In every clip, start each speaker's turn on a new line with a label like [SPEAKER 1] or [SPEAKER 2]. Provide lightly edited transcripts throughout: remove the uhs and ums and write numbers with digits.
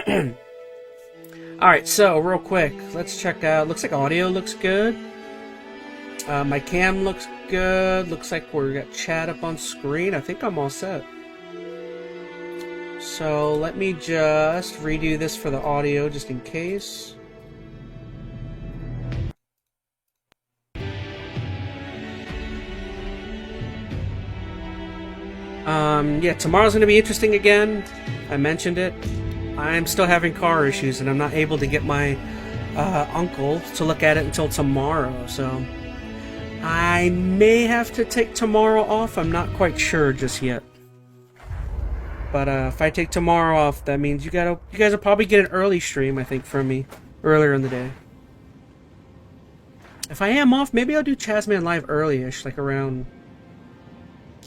[SPEAKER 1] Alright, so real quick, let's check out. Looks like audio looks good. My cam looks good. Looks like we got chat up on screen. I think I'm all set. So let me just redo this for the audio just in case. Yeah, tomorrow's going to be interesting again. I mentioned it. I'm still having car issues, and I'm not able to get my uncle to look at it until tomorrow, so I may have to take tomorrow off. I'm not quite sure just yet. But if I take tomorrow off, that means you guys will probably get an early stream, I think, from me earlier in the day. If I am off, maybe I'll do ChazmaN live early-ish, like around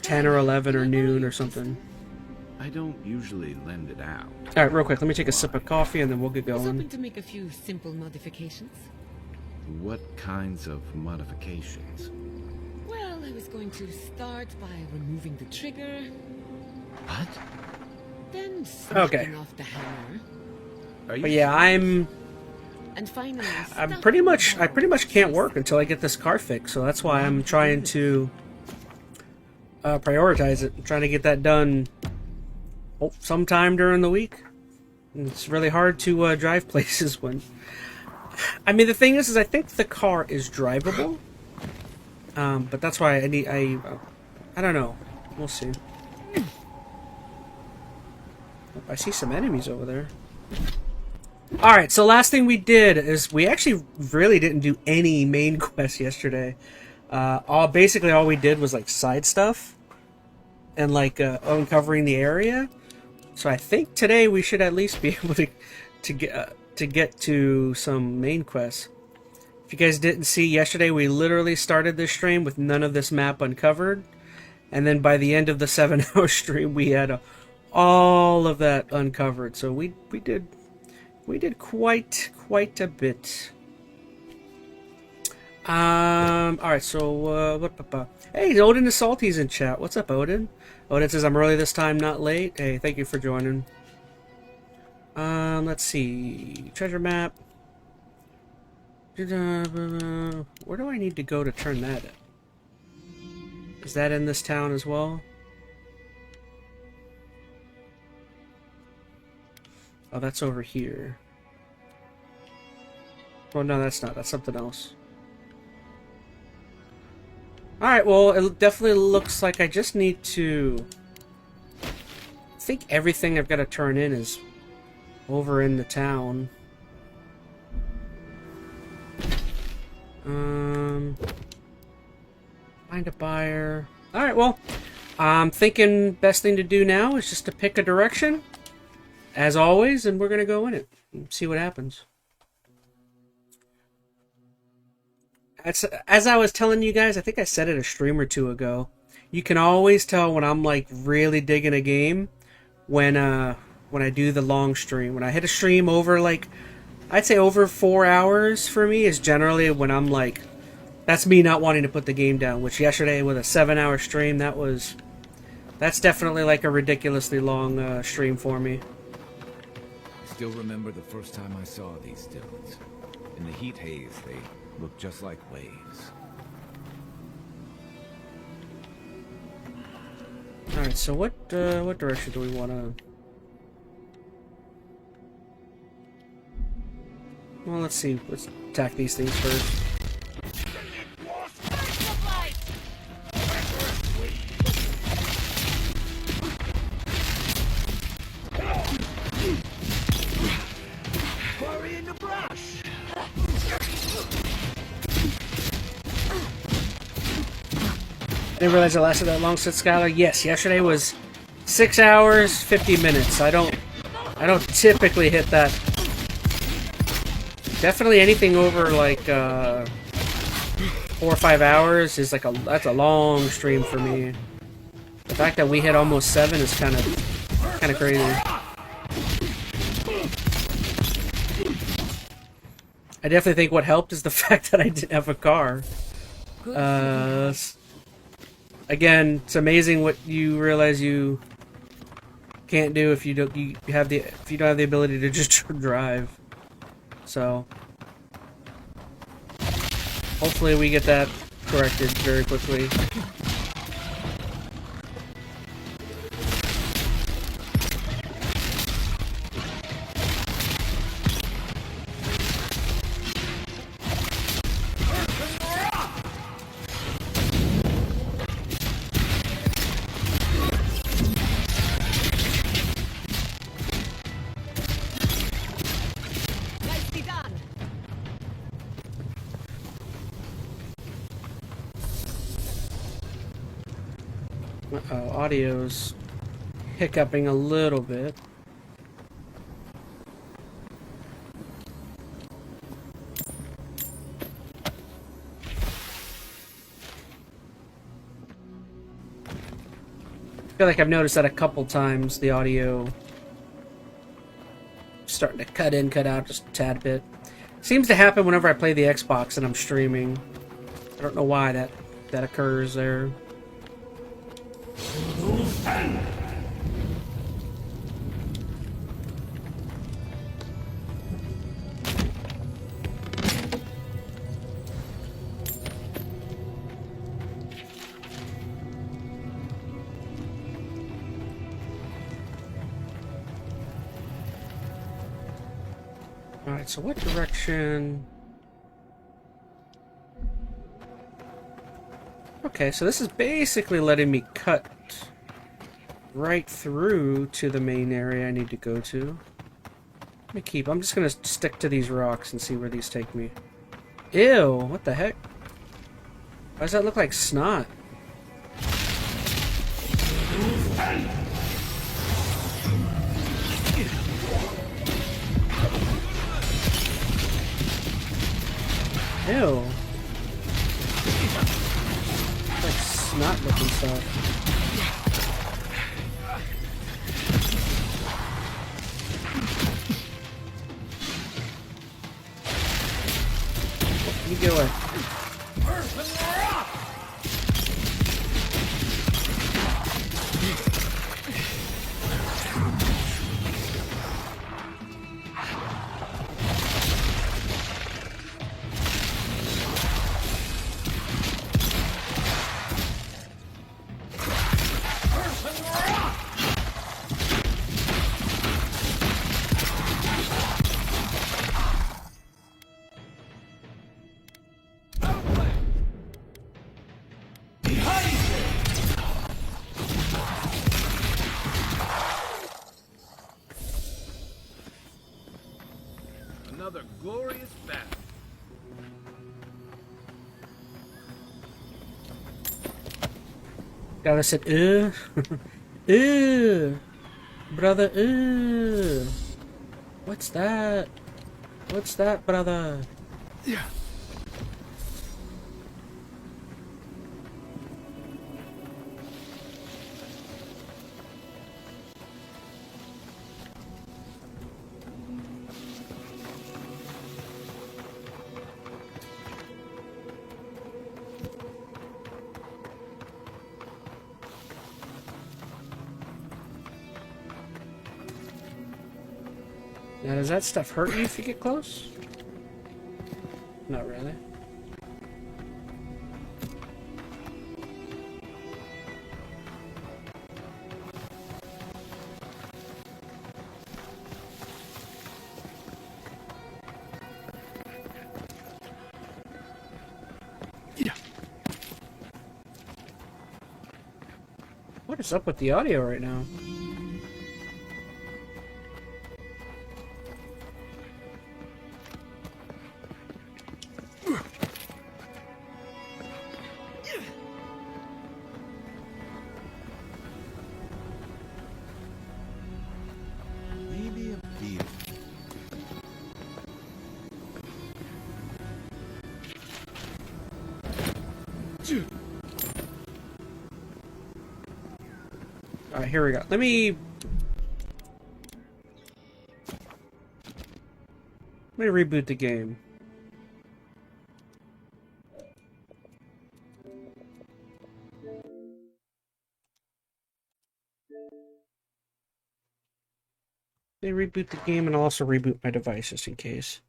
[SPEAKER 1] 10 or 11 or noon or something.
[SPEAKER 2] I don't usually lend it out.
[SPEAKER 1] All right, real quick, let me take a sip of coffee and then we'll get
[SPEAKER 3] I was
[SPEAKER 1] going.
[SPEAKER 3] hoping to make a few simple modifications.
[SPEAKER 2] What kinds of modifications?
[SPEAKER 3] Well, I was going to start by removing the trigger,
[SPEAKER 2] What?
[SPEAKER 3] then snapping
[SPEAKER 1] Okay.
[SPEAKER 3] off the hammer,
[SPEAKER 2] Are you
[SPEAKER 1] But yeah,
[SPEAKER 3] and finally
[SPEAKER 1] I
[SPEAKER 3] stuff
[SPEAKER 1] pretty
[SPEAKER 3] the
[SPEAKER 1] much
[SPEAKER 3] ball.
[SPEAKER 1] can't work until I get this car fixed, so that's why I'm trying to prioritize it. I'm trying to get that done sometime during the week. And it's really hard to drive places when... I mean, the thing is I think the car is drivable. But that's why I don't know. We'll see. I see some enemies over there. Alright, so last thing we did is we actually really didn't do any main quests yesterday. Basically all we did was like side stuff and like uncovering the area. So I think today we should at least be able to get to some main quests. If you guys didn't see yesterday, we literally started this stream with none of this map uncovered, and then by the end of the 7-hour stream we had all of that uncovered. So we did quite a bit. Alright, so hey, Odin is Salty's in chat. What's up, Odin? Odin says I'm early this time, not late. Hey, thank you for joining. Let's see. Treasure map. Where do I need to go to turn that in? Is that in this town as well? Oh, that's over here. Oh, no, that's not. That's something else. Alright, well, it definitely looks like I just need to... I think everything I've got to turn in is over in the town. Find a buyer. Alright, well, I'm thinking best thing to do now is just to pick a direction, as always, and we're going to go in it and see what happens. As I was telling you guys, I think I said it a stream or two ago, you can always tell when I'm like really digging a game when I do the long stream. When I hit a stream over like, I'd say over 4 hours for me is generally when I'm like, that's me not wanting to put the game down, which yesterday with a 7-hour stream, that's definitely like a ridiculously long stream for me.
[SPEAKER 4] Still remember the first time I saw these stones. In the heat haze, they look just like waves.
[SPEAKER 1] Alright, so what direction do we want to... Well, let's see. Let's attack these things first. Didn't realize it lasted that long, said Skylar. Yes, yesterday was 6 hours, 50 minutes. I don't typically hit that. Definitely anything over like 4 or 5 hours is like that's a long stream for me. The fact that we hit almost 7 is kind of crazy. I definitely think what helped is the fact that I didn't have a car. Again, it's amazing what you realize you can't do if you don't have the ability to just drive. So hopefully we get that corrected very quickly.
[SPEAKER 3] Nicely done.
[SPEAKER 1] Uh-oh, audio's hiccuping a little bit. I feel like I've noticed that a couple times, the audio starting to cut in, cut out just a tad bit. Seems to happen whenever I play the Xbox and I'm streaming. I don't know why that occurs there. Alright, so what direction? Okay, so this is basically letting me cut right through to the main area I need to go to. I'm just gonna stick to these rocks and see where these take me. Ew, what the heck? Why does that look like snot? Ew. It's like snot looking stuff. What are you doing?
[SPEAKER 2] Another glorious battle.
[SPEAKER 1] Gotta said, ew, brother, ew. What's that? What's that, brother?
[SPEAKER 2] Yeah.
[SPEAKER 1] Now, does that stuff hurt you if you get close? Not really.
[SPEAKER 2] Yeah.
[SPEAKER 1] What is up with the audio right now?
[SPEAKER 2] Maybe a beetle.
[SPEAKER 1] Alright, here we go. Let me reboot the game. They reboot the game, and I'll also reboot my device just in case.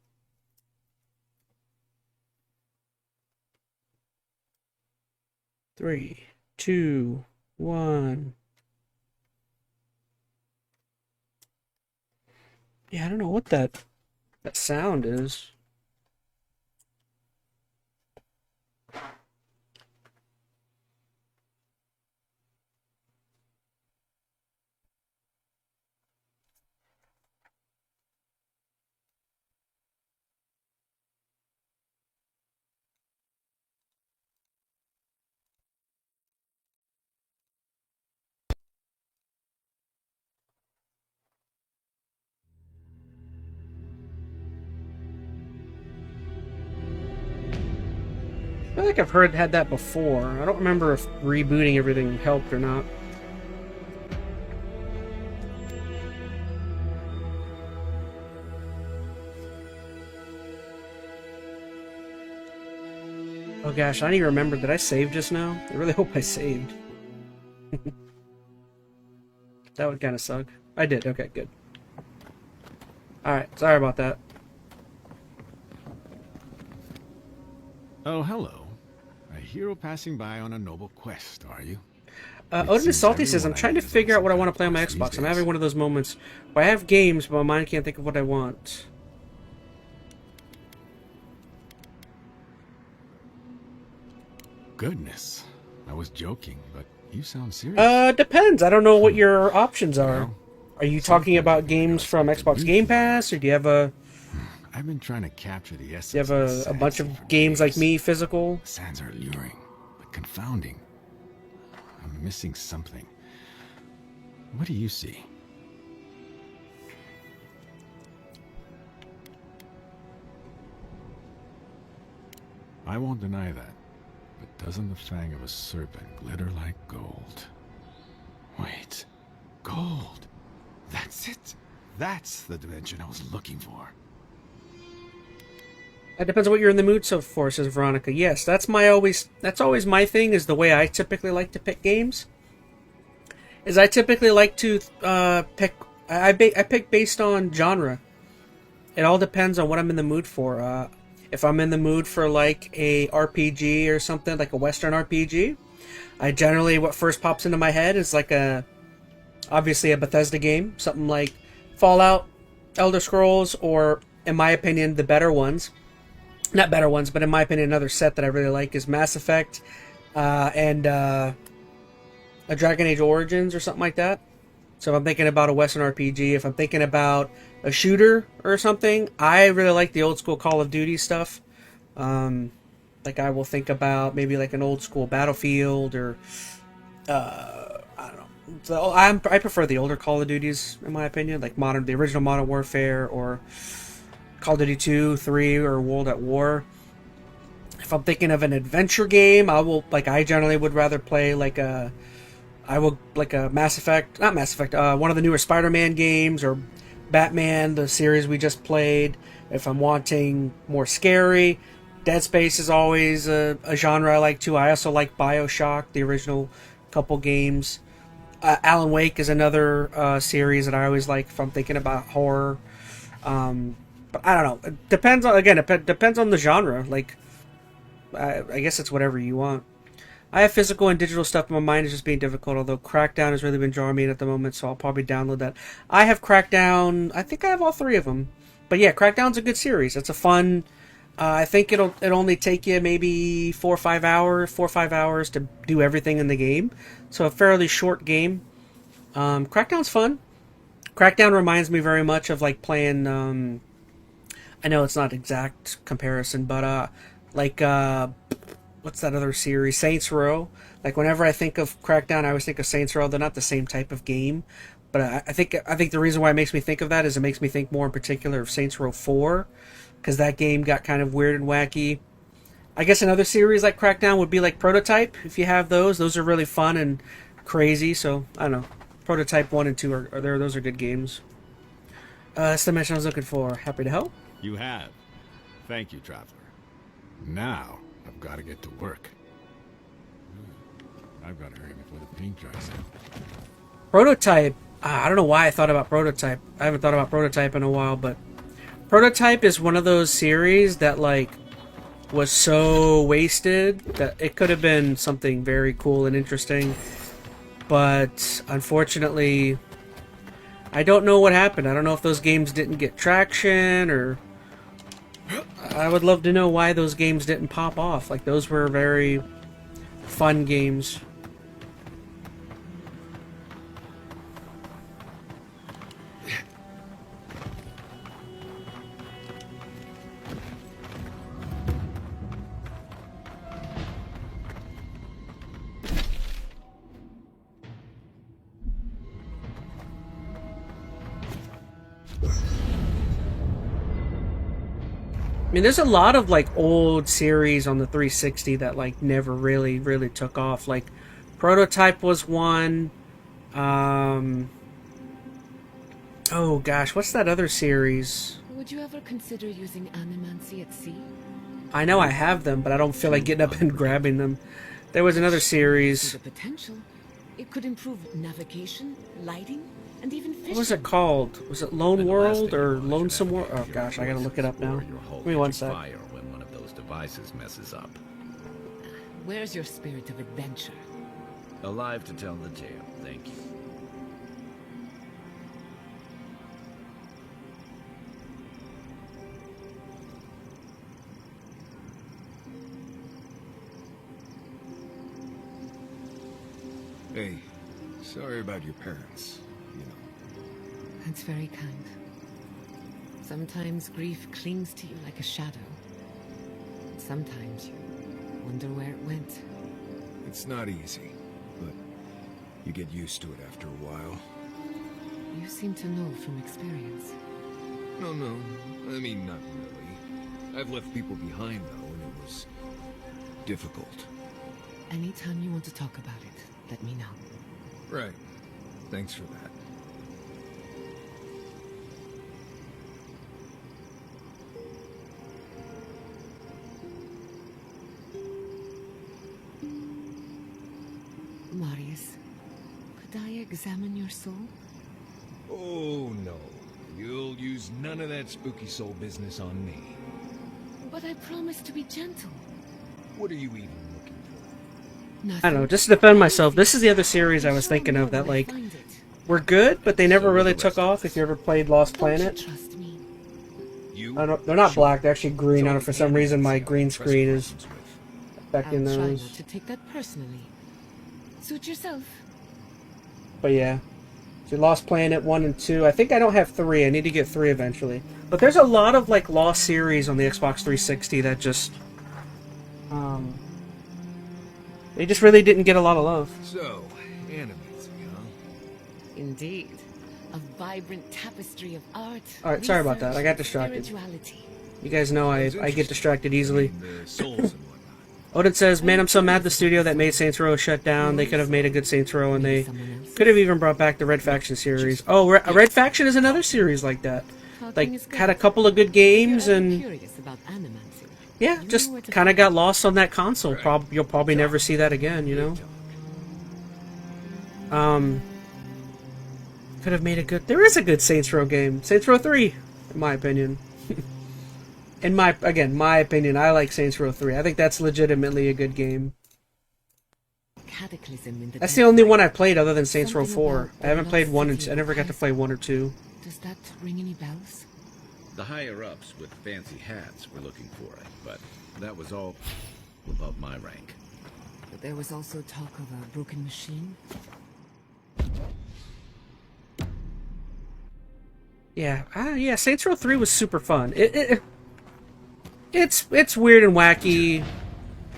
[SPEAKER 1] Three, two, one. Yeah, I don't know what that sound is. I feel like I've had that before. I don't remember if rebooting everything helped or not. Oh gosh, I don't even remember. Did I save just now? I really hope I saved. That would kind of suck. I did. Okay, good. Alright, sorry about that.
[SPEAKER 5] Oh, hello. A hero passing by on a noble quest, are you?
[SPEAKER 1] Odin is Salty says, I'm trying to figure out what I want to play on my Xbox. I'm having one of those moments where I have games, but my mind can't think of what I want.
[SPEAKER 5] Goodness. I was joking, but you sound serious.
[SPEAKER 1] Depends. I don't know what your options are.
[SPEAKER 5] Well,
[SPEAKER 1] Are you talking about games from Xbox Game Pass, or do you have
[SPEAKER 5] I've been trying to capture the essence.
[SPEAKER 1] do you have a bunch of games like me, physical?
[SPEAKER 5] The sands are alluring, but confounding. I'm missing something. What do you see? I won't deny that. But doesn't the fang of a serpent glitter like gold? Wait. Gold! That's it! That's the dimension I was looking for.
[SPEAKER 1] It depends on what you're in the mood for, says Veronica. Yes, that's always my thing, is the way I typically like to pick games. Is I typically like to pick I pick based on genre. It all depends on what I'm in the mood for. If I'm in the mood for like a RPG or something, like a Western RPG, I generally, what first pops into my head is like obviously a Bethesda game, something like Fallout, Elder Scrolls, or in my opinion, the better ones. Not better ones, but in my opinion, another set that I really like is Mass Effect and a Dragon Age Origins or something like that. So if I'm thinking about a Western RPG, if I'm thinking about a shooter or something, I really like the old school Call of Duty stuff. Like I will think about maybe like an old school Battlefield or I don't know. So I prefer the older Call of Duties in my opinion, like the original Modern Warfare or Call of Duty 2, 3, or World at War. If I'm thinking of an adventure game, I generally would rather play like a Mass Effect, not Mass Effect, one of the newer Spider-Man games, or Batman, the series we just played. If I'm wanting more scary, Dead Space is always a genre I like too. I also like BioShock, the original couple games. Alan Wake is another series that I always like if I'm thinking about horror. But I don't know. It depends on, again, it depends on the genre. Like, I guess it's whatever you want. I have physical and digital stuff, but my mind is just being difficult, although Crackdown has really been drawing me in at the moment, so I'll probably download that. I have Crackdown, I think I have all three of them. But yeah, Crackdown's a good series. It's a fun, I think it'll only take you maybe 4 or 5 hours to do everything in the game. So a fairly short game. Crackdown's fun. Crackdown reminds me very much of like playing, I know it's not exact comparison, but what's that other series? Saints Row. Like whenever I think of Crackdown, I always think of Saints Row. They're not the same type of game, but I think the reason why it makes me think of that is it makes me think more in particular of Saints Row 4, because that game got kind of weird and wacky. I guess another series like Crackdown would be like Prototype. If you have those are really fun and crazy. So I don't know. Prototype 1 and 2 are there. Those are good games. That's the mission I was looking for. Happy to help.
[SPEAKER 5] You have. Thank you, Traveler. Now, I've got to get to work. I've got to hurry before the paint dries out.
[SPEAKER 1] Prototype. I don't know why I thought about Prototype. I haven't thought about Prototype in a while, but Prototype is one of those series that like was so wasted that it could have been something very cool and interesting, but unfortunately I don't know what happened. I don't know if those games didn't get traction, or I would love to know why those games didn't pop off. Like, those were very fun games. I mean, there's a lot of like old series on the 360 that like never really took off. Like Prototype was one. Oh gosh, what's that other series?
[SPEAKER 3] Would you ever consider using animancy at sea?
[SPEAKER 1] I know I have them, but I don't feel like getting up and grabbing them. There was another
[SPEAKER 3] See
[SPEAKER 1] series.
[SPEAKER 3] the potential. It could improve navigation, lighting, and even fishing.
[SPEAKER 1] What was it called? Was it Lone World or Lonesome World? Oh gosh, I gotta look it up now. Give me one sec.
[SPEAKER 4] Fire when one of those devices messes up.
[SPEAKER 3] Where's your spirit of adventure?
[SPEAKER 4] Alive to tell the tale, thank you.
[SPEAKER 5] Hey, sorry about your parents. You know.
[SPEAKER 3] That's very kind. Sometimes grief clings to you like a shadow. Sometimes you wonder where it went.
[SPEAKER 5] It's not easy, but you get used to it after a while.
[SPEAKER 3] You seem to know from experience.
[SPEAKER 5] No, I mean, not really. I've left people behind, though, and it was difficult.
[SPEAKER 3] Anytime you want to talk about it, let me know.
[SPEAKER 5] Right. Thanks for that.
[SPEAKER 3] Marius, could I examine your soul?
[SPEAKER 5] Oh, no. You'll use none of that spooky soul business on me.
[SPEAKER 3] But I promised to be gentle.
[SPEAKER 5] What are you even looking for?
[SPEAKER 3] Nothing.
[SPEAKER 1] I don't know, just to defend myself, this is the other series I was thinking of that like were good, but they never really took off. If you ever played Lost Planet,
[SPEAKER 3] Trust me.
[SPEAKER 1] I don't, they're not black, they're actually green. I don't know, for some reason my green screen is affecting
[SPEAKER 3] I'll try
[SPEAKER 1] those.
[SPEAKER 3] not to take that personally. Suit yourself.
[SPEAKER 1] But yeah. So Lost Planet 1 and 2. I think I don't have 3. I need to get 3 eventually. But there's a lot of like Lost series on the Xbox 360 that just they just really didn't get a lot of love.
[SPEAKER 5] So, animates, huh?
[SPEAKER 3] Indeed. A vibrant tapestry of art.
[SPEAKER 1] Alright, sorry about that. I got
[SPEAKER 3] research,
[SPEAKER 1] distracted.
[SPEAKER 3] spirituality.
[SPEAKER 1] You guys know I get distracted easily.
[SPEAKER 5] The souls and whatnot.
[SPEAKER 1] Odin says, "Man, I'm so mad the studio that made Saints Row shut down. They could have made a good Saints Row, and they could have even brought back the Red Faction series." Oh, Red Faction is another series like that.
[SPEAKER 3] Talking is
[SPEAKER 1] Like,
[SPEAKER 3] good.
[SPEAKER 1] had a couple of good games,
[SPEAKER 3] You're
[SPEAKER 1] and
[SPEAKER 3] curious about animancy.
[SPEAKER 1] yeah,
[SPEAKER 3] You
[SPEAKER 1] just
[SPEAKER 3] know where to
[SPEAKER 1] kind of
[SPEAKER 3] find
[SPEAKER 1] got
[SPEAKER 3] it.
[SPEAKER 1] lost on that console. You'll probably never see that again, you know? Could have made a good... There is a good Saints Row game. Saints Row 3, in my opinion. My opinion, I like Saints Row 3. I think that's legitimately a good game.
[SPEAKER 3] Cataclysm in
[SPEAKER 1] That's the only one I played other than Saints Row
[SPEAKER 3] Something
[SPEAKER 1] 4.
[SPEAKER 3] about
[SPEAKER 1] I haven't
[SPEAKER 3] the
[SPEAKER 1] played
[SPEAKER 3] lost
[SPEAKER 1] 1 and
[SPEAKER 3] city
[SPEAKER 1] 2. I never got to play 1 or 2.
[SPEAKER 3] Does that ring any bells?
[SPEAKER 4] The higher-ups with fancy hats were looking for it, but that was all above my rank.
[SPEAKER 3] But there was also talk of a broken machine.
[SPEAKER 1] Yeah, Saints Row 3 was super fun. It's weird and wacky,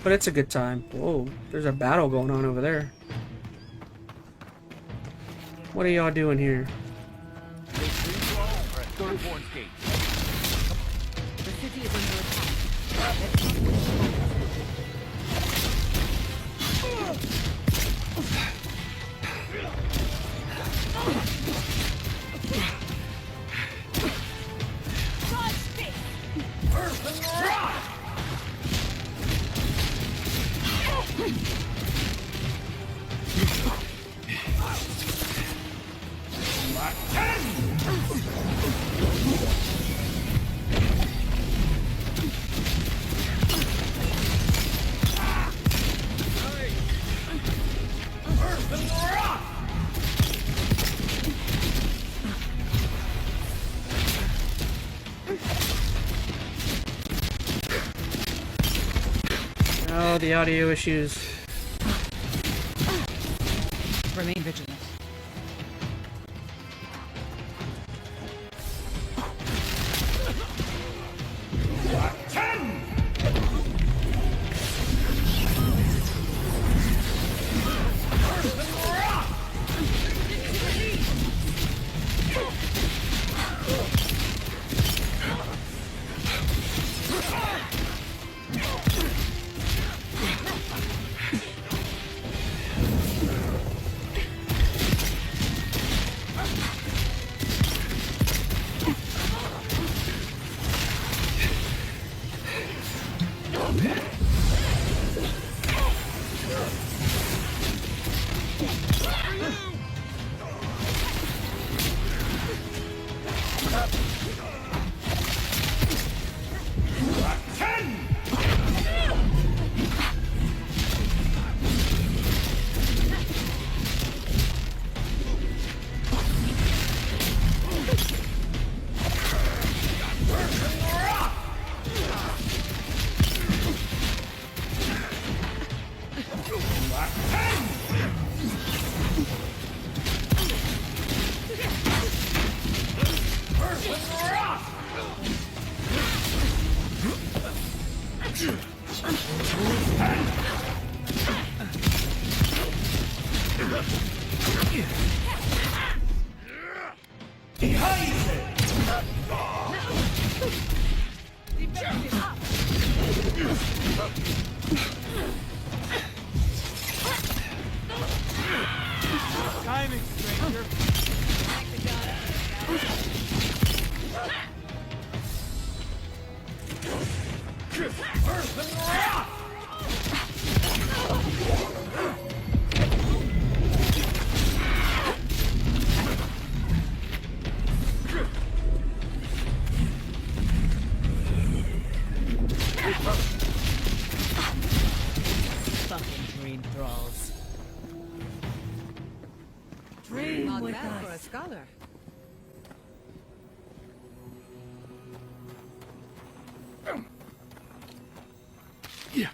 [SPEAKER 1] but it's a good time. Whoa, there's a battle going on over there. What are y'all doing here?
[SPEAKER 3] The city is under attack.
[SPEAKER 1] Oh, the audio issues.
[SPEAKER 3] Remain vigilant.
[SPEAKER 2] Timing, stranger.
[SPEAKER 3] Fucking dream thralls.
[SPEAKER 6] Not bad for a scholar.
[SPEAKER 2] Yeah.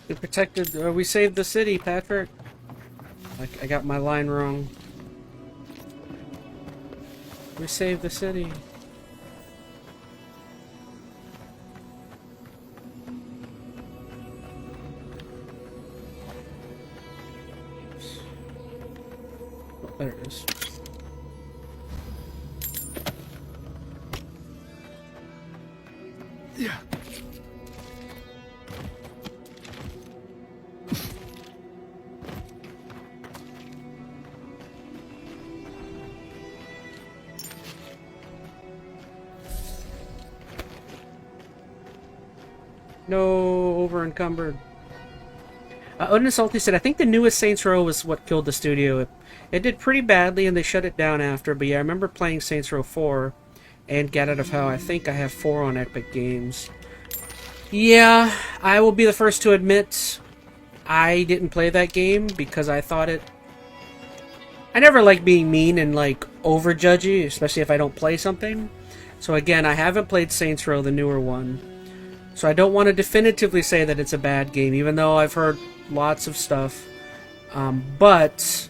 [SPEAKER 1] We protected, we saved the city, Patrick. I got my line wrong. We saved the city. Oh, there it is.
[SPEAKER 2] Yeah.
[SPEAKER 1] No, over encumbered. Odin Salty said, I think the newest Saints Row was what killed the studio. It did pretty badly and they shut it down after, but yeah, I remember playing Saints Row 4 and Get Out of Hell. I think I have 4 on Epic Games. Yeah, I will be the first to admit I didn't play that game because I thought it... I never like being mean and like over-judgy, especially if I don't play something. So again, I haven't played Saints Row, the newer one. So I don't want to definitively say that it's a bad game, even though I've heard lots of stuff. But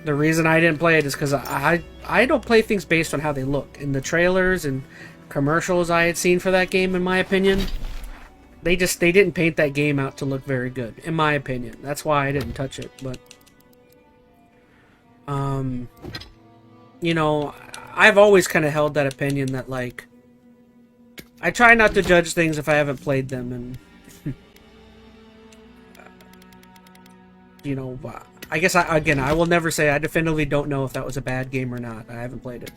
[SPEAKER 1] the reason I didn't play it is because I don't play things based on how they look. In the trailers and commercials I had seen for that game, in my opinion, they didn't paint that game out to look very good, in my opinion. That's why I didn't touch it. But you know, I've always kind of held that opinion that like I try not to judge things if I haven't played them, and you know, I guess I will never say I definitively don't know if that was a bad game or not. I haven't played it,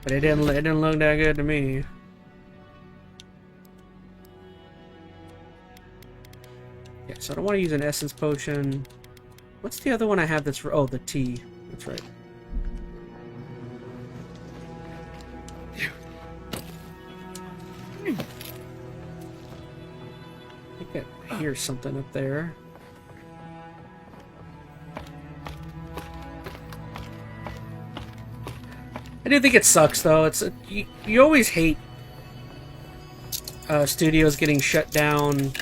[SPEAKER 1] but it didn't look that good to me. So I don't want to use an essence potion. What's the other one I have that's... Oh, the tea. That's right. I think I hear something up there. I do think it sucks, though. It's you always hate studios getting shut down.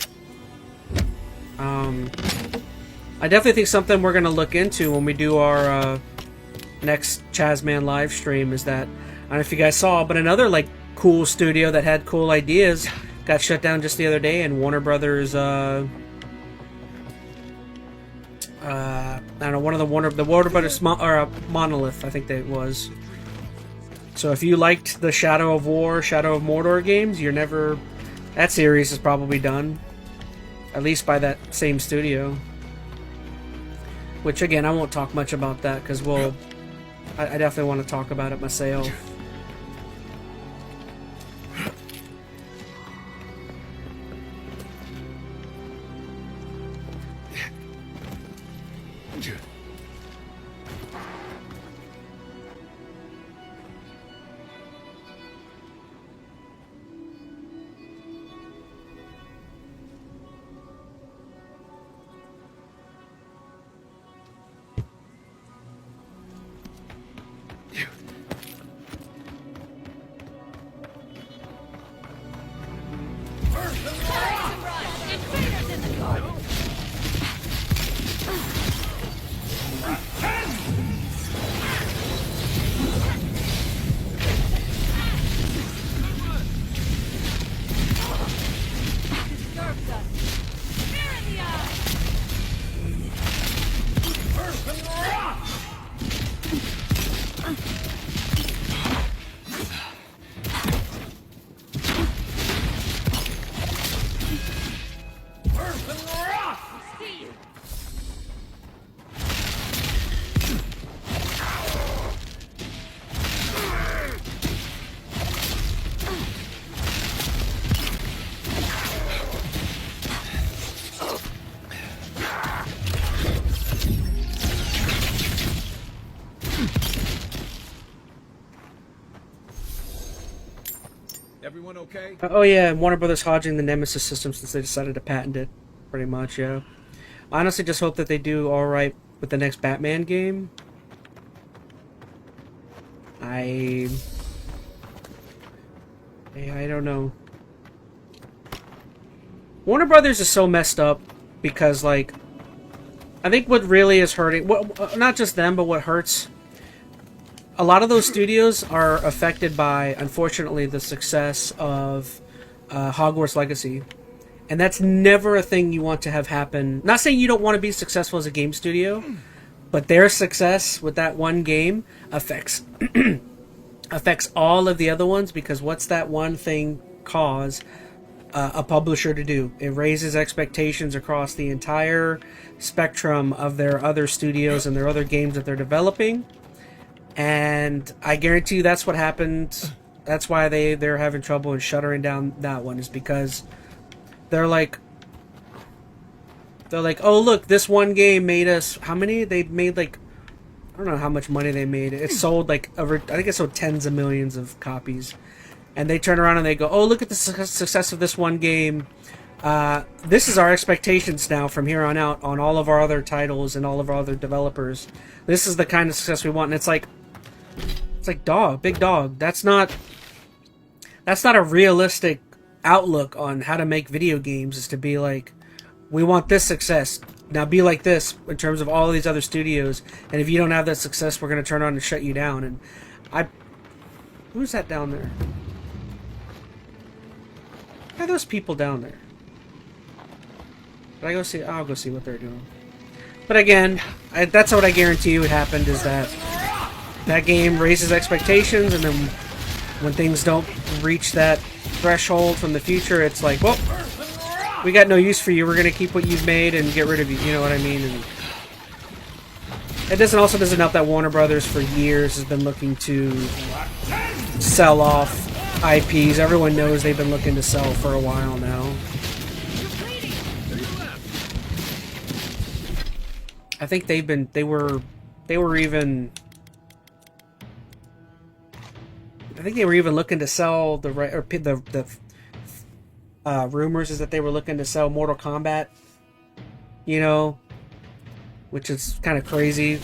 [SPEAKER 1] I definitely think something we're going to look into when we do our next ChazmaN live stream is that, I don't know if you guys saw, but another like cool studio that had cool ideas got shut down just the other day, and Warner Brothers, I don't know, one of the Warner Brothers Monolith, I think that it was. So if you liked the Shadow of War, Shadow of Mordor games, you're never... That series is probably done. At least by that same studio. Which, again, I won't talk much about that, because I definitely want to talk about it myself.
[SPEAKER 4] Everyone okay?
[SPEAKER 1] Oh yeah, Warner Brothers hodging the Nemesis system since they decided to patent it. Pretty much, yeah. I honestly just hope that they do alright with the next Batman game. I don't know. Warner Brothers is so messed up because, like, I think what really is hurting, not just them, but what hurts, a lot of those studios are affected by, unfortunately, the success of Hogwarts Legacy. And that's never a thing you want to have happen. Not saying you don't want to be successful as a game studio, but their success with that one game affects affects all of the other ones, because what's that one thing cause a publisher to do? It raises expectations across the entire spectrum of their other studios and their other games that they're developing. And I guarantee you that's what happened. That's why they're having trouble in shuttering down that one, is because they're like, oh look, this one game made us, how many? They made like, I don't know how much money they made. It sold like over, I think it sold tens of millions of copies. And they turn around and they go, oh, look at the success of this one game. This is our expectations now from here on out on all of our other titles and all of our other developers. This is the kind of success we want. And it's like dog, big dog. That's not a realistic outlook on how to make video games, is to be like, we want this success. Now be like this in terms of all these other studios. And if you don't have that success, we're going to turn on and shut you down. And who's that down there? Why are those people down there? Did I go see? I'll go see what they're doing. But again, that's what I guarantee you what happened, is that game raises expectations, and then when things don't reach that threshold from the future, it's like, well, we got no use for you. We're going to keep what you've made and get rid of you. You know what I mean? And it doesn't help that Warner Brothers for years has been looking to sell off IPs. Everyone knows they've been looking to sell for a while now. I think they were even. I think they were even looking to sell the right, or the rumors is that they were looking to sell Mortal Kombat. You know, which is kind of crazy.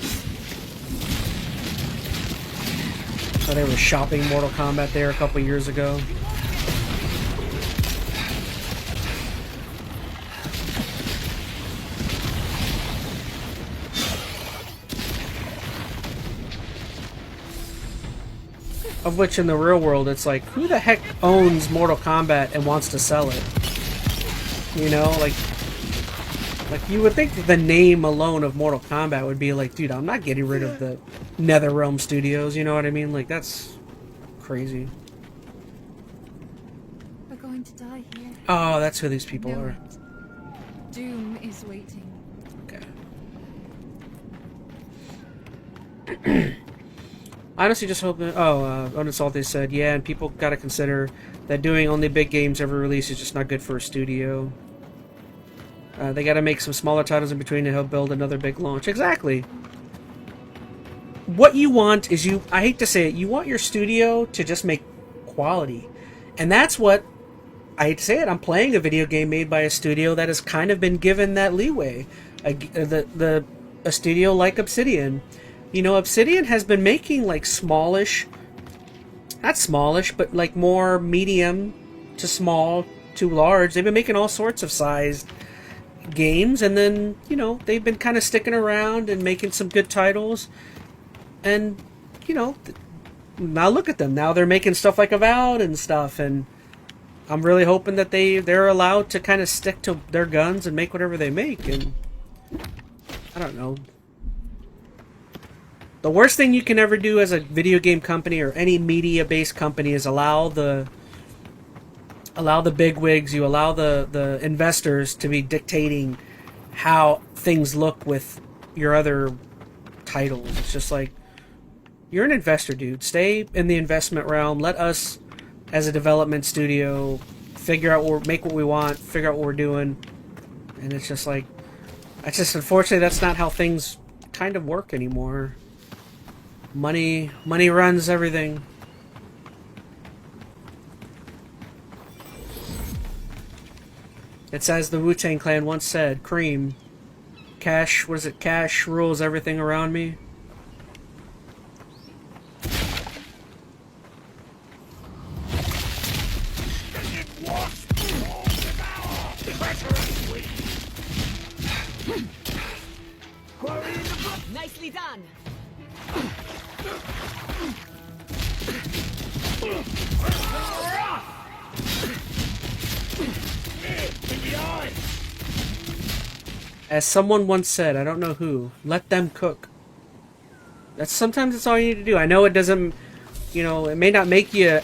[SPEAKER 1] So they were shopping Mortal Kombat there a couple years ago. Of which in the real world, it's like, who the heck owns Mortal Kombat and wants to sell it? You know, like you would think that the name alone of Mortal Kombat would be like, dude, I'm not getting rid of the NetherRealm Studios, you know what I mean? Like, that's crazy.
[SPEAKER 7] We're going to die here.
[SPEAKER 1] Oh, that's who these people
[SPEAKER 7] Know
[SPEAKER 1] are.
[SPEAKER 7] it. Doom is waiting.
[SPEAKER 1] Okay. Honestly, just hoping. Oh, Unassaulted said, yeah, and people gotta consider that doing only big games every release is just not good for a studio. They gotta make some smaller titles in between to help build another big launch. Exactly. What you want is I hate to say it, you want your studio to just make quality. And that's what, I hate to say it, I'm playing a video game made by a studio that has kind of been given that leeway. A studio like Obsidian. You know, Obsidian has been making like smallish, not smallish, but like more medium to small to large. They've been making all sorts of sized games, and then, you know, they've been kind of sticking around and making some good titles. And, you know, now look at them. Now they're making stuff like Avowed and stuff, and I'm really hoping that they're allowed to kind of stick to their guns and make whatever they make. And I don't know. The worst thing you can ever do as a video game company or any media-based company is allow the bigwigs, you allow the investors to be dictating how things look with your other titles. It's just like, you're an investor, dude. Stay in the investment realm. Let us, as a development studio, figure out make what we want, figure out what we're doing. And it's just like, unfortunately, that's not how things kind of work anymore. Money runs everything. It's as the Wu-Tang Clan once said, Cream. Cash, what is it? Cash rules everything around me.
[SPEAKER 6] Nicely done.
[SPEAKER 1] As someone once said, I don't know who, let them cook. Sometimes it's all you need to do. I know it doesn't, you know, it may not make you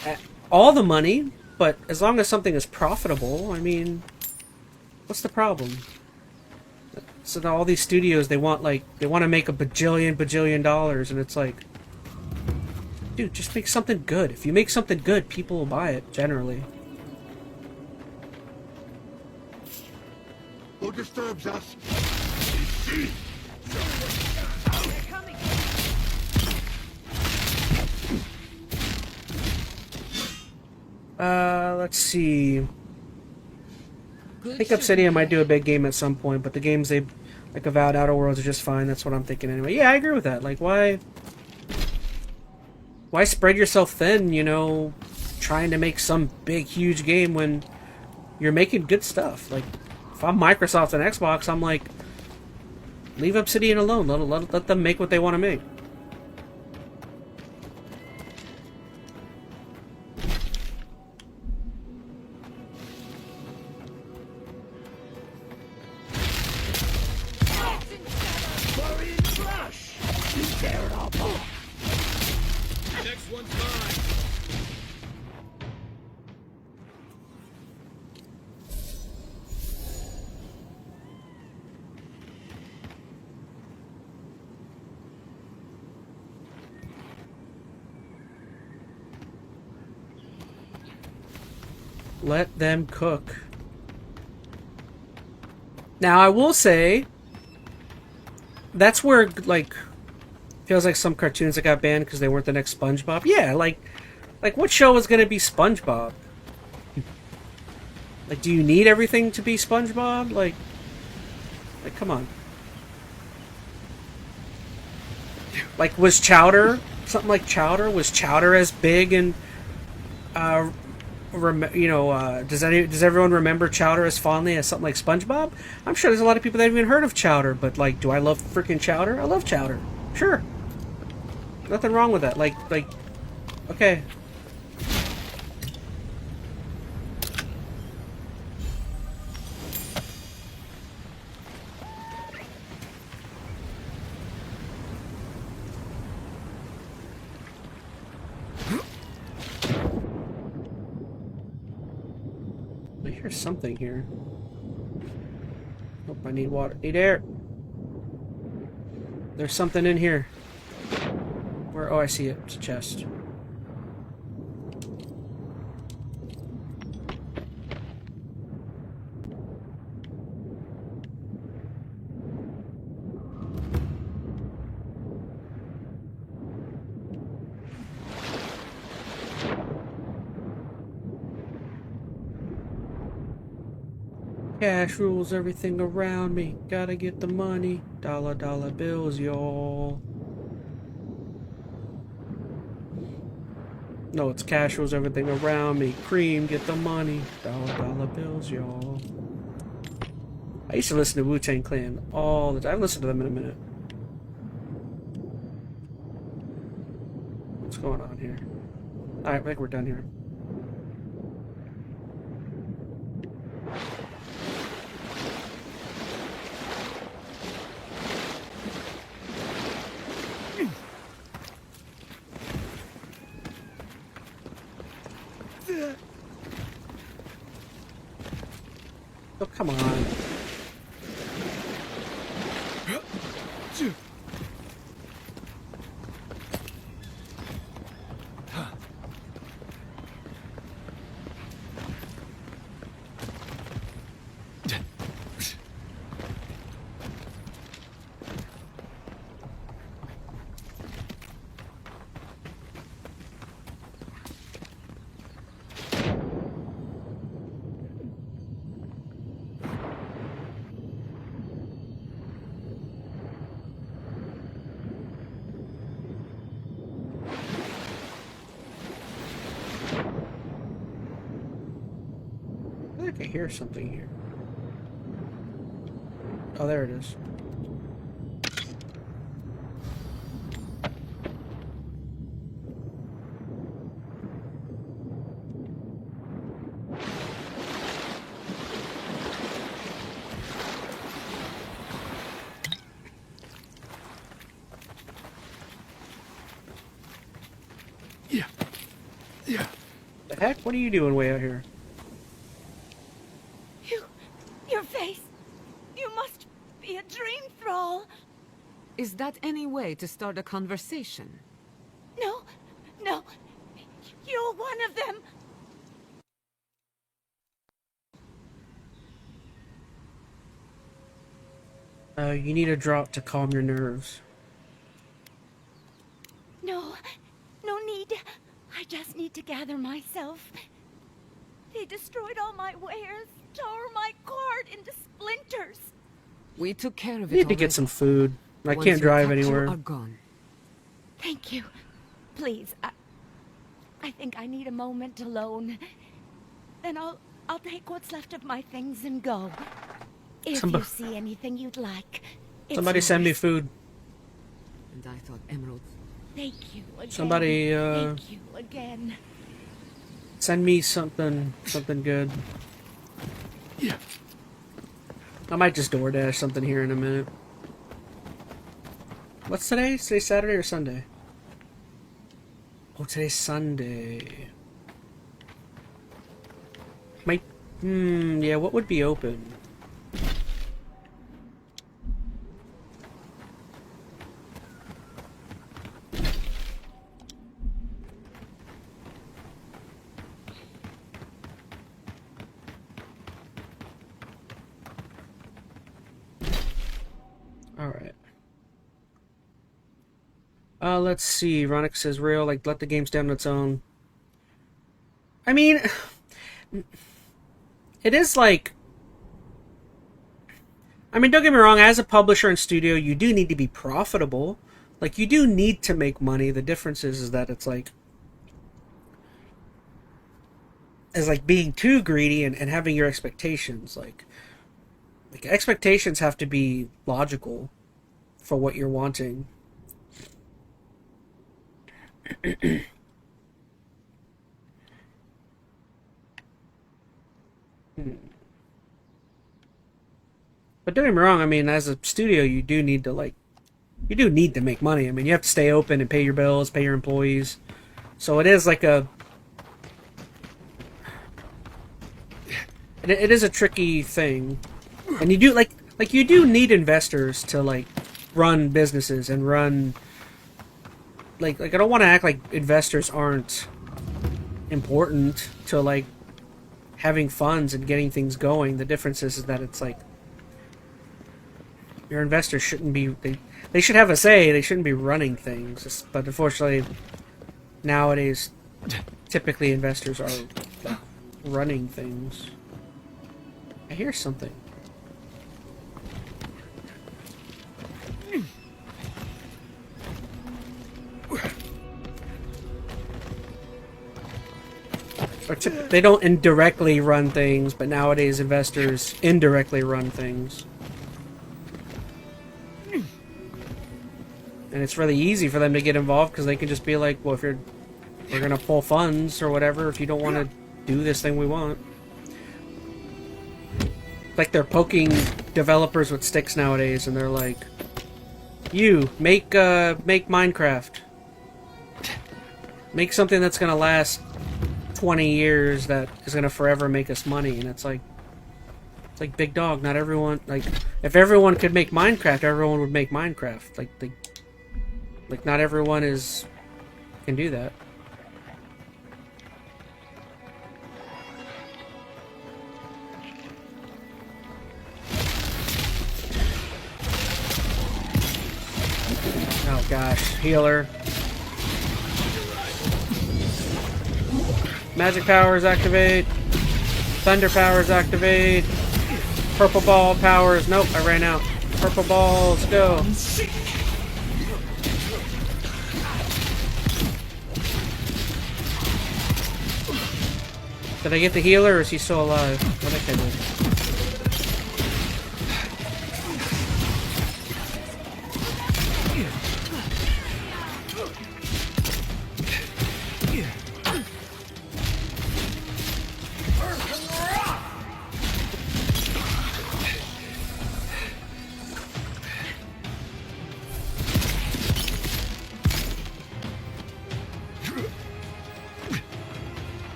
[SPEAKER 1] all the money, but as long as something is profitable, I mean, what's the problem? So now all these studios, they want to make a bajillion dollars, and it's like, dude, just make something good. If you make something good, people will buy it, generally.
[SPEAKER 2] Who disturbs us?
[SPEAKER 1] Let's see. I think Obsidian might do a big game at some point, but the games they, like Avowed, Outer Worlds are just fine. That's what I'm thinking anyway. Yeah, I agree with that. Like, why spread yourself thin, you know, trying to make some big, huge game when you're making good stuff? Like, if I'm Microsoft and Xbox, I'm like, leave Obsidian alone. Let them make what they want to make.
[SPEAKER 2] Next one's mine.
[SPEAKER 1] Let them cook. Now, I will say, that's where, like, feels like some cartoons that got banned because they weren't the next SpongeBob. Yeah, like what show is gonna be SpongeBob? Like, do you need everything to be SpongeBob? Like, come on. Like, was Chowder something like Chowder? Was Chowder as big and does everyone remember Chowder as fondly as something like SpongeBob? I'm sure there's a lot of people that haven't even heard of Chowder, but like, do I love freaking Chowder? I love Chowder. Sure. Nothing wrong with that. Like, okay. I hear something here. Oh, I need water. Need air. There's something in here. Where? Oh, I see it. It's a chest. Cash rules everything around me. Gotta get the money. Dollar bills, y'all. No, it's cash rules everything around me. Cream, get the money. Dollar bills, y'all. I used to listen to Wu-Tang Clan all the time. I haven't listened to them in a minute. What's going on here? Alright, I think we're done here. Oh, come on. I think I hear something here. Oh, there it is.
[SPEAKER 5] Yeah.
[SPEAKER 1] The heck? What are you doing way out here?
[SPEAKER 6] Your face. You must be a dream thrall.
[SPEAKER 3] Is that any way to start a conversation?
[SPEAKER 6] No. You're one of them.
[SPEAKER 1] You need a drop to calm your nerves.
[SPEAKER 6] No need. I just need to gather myself. They destroyed all my wares, tore my cart into splinters.
[SPEAKER 3] We took care of
[SPEAKER 1] I
[SPEAKER 3] it
[SPEAKER 1] need to get
[SPEAKER 3] already.
[SPEAKER 1] some food. I
[SPEAKER 3] Once
[SPEAKER 1] can't
[SPEAKER 3] your
[SPEAKER 1] drive
[SPEAKER 3] capture
[SPEAKER 1] anywhere.
[SPEAKER 3] are gone.
[SPEAKER 6] Thank you. Please, I think I need a moment alone. Then I'll take what's left of my things and go. If you see anything you'd like, it's
[SPEAKER 1] Somebody send me
[SPEAKER 6] yours.
[SPEAKER 1] food.
[SPEAKER 3] And I thought emeralds.
[SPEAKER 6] Thank you again.
[SPEAKER 1] Somebody,
[SPEAKER 6] Thank you again.
[SPEAKER 1] send me something good.
[SPEAKER 5] Yeah.
[SPEAKER 1] I might just DoorDash something here in a minute. What's today? Today's Saturday or Sunday? Oh, today's Sunday. Yeah, what would be open? Alright. Let's see. Ronick says real, like, let the game stand on its own. I mean, it is like... I mean, don't get me wrong, as a publisher and studio, you do need to be profitable. Like, you do need to make money. The difference is that it's like... Is like being too greedy and having your expectations. Like, expectations have to be logical for what you're wanting. But don't get me wrong, I mean, as a studio, you do need to, like, you do need to make money. I mean, you have to stay open and pay your bills, pay your employees. So it is like a... It is a tricky thing. And you do, like you do need investors to, like, run businesses and run... Like I don't want to act like investors aren't important to, like, having funds and getting things going. The difference is that it's like... Your investors shouldn't be... They should have a say. They shouldn't be running things. But unfortunately, nowadays, typically investors are running things. I hear something. They don't indirectly run things, but nowadays investors indirectly run things. And it's really easy for them to get involved because they can just be like, well, if we're going to pull funds or whatever if you don't want to do this thing we want. Like they're poking developers with sticks nowadays and they're like, you, make Minecraft. Make something that's going to last 20 years that is going to forever make us money. And it's like big dog, not everyone, like, if everyone could make Minecraft, everyone would make Minecraft. Like, not everyone can do that. Oh gosh, healer. Magic powers activate. Thunder powers activate. Purple ball powers. Nope, I ran out. Purple ball, let's go. Did I get the healer, or is he still alive? I think I did.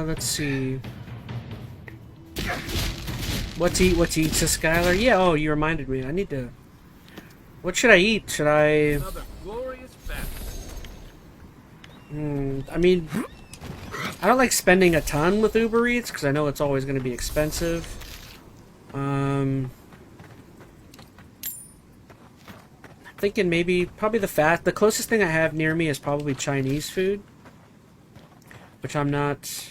[SPEAKER 1] Let's see. What to eat, says Skylar? Yeah, oh, you reminded me. I need to... What should I eat? Should I...
[SPEAKER 2] Another glorious battle.
[SPEAKER 1] I mean... I don't like spending a ton with Uber Eats, because I know it's always going to be expensive. I'm thinking maybe... Probably the closest thing I have near me is probably Chinese food. Which I'm not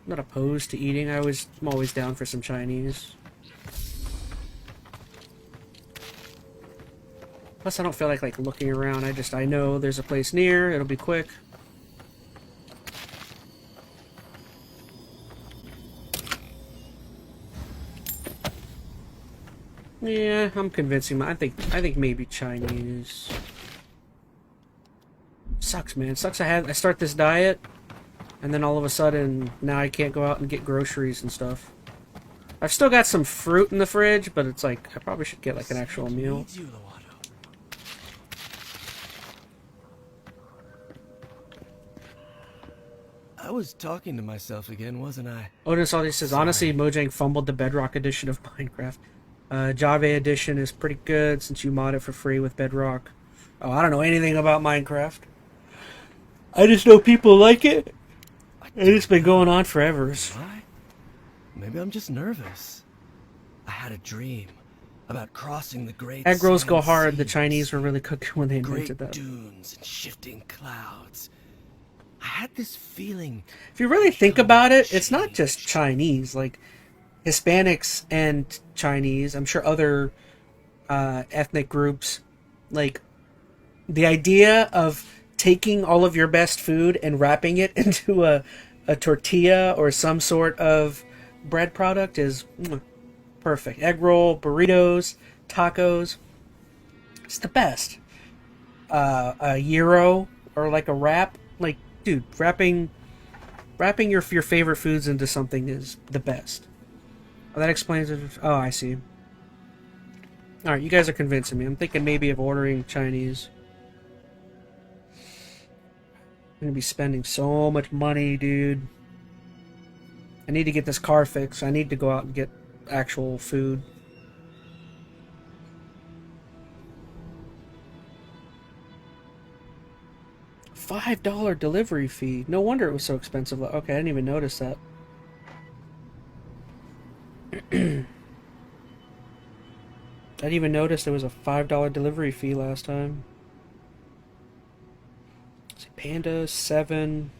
[SPEAKER 1] opposed to eating. I'm always down for some Chinese. Plus, I don't feel like looking around. I know there's a place near. It'll be quick. Yeah, I'm convincing. I think maybe Chinese. Sucks, man. Sucks. I start this diet, and then all of a sudden now I can't go out and get groceries and stuff. I've still got some fruit in the fridge, but it's like I probably should get like an actual meal.
[SPEAKER 8] I was talking to myself again, wasn't I?
[SPEAKER 1] Otis Aldi says, honestly, Mojang fumbled the Bedrock edition of Minecraft. Java edition is pretty good since you mod it for free with Bedrock. Oh, I don't know anything about Minecraft. I just know people like it. And it's been going on forever.
[SPEAKER 8] Why? Maybe I'm just nervous. I had a dream about crossing the great
[SPEAKER 1] Egg rolls go
[SPEAKER 8] sand
[SPEAKER 1] hard. The
[SPEAKER 8] seas,
[SPEAKER 1] Chinese were really cooking when they
[SPEAKER 8] great
[SPEAKER 1] invented that.
[SPEAKER 8] dunes and shifting clouds. I had this feeling.
[SPEAKER 1] If you really think about it, it's not just Chinese. Like, Hispanics and Chinese, I'm sure other ethnic groups, like, the idea of taking all of your best food and wrapping it into a tortilla or some sort of bread product is perfect. Egg roll, burritos, tacos. It's the best. A gyro or like a wrap. Like, dude, wrapping your favorite foods into something is the best. Oh, that explains it. Oh, I see. Alright, you guys are convincing me. I'm thinking maybe of ordering Chinese. I'm gonna be spending so much money, dude. I need to get this car fixed. I need to go out and get actual food. $5 delivery fee. No wonder it was so expensive. Okay, I didn't even notice that. I didn't even notice there was a $5 delivery fee last time. Let's see, Panda 7.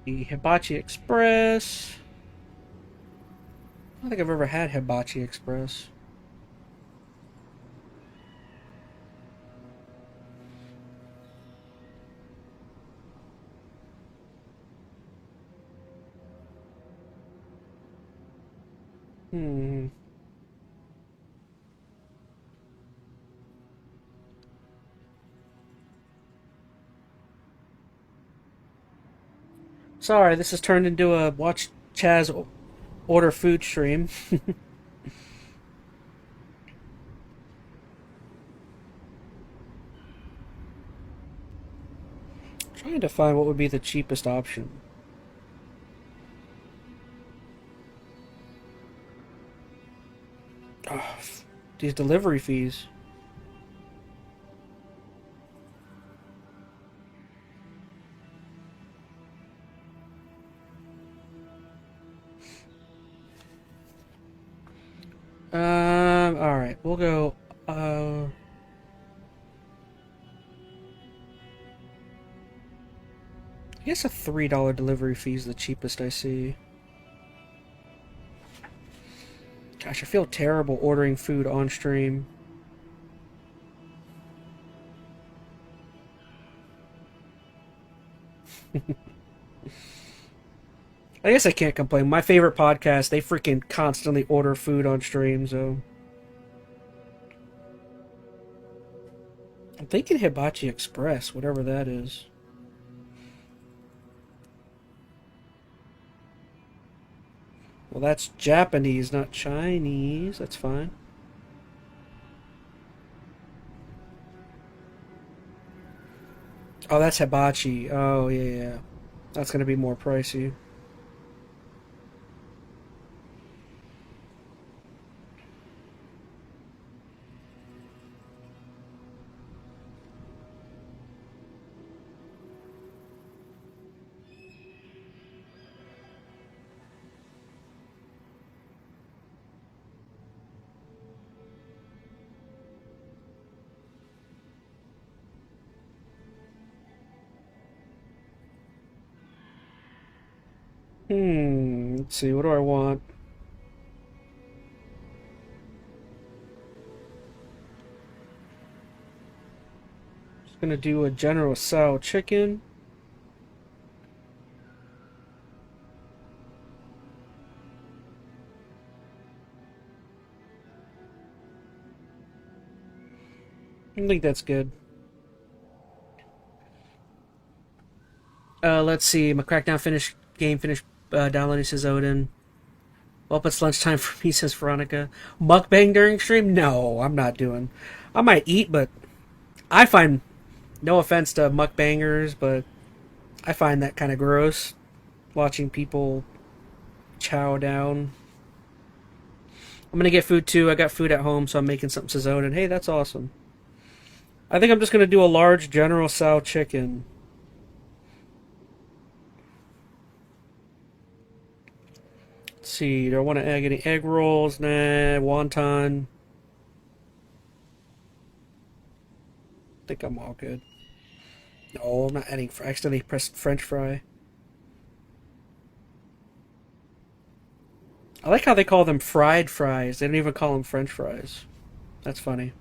[SPEAKER 1] The Hibachi Express. I don't think I've ever had Hibachi Express. Sorry, this has turned into a watch Chaz order food stream. Trying to find what would be the cheapest option. Oh, these delivery fees. Alright, we'll go, I guess a $3 delivery fee is the cheapest I see. Gosh, I feel terrible ordering food on stream. I guess I can't complain. My favorite podcast, they freaking constantly order food on stream, so... I'm thinking Hibachi Express, whatever that is. Well, that's Japanese, not Chinese. That's fine. Oh, that's Hibachi. Oh, yeah. That's going to be more pricey. Let's see, what do I want? Just gonna do a General Tso chicken. I think that's good. Let's see. My Crackdown game finished downloading, says Odin. Well, it's lunchtime for me, says Veronica. Mukbang during stream? No, I'm not doing. I might eat, but I find, no offense to mukbangers, but I find that kind of gross. Watching people chow down. I'm gonna get food too. I got food at home, so I'm making something, says Odin. Hey, that's awesome. I think I'm just gonna do a large General Tso chicken. Let's see, do I want to add any egg rolls? Nah, wonton. I think I'm all good. No, I'm not adding. I accidentally pressed French fry. I like how they call them fried fries. They don't even call them French fries. That's funny.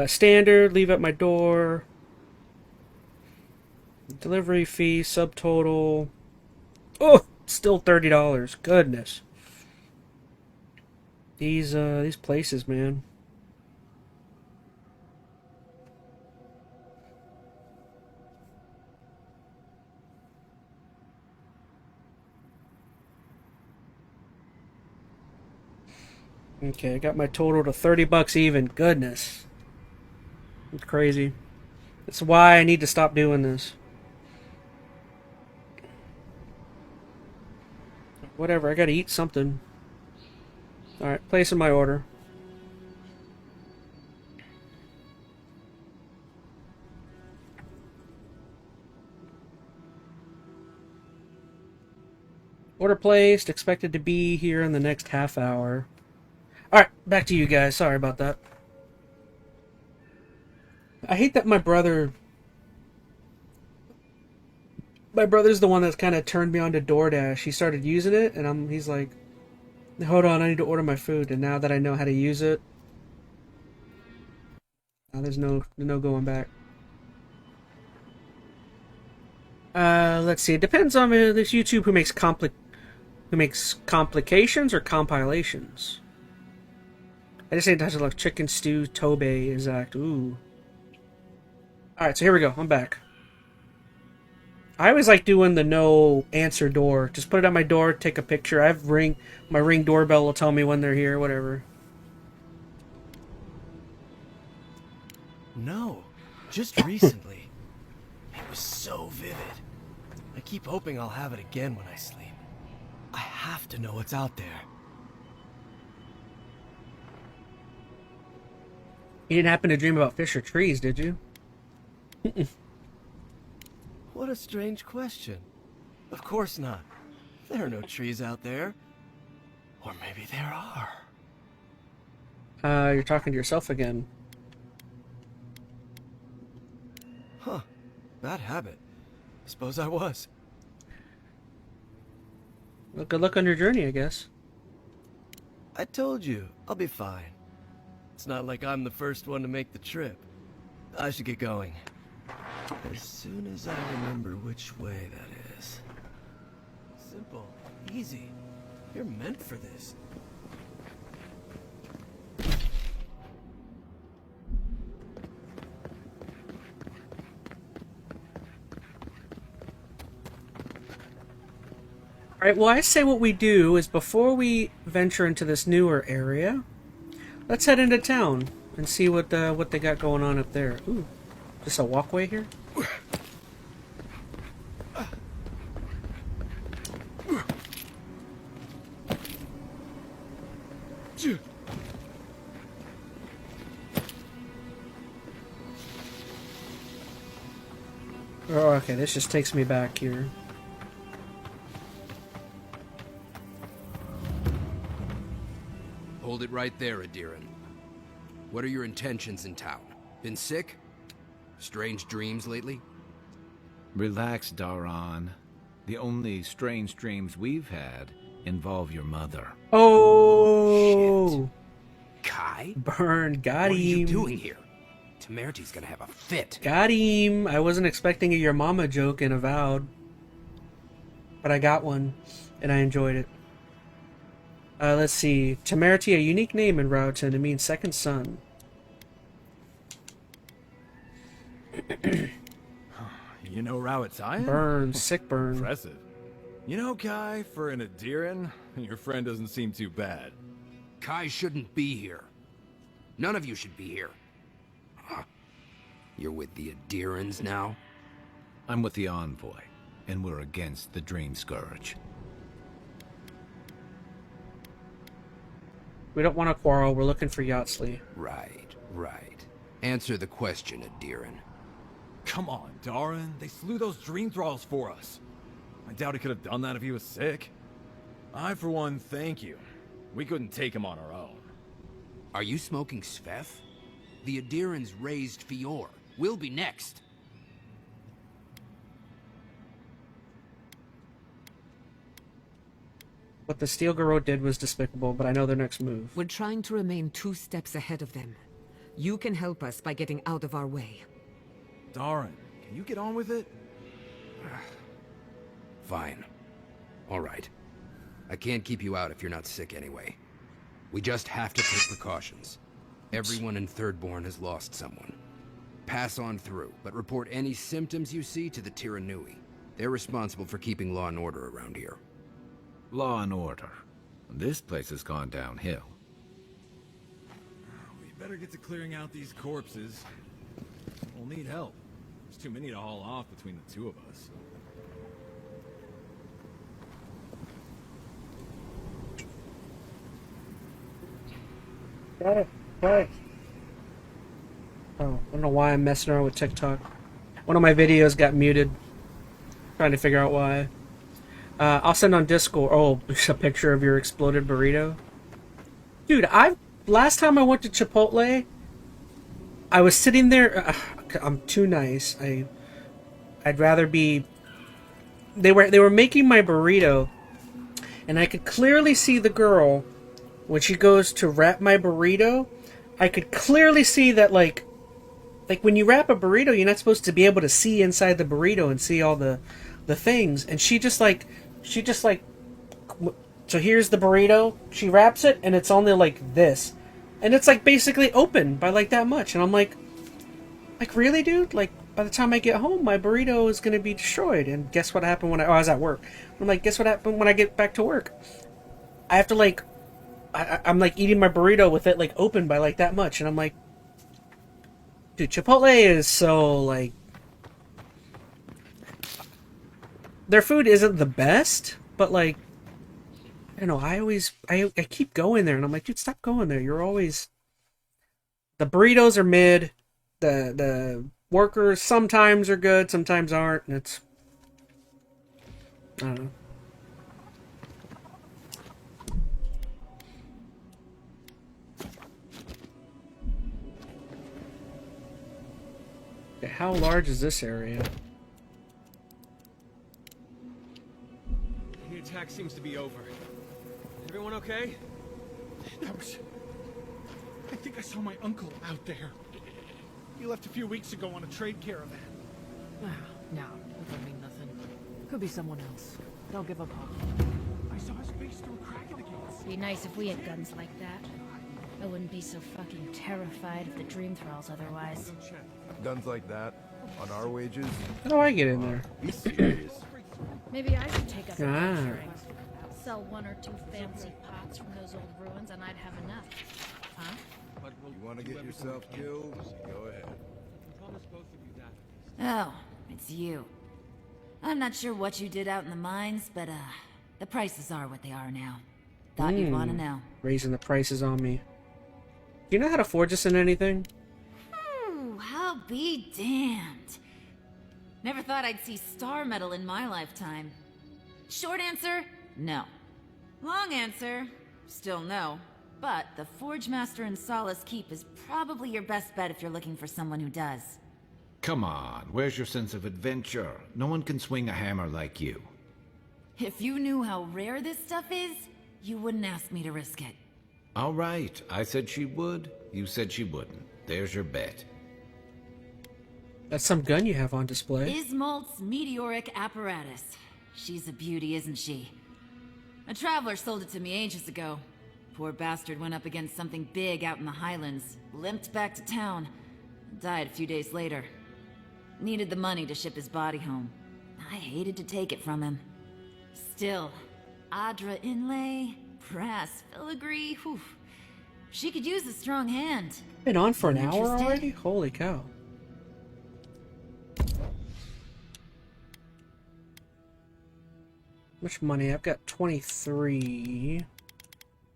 [SPEAKER 1] Standard, leave at my door. Delivery fee, subtotal. Oh, still $30. Goodness. These places, man. Okay, I got my total to $30 even. Goodness. It's crazy. That's why I need to stop doing this. Whatever, I gotta eat something. Alright, placing my order. Order placed, expected to be here in the next half hour. Alright, back to you guys. Sorry about that. I hate that my brother's the one that's kind of turned me on to DoorDash. He started using it, and he's like, hold on, I need to order my food. And now that I know how to use it, there's no going back. Let's see. It depends on this YouTube who makes complications or compilations. I just ate like chicken stew Tobe exact. Ooh. Alright, so here we go. I'm back. I always like doing the no answer door. Just put it on my door, take a picture. I have my Ring doorbell will tell me when they're here, whatever.
[SPEAKER 8] No, just recently. It was so vivid. I keep hoping I'll have it again when I sleep. I have to know what's out there.
[SPEAKER 1] You didn't happen to dream about fish or trees, did you?
[SPEAKER 8] What a strange question. Of course not. There are no trees out there. Or maybe there are.
[SPEAKER 1] You're talking to yourself again.
[SPEAKER 8] Huh. Bad habit. Suppose I was.
[SPEAKER 1] Well, good luck on your journey, I guess.
[SPEAKER 8] I told you, I'll be fine. It's not like I'm the first one to make the trip. I should get going. As soon as I remember which way that is. Simple. Easy. You're meant for this.
[SPEAKER 1] Alright, well, I say what we do is before we venture into this newer area, let's head into town and see what they got going on up there. Ooh, just a walkway here? Oh, okay, this just takes me back here.
[SPEAKER 9] Hold it right there, Adiran. What are your intentions in town? Been sick? Strange dreams lately?
[SPEAKER 4] Relax, Daran. The only strange dreams we've had involve your mother.
[SPEAKER 1] Oh,
[SPEAKER 9] Kai?
[SPEAKER 1] burn. Got
[SPEAKER 9] What are you
[SPEAKER 1] him.
[SPEAKER 9] doing here? Temerty's gonna have a fit.
[SPEAKER 1] Got him. I wasn't expecting a your mama joke in Avowed, but I got one, and I enjoyed it. Let's see. Temerity, a unique name in Rowton. It means second son.
[SPEAKER 2] You know Rowet's iron?
[SPEAKER 1] Burn. Sick burn.
[SPEAKER 2] Impressive. You know, Kai, for an Adiran, your friend doesn't seem too bad.
[SPEAKER 9] Kai shouldn't be here. None of you should be here. Huh. You're with the Adirans now?
[SPEAKER 4] I'm with the Envoy, and we're against the Dream Scourge.
[SPEAKER 1] We don't want to quarrel. We're looking for Yatsley.
[SPEAKER 9] Right, right. Answer the question, Adiran.
[SPEAKER 2] Come on, Daran. They slew those dream thralls for us. I doubt he could have done that if he was sick. I, for one, thank you. We couldn't take him on our own.
[SPEAKER 9] Are you smoking Sveth? The Adirans raised Fior. We'll be next.
[SPEAKER 1] What the Steel Garrote did was despicable, but I know their next move.
[SPEAKER 3] We're trying to remain 2 steps ahead of them. You can help us by getting out of our way.
[SPEAKER 2] Daran, can you get on with it?
[SPEAKER 9] Fine. All right. I can't keep you out if you're not sick anyway. We just have to take precautions. Everyone in Thirdborn has lost someone. Pass on through, but report any symptoms you see to the Tiranui. They're responsible for keeping law and order around here.
[SPEAKER 4] Law and order. This place has gone downhill.
[SPEAKER 2] We better get to clearing out these corpses. We'll need help. There's too many to haul off between the two of us.
[SPEAKER 1] Got it. Right. Oh, I don't know why I'm messing around with TikTok. One of my videos got muted. Trying to figure out why. I'll send on Discord. Oh, there's a picture of your exploded burrito. Dude, last time I went to Chipotle, I was sitting there. I'm too nice. I'd rather be. They were making my burrito, and I could clearly see the girl when she goes to wrap my burrito. I could clearly see that like when you wrap a burrito, you're not supposed to be able to see inside the burrito and see all the things. And she just like. So here's the burrito. She wraps it, and it's only like this, and it's like basically open by like that much. And I'm like really, dude? Like by the time I get home, my burrito is gonna be destroyed. And guess what happened when I was at work? I'm like, guess what happened when I get back to work? I have to like, I'm like eating my burrito with it like open by like that much, and I'm like, dude, Chipotle is so like. Their food isn't the best, but like, I don't know, I keep going there, and I'm like, dude, stop going there. You're always... The burritos are mid, the workers sometimes are good, sometimes aren't, and it's... I don't know. Okay, how large is this area?
[SPEAKER 10] The attack seems to be over. Everyone okay?
[SPEAKER 5] I think I saw my uncle out there. He left a few weeks ago on a trade caravan.
[SPEAKER 11] No, it don't mean nothing. Could be someone else. Don't give up hope.
[SPEAKER 5] I saw his face through a crack in the gates.
[SPEAKER 6] Be nice if we had guns like that. I wouldn't be so fucking terrified of the Dream Thralls otherwise.
[SPEAKER 12] Guns like that? On our wages?
[SPEAKER 1] How do I get in there?
[SPEAKER 12] Be serious.
[SPEAKER 6] Maybe I should take up
[SPEAKER 1] adventuring.
[SPEAKER 6] Sell 1 or 2 fancy pots from those old ruins and I'd have enough. Huh?
[SPEAKER 12] You want to get yourself killed? Go ahead.
[SPEAKER 13] Oh, it's you. I'm not sure what you did out in the mines, but the prices are what they are now. Thought you'd want to know.
[SPEAKER 1] Raising the prices on me. Do you know how to forge us in anything?
[SPEAKER 13] I'll be damned. Never thought I'd see star metal in my lifetime. Short answer, no. Long answer, still no. But the Forge Master in Solace Keep is probably your best bet if you're looking for someone who does.
[SPEAKER 4] Come on, where's your sense of adventure? No one can swing a hammer like you.
[SPEAKER 13] If you knew how rare this stuff is, you wouldn't ask me to risk it.
[SPEAKER 4] All right, I said she would. You said she wouldn't. There's your bet.
[SPEAKER 1] That's some gun you have on display.
[SPEAKER 13] Ismalt's meteoric apparatus. She's a beauty, isn't she? A traveler sold it to me ages ago. Poor bastard went up against something big out in the highlands, limped back to town, and died a few days later. Needed the money to ship his body home. I hated to take it from him. Still, Adra inlay, brass filigree, whew. She could use a strong hand.
[SPEAKER 1] Been on for an hour
[SPEAKER 13] Interested?
[SPEAKER 1] already? Holy cow. Much money? I've got 23.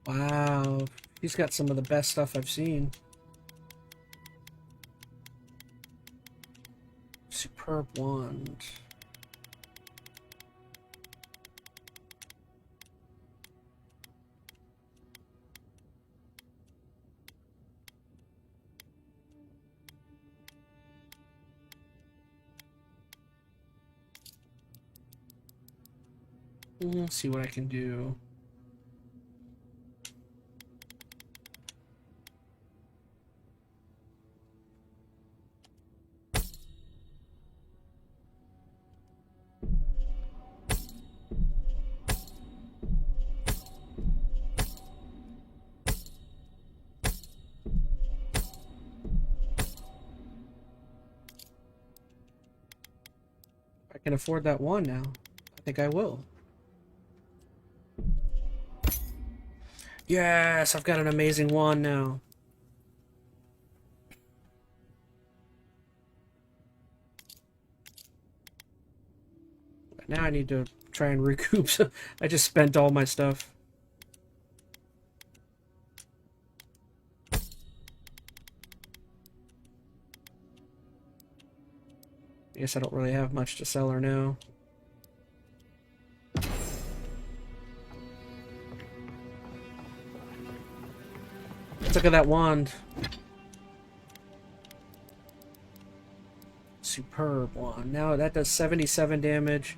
[SPEAKER 1] Wow. He's got some of the best stuff I've seen. Superb wand. Let's see what I can do. I can afford that one now. I think I will. Yes, I've got an amazing wand now. Now I need to try and recoup. I just spent all my stuff. I guess I don't really have much to sell her now. Let's look at that wand. Superb wand. Now that does 77 damage.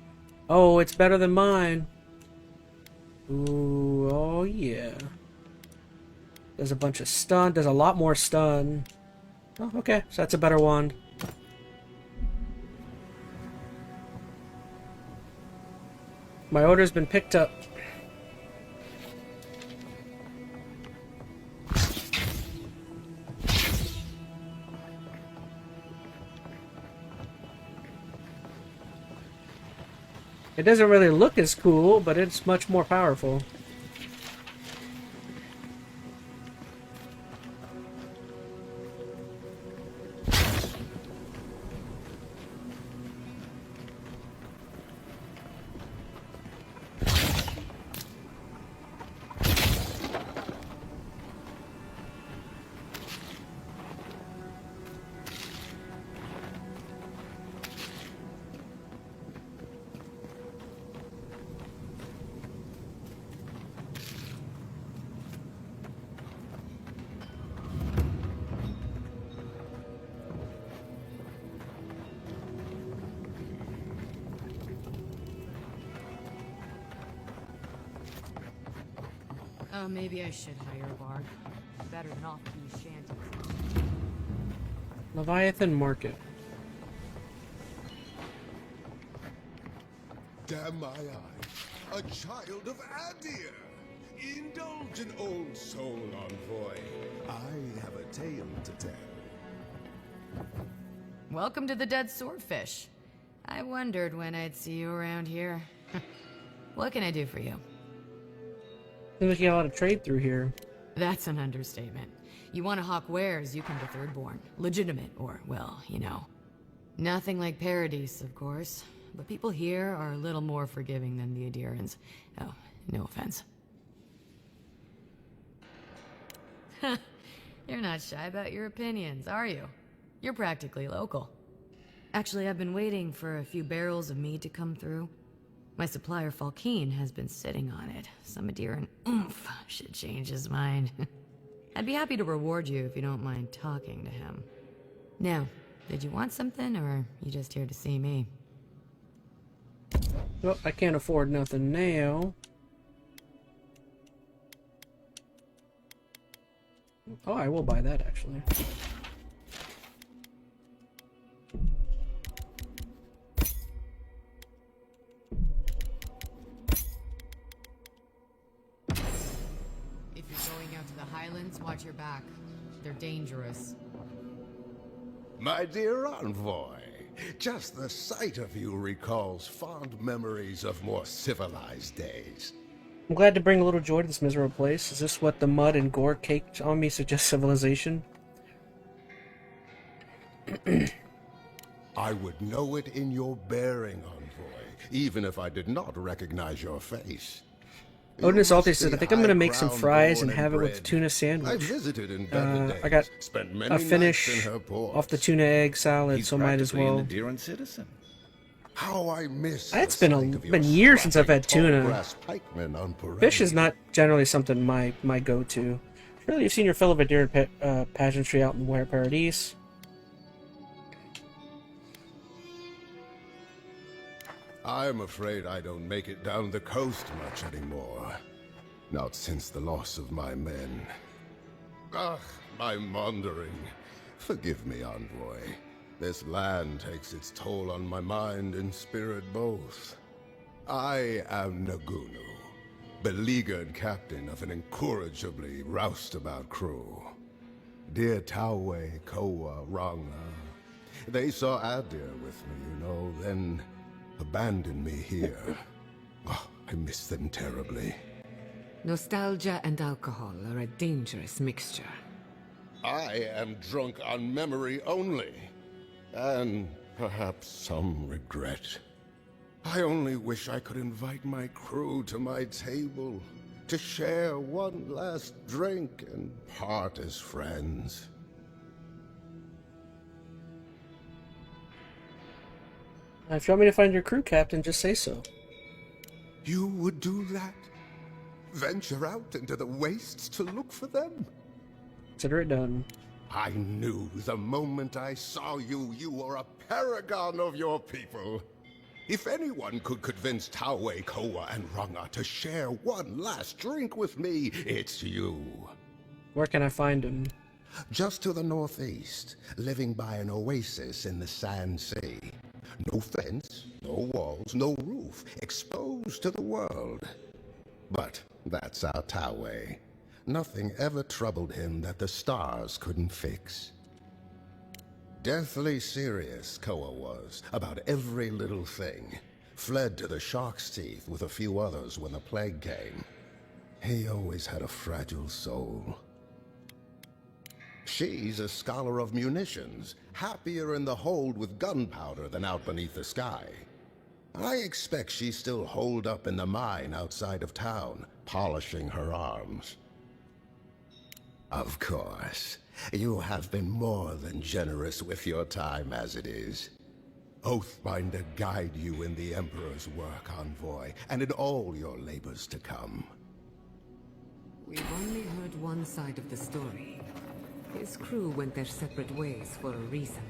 [SPEAKER 1] Oh, it's better than mine. Ooh, oh yeah. There's a bunch of stun. There's a lot more stun. Oh, okay. So that's a better wand. My order's been picked up. It doesn't really look as cool, but it's much more powerful.
[SPEAKER 11] Maybe I should hire a bard. Better than off these shanties.
[SPEAKER 1] Leviathan Market.
[SPEAKER 12] Damn my eye. A child of Adir. Indulge an old soul, envoy. I have a tale to tell.
[SPEAKER 11] Welcome to the Dead Swordfish. I wondered when I'd see you around here. What can I do for you?
[SPEAKER 1] Seems like you got a lot of trade through here.
[SPEAKER 11] That's an understatement. You want to hawk wares, you come to Thirdborn. Legitimate, or, well, you know. Nothing like Paradise, of course. But people here are a little more forgiving than the Adirans. Oh, no offense. You're not shy about your opinions, are you? You're practically local. Actually, I've been waiting for a few barrels of mead to come through. My supplier Falkeen has been sitting on it. Some Adiran oomph should change his mind. I'd be happy to reward you if you don't mind talking to him. Now, Did you want something, or are you just here to see me?
[SPEAKER 1] Well, I can't afford nothing now. Oh, I will buy that, actually.
[SPEAKER 11] If you're going out to the Highlands, watch your back. They're dangerous.
[SPEAKER 12] My dear envoy, just the sight of you recalls fond memories of more civilized days.
[SPEAKER 1] I'm glad to bring a little joy to this miserable place. Is this what the mud and gore caked on me suggests civilization?
[SPEAKER 12] I would know it in your bearing, envoy, even if I did not recognize your face.
[SPEAKER 1] Odinus Alter said, I think I'm going to make some fries and have it with a tuna sandwich.
[SPEAKER 12] I visited in better days,
[SPEAKER 1] I got
[SPEAKER 12] spent
[SPEAKER 1] a
[SPEAKER 12] many
[SPEAKER 1] finish
[SPEAKER 12] nights in her ports.
[SPEAKER 1] off the tuna egg salad, so might as well.
[SPEAKER 14] Endearing citizen.
[SPEAKER 12] How I miss
[SPEAKER 1] It's been years since I've had tuna. Fish is not generally something my go-to. Surely you've seen your fill of endearing pageantry out in Ware Paradise.
[SPEAKER 12] I'm afraid I don't make it down the coast much anymore. Not since the loss of my men. Ah, my wandering. Forgive me, envoy. This land takes its toll on my mind and spirit both. I am Nagunu, beleaguered captain of an incorrigibly roustabout crew. Dear Tawe, Koa, Ranga, they saw Adir with me, then abandoned me here. Oh, I miss them terribly.
[SPEAKER 3] Nostalgia and alcohol are a dangerous mixture.
[SPEAKER 12] I am drunk on memory only. And perhaps some regret. I only wish I could invite my crew to my table, to share one last drink and part as friends.
[SPEAKER 1] If you want me to find your crew, Captain, just say so.
[SPEAKER 12] You would do that? Venture out into the wastes to look for them?
[SPEAKER 1] Consider it done.
[SPEAKER 12] I knew the moment I saw you, you were a paragon of your people. If anyone could convince Tawe, Koa, and Ranga to share one last drink with me, it's you.
[SPEAKER 1] Where can I find him?
[SPEAKER 12] Just to the northeast, living by an oasis in the Sand Sea. No fence, no walls, no roof, exposed to the world. But that's our Tawe. Nothing ever troubled him that the stars couldn't fix. Deathly serious, Koa was, about every little thing. Fled to the shark's teeth with a few others when the plague came. He always had a fragile soul. She's a scholar of munitions, happier in the hold with gunpowder than out beneath the sky. I expect she's still holed up in the mine outside of town, polishing her arms. Of course, you have been more than generous with your time as it is. Oathbinder guide you in the Emperor's work, envoy, and in all your labors to come.
[SPEAKER 3] We've only heard one side of the story. His crew went their separate ways for a reason.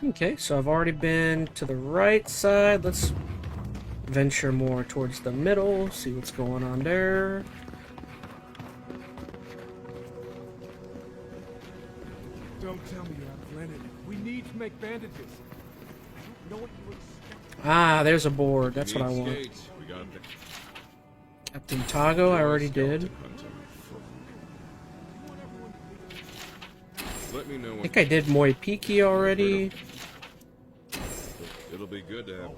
[SPEAKER 1] Okay, so I've already been to the right side. Let's venture more towards the middle, see what's going on there.
[SPEAKER 10] Don't tell me you're outlanded. We need to make bandages. I don't know what you expect.
[SPEAKER 1] Ah, there's a board. That's what I want. Captain Tago, I already did. I think I did Moipiki already.
[SPEAKER 14] It'll be good to have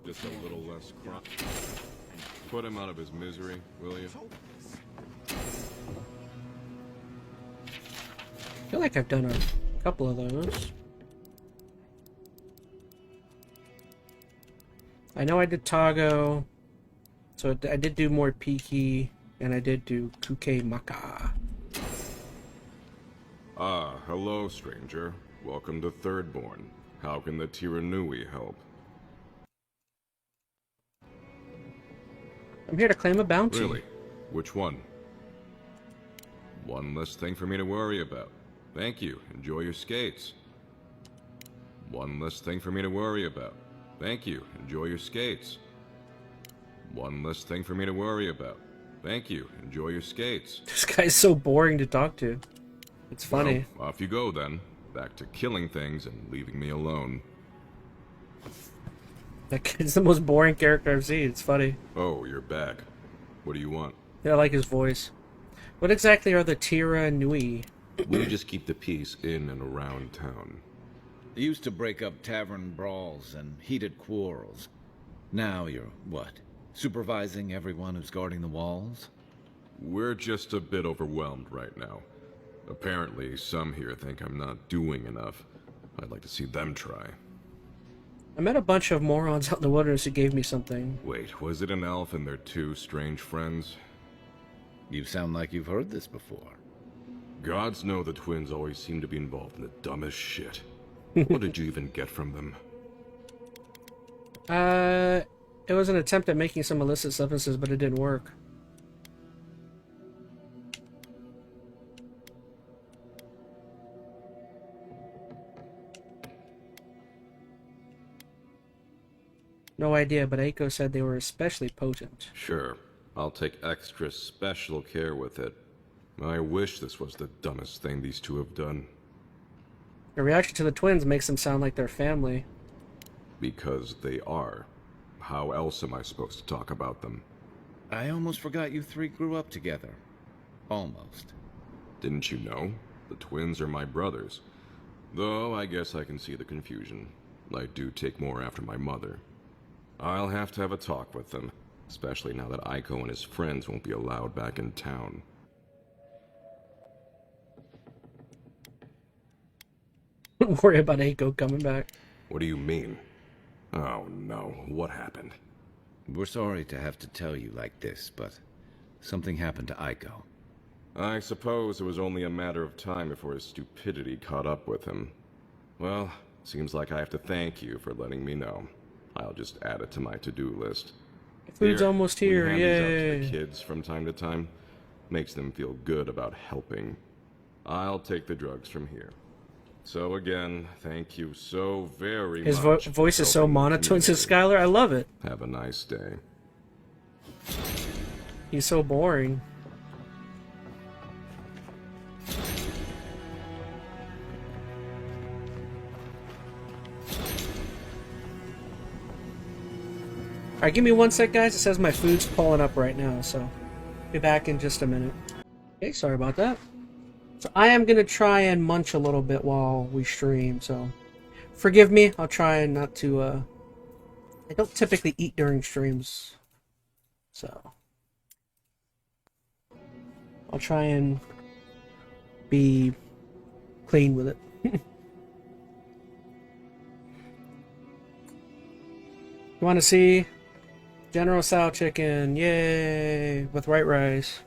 [SPEAKER 14] just a little less crime. Put him out of his misery, will you?
[SPEAKER 1] I feel like I've done a couple of those. I know I did Tago, so I did do more Piki, and I did do Kuke Maka.
[SPEAKER 14] Ah, hello, stranger. Welcome to Thirdborn. How can the Tiranui help?
[SPEAKER 1] I'm here to claim a bounty.
[SPEAKER 14] Really? Which one? One less thing for me to worry about. Thank you. Enjoy your skates. One less thing for me to worry about. Thank you. Enjoy your skates. One less thing for me to worry about. Thank you. Enjoy your skates.
[SPEAKER 1] This guy's so boring to talk to. It's funny.
[SPEAKER 14] Well, off you go then. Back to killing things and leaving me alone.
[SPEAKER 1] That kid's the most boring character I've seen. It's funny.
[SPEAKER 14] Oh, you're back. What do you want?
[SPEAKER 1] Yeah, I like his voice. What exactly are the Tiranui?
[SPEAKER 14] We just keep the peace in and around town.
[SPEAKER 4] You used to break up tavern brawls and heated quarrels. Now you're, what, supervising everyone who's guarding the walls?
[SPEAKER 14] We're just a bit overwhelmed right now. Apparently, some here think I'm not doing enough. I'd like to see them try.
[SPEAKER 1] I met a bunch of morons out in the wilderness who gave me something.
[SPEAKER 14] Wait, was it an elf and their two strange friends?
[SPEAKER 4] You sound like you've heard this before.
[SPEAKER 14] Gods know the twins always seem to be involved in the dumbest shit. What did you even get from them?
[SPEAKER 1] It was an attempt at making some illicit substances, but it didn't work. No idea, but Aiko said they were especially potent.
[SPEAKER 14] Sure. I'll take extra special care with it. I wish this was the dumbest thing these two have done.
[SPEAKER 1] The reaction to the twins makes them sound like they're family.
[SPEAKER 14] Because they are. How else am I supposed to talk about them?
[SPEAKER 4] I almost forgot you three grew up together. Almost.
[SPEAKER 14] Didn't you know? The twins are my brothers. Though I guess I can see the confusion. I do take more after my mother. I'll have to have a talk with them, especially now that Aiko and his friends won't be allowed back in town.
[SPEAKER 1] Don't worry about Aiko coming back.
[SPEAKER 14] What do you mean? Oh no, what happened?
[SPEAKER 4] We're sorry to have to tell you like this, but something happened to Aiko.
[SPEAKER 14] I suppose it was only a matter of time before his stupidity caught up with him. Well, seems like I have to thank you for letting me know. I'll just add it to my to-do list.
[SPEAKER 1] Food's almost here,
[SPEAKER 14] we hand these out to
[SPEAKER 1] yay!
[SPEAKER 14] the kids from time to time. Makes them feel good about helping. I'll take the drugs from here. So again, thank you so very
[SPEAKER 1] His
[SPEAKER 14] much.
[SPEAKER 1] His voice is so monotone, says Skylar. I love it.
[SPEAKER 14] Have a nice day.
[SPEAKER 1] He's so boring. Alright, give me one sec, guys. It says my food's pulling up right now, so be back in just a minute. Okay, sorry about that. So I am going to try and munch a little bit while we stream, so forgive me. I'll try not to, I don't typically eat during streams, so I'll try and be clean with it. You want to see General Tso chicken? Yay! With white rice.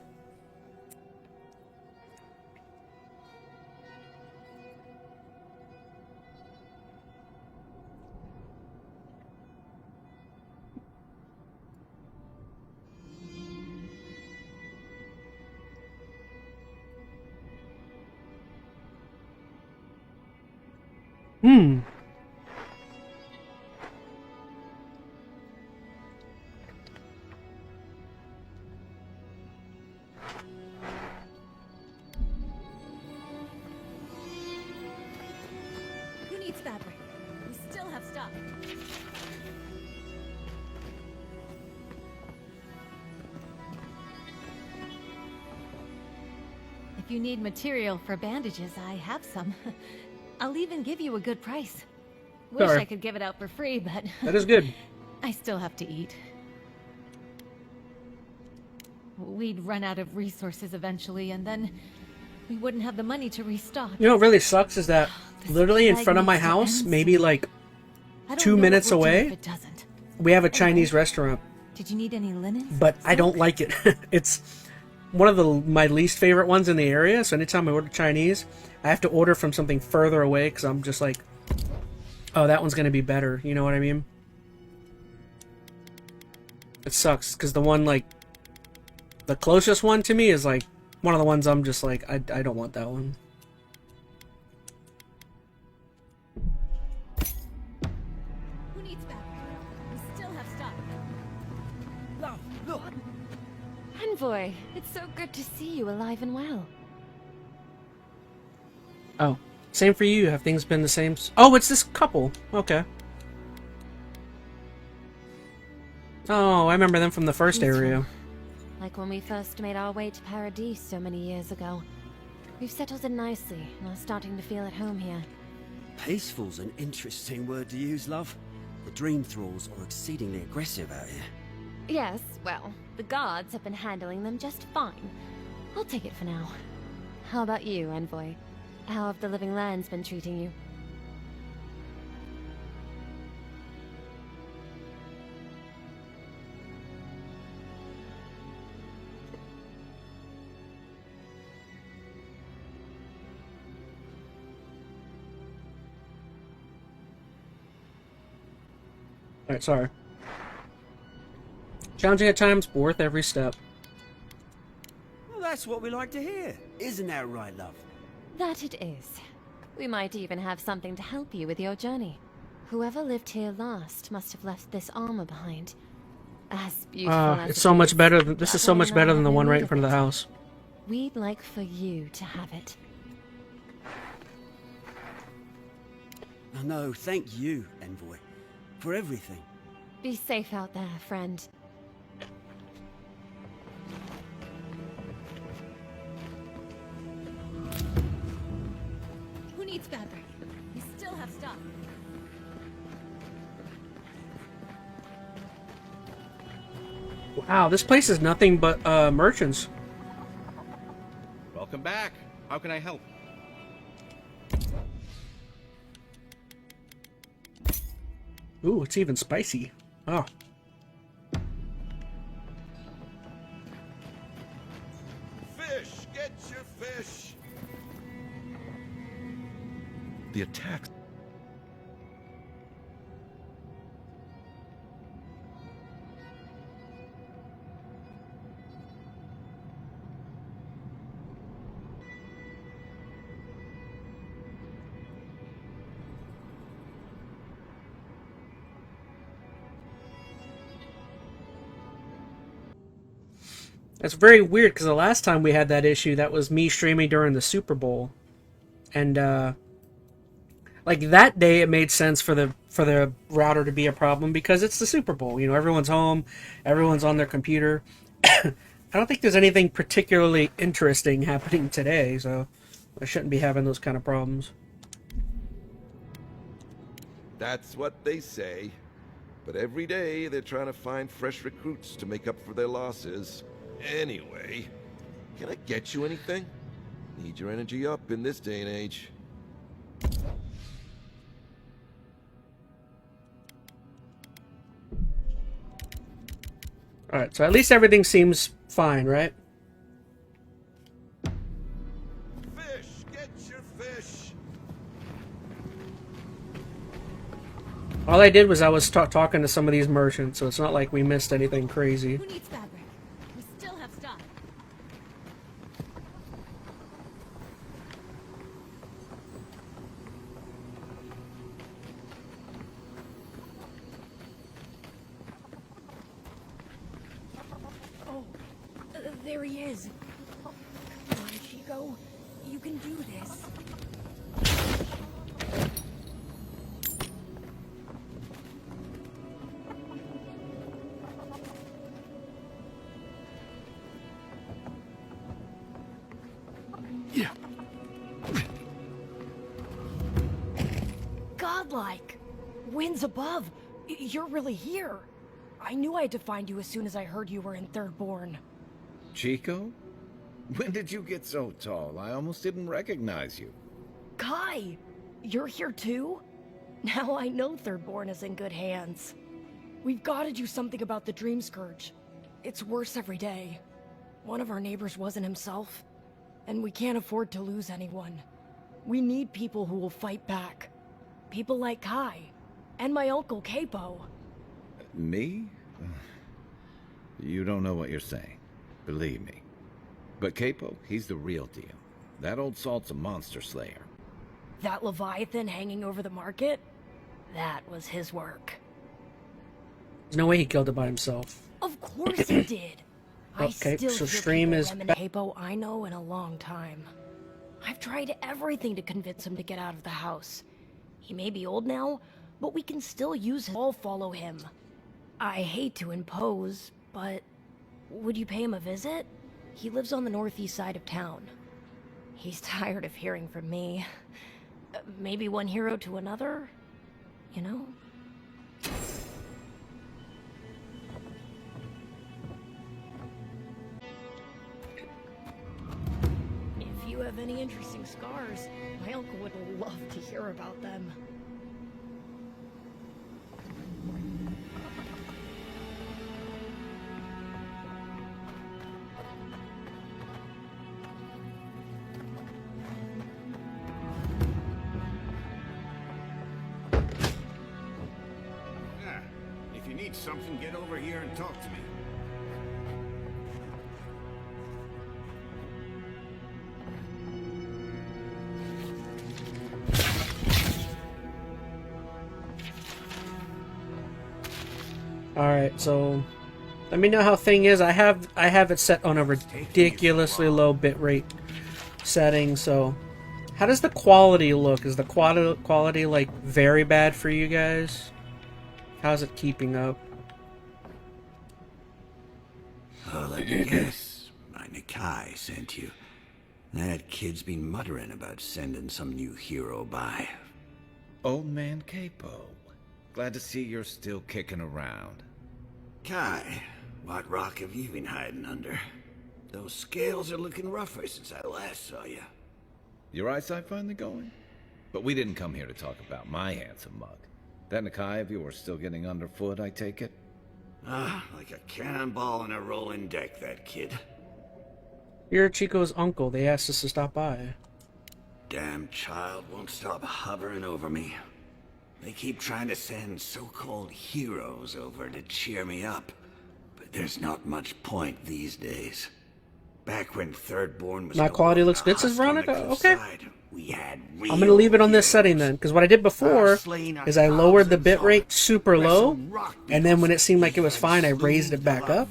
[SPEAKER 1] Hmm.
[SPEAKER 6] Who needs fabric? We still have stuff. If you need material for bandages, I have some. I'll even give you a good price. Wish
[SPEAKER 1] Sorry.
[SPEAKER 6] I could give it out for free, but
[SPEAKER 1] That is good.
[SPEAKER 6] I still have to eat. We'd run out of resources eventually, and then we wouldn't have the money to restock.
[SPEAKER 1] You know what really sucks is that literally in
[SPEAKER 6] plague
[SPEAKER 1] front of my
[SPEAKER 6] needs to
[SPEAKER 1] house,
[SPEAKER 6] end
[SPEAKER 1] maybe
[SPEAKER 6] soon.
[SPEAKER 1] like
[SPEAKER 6] I don't
[SPEAKER 1] 2
[SPEAKER 6] know what
[SPEAKER 1] minutes
[SPEAKER 6] we'll do
[SPEAKER 1] away,
[SPEAKER 6] if it doesn't.
[SPEAKER 1] we have a Chinese restaurant.
[SPEAKER 6] Did you need any linens?
[SPEAKER 1] But I don't like it. It's one of my least favorite ones in the area, so anytime I order Chinese, I have to order from something further away because I'm just like, oh, that one's going to be better. You know what I mean? It sucks because the one, like, the closest one to me is like one of the ones I'm just like, I don't want that one.
[SPEAKER 6] Who needs backup? We still have stock.
[SPEAKER 8] Love, look!
[SPEAKER 6] Envoy, it's so good to see you alive and well.
[SPEAKER 1] Oh, same for you. Have things been the same? Oh, it's this couple. Okay. Oh, I remember them from the first area.
[SPEAKER 15] Like when we first made our way to Paradise so many years ago. We've settled in nicely and are starting to feel at home here.
[SPEAKER 16] Peaceful's an interesting word to use, love. The Dream Thralls are exceedingly aggressive out here.
[SPEAKER 15] Yes, well, the guards have been handling them just fine. I'll take it for now. How about you, Envoy? How have the Living Lands been treating you?
[SPEAKER 1] Alright, sorry. Challenging at times, but worth every step.
[SPEAKER 16] Well, that's what we like to hear. Isn't that right, love?
[SPEAKER 15] That it is. We might even have something to help you with your journey. Whoever lived here last must have left this armor behind. As beautiful as
[SPEAKER 1] it's
[SPEAKER 15] it
[SPEAKER 1] so much
[SPEAKER 15] is,
[SPEAKER 1] better than, this is so
[SPEAKER 15] Blackthorn
[SPEAKER 1] much
[SPEAKER 15] and I
[SPEAKER 1] better than
[SPEAKER 15] have
[SPEAKER 1] the
[SPEAKER 15] no
[SPEAKER 1] one right
[SPEAKER 15] need
[SPEAKER 1] in
[SPEAKER 15] of
[SPEAKER 1] front of the
[SPEAKER 15] it.
[SPEAKER 1] house.
[SPEAKER 15] We'd like for you to have it.
[SPEAKER 16] Oh, no, thank you, Envoy. For everything.
[SPEAKER 15] Be safe out there, friend.
[SPEAKER 6] Who needs fabric? We still have stock.
[SPEAKER 1] Wow, this place is nothing but merchants.
[SPEAKER 17] Welcome back. How can I help?
[SPEAKER 1] Ooh, it's even spicy. Oh.
[SPEAKER 12] Fish! Get your fish! The attack.
[SPEAKER 1] That's very weird because the last time we had that issue, that was me streaming during the Super Bowl, and like that day, it made sense for the router to be a problem because it's the Super Bowl. You know, everyone's home, everyone's on their computer. I don't think there's anything particularly interesting happening today, so I shouldn't be having those kind of problems.
[SPEAKER 18] That's what they say. But every day they're trying to find fresh recruits to make up for their losses. Anyway, can I get you anything? Need your energy up in this day and age.
[SPEAKER 1] Alright, so at least everything seems fine, right?
[SPEAKER 18] Fish! Get your fish!
[SPEAKER 1] All I did was I was talking to some of these merchants, so it's not like we missed anything crazy.
[SPEAKER 6] Who needs fabric? We still have stock.
[SPEAKER 7] Oh, there he is. Where did she go? You can do this. Godlike. Twins above! You're really here! I knew I had to find you as soon as I heard you were in Thirdborn.
[SPEAKER 4] Chico? When did you get so tall? I almost didn't recognize you.
[SPEAKER 7] Kai! You're here too? Now I know Thirdborn is in good hands. We've got to do something about the Dream Scourge. It's worse every day. One of our neighbors wasn't himself, and we can't afford to lose anyone. We need people who will fight back. People like Kai, and my uncle Capo.
[SPEAKER 4] Me? You don't know what you're saying. Believe me. But Capo, he's the real deal. That old salt's a monster slayer.
[SPEAKER 7] That Leviathan hanging over the market? That was his work.
[SPEAKER 1] There's no way he killed it by himself.
[SPEAKER 7] Of course he did.
[SPEAKER 1] Okay,
[SPEAKER 7] I still
[SPEAKER 1] so
[SPEAKER 7] hear
[SPEAKER 1] stream
[SPEAKER 7] people
[SPEAKER 1] is
[SPEAKER 7] reminisce Capo I know in a long time. I've tried everything to convince him to get out of the house. He may be old now, but we can still use him. All follow him. I hate to impose, but would you pay him a visit? He lives on the northeast side of town. He's tired of hearing from me. Maybe one hero to another, you know? If you have any interesting scars, my uncle would love to hear about them.
[SPEAKER 17] If you need something, get over here and talk to me.
[SPEAKER 1] Alright, so let me know how thing is. I have it set on a ridiculously low bitrate setting, so how does the quality look? Is the quality like very bad for you guys? How's it keeping up?
[SPEAKER 17] Oh, let me guess. My Nikai sent you. That kid's been muttering about sending some new hero by.
[SPEAKER 4] Old man Capo. Glad to see you're still kicking around.
[SPEAKER 17] Kai, what rock have you been hiding under? Those scales are looking rougher since I last saw you.
[SPEAKER 4] Your eyesight finally going? But we didn't come here to talk about my handsome mug. That Nikai of yours still getting underfoot, I take it?
[SPEAKER 17] Ah, like a cannonball in a rolling deck, that kid.
[SPEAKER 1] You're Chico's uncle. They asked us to stop by.
[SPEAKER 17] Damn child won't stop hovering over me. They keep trying to send so-called heroes over to cheer me up, but there's not much point these days. Back when Thirdborn was
[SPEAKER 1] My quality looks good, says Veronica. Okay.
[SPEAKER 17] we had
[SPEAKER 1] I'm gonna leave it on this setting then, because what I did before is I lowered the bitrate super low, and then when it seemed like it was fine, I raised it back up.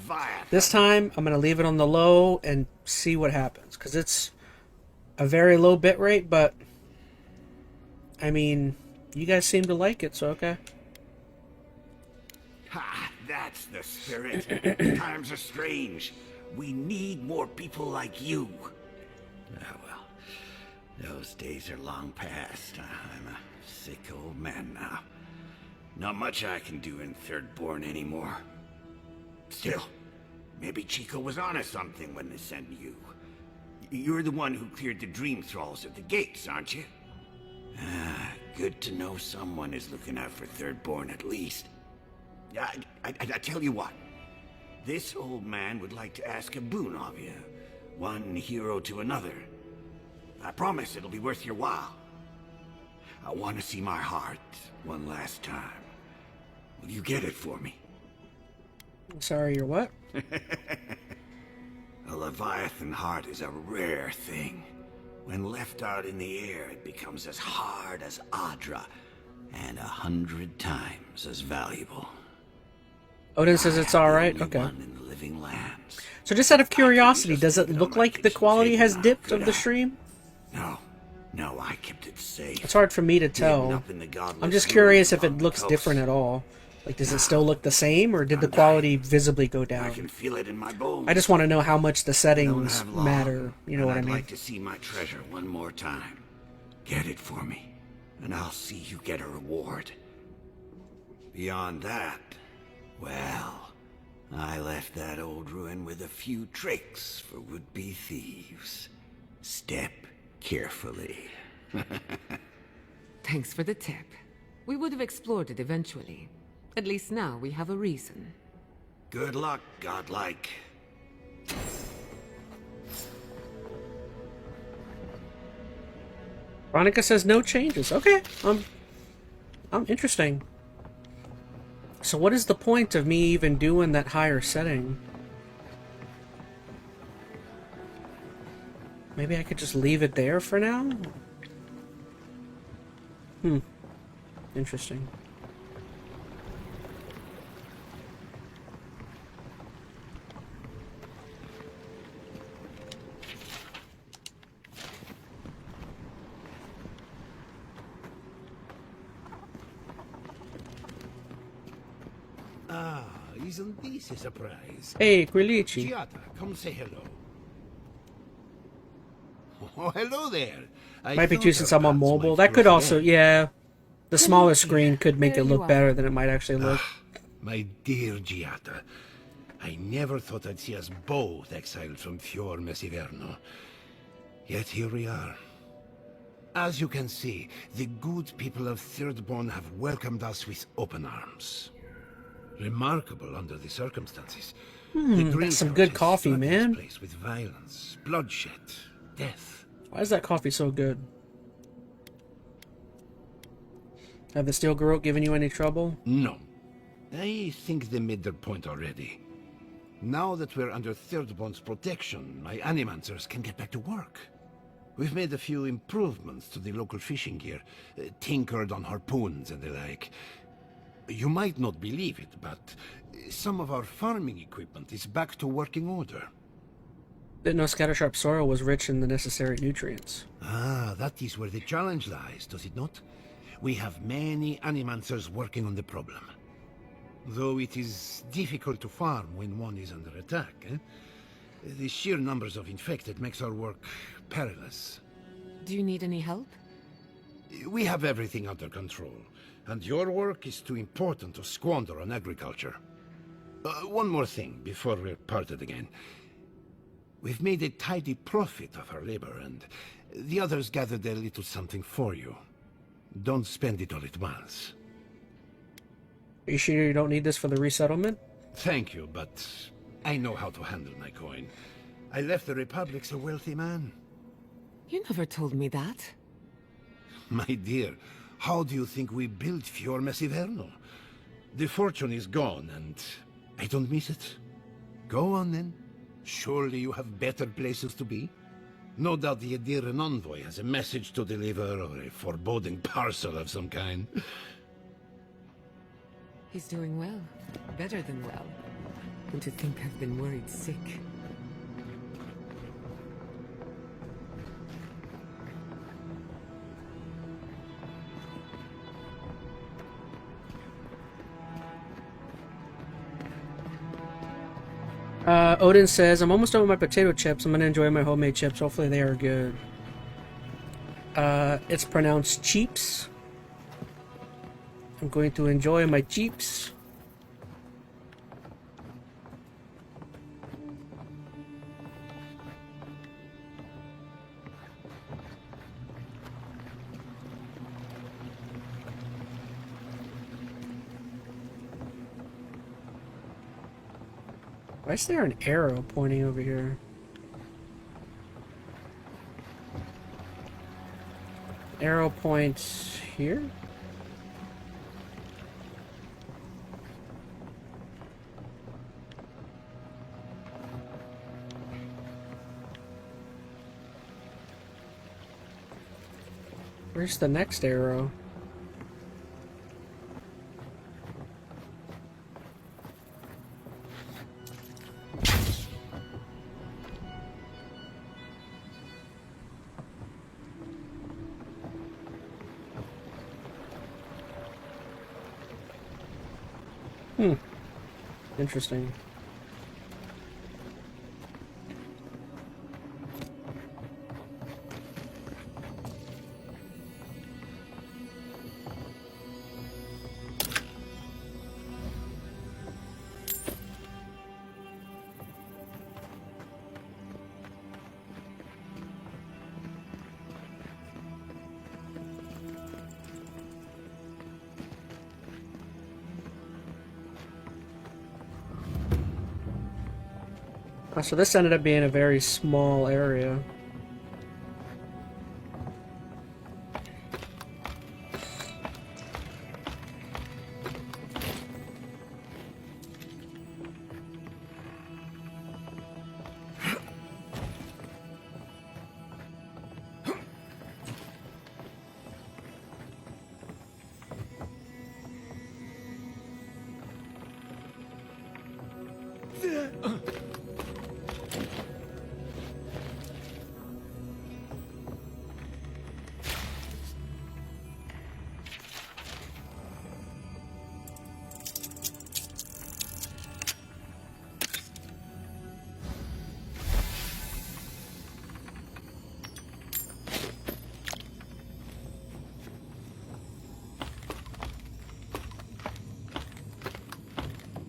[SPEAKER 1] This time, I'm gonna leave it on the low and see what happens, because it's a very low bitrate, but I mean, you guys seem to like it, so okay.
[SPEAKER 17] Ha! That's the spirit. Times are strange. We need more people like you. Ah, well, those days are long past. I'm a sick old man now. Not much I can do in Thirdborn anymore. Still, maybe Chico was onto something when they sent you. You're the one who cleared the dream thralls at the gates, aren't you? Ah, good to know someone is looking out for Thirdborn at least. I tell you what. This old man would like to ask a boon of you. One hero to another. I promise it'll be worth your while. I want to see my heart one last time. Will you get it for me?
[SPEAKER 1] Sorry, you're what?
[SPEAKER 17] A Leviathan heart is a rare thing. When left out in the air, it becomes as hard as Adra, and 100 times as valuable.
[SPEAKER 1] Odin says it's alright? Okay. So just out of curiosity, does it look like the quality has dipped of the stream?
[SPEAKER 17] No, I kept it safe.
[SPEAKER 1] It's hard for me to tell. I'm just curious if it looks different at all. Like, does it still look the same, or did the quality visibly go down?
[SPEAKER 17] I can feel it in my bones.
[SPEAKER 1] I just want to know how much the settings matter. You know what I mean?
[SPEAKER 17] I'd like to see my treasure one more time. Get it for me, and I'll see you get a reward. Beyond that, well, I left that old ruin with a few tricks for would-be thieves. Step carefully.
[SPEAKER 3] Thanks for the tip. We would have explored it eventually. At least now we have a reason.
[SPEAKER 17] Good luck, godlike.
[SPEAKER 1] Veronica says no changes. Okay, interesting. So what is the point of me even doing that higher setting? Maybe I could just leave it there for now? Interesting.
[SPEAKER 19] Ah, isn't this a surprise?
[SPEAKER 1] Hey, Quilici.
[SPEAKER 19] Giata, come say hello. Oh, hello there.
[SPEAKER 1] Might be too since I'm on mobile. That could also, yeah. The smaller screen could make it look better than it might actually look.
[SPEAKER 19] My dear Giata, I never thought I'd see us both exiled from Fior Messiverno. Yet here we are. As you can see, the good people of Thirdborn have welcomed us with open arms. Remarkable under the circumstances.
[SPEAKER 1] That's some good coffee, man.
[SPEAKER 19] This place with violence, bloodshed, death.
[SPEAKER 1] Why is that coffee so good? Have the Steel Garrote given you any trouble?
[SPEAKER 19] No. I think they made their point already. Now that we're under Thirdborn's protection, my animancers can get back to work. We've made a few improvements to the local fishing gear, tinkered on harpoons and the like. You might not believe it, but some of our farming equipment is back to working order.
[SPEAKER 1] Didn't know Scattersharp soil was rich in the necessary nutrients.
[SPEAKER 19] Ah, that is where the challenge lies, does it not? We have many animancers working on the problem. Though it is difficult to farm when one is under attack, eh? The sheer numbers of infected makes our work perilous.
[SPEAKER 3] Do you need any help?
[SPEAKER 19] We have everything under control, and your work is too important to squander on agriculture. One more thing before we're parted again. We've made a tidy profit of our labor, and the others gathered a little something for you. Don't spend it all at once.
[SPEAKER 1] Are you sure you don't need this for the resettlement?
[SPEAKER 19] Thank you, but I know how to handle my coin. I left the Republic's a wealthy man.
[SPEAKER 3] You never told me that.
[SPEAKER 19] My dear, how do you think we built Fior Messiverno? The fortune is gone, and I don't miss it. Go on, then. Surely you have better places to be. No doubt the Ediran envoy has a message to deliver, or a foreboding parcel of some kind.
[SPEAKER 3] He's doing well. Better than well. And to think I've been worried sick.
[SPEAKER 1] Odin says, I'm almost done with my potato chips. I'm going to enjoy my homemade chips. Hopefully they are good. It's pronounced cheeps. I'm going to enjoy my cheeps. Why is there an arrow pointing over here? Arrow points here? Where's the next arrow? Interesting. Oh, so this ended up being a very small area.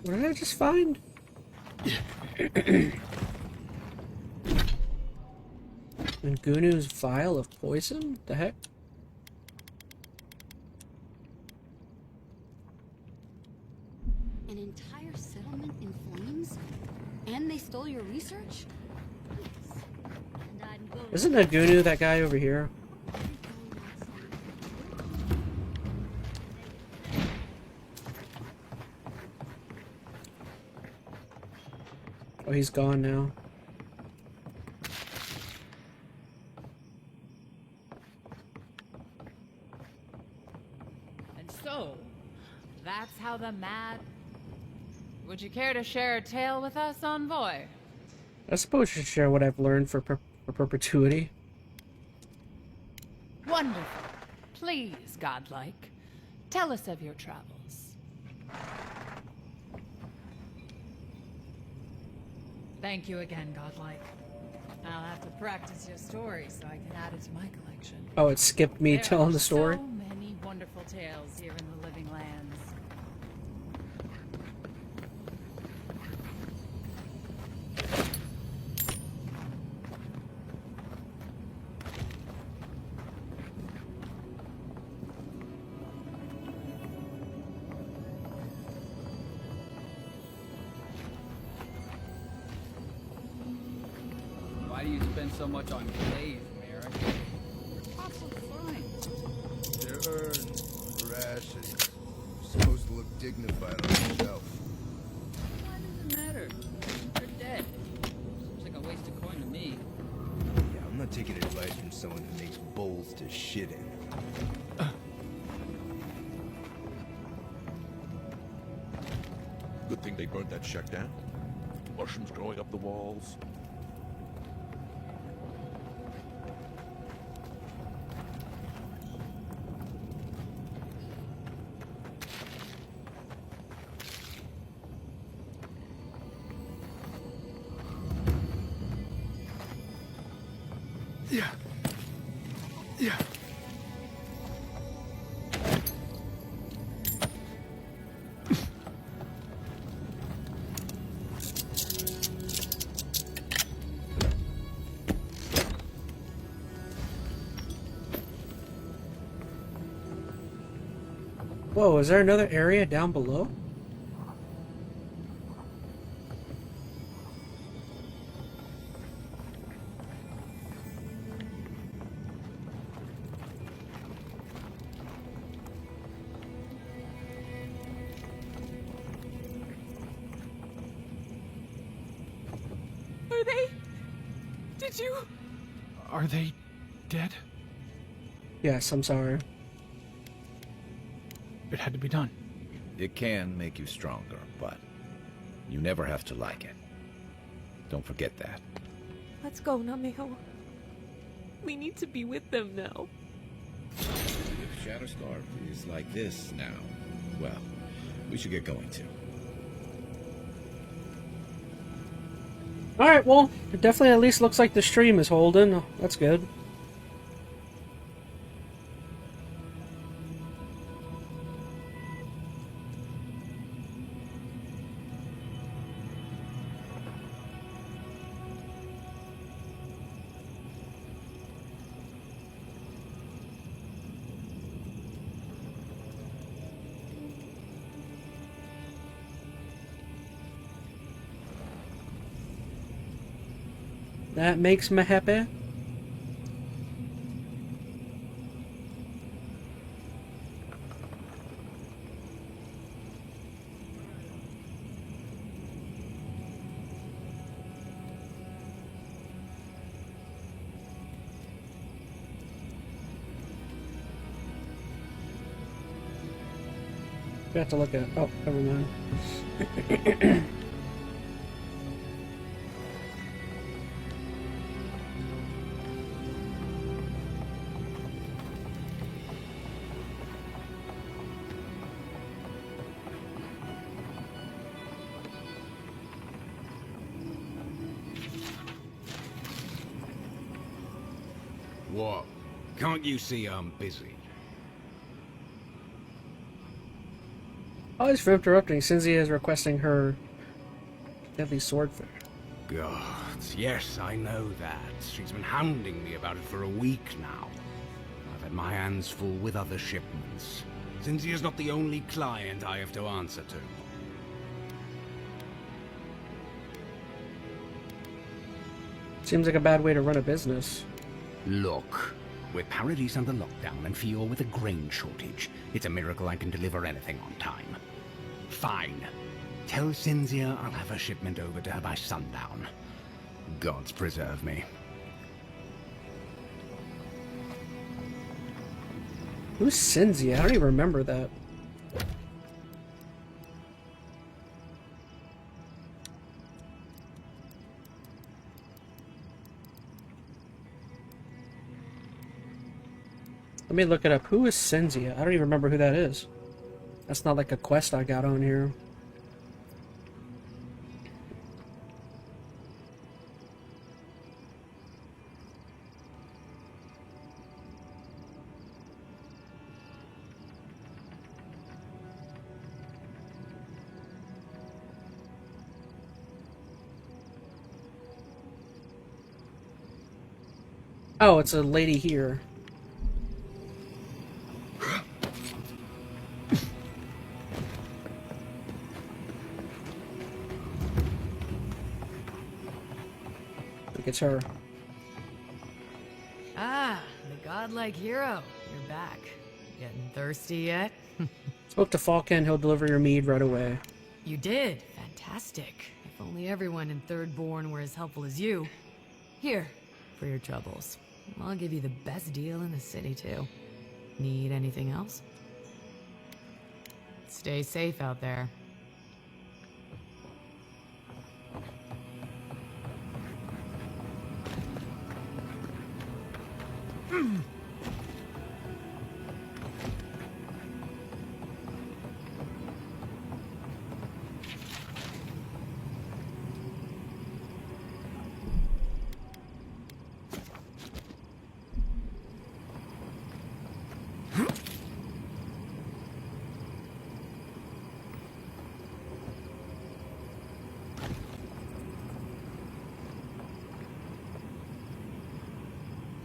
[SPEAKER 1] What did I just find? Ngunu's vial of poison? The heck?
[SPEAKER 20] An entire settlement in flames? And they stole your research?
[SPEAKER 1] Isn't Ngunu that guy over here? Oh, he's gone now.
[SPEAKER 21] And so, that's how the mad... Would you care to share a tale with us, envoy?
[SPEAKER 1] I suppose I should share what I've learned for perpetuity.
[SPEAKER 21] Wonderful. Please, godlike, tell us of your travels. Thank you again, godlike. I'll have to practice your story so I can add it to my collection.
[SPEAKER 1] Oh, it skipped me telling the story?
[SPEAKER 21] There are so many wonderful tales here in the living lands.
[SPEAKER 22] Why do you spend so much on glaze, Merrick?
[SPEAKER 23] Pots look fine. They're earned, rations. Supposed to look dignified on the shelf.
[SPEAKER 22] Why does it matter? They're dead. Seems like a waste of coin to me.
[SPEAKER 8] Yeah, I'm not taking advice from someone who makes bowls to shit in.
[SPEAKER 24] Good thing they burnt that shack down. Mushrooms growing up the walls.
[SPEAKER 23] Yeah. Yeah.
[SPEAKER 1] Whoa, is there another area down below?
[SPEAKER 22] Are they... Did you...
[SPEAKER 5] Are they dead?
[SPEAKER 1] Yes, I'm sorry.
[SPEAKER 5] It had to be done.
[SPEAKER 4] It can make you stronger, but you never have to like it. Don't forget that.
[SPEAKER 7] Let's go, Namio. We need to be with them now.
[SPEAKER 4] If Shatterstar is like this now, well, we should get going too.
[SPEAKER 1] Alright, well, it definitely at least looks like the stream is holding. That's good. That makes me happy. We have to look at. Oh, never mind.
[SPEAKER 5] What? Can't you see I'm busy?
[SPEAKER 1] Always for interrupting. Cynthia is requesting her deadly swordfish.
[SPEAKER 5] God, yes, I know that. She's been hounding me about it for a week now. I've had my hands full with other shipments. Cynthia's not the only client I have to answer to.
[SPEAKER 1] Seems like a bad way to run a business.
[SPEAKER 5] Look, we're Paradise under lockdown and Fior with a grain shortage. It's a miracle I can deliver anything on time. Fine. Tell Cynthia I'll have a shipment over to her by sundown. Gods preserve me.
[SPEAKER 1] Who's Cynthia? I don't even remember that. Let me look it up. Who is Cynthia? I don't even remember who that is. That's not like a quest I got on here. Oh, it's a lady here. It's her.
[SPEAKER 21] Ah, the godlike hero. You're back. Getting thirsty yet?
[SPEAKER 1] Spoke to Falcon, he'll deliver your mead right away.
[SPEAKER 21] You did. Fantastic. If only everyone in Third Born were as helpful as you. Here, for your troubles. I'll give you the best deal in the city, too. Need anything else? Stay safe out there.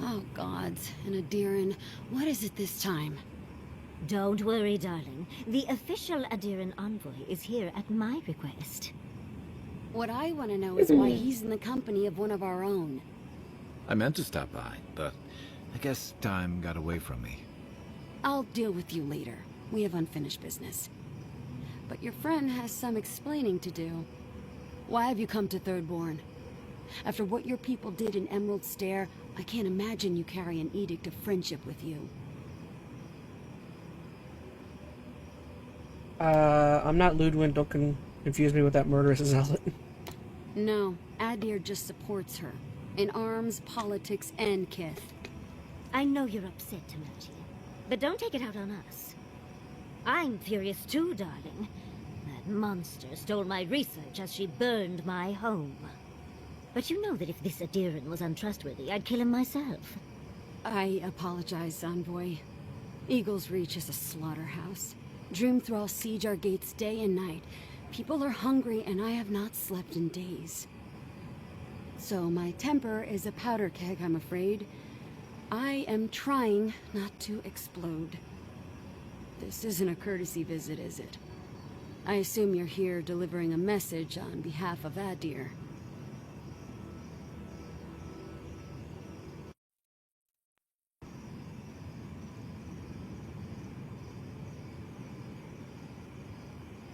[SPEAKER 20] Oh, gods. And Adiran, what is it this time?
[SPEAKER 2] Don't worry, darling. The official Adiran envoy is here at my request.
[SPEAKER 20] What I want to know is why he's in the company of one of our own.
[SPEAKER 4] I meant to stop by, but I guess time got away from me.
[SPEAKER 20] I'll deal with you later. We have unfinished business. But your friend has some explaining to do. Why have you come to Third Born? After what your people did in Emerald Stair, I can't imagine you carry an edict of friendship with you.
[SPEAKER 1] I'm not Ludwin, don't confuse me with that murderous zealot.
[SPEAKER 20] No, Adir just supports her. In arms, politics, and kith.
[SPEAKER 2] I know you're upset, Tamachi, but don't take it out on us. I'm furious too, darling. That monster stole my research as she burned my home. But you know that if this Adiran was untrustworthy, I'd kill him myself.
[SPEAKER 20] I apologize, Envoy. Eagle's Reach is a slaughterhouse. Dreamthrall siege our gates day and night. People are hungry, and I have not slept in days. So my temper is a powder keg, I'm afraid. I am trying not to explode. This isn't a courtesy visit, is it? I assume you're here delivering a message on behalf of Adir.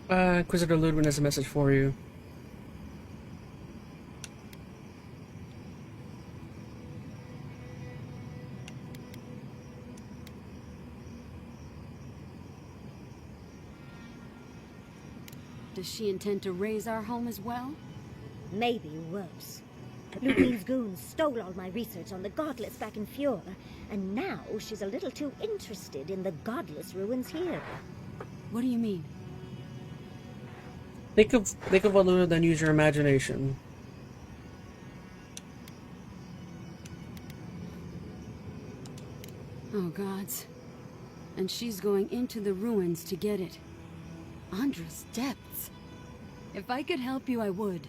[SPEAKER 1] Inquisitor Ludwig has a message for you.
[SPEAKER 20] Does she intend to raise our home as well?
[SPEAKER 2] Maybe worse. Ludwig's goons stole all my research on the godless back in Fjord, and now she's a little too interested in the godless ruins here.
[SPEAKER 20] What do you mean?
[SPEAKER 1] Think of what Luna, then use your imagination.
[SPEAKER 20] Oh, gods. And she's going into the ruins to get it. Andra's depths. If I could help you, I would.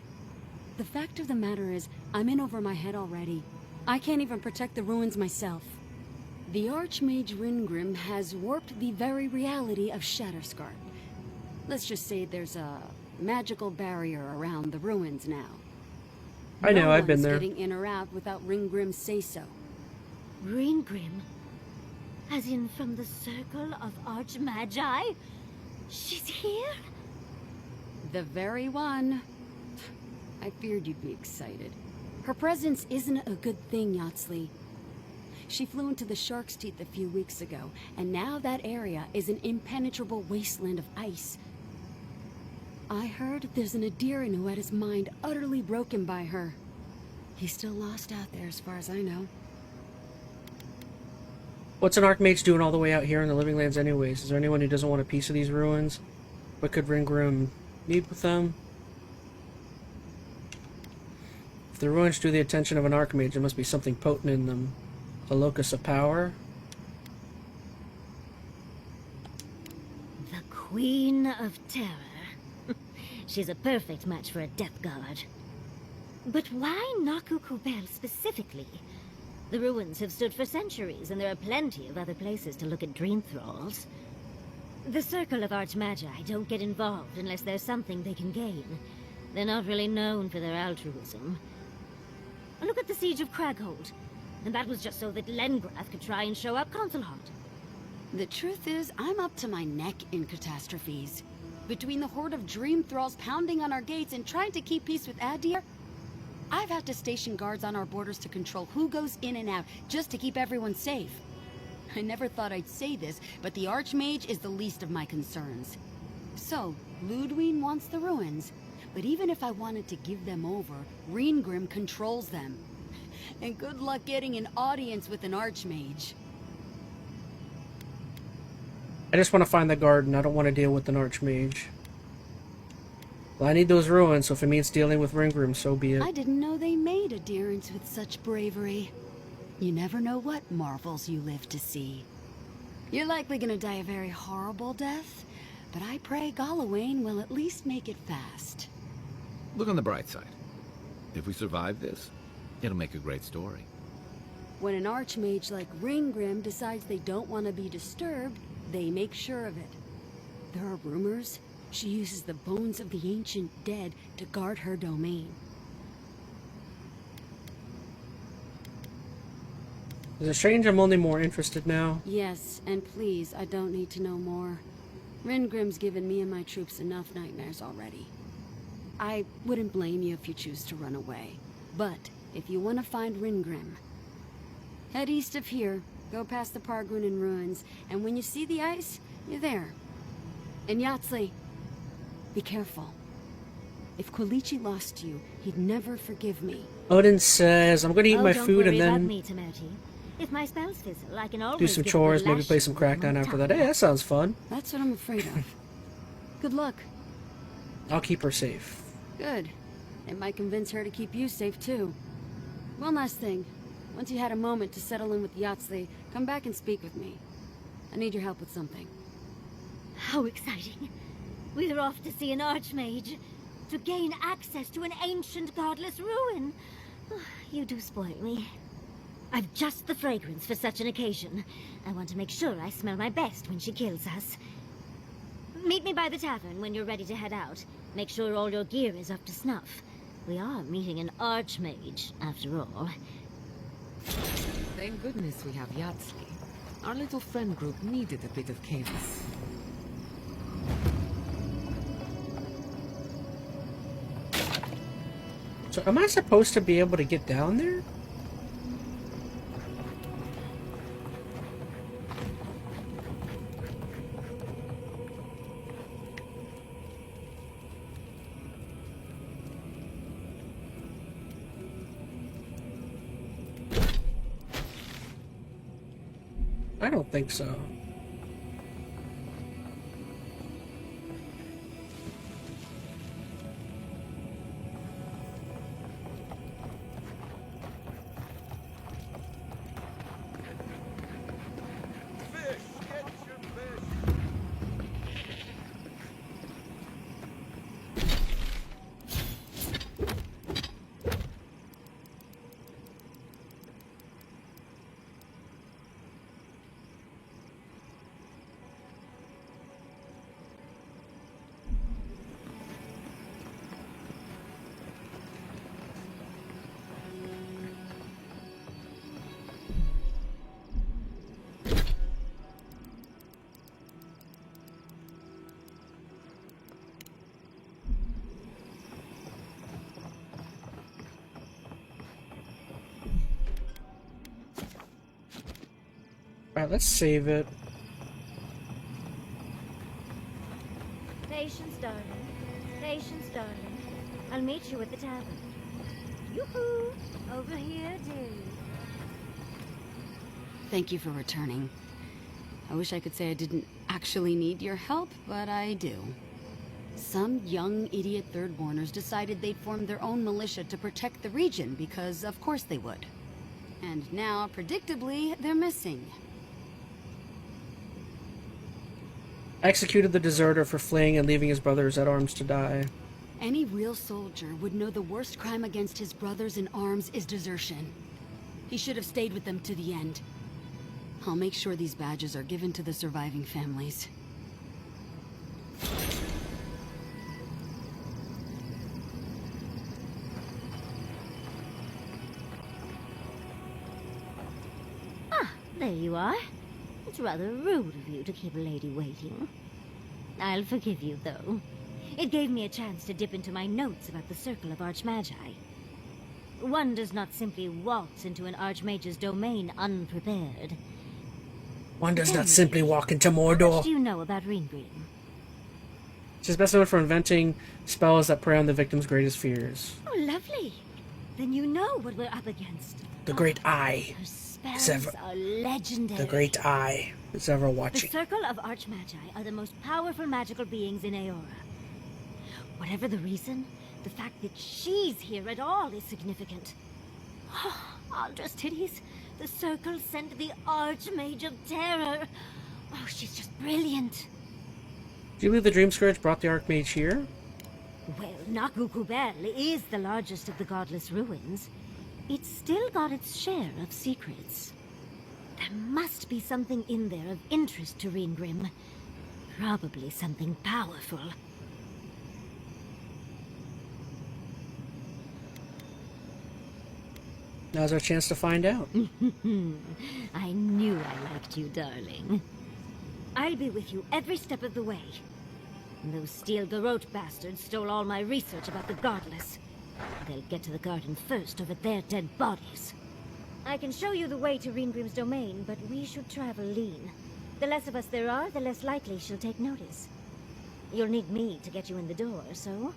[SPEAKER 20] The fact of the matter is, I'm in over my head already. I can't even protect the ruins myself. The Archmage Ringrim has warped the very reality of Shatterscarp. Let's just say there's a magical barrier around the ruins now.
[SPEAKER 1] I know, I've been there.
[SPEAKER 20] No one's getting in or out without Ringgrim's say-so.
[SPEAKER 2] Ringgrim? As in from the Circle of Archmagi? She's here?
[SPEAKER 20] The very one. I feared you'd be excited. Her presence isn't a good thing, Yatsley. She flew into the Shark's Teeth a few weeks ago, and now that area is an impenetrable wasteland of ice. I heard there's an Adiran who had his mind utterly broken by her. He's still lost out there as far as I know.
[SPEAKER 1] What's an Archmage doing all the way out here in the Living Lands anyways? Is there anyone who doesn't want a piece of these ruins? What could Ringgrim meet with them? If the ruins drew the attention of an Archmage, there must be something potent in them. A locus of power?
[SPEAKER 2] The Queen of Terror. She's a perfect match for a Death Guard. But why Naku Kubel specifically? The ruins have stood for centuries, and there are plenty of other places to look at dream thralls. The Circle of Archmagi don't get involved unless there's something they can gain. They're not really known for their altruism. Look at the Siege of Craghold. And that was just so that Lengrath could try and show up Consulhot.
[SPEAKER 20] The truth is, I'm up to my neck in catastrophes. Between the horde of dream thralls pounding on our gates and trying to keep peace with Adir, I've had to station guards on our borders to control who goes in and out, just to keep everyone safe. I never thought I'd say this, but the Archmage is the least of my concerns. So, Ludwig wants the ruins, but even if I wanted to give them over, Ringgrim controls them. And good luck getting an audience with an Archmage.
[SPEAKER 1] I just want to find the garden. I don't want to deal with an Archmage. Well, I need those ruins, so if it means dealing with Ringgrim, so be it.
[SPEAKER 20] I didn't know they made adherents with such bravery. You never know what marvels you live to see. You're likely gonna die a very horrible death, but I pray Galawain will at least make it fast.
[SPEAKER 4] Look on the bright side. If we survive this, it'll make a great story.
[SPEAKER 20] When an Archmage like Ringgrim decides they don't want to be disturbed, they make sure of it. There are rumors she uses the bones of the ancient dead to guard her domain.
[SPEAKER 1] Is it strange I'm only more interested now?
[SPEAKER 20] Yes, and please, I don't need to know more. Ringgrim's given me and my troops enough nightmares already. I wouldn't blame you if you choose to run away. But if you want to find Ringgrim, head east of here, go past the Pargrunen ruins, and when you see the ice, you're there. And Yatsley, be careful. If Quilichi lost you, he'd never forgive me.
[SPEAKER 1] Odin says, I'm gonna eat my food and then
[SPEAKER 2] Me, Timothy. If my spells fizzle, I can always
[SPEAKER 1] do some
[SPEAKER 2] give
[SPEAKER 1] chores,
[SPEAKER 2] the
[SPEAKER 1] maybe play some Crackdown after that. Hey, that sounds fun.
[SPEAKER 20] That's what I'm afraid of. Good luck.
[SPEAKER 1] I'll keep her safe.
[SPEAKER 20] Good. It might convince her to keep you safe, too. One last thing. Once you had a moment to settle in with Yatsley, come back and speak with me. I need your help with something.
[SPEAKER 2] How exciting. We're off to see an Archmage. To gain access to an ancient godless ruin. You do spoil me. I've just the fragrance for such an occasion. I want to make sure I smell my best when she kills us. Meet me by the tavern when you're ready to head out. Make sure all your gear is up to snuff. We are meeting an Archmage, after all.
[SPEAKER 3] Thank goodness we have Yatsley. Our little friend group needed a bit of chaos.
[SPEAKER 1] So am I supposed to be able to get down there? I don't think so. Alright, let's save it.
[SPEAKER 2] Patience, darling. Patience, darling. I'll meet you at the tavern. Yoo-hoo! Over here, dearie.
[SPEAKER 20] Thank you for returning. I wish I could say I didn't actually need your help, but I do. Some young idiot Thirdborners decided they'd form their own militia to protect the region because of course they would. And now, predictably, they're missing.
[SPEAKER 1] Executed the deserter for fleeing and leaving his brothers at arms to die.
[SPEAKER 20] Any real soldier would know the worst crime against his brothers in arms is desertion. He should have stayed with them to the end. I'll make sure these badges are given to the surviving families.
[SPEAKER 2] Ah, there you are. It's rather rude of you to keep a lady waiting. I'll forgive you, though. It gave me a chance to dip into my notes about the Circle of Archmagi. One does not simply waltz into an Archmage's domain unprepared.
[SPEAKER 1] One does not simply walk into
[SPEAKER 2] What
[SPEAKER 1] Mordor.
[SPEAKER 2] do you know about Ringgrim?
[SPEAKER 1] She's best known for inventing spells that prey on the victim's greatest fears.
[SPEAKER 2] Oh, lovely. Then you know what we're up against.
[SPEAKER 1] The Great Eye.
[SPEAKER 2] Her spells
[SPEAKER 1] is ever,
[SPEAKER 2] are legendary.
[SPEAKER 1] the Great Eye is ever
[SPEAKER 2] The
[SPEAKER 1] watching.
[SPEAKER 2] Circle of Archmagi are the most powerful magical beings in Eora. Whatever the reason, the fact that she's here at all is significant. Aldra's titties. The Circle sent the Archmage of Terror. Oh, she's just brilliant.
[SPEAKER 1] Do you believe the Dream Scourge brought the Archmage here?
[SPEAKER 2] Well, Nakukubel is the largest of the godless ruins. It's still got its share of secrets. There must be something in there of interest to Ringgrim. Probably something powerful.
[SPEAKER 1] Now's our chance to find out.
[SPEAKER 2] I knew I liked you, darling. I'll be with you every step of the way. Those Steel Garrote bastards stole all my research about the Godless. They'll get to the garden first over their dead bodies. I can show you the way to Ringgrim's domain, but we should travel lean. The less of us there are, the less likely she'll take notice. You'll need me to get you in the door, so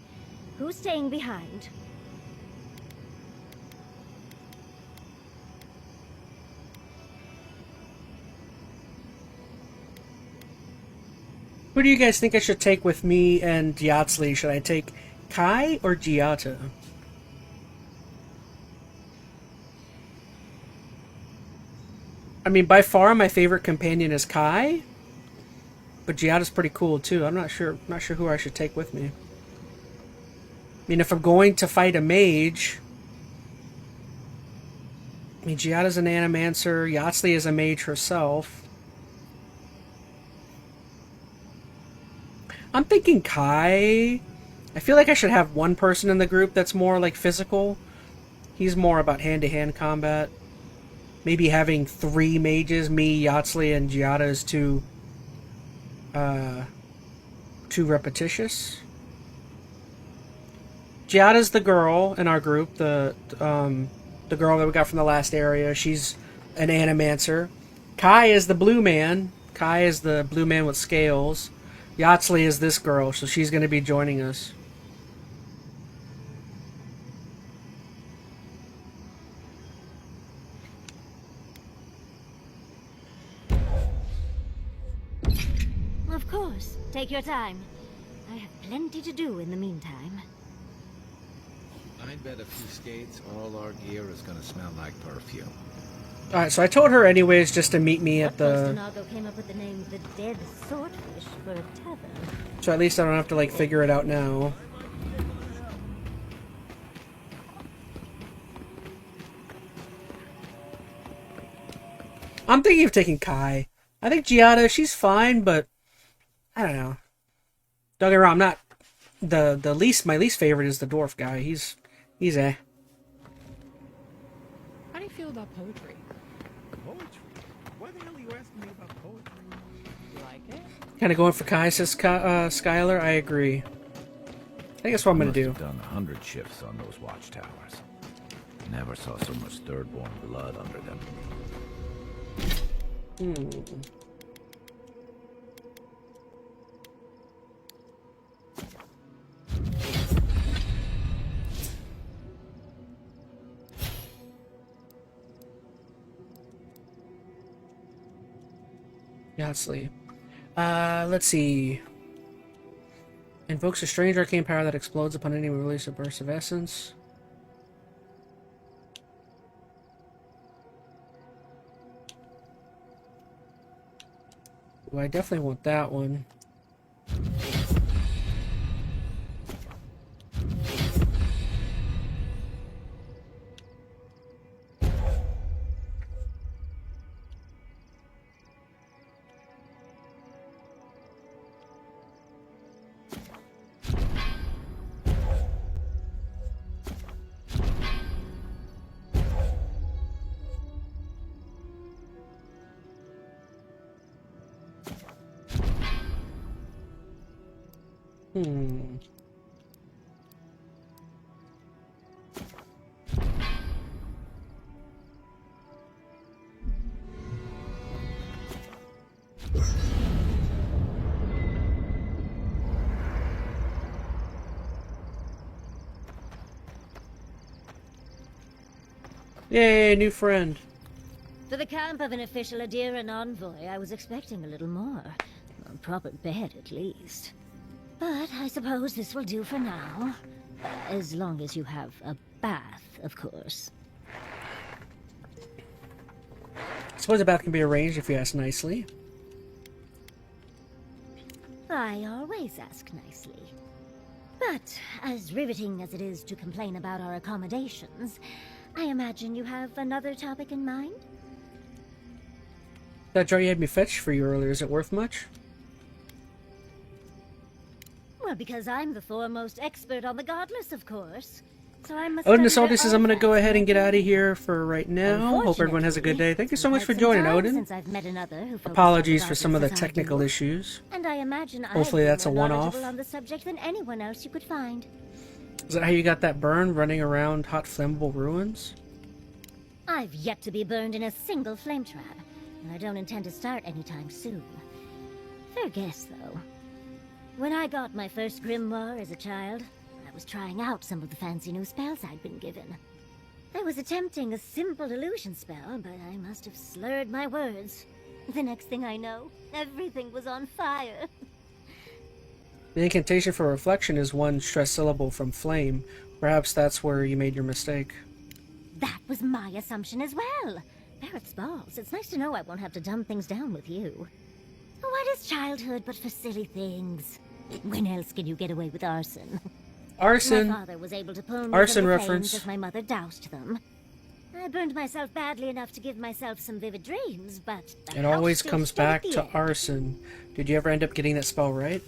[SPEAKER 2] who's staying behind?
[SPEAKER 1] Who do you guys think I should take with me and Yatzli? Should I take Kai or Giata? I mean, by far my favorite companion is Kai, but Giata's pretty cool too. I'm not sure who I should take with me. I mean, if I'm going to fight a mage, I mean, Giata's an animancer, Yatzli is a mage herself. I'm thinking Kai. I feel like I should have one person in the group that's more like physical. He's more about hand-to-hand combat. Maybe having 3 mages, me, Yatzli, and Giata is too repetitious. Giada's the girl in our group, the girl that we got from the last area. She's an animancer. Kai is the blue man. Kai is the blue man with scales. Yatsley is this girl, so she's going to be joining us.
[SPEAKER 2] Of course. Take your time. I have plenty to do in the meantime.
[SPEAKER 9] I'd bet a few skates all our gear is gonna smell like perfume.
[SPEAKER 1] Alright, so I told her anyways just to meet me at the...
[SPEAKER 2] Nago came up with the name The Dead Swordfish for a tavern.
[SPEAKER 1] So at least I don't have to, like, figure it out now. I'm thinking of taking Kai. I think Giada, she's fine, but... I don't know. Don't get me wrong, I'm not... My least favorite is the dwarf guy. He's eh.
[SPEAKER 10] How do you feel about poetry? Poetry? Why the hell are you asking me about poetry? You like it?
[SPEAKER 1] Kind of going for Kai, says Skylar. I agree. I think that's what I'm going to do.
[SPEAKER 9] Must have done 100 shifts on those watchtowers. Never saw so much third-born blood under them.
[SPEAKER 1] Yatsley. Let's see. Invokes a strange arcane power that explodes upon any release of burst of essence. Well, I definitely want that one. Yay, new friend.
[SPEAKER 2] For the camp of an official Adiran envoy, I was expecting a little more. A proper bed, at least. But I suppose this will do for now. As long as you have a bath, of course.
[SPEAKER 1] I suppose a bath can be arranged if you ask nicely.
[SPEAKER 2] I always ask nicely. But, as riveting as it is to complain about our accommodations, I imagine you have another topic in mind?
[SPEAKER 1] That jar you had me fetch for you earlier, is it worth much?
[SPEAKER 2] Well, because I'm the foremost expert on the godless, of course. So I must
[SPEAKER 1] Odin
[SPEAKER 2] study
[SPEAKER 1] Assaulty says I'm going to go ahead and get out of here for right now. Hope everyone has a good day. Thank you so much for joining, Odin.
[SPEAKER 2] Since I've met another who
[SPEAKER 1] Apologies for some of the technical issues.
[SPEAKER 2] And I imagine
[SPEAKER 1] Hopefully that's a one-off.
[SPEAKER 2] on the subject than anyone else you could find.
[SPEAKER 1] Is that how you got that burn, running around hot flammable ruins?
[SPEAKER 2] I've yet to be burned in a single flame trap, and I don't intend to start anytime soon. Fair guess, though. When I got my first grimoire as a child, I was trying out some of the fancy new spells I'd been given. I was attempting a simple illusion spell, but I must have slurred my words. The next thing I know, everything was on fire.
[SPEAKER 1] The incantation for reflection is one stress syllable from flame. Perhaps that's where you made your mistake.
[SPEAKER 2] That was my assumption as well. Barrett's balls. It's nice to know I won't have to dumb things down with you. What is childhood but for silly things? When else can you get away with arson?
[SPEAKER 1] Arson.
[SPEAKER 2] My father was able to pull me
[SPEAKER 1] Arson
[SPEAKER 2] from the
[SPEAKER 1] reference.
[SPEAKER 2] flames as my mother doused them. I burned myself badly enough to give myself some vivid dreams, but
[SPEAKER 1] It always comes back to arson. Did you ever end up getting that spell right?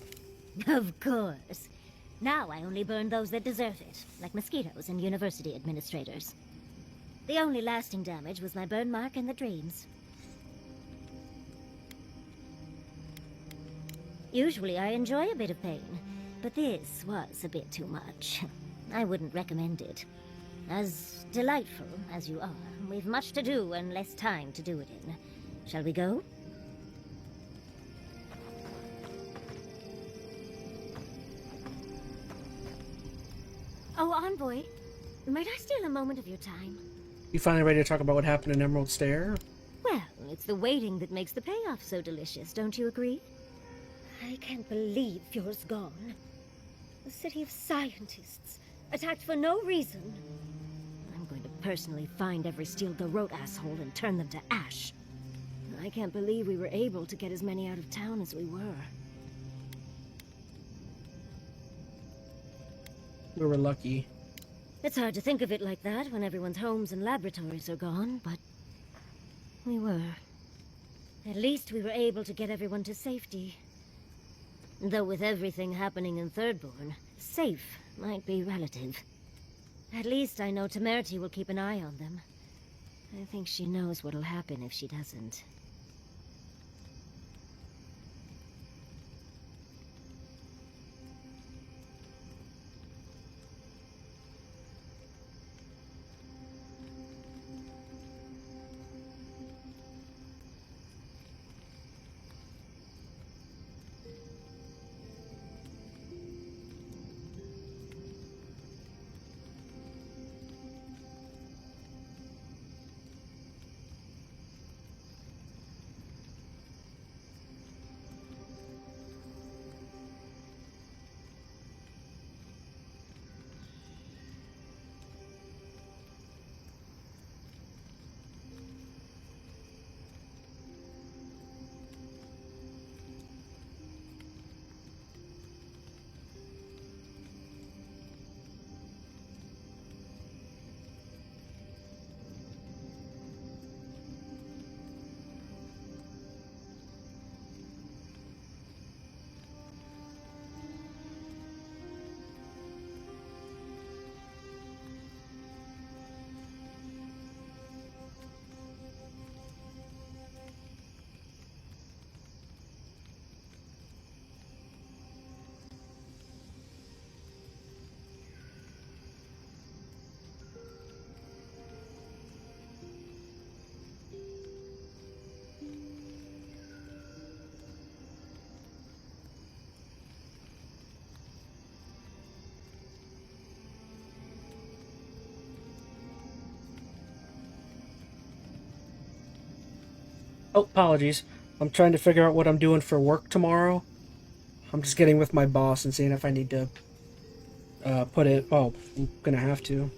[SPEAKER 2] Of course. Now I only burn those that deserve it, like mosquitoes and university administrators. The only lasting damage was my burn mark and the dreams. Usually I enjoy a bit of pain, but this was a bit too much. I wouldn't recommend it. As delightful as you are, we've much to do and less time to do it in. Shall we go? Oh, Envoy, might I steal a moment of your time?
[SPEAKER 1] You finally ready to talk about what happened in Emerald Stair?
[SPEAKER 2] Well, it's the waiting that makes the payoff so delicious, don't you agree? I can't believe Fjord's gone. A city of scientists, attacked for no reason. I'm going to personally find every Steel Garrote asshole and turn them to ash. I can't believe we were able to get as many out of town as we were.
[SPEAKER 1] We were lucky.
[SPEAKER 2] It's hard to think of it like that when everyone's homes and laboratories are gone, but we were. At least we were able to get everyone to safety. Though with everything happening in Thirdborn, safe might be relative. At least I know Temerity will keep an eye on them. I think she knows what'll happen if she doesn't.
[SPEAKER 1] Oh, apologies. I'm trying to figure out what I'm doing for work tomorrow. I'm just getting with my boss and seeing if I need to put it... Oh, I'm gonna have to.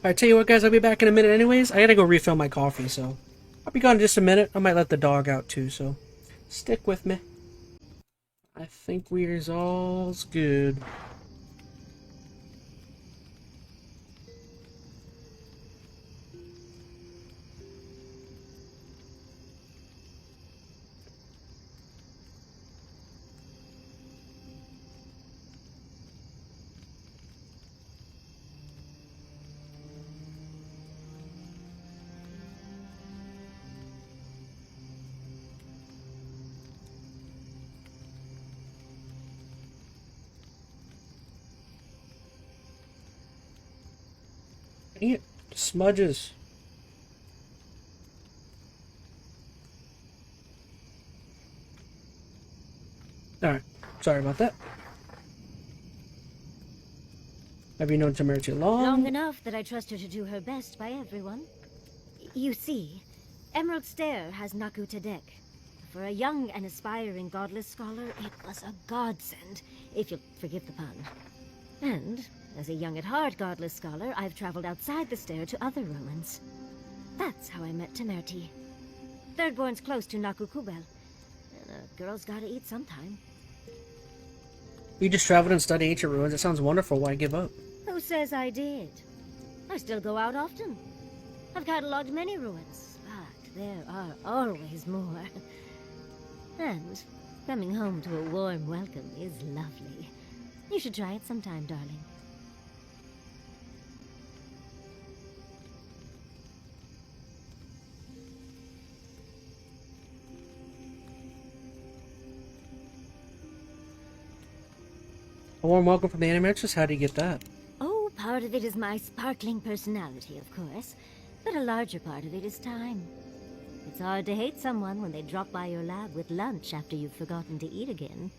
[SPEAKER 1] Alright, tell you what, guys, I'll be back in a minute anyways. I gotta go refill my coffee, so I'll be gone in just a minute. I might let the dog out too, so stick with me. I think we're all's good. Eat smudges. Alright, sorry about that. Have you known Temerity long?
[SPEAKER 2] Long enough that I trust her to do her best by everyone. You see, Emerald Stair has Naku Tedek. For a young and aspiring godless scholar, it was a godsend, if you'll forgive the pun. And, as a young at heart godless scholar, I've traveled outside the stair to other ruins. That's how I met Temerity. Thirdborn's close to Naku Kubel, and a girl's gotta eat sometime.
[SPEAKER 1] You just traveled and studied ancient ruins. It sounds wonderful. Why give up?
[SPEAKER 2] Who says I did? I still go out often. I've catalogued many ruins, but there are always more. And coming home to a warm welcome is lovely. You should try it sometime, darling.
[SPEAKER 1] A warm welcome from the Animatrix. How do you get that?
[SPEAKER 2] Oh, part of it is my sparkling personality, of course. But a larger part of it is time. It's hard to hate someone when they drop by your lab with lunch after you've forgotten to eat again.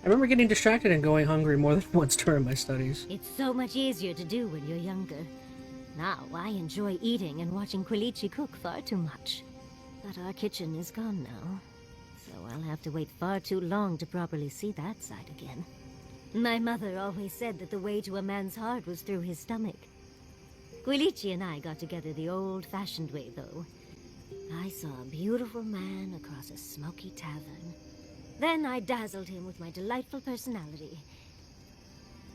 [SPEAKER 1] I remember getting distracted and going hungry more than once during my studies.
[SPEAKER 2] It's so much easier to do when you're younger. Now, I enjoy eating and watching Quilichi cook far too much. But our kitchen is gone now, so I'll have to wait far too long to properly see that side again. My mother always said that the way to a man's heart was through his stomach. Quilichi and I got together the old-fashioned way, though. I saw a beautiful man across a smoky tavern. Then I dazzled him with my delightful personality.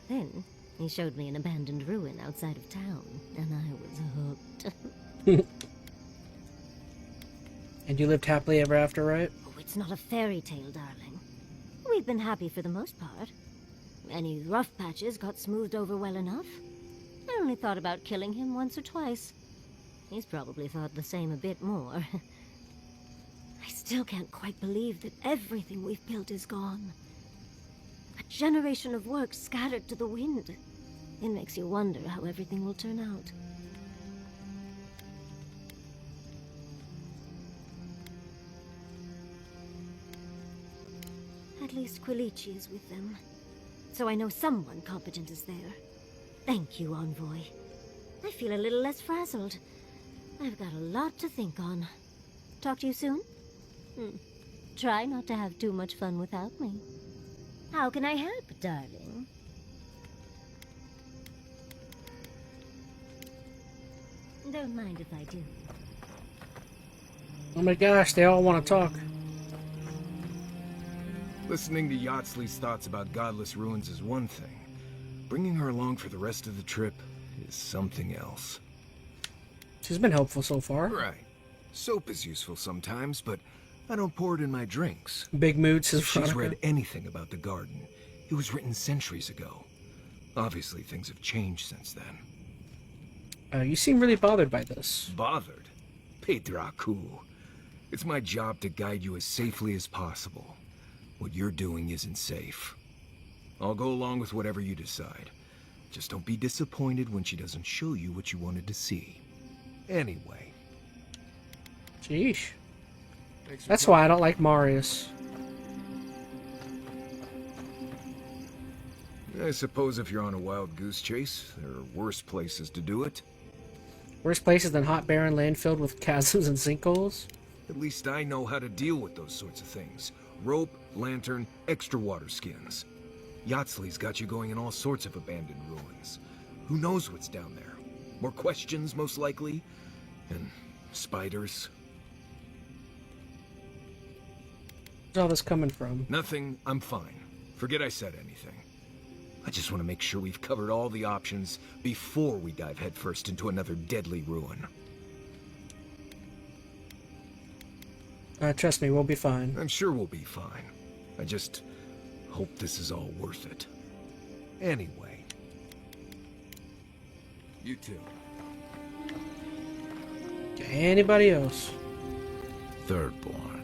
[SPEAKER 2] Then he showed me an abandoned ruin outside of town, and I was hooked.
[SPEAKER 1] And you lived happily ever after, right?
[SPEAKER 2] Oh, it's not a fairy tale, darling. We've been happy for the most part. Any rough patches got smoothed over well enough. I only thought about killing him once or twice. He's probably thought the same a bit more. I still can't quite believe that everything we've built is gone. A generation of work scattered to the wind. It makes you wonder how everything will turn out. At least Quilichi is with them. So I know someone competent is there. Thank you, Envoy. I feel a little less frazzled. I've got a lot to think on. Talk to you soon? Try not to have too much fun without me. How can I help, darling? Don't mind if I do.
[SPEAKER 1] Oh my gosh, they all want to talk.
[SPEAKER 5] Listening to Yatsley's thoughts about godless ruins is one thing. Bringing her along for the rest of the trip is something else.
[SPEAKER 1] She's been helpful so far.
[SPEAKER 5] Right. Soap is useful sometimes, but I don't pour it in my drinks.
[SPEAKER 1] Big mood, says
[SPEAKER 5] If she's
[SPEAKER 1] Veronica.
[SPEAKER 5] read anything about the garden, it was written centuries ago. Obviously, things have changed since then.
[SPEAKER 1] You seem really bothered by this.
[SPEAKER 5] Bothered? Pedraku. It's my job to guide you as safely as possible. What you're doing isn't safe. I'll go along with whatever you decide. Just don't be disappointed when she doesn't show you what you wanted to see. Anyway.
[SPEAKER 1] Sheesh. That's why I don't like Marius.
[SPEAKER 5] I suppose if you're on a wild goose chase, there are worse places to do it.
[SPEAKER 1] Worse places than hot barren land filled with chasms and sinkholes?
[SPEAKER 5] At least I know how to deal with those sorts of things. Rope, lantern, extra water skins. Yatsley's got you going in all sorts of abandoned ruins. Who knows what's down there? More questions, most likely. And spiders.
[SPEAKER 1] Where's all this coming from?
[SPEAKER 5] Nothing, I'm fine. Forget I said anything. I just want to make sure we've covered all the options before we dive headfirst into another deadly ruin.
[SPEAKER 1] Trust me, we'll be fine.
[SPEAKER 5] I'm sure we'll be fine. I just hope this is all worth it. Anyway. You too.
[SPEAKER 1] Anybody else?
[SPEAKER 9] Thirdborn.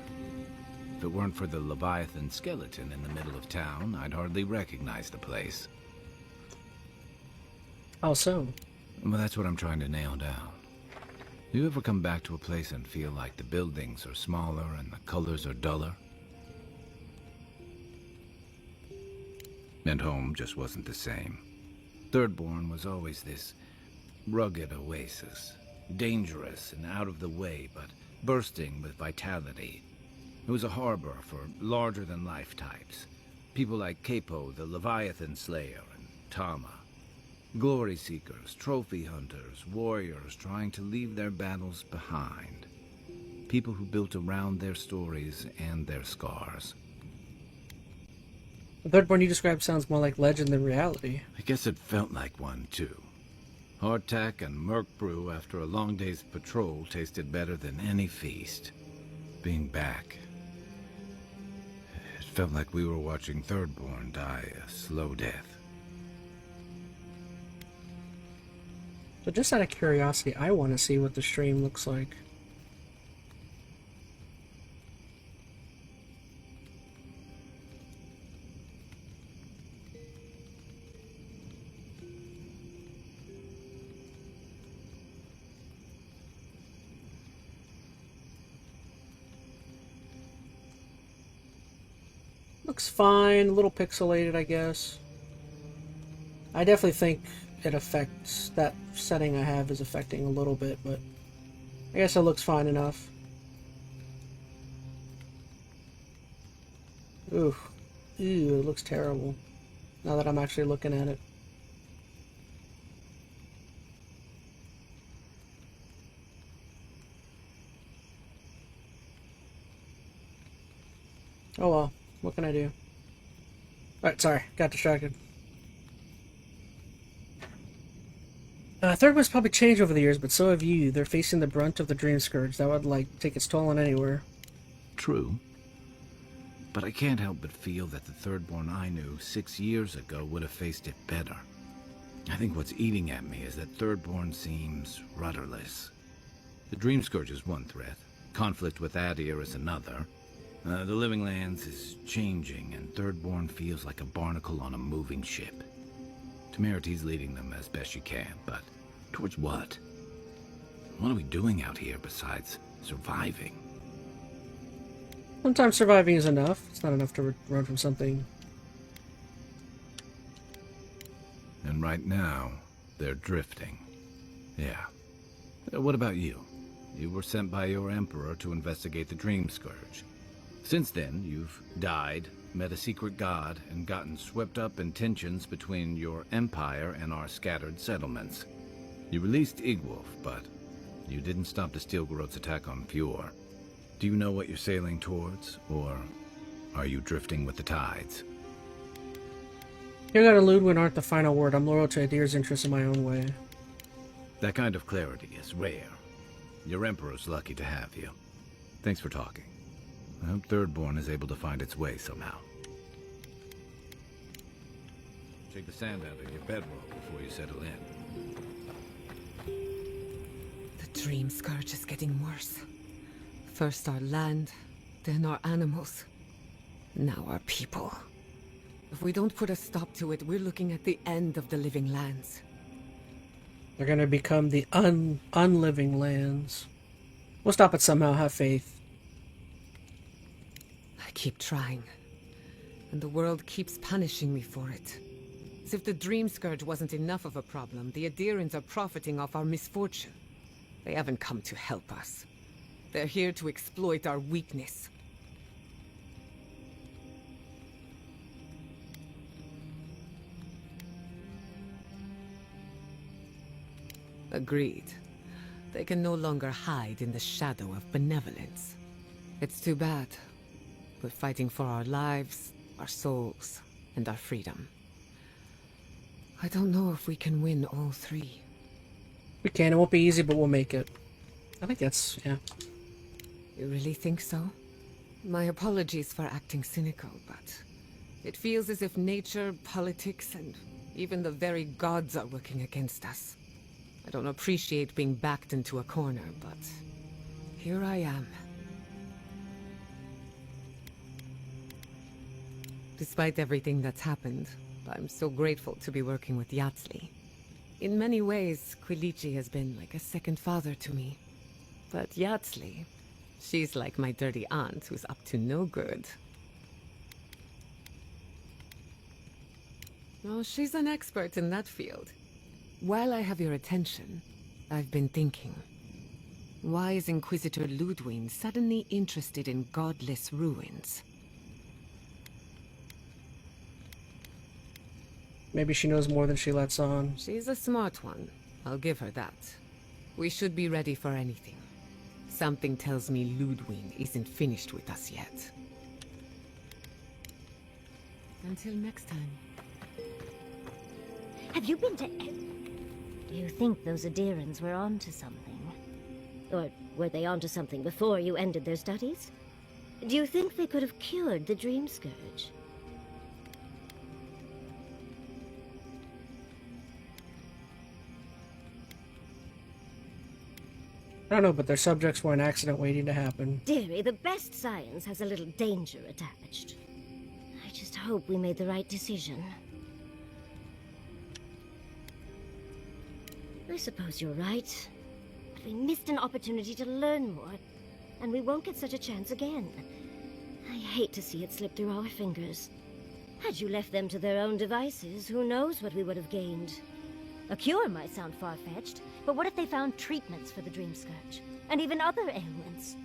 [SPEAKER 9] If it weren't for the Leviathan skeleton in the middle of town, I'd hardly recognize the place.
[SPEAKER 1] How so?
[SPEAKER 9] Well, that's what I'm trying to nail down. You ever come back to a place and feel like the buildings are smaller and the colors are duller? And home just wasn't the same. Thirdborn was always this rugged oasis. Dangerous and out of the way, but bursting with vitality. It was a harbor for larger-than-life types. People like Capo, the Leviathan Slayer, and Tama. Glory seekers, trophy hunters, warriors trying to leave their battles behind. People who built around their stories and their scars.
[SPEAKER 1] The third one you described sounds more like legend than reality.
[SPEAKER 9] I guess it felt like one, too. Hardtack and Merc brew after a long day's patrol tasted better than any feast. Being back, it felt like we were watching Thirdborn die a slow death.
[SPEAKER 1] So just out of curiosity, I want to see what the stream looks like. Looks fine, a little pixelated, I guess. I definitely think it affects, that setting I have is affecting a little bit, but I guess it looks fine enough. Ooh, ew, it looks terrible now that I'm actually looking at it. Oh well, what can I do? Alright, sorry, got distracted. Third one's probably changed over the years, but so have you. They're facing the brunt of the Dream Scourge. That would, like, take its toll on anywhere.
[SPEAKER 9] True. But I can't help but feel that the Thirdborn I knew 6 years ago would have faced it better. I think what's eating at me is that Thirdborn seems rudderless. The Dream Scourge is one threat. Conflict with EnteR is another. The Living Lands is changing, and Thirdborn feels like a barnacle on a moving ship. Temerity's leading them as best she can, but towards what? What are we doing out here besides surviving?
[SPEAKER 1] Sometimes surviving is enough. It's not enough to run from something.
[SPEAKER 9] And right now, they're drifting. Yeah. What about you? You were sent by your Emperor to investigate the Dream Scourge. Since then, you've died, met a secret god, and gotten swept up in tensions between your empire and our scattered settlements. You released Igwolf, but you didn't stop the Stilgarot's attack on Fjord. Do you know what you're sailing towards, or are you drifting with the tides?
[SPEAKER 1] Hilgar and Ludwig aren't the final word. I'm loyal to EnteR's interests in my own way.
[SPEAKER 9] That kind of clarity is rare. Your Emperor's lucky to have you. Thanks for talking. I hope Thirdborn is able to find its way somehow. Shake the sand out of your bedroll before you settle in.
[SPEAKER 3] The Dream Scourge is getting worse. First our land, then our animals. Now our people. If we don't put a stop to it, we're looking at the end of the Living Lands.
[SPEAKER 1] They're gonna become the unliving lands. We'll stop it somehow, have faith.
[SPEAKER 3] I keep trying, and the world keeps punishing me for it. As if the Dream Scourge wasn't enough of a problem, the Adherents are profiting off our misfortune. They haven't come to help us. They're here to exploit our weakness. Agreed. They can no longer hide in the shadow of benevolence. It's too bad. We're fighting for our lives, our souls, and our freedom. I don't know if we can win all three.
[SPEAKER 1] We can. It won't be easy, but we'll make it. I think that's, yeah.
[SPEAKER 3] You really think so? My apologies for acting cynical, but it feels as if nature, politics, and even the very gods are working against us. I don't appreciate being backed into a corner, but here I am. Despite everything that's happened, I'm so grateful to be working with Yatsli. In many ways, Quilichi has been like a second father to me. But Yatsli, she's like my dirty aunt who's up to no good. Oh, she's an expert in that field. While I have your attention, I've been thinking. Why is Inquisitor Ludwig suddenly interested in godless ruins?
[SPEAKER 1] Maybe she knows more than she lets on.
[SPEAKER 3] She's a smart one. I'll give her that. We should be ready for anything. Something tells me Ludwig isn't finished with us yet. Until next time.
[SPEAKER 2] Have you been to... Do you think those Adirans were onto something? Or were they onto something before you ended their studies? Do you think they could have cured the Dream Scourge?
[SPEAKER 1] I don't know, but their subjects were an accident waiting to happen.
[SPEAKER 2] Dearie, the best science has a little danger attached. I just hope we made the right decision. I suppose you're right. But we missed an opportunity to learn more, and we won't get such a chance again. I hate to see it slip through our fingers. Had you left them to their own devices, who knows what we would have gained. A cure might sound far-fetched, but what if they found treatments for the Dream Scourge? And even other ailments?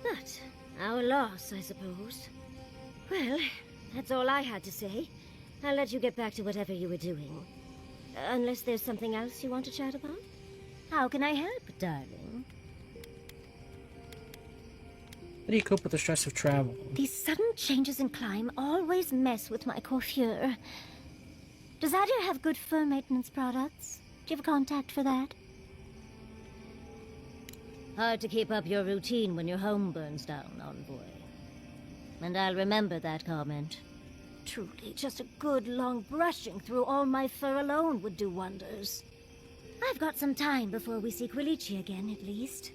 [SPEAKER 2] But our loss, I suppose. Well, that's all I had to say. I'll let you get back to whatever you were doing. Unless there's something else you want to chat about? How can I help, darling?
[SPEAKER 1] How do you cope with the stress of travel?
[SPEAKER 2] These sudden changes in climate always mess with my coiffure. Does Adir have good fur maintenance products? Do you have a contact for that? Hard to keep up your routine when your home burns down, Envoy. And I'll remember that comment. Truly, just a good long brushing through all my fur alone would do wonders. I've got some time before we see Quilici again, at least.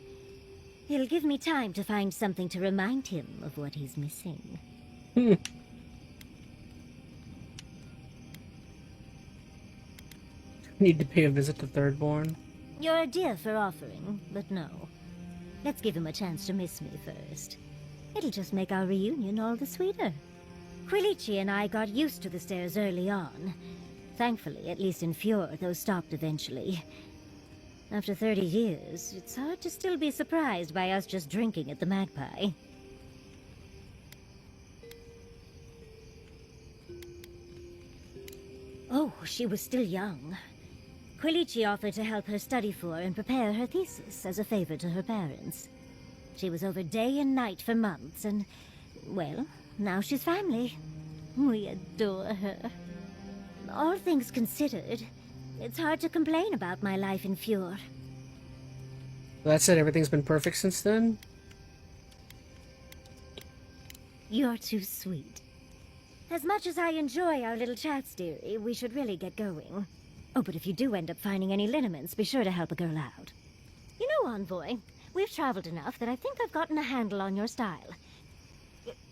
[SPEAKER 2] It'll give me time to find something to remind him of what he's missing.
[SPEAKER 1] Need to pay a visit to Thirdborn.
[SPEAKER 2] You're a dear for offering, but no. Let's give him a chance to miss me first. It'll just make our reunion all the sweeter. Quilici and I got used to the stairs early on. Thankfully, at least in Fjord, those stopped eventually. After 30 years, it's hard to still be surprised by us just drinking at the Magpie. Oh, she was still young. Quilici offered to help her study for and prepare her thesis as a favor to her parents. She was over day and night for months, and, well, now she's family. We adore her. All things considered, it's hard to complain about my life in Fjord.
[SPEAKER 1] That said, everything's been perfect since then?
[SPEAKER 2] You're too sweet. As much as I enjoy our little chats, dearie, we should really get going. Oh, but if you do end up finding any liniments, be sure to help a girl out. You know, Envoy, we've traveled enough that I think I've gotten a handle on your style.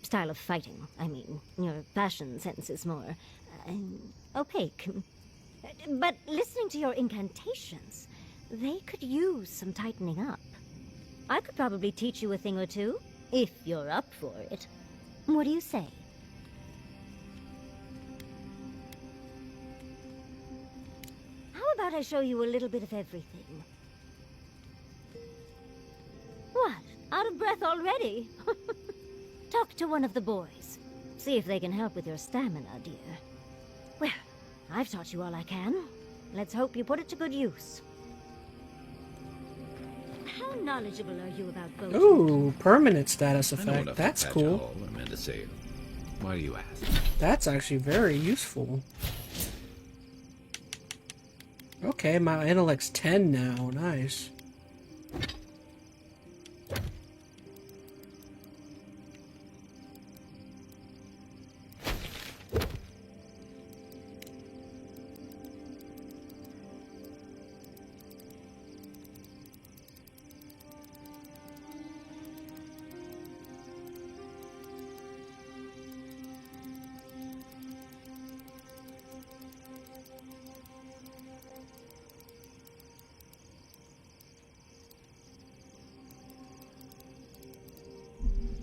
[SPEAKER 2] Style of fighting, I mean. Your fashion sense is more... opaque. But listening to your incantations, they could use some tightening up. I could probably teach you a thing or two, if you're up for it. What do you say? How about I show you a little bit of everything? What? Out of breath already? Talk to one of the boys. See if they can help with your stamina, dear. Well, I've taught you all I can. Let's hope you put it to good use. How knowledgeable are you about both?
[SPEAKER 1] Ooh, permanent status
[SPEAKER 9] I know
[SPEAKER 1] effect.
[SPEAKER 9] enough
[SPEAKER 1] That's
[SPEAKER 9] to patch
[SPEAKER 1] cool.
[SPEAKER 9] a hole and mend a sail. Why do you ask?
[SPEAKER 1] That's actually very useful. Okay, my intellect's 10 now. Nice.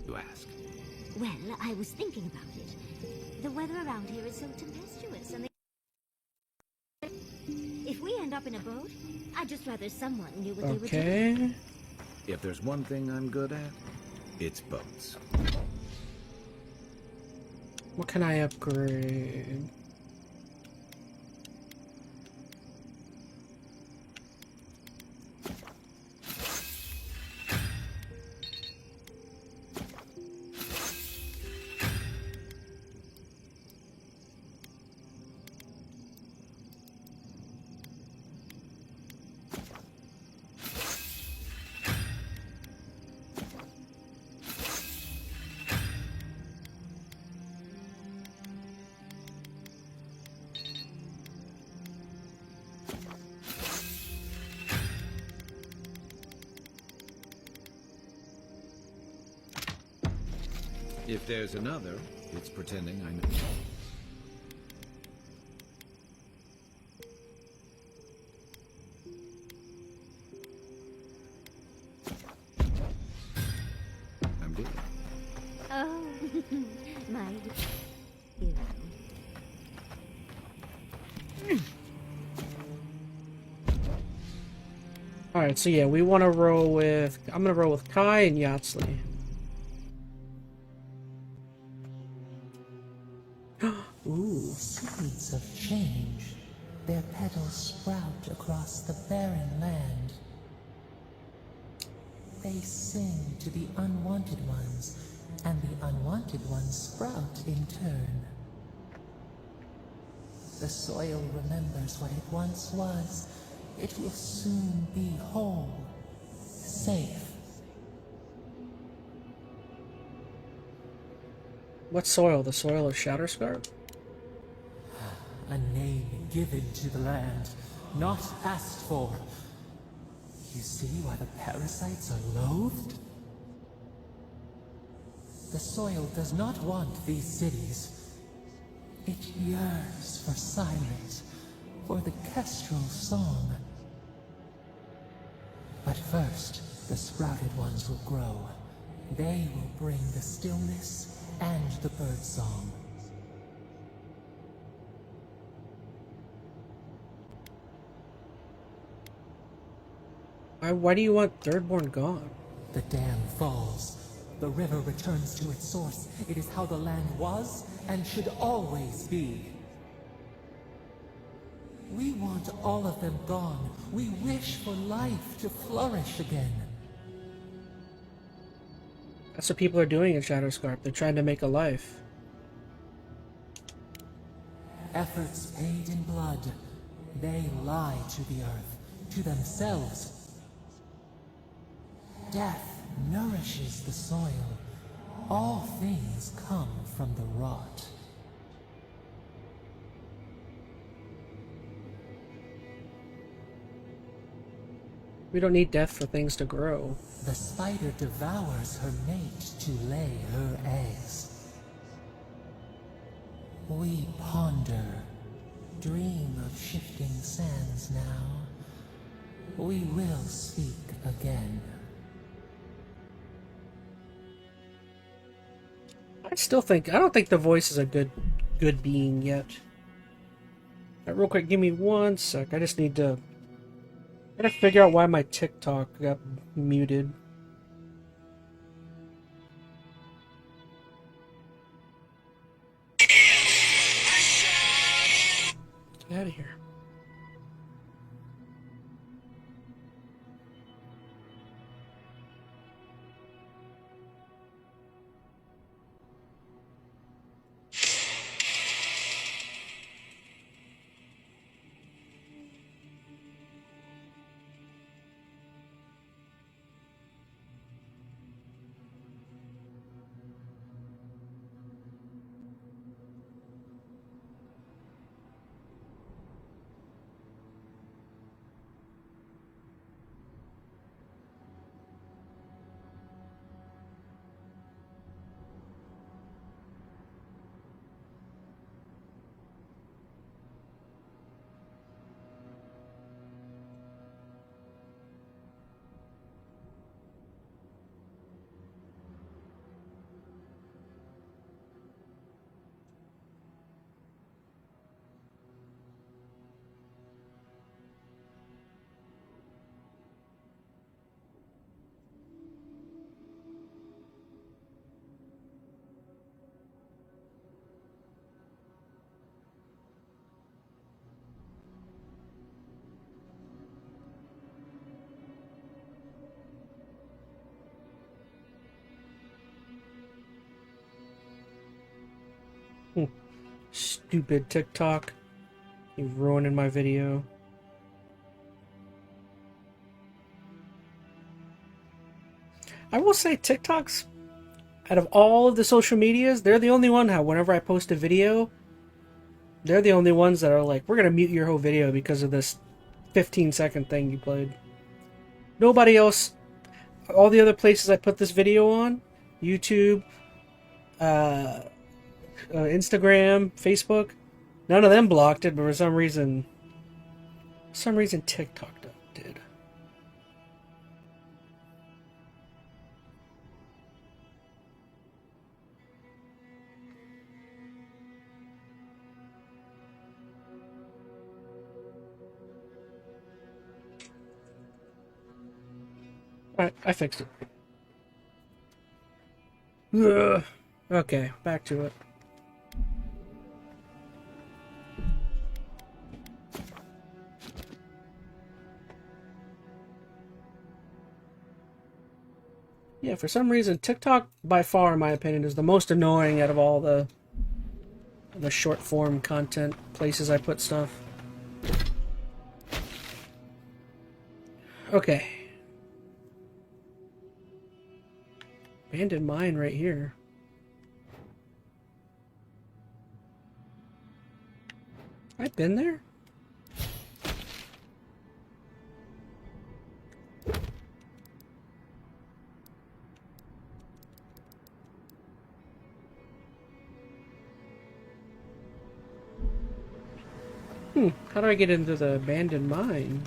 [SPEAKER 9] You ask.
[SPEAKER 2] Well, I was thinking about it. The weather around here is so tempestuous, and if we end up in a boat, I'd just rather someone knew what they were doing.
[SPEAKER 1] Okay.
[SPEAKER 9] If there's one thing I'm good at, it's boats.
[SPEAKER 1] What can I upgrade?
[SPEAKER 9] If there's another, it's pretending I know. I'm dead.
[SPEAKER 2] Oh, my hero.
[SPEAKER 1] Alright, so yeah, we want to roll with... I'm going to roll with Kai and Yatsley. Ooh.
[SPEAKER 11] Seeds of change. Their petals sprout across the barren land. They sing to the unwanted ones, and the unwanted ones sprout in turn. The soil remembers what it once was. It will soon be whole, safe.
[SPEAKER 1] What soil? The soil of Shatterscarp?
[SPEAKER 11] A name given to the land, not asked for. You see why the parasites are loathed? The soil does not want these cities. It yearns for silence, for the kestrel song. But first, the sprouted ones will grow. They will bring the stillness and the birdsong.
[SPEAKER 1] Why do you want Thirdborn gone?
[SPEAKER 11] The dam falls. The river returns to its source. It is how the land was and should always be. We want all of them gone. We wish for life to flourish again.
[SPEAKER 1] That's what people are doing in Shatterscarp. They're trying to make a life.
[SPEAKER 11] Efforts paid in blood. They lie to the earth, to themselves. Death nourishes the soil. All things come from the rot.
[SPEAKER 1] We don't need death for things to grow.
[SPEAKER 11] The spider devours her mate to lay her eggs. We ponder, dream of shifting sands now. We will speak again.
[SPEAKER 1] I don't think the voice is a good being yet. Real quick, give me 1 sec. I just need to... I gotta figure out why my TikTok got muted. Get out of here. Stupid TikTok. You're ruining my video. I will say TikToks, out of all of the social medias, they're the only one how whenever I post a video, they're the only ones that are like, we're gonna mute your whole video because of this 15-second thing you played. Nobody else, all the other places I put this video on, YouTube, Instagram, Facebook. None of them blocked it, but for some reason TikTok did. Alright, I fixed it. Ugh. Okay, back to it. Yeah, for some reason, TikTok, by far, in my opinion, is the most annoying out of all the short form content places I put stuff. Okay. Abandoned mine right here. I've been there? How do I get into the abandoned mine?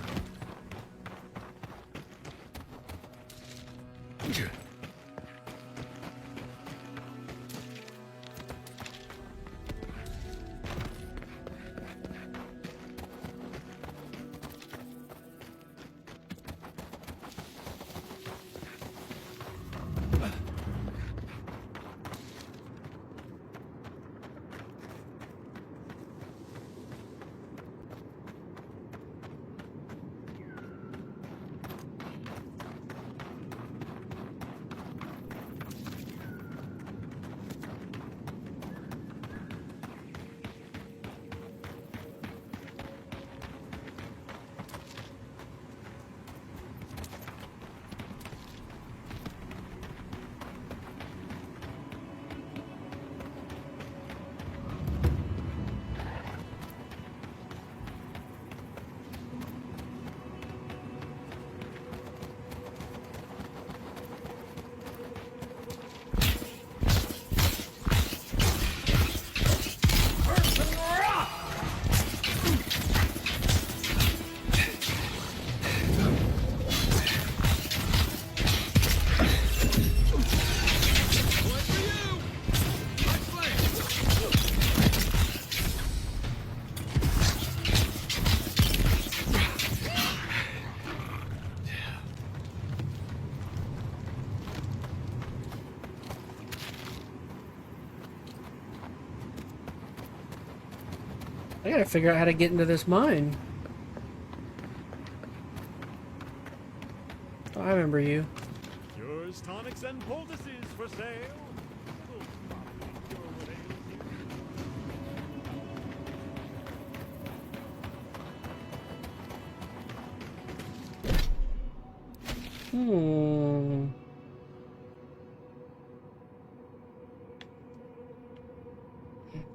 [SPEAKER 1] I gotta figure out how to get into this mine. Oh, I remember you.
[SPEAKER 13] Cures, tonics, and poultices for sale.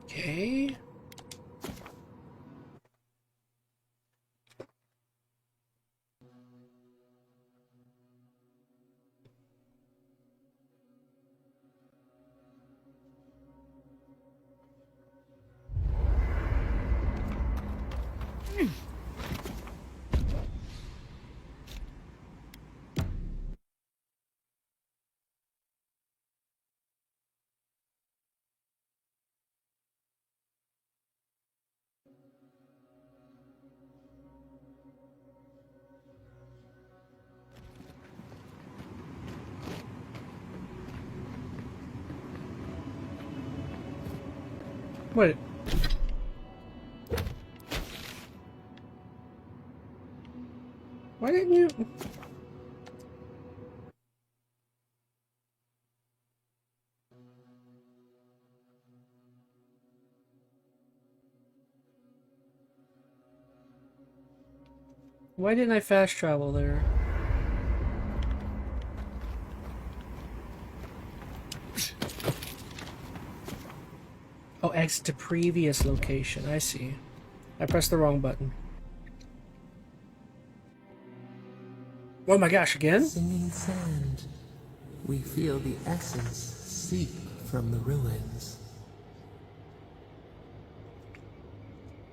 [SPEAKER 1] Okay. Wait. Why didn't you? Why didn't I fast travel there? Oh, exit to previous location. I see. I pressed the wrong button. Oh my gosh, again?
[SPEAKER 11] Singing sand, we feel the essence seep from the ruins.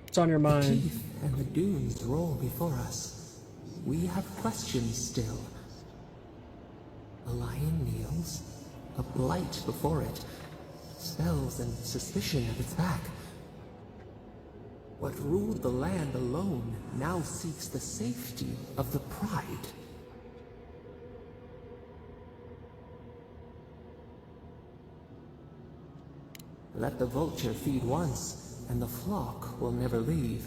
[SPEAKER 1] What's on your
[SPEAKER 11] The
[SPEAKER 1] mind?
[SPEAKER 11] Keith and the dunes roll before us. We have questions still. A lion kneels, a blight before it, spells and suspicion at its back. What ruled the land alone now seeks the safety of the pride. Let the vulture feed once, and the flock will never leave.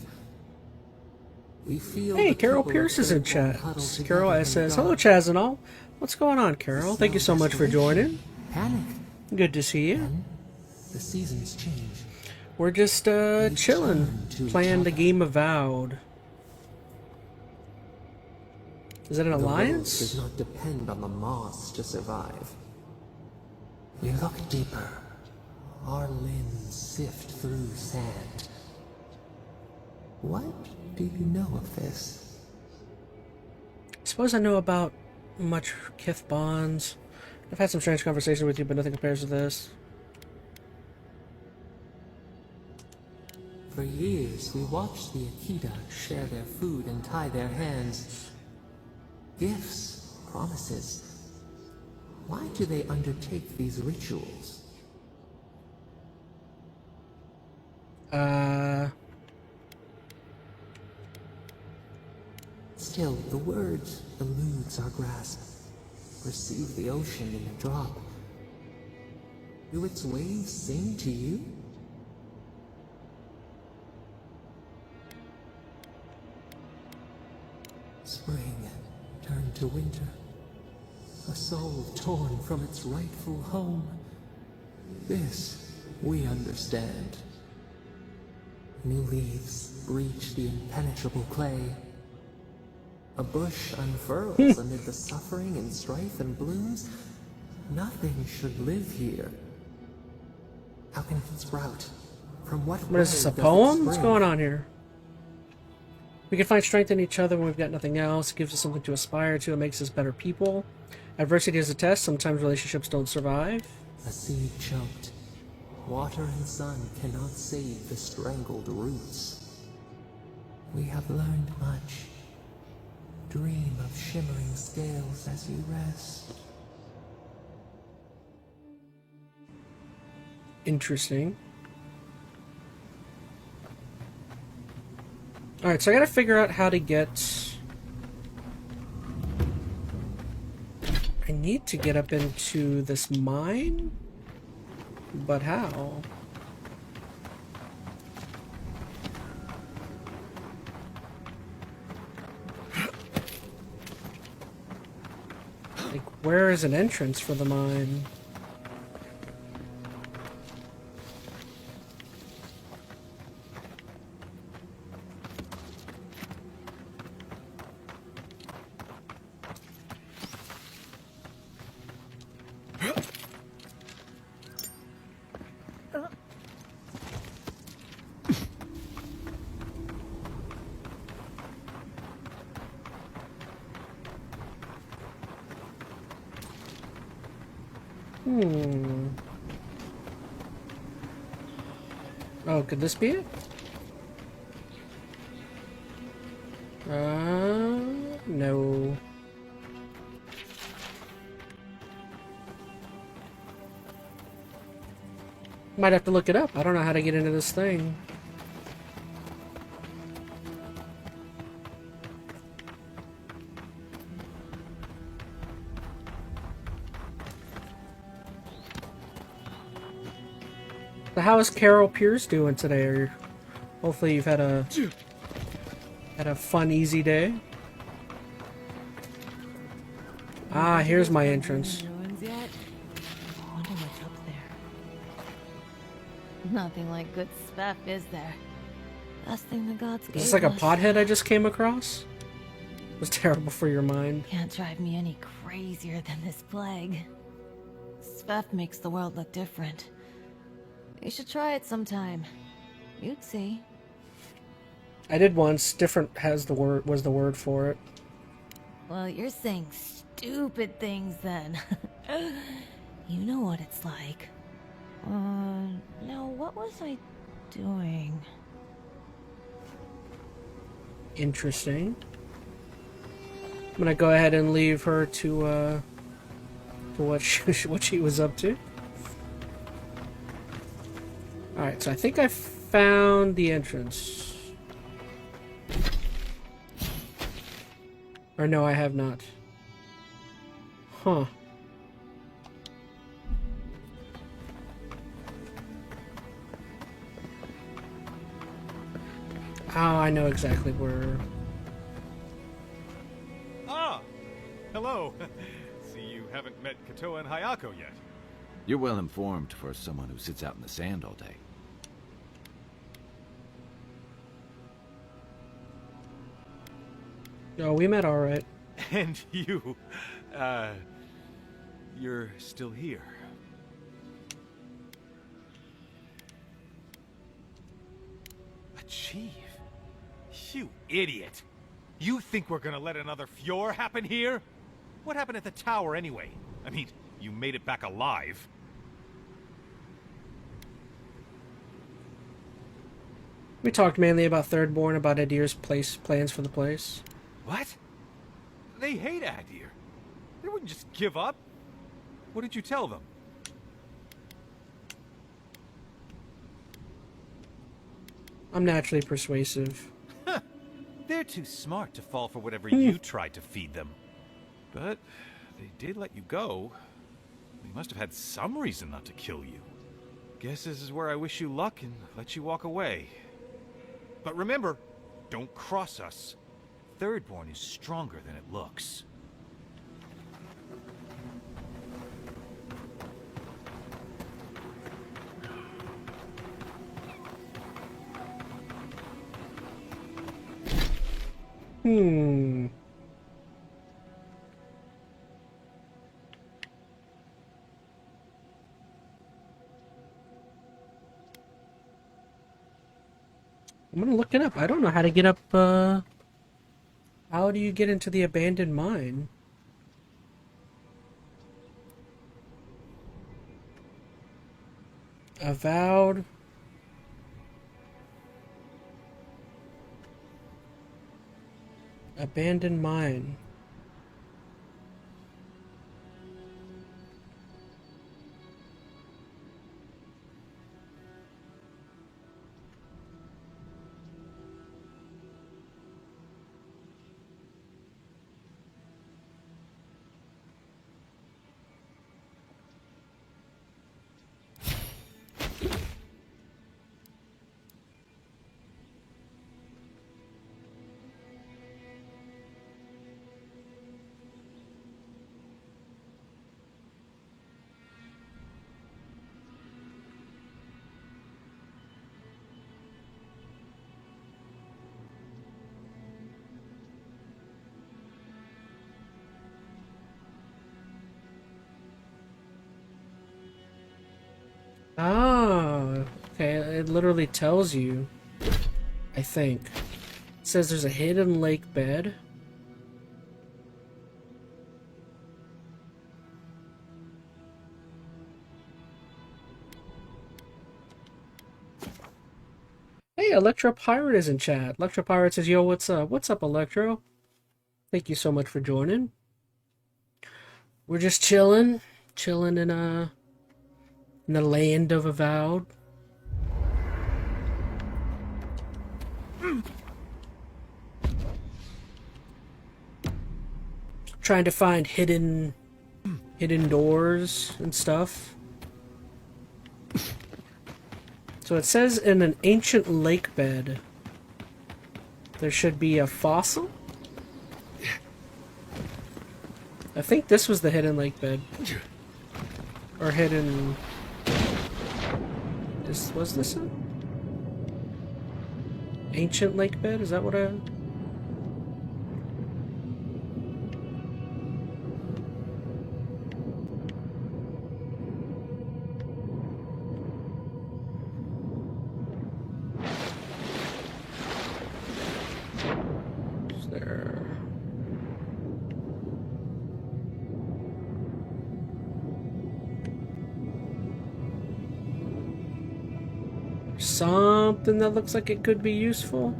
[SPEAKER 11] We feel
[SPEAKER 1] Hey,
[SPEAKER 11] the
[SPEAKER 1] Carol
[SPEAKER 11] people
[SPEAKER 1] Pierce
[SPEAKER 11] of
[SPEAKER 1] is in
[SPEAKER 11] Third Born
[SPEAKER 1] chat.
[SPEAKER 11] huddle together
[SPEAKER 1] Carol
[SPEAKER 11] in
[SPEAKER 1] says,
[SPEAKER 11] the
[SPEAKER 1] "Hello,
[SPEAKER 11] dark.
[SPEAKER 1] ChazmaN. What's going on, Carol? Thank you so much for joining.
[SPEAKER 11] Panic.
[SPEAKER 1] Good to see you.
[SPEAKER 11] The seasons change.
[SPEAKER 1] We're just chilling, playing the game Avowed. Is that an
[SPEAKER 11] The road
[SPEAKER 1] alliance?
[SPEAKER 11] does not depend on the moss to survive. We look deeper. Our limbs sift through sand. What do you know of this?
[SPEAKER 1] I suppose I know about much Kith bonds. I've had some strange conversations with you, but nothing compares to this.
[SPEAKER 11] For years, we watched the Akita share their food and tie their hands. Gifts, promises. Why do they undertake these rituals? Still, the word eludes our grasp. Receive the ocean in a drop. Do its waves sing to you? Spring turned to winter. A soul torn from its rightful home. This we understand. New leaves breach the impenetrable clay. A bush unfurls amid the suffering and strife and blooms. Nothing should live here. How can it sprout? From what
[SPEAKER 1] What is this, a
[SPEAKER 11] word does it
[SPEAKER 1] poem? What's
[SPEAKER 11] spring?
[SPEAKER 1] going on here? We can find strength in each other when we've got nothing else. It gives us something to aspire to. It makes us better people. Adversity is a test. Sometimes relationships don't survive.
[SPEAKER 11] A seed choked. Water and sun cannot save the strangled roots. We have learned much. Dream of shimmering scales as you rest.
[SPEAKER 1] Interesting. Alright, so I gotta figure out how to get... I need to get up into this mine? But how? Like, where is an entrance for the mine? Oh, could this be it? No. Might have to look it up. I don't know how to get into this thing. So how is Carol Pierce doing today? Or hopefully you've had a fun, easy day. Ah, here's my entrance.
[SPEAKER 6] Ruins yet? I wonder what's up there. Nothing like good stuff, is there? Best thing the gods gave
[SPEAKER 1] Is this like a
[SPEAKER 6] us.
[SPEAKER 1] pothead I just came across? It was terrible for your mind.
[SPEAKER 6] Can't drive me any crazier than this plague. Stuff makes the world look different. You should try it sometime. You'd see.
[SPEAKER 1] I did once. Different was the word for it.
[SPEAKER 6] Well, you're saying stupid things then. You know what it's like. Now what was I doing?
[SPEAKER 1] Interesting. I'm gonna go ahead and leave her to what she was up to. Alright, so I think I found the entrance. Or no, I have not. Huh. Oh, I know exactly where.
[SPEAKER 13] Ah! Hello! See, you haven't met Katoa and Hayako yet.
[SPEAKER 4] You're well informed for someone who sits out in the sand all day.
[SPEAKER 1] No, we met alright.
[SPEAKER 13] And you, you're still here. A chief? You idiot! You think we're gonna let another Fjord happen here? What happened at the tower anyway? I mean, you made it back alive.
[SPEAKER 1] We talked mainly about Thirdborn, about Adir's plans for the place.
[SPEAKER 13] What? They hate Adir. They wouldn't just give up. What did you tell them?
[SPEAKER 1] I'm naturally persuasive.
[SPEAKER 13] They're too smart to fall for whatever you tried to feed them. But they did let you go. They must have had some reason not to kill you. Guess this is where I wish you luck and let you walk away. But remember, don't cross us. Thirdborn is stronger than it looks.
[SPEAKER 1] I'm gonna look it up. I don't know how to get up, how do you get into the abandoned mine? Avowed. Abandoned mine. Oh, okay. It literally tells you, I think. It says there's a hidden lake bed. Hey, Electro Pirate is in chat. Electro Pirate says, yo, what's up? What's up, Electro? Thank you so much for joining. We're just chilling in the land of Avowed. Trying to find hidden doors and stuff. So it says in an ancient lake bed there should be a fossil. I think this was the hidden lake bed. Or hidden... Was this it? Ancient lake bed? Is that what I... Is there... something that looks like it could be useful.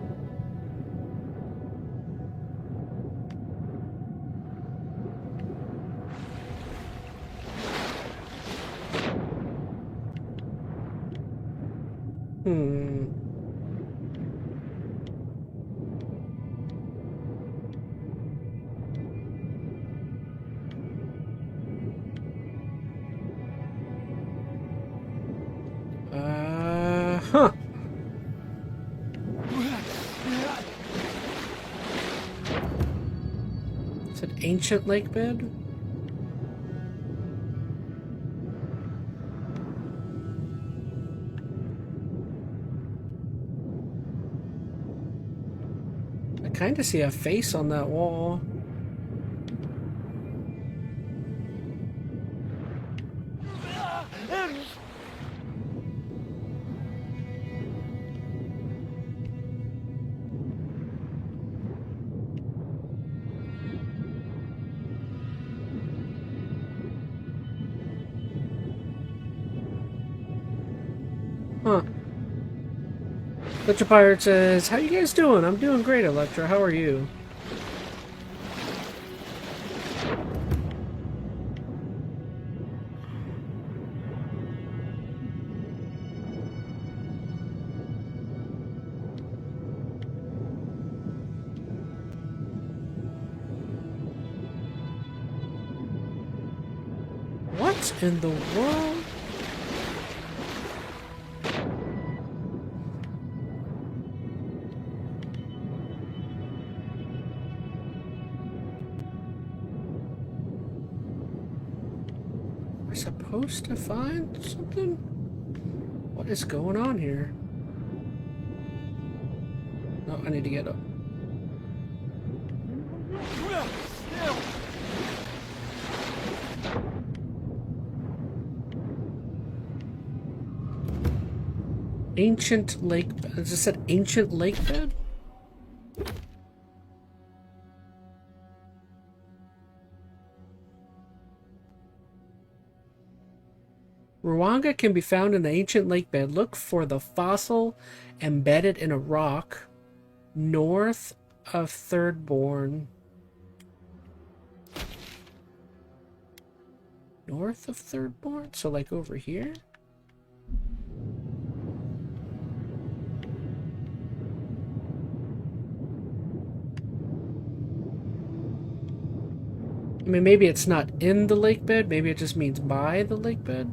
[SPEAKER 1] Huh. It's an ancient lake bed. I kind of see a face on that wall. Huh. Electra Pirate says, how you guys doing? I'm doing great, Electra. How are you? What in the world? Am I supposed to find something? What is going on here? No, I need to get up. Ancient lake bed. Is this an ancient lake bed? Ruanga can be found in the ancient lake bed. Look for the fossil embedded in a rock north of Thirdborn. North of Thirdborn? So like over here? I mean, maybe it's not in the lake bed. Maybe it just means by the lake bed.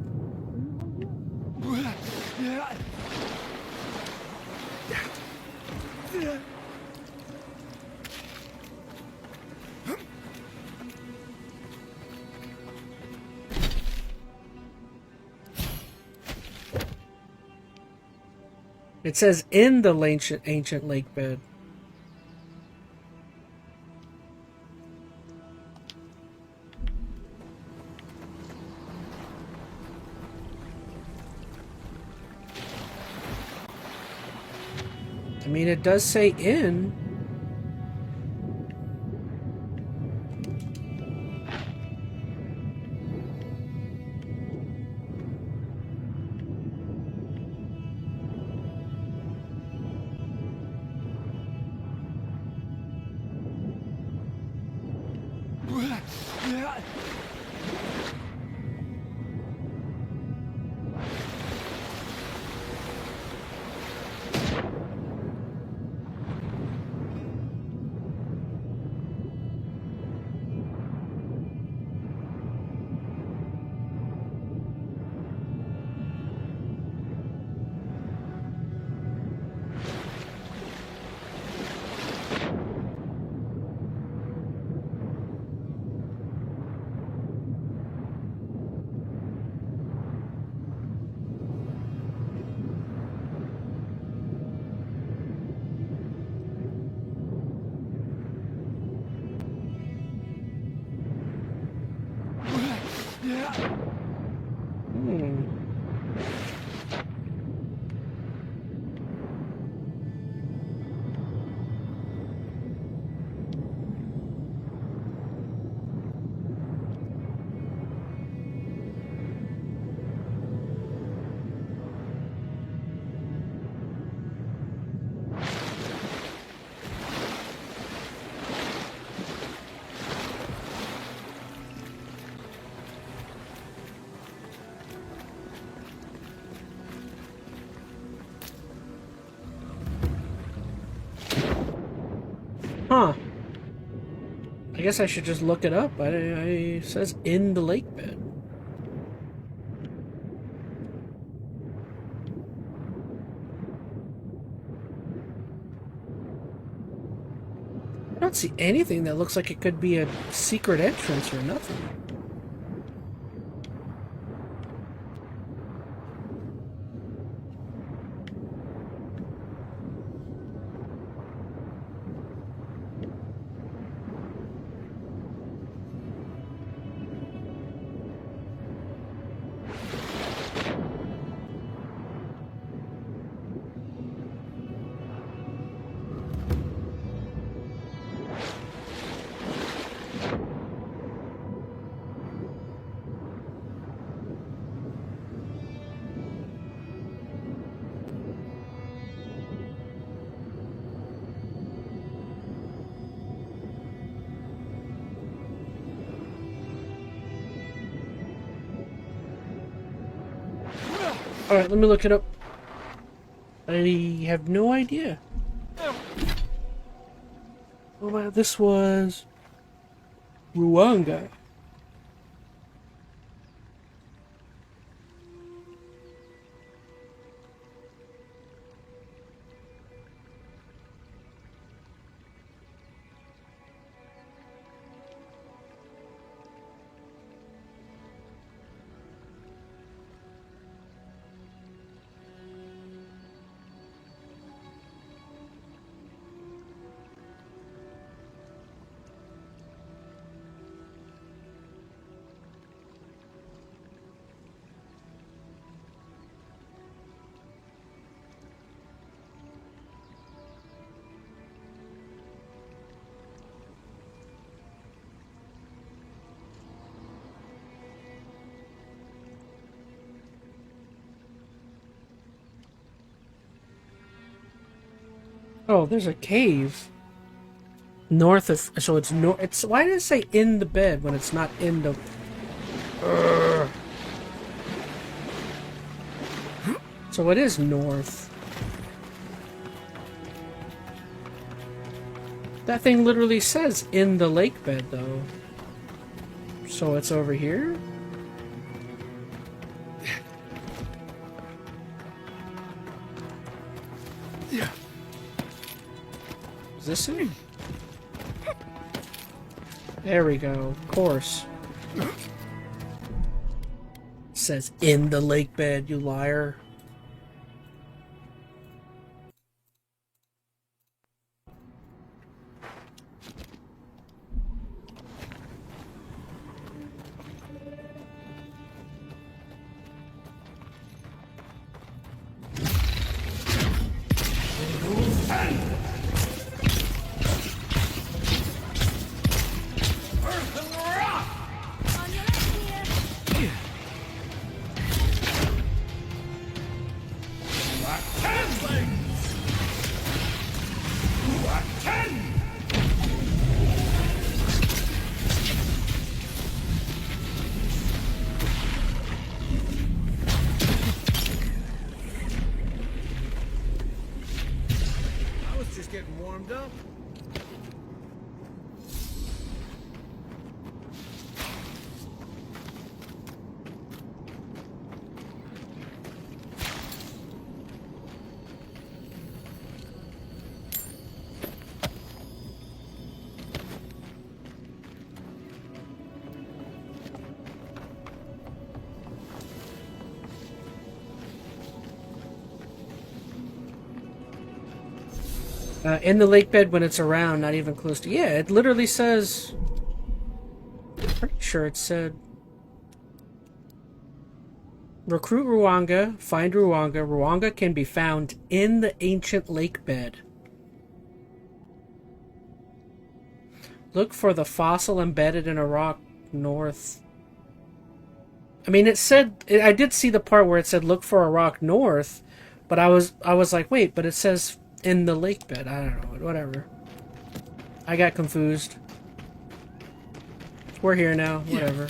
[SPEAKER 1] It says in the ancient lake bed. I mean, it does say in. guess I should just look it up. It says in the lake bed. I don't see anything that looks like it could be a secret entrance or nothing. Alright, let me look it up. I have no idea. Oh wow, this was Ruanga. Oh, there's a cave. North of, so it's north. It's, why did it say in the bed when it's not in the? So it is north. That thing literally says in the lake bed though. So it's over here?
[SPEAKER 11] Yeah.
[SPEAKER 1] Is this it? There we go. Of course. It says in the lake bed, you liar.
[SPEAKER 9] Getting warmed up.
[SPEAKER 1] In the lake bed when it's around, not even close to... Yeah, it literally says... I'm pretty sure it said... Recruit Ruanga, find Ruanga. Ruanga can be found in the ancient lake bed. Look for the fossil embedded in a rock north. I mean, it said... I did see the part where it said look for a rock north, but I was like, wait, but it says... in the lake bed. I don't know. Whatever. I got confused. We're here now. Whatever.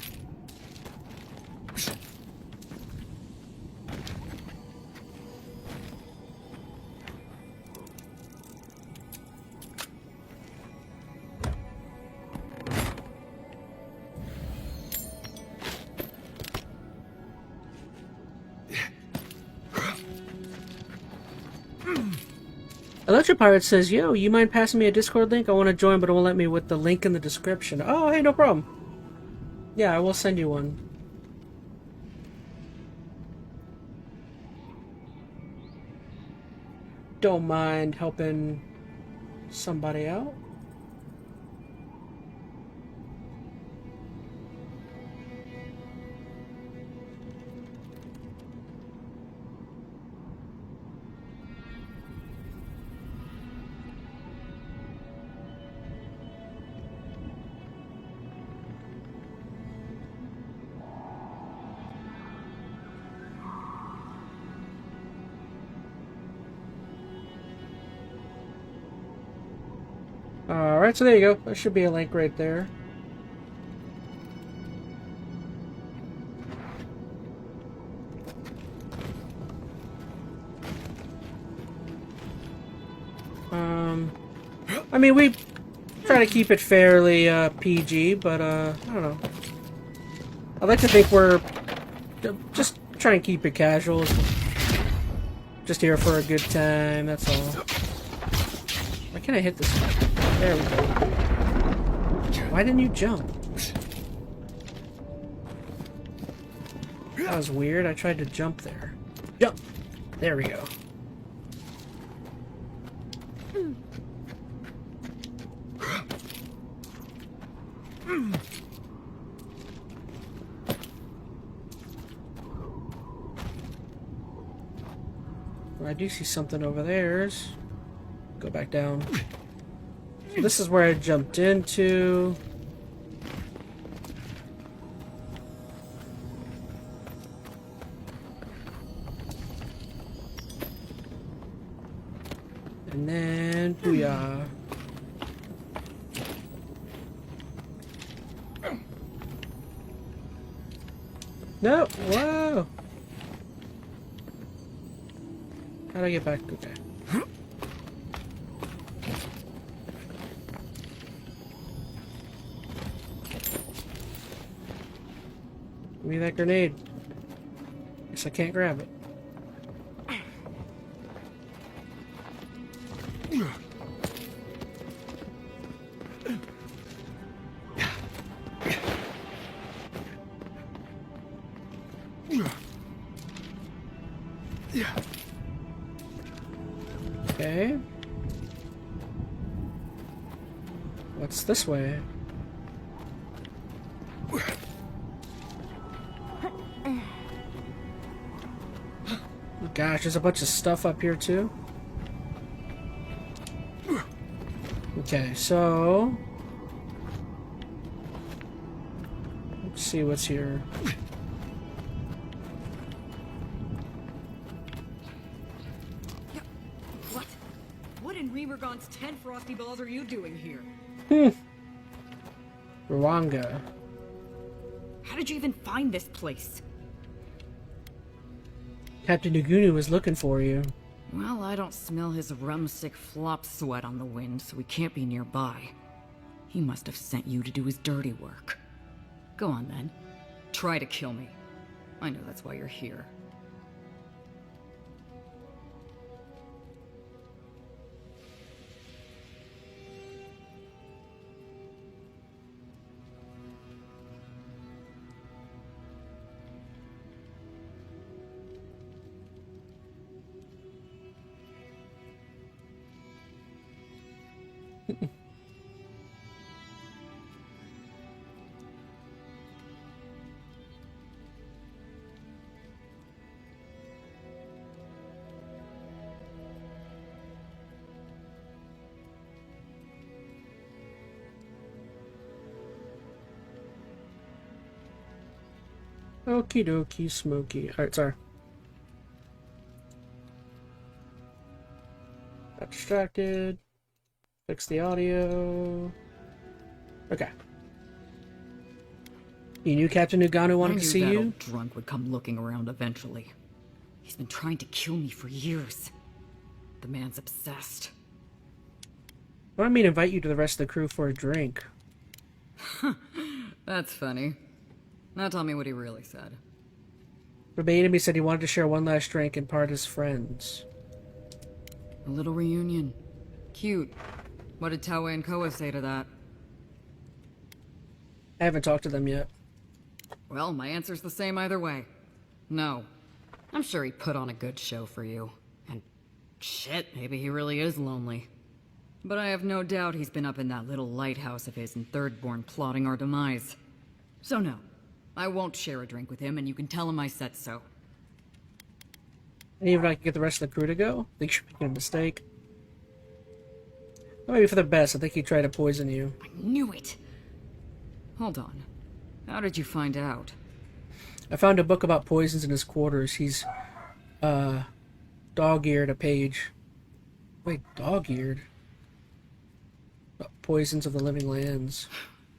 [SPEAKER 1] Electro Pirate says, yo, you mind passing me a Discord link? I want to join, but it won't let me with the link in the description. Oh, hey, no problem. Yeah, I will send you one. Don't mind helping somebody out. Alright, so there you go. There should be a link right there. I mean, we try to keep it fairly PG, but I don't know. I like to think we're just trying to keep it casual. Just here for a good time, that's all. Why can't I hit this one? There we go. Why didn't you jump? That was weird. I tried to jump there. Jump! There we go. I do see something over there. Go back down. So this is where I jumped into. And then, booyah. No, whoa. How do I get back? Okay. Give me that grenade. Guess I can't grab it. Okay. What's this way? Oh gosh, there's a bunch of stuff up here too. Okay, so let's see what's here.
[SPEAKER 12] What in Remergon's 10 frosty balls are you doing here?
[SPEAKER 1] Rwanga.
[SPEAKER 12] How did you even find this place?
[SPEAKER 1] Captain Nugunu was looking for you.
[SPEAKER 12] Well, I don't smell his rumsick flop sweat on the wind, so he can't be nearby. He must have sent you to do his dirty work. Go on then. Try to kill me. I know that's why you're here.
[SPEAKER 1] Okie dokie, smoky. Alright, sorry. Got distracted. Fix the audio. Okay. You knew Captain Nuganu wanted to see
[SPEAKER 12] I knew that
[SPEAKER 1] you?
[SPEAKER 12] old drunk would come looking around eventually. He's been trying to kill me for years. The man's obsessed.
[SPEAKER 1] What do I mean invite you to the rest of the crew for a drink?
[SPEAKER 12] That's funny. Now tell me what he really said.
[SPEAKER 1] Verbatim, he said he wanted to share one last drink and part his friends.
[SPEAKER 12] A little reunion. Cute. What did Tawe and Koa say to that?
[SPEAKER 1] I haven't talked to them yet.
[SPEAKER 12] Well, my answer's the same either way. No. I'm sure he put on a good show for you. And shit, maybe he really is lonely. But I have no doubt he's been up in that little lighthouse of his in Thirdborn plotting our demise. So no, I won't share a drink with him, and you can tell him I said so.
[SPEAKER 1] And even if I can get the rest of the crew to go, I think you're making a mistake. Well, maybe for the best. I think he tried to poison you.
[SPEAKER 12] I knew it! Hold on. How did you find out?
[SPEAKER 1] I found a book about poisons in his quarters. He's, dog-eared a page. Wait, dog-eared? Poisons of the Living Lands.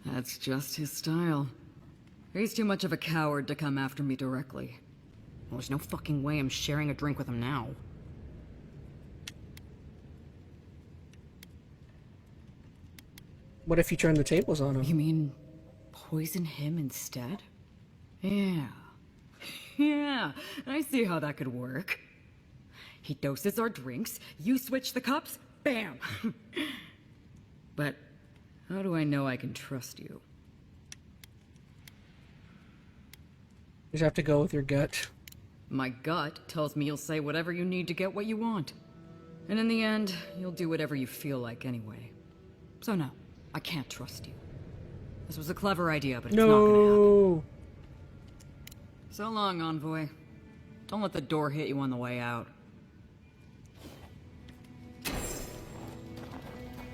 [SPEAKER 12] That's just his style. He's too much of a coward to come after me directly. Well, there's no fucking way I'm sharing a drink with him now.
[SPEAKER 1] What if you turn the tables on him?
[SPEAKER 12] You mean poison him instead? Yeah. Yeah, I see how that could work. He doses our drinks, you switch the cups, bam! But how do I know I can trust you?
[SPEAKER 1] You just have to go with your gut.
[SPEAKER 12] My gut tells me you'll say whatever you need to get what you want. And in the end, you'll do whatever you feel like anyway. So no, I can't trust you. This was a clever idea, but it's not gonna happen. So long, Envoy. Don't let the door hit you on the way out.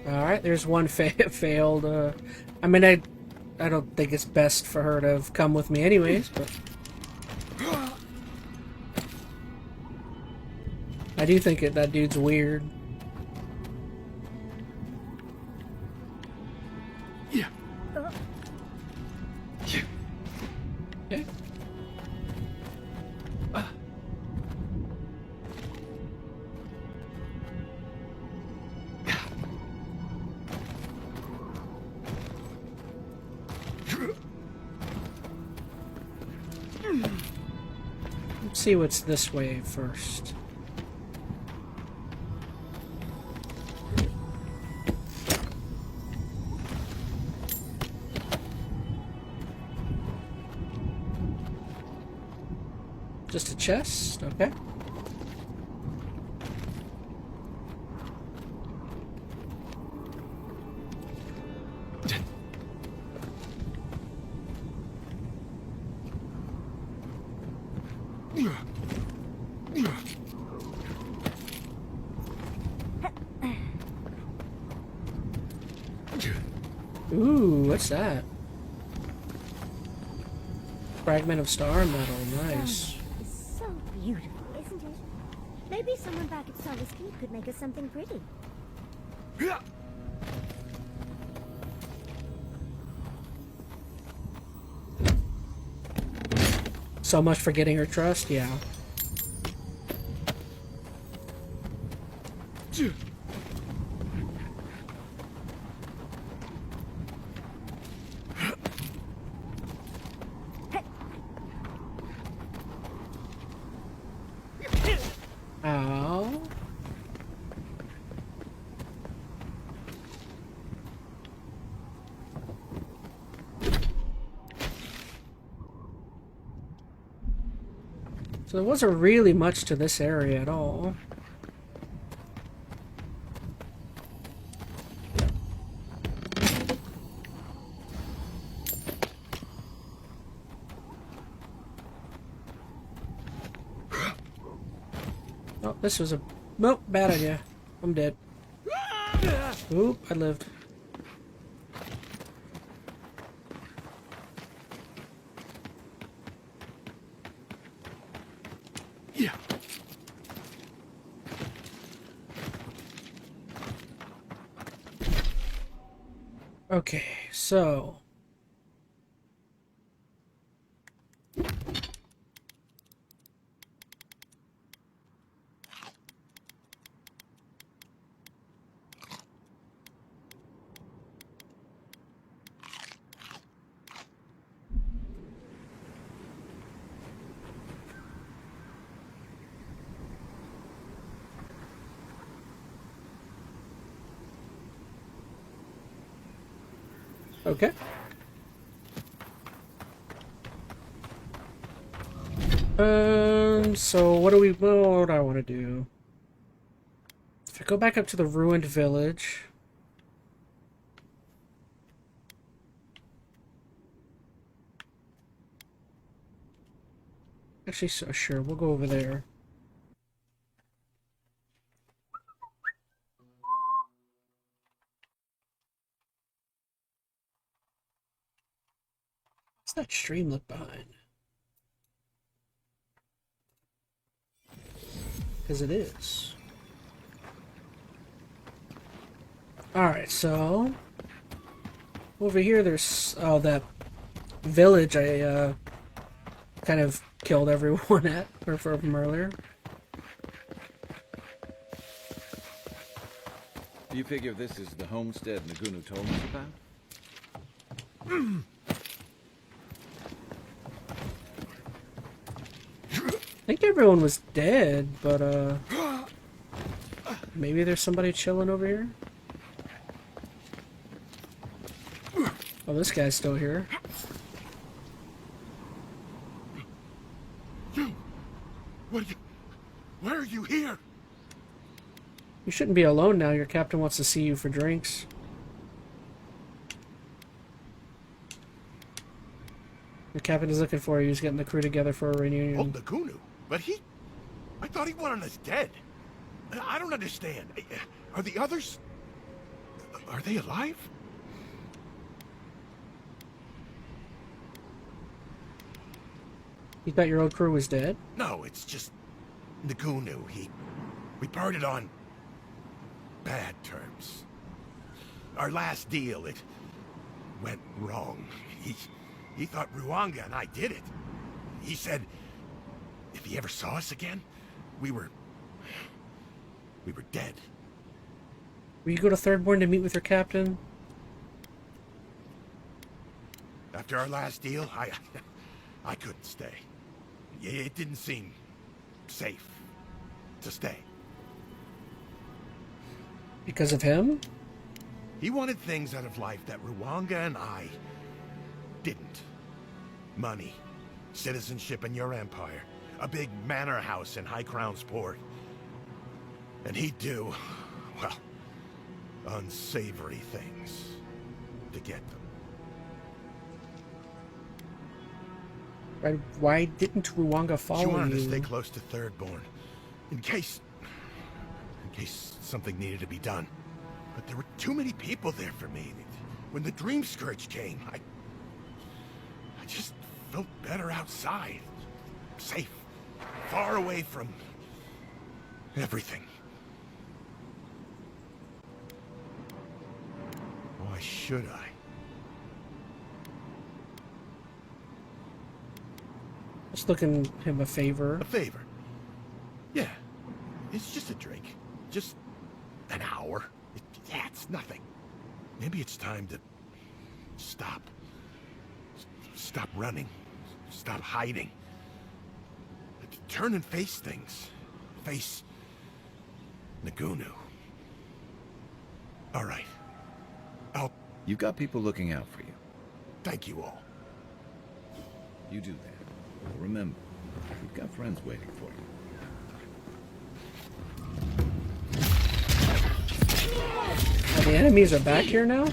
[SPEAKER 1] Alright, there's one failed. I mean, I don't think it's best for her to have come with me anyways, but... I do think that dude's weird.
[SPEAKER 11] Yeah.
[SPEAKER 1] Okay. Let's see what's this way first. Just a chest, okay. Ooh, what's that? Fragment of star metal, nice.
[SPEAKER 2] It's so beautiful, isn't it? Maybe someone back at Solace Keep could make us something pretty.
[SPEAKER 1] So much for getting her trust, yeah. Ow. So there wasn't really much to this area at all. Oh, this was a... Nope, bad idea. I'm dead. Oop, I lived.
[SPEAKER 11] Yeah.
[SPEAKER 1] Okay, so... Okay. So what do I want to do? If I go back up to the ruined village. Actually, so sure, we'll go over there. What's that stream look behind? Because it is. Alright, so over here there's that village I kind of killed everyone at from earlier.
[SPEAKER 4] You figure this is the homestead Nagunu told us about?
[SPEAKER 1] I think everyone was dead, but maybe there's somebody chilling over here. Oh, this guy's still here.
[SPEAKER 19] Why are you here?
[SPEAKER 1] You shouldn't be alone now. Your captain wants to see you for drinks. The captain is looking for you. He's getting the crew together for a reunion.
[SPEAKER 19] Oh, Nagunu? But I thought he wanted us dead. I don't understand. Are the others... Are they alive?
[SPEAKER 1] You thought your old crew was dead?
[SPEAKER 19] No, it's just... Nagunu. We parted on... bad terms. Our last deal, it... went wrong. He thought Ruanga and I did it. He said... if he ever saw us again, we were dead.
[SPEAKER 1] Will you go to Thirdborn to meet with your captain?
[SPEAKER 19] After our last deal, I couldn't stay. It didn't seem safe to stay.
[SPEAKER 1] Because of him?
[SPEAKER 19] He wanted things out of life that Ruanga and I didn't. Money, citizenship in your empire, a big manor house in High Crown's Port. And he'd do, well, unsavory things to get them.
[SPEAKER 1] Why didn't Ruanga follow you?
[SPEAKER 19] She wanted to stay close to Thirdborn, in case something needed to be done. But there were too many people there for me. When the Dream Scourge came, I just felt better outside. Safe. Far away from everything. Why should I?
[SPEAKER 1] Just looking him a favor.
[SPEAKER 19] A favor? Yeah. It's just a drink. Just an hour. Yeah, it's nothing. Maybe it's time to stop. Stop running. Stop hiding. Turn and face things. Face Nagunu. All right.
[SPEAKER 4] You've got people looking out for you.
[SPEAKER 19] Thank you all.
[SPEAKER 4] You do that. Remember, we've got friends waiting for you.
[SPEAKER 1] Oh, the enemies are back here now?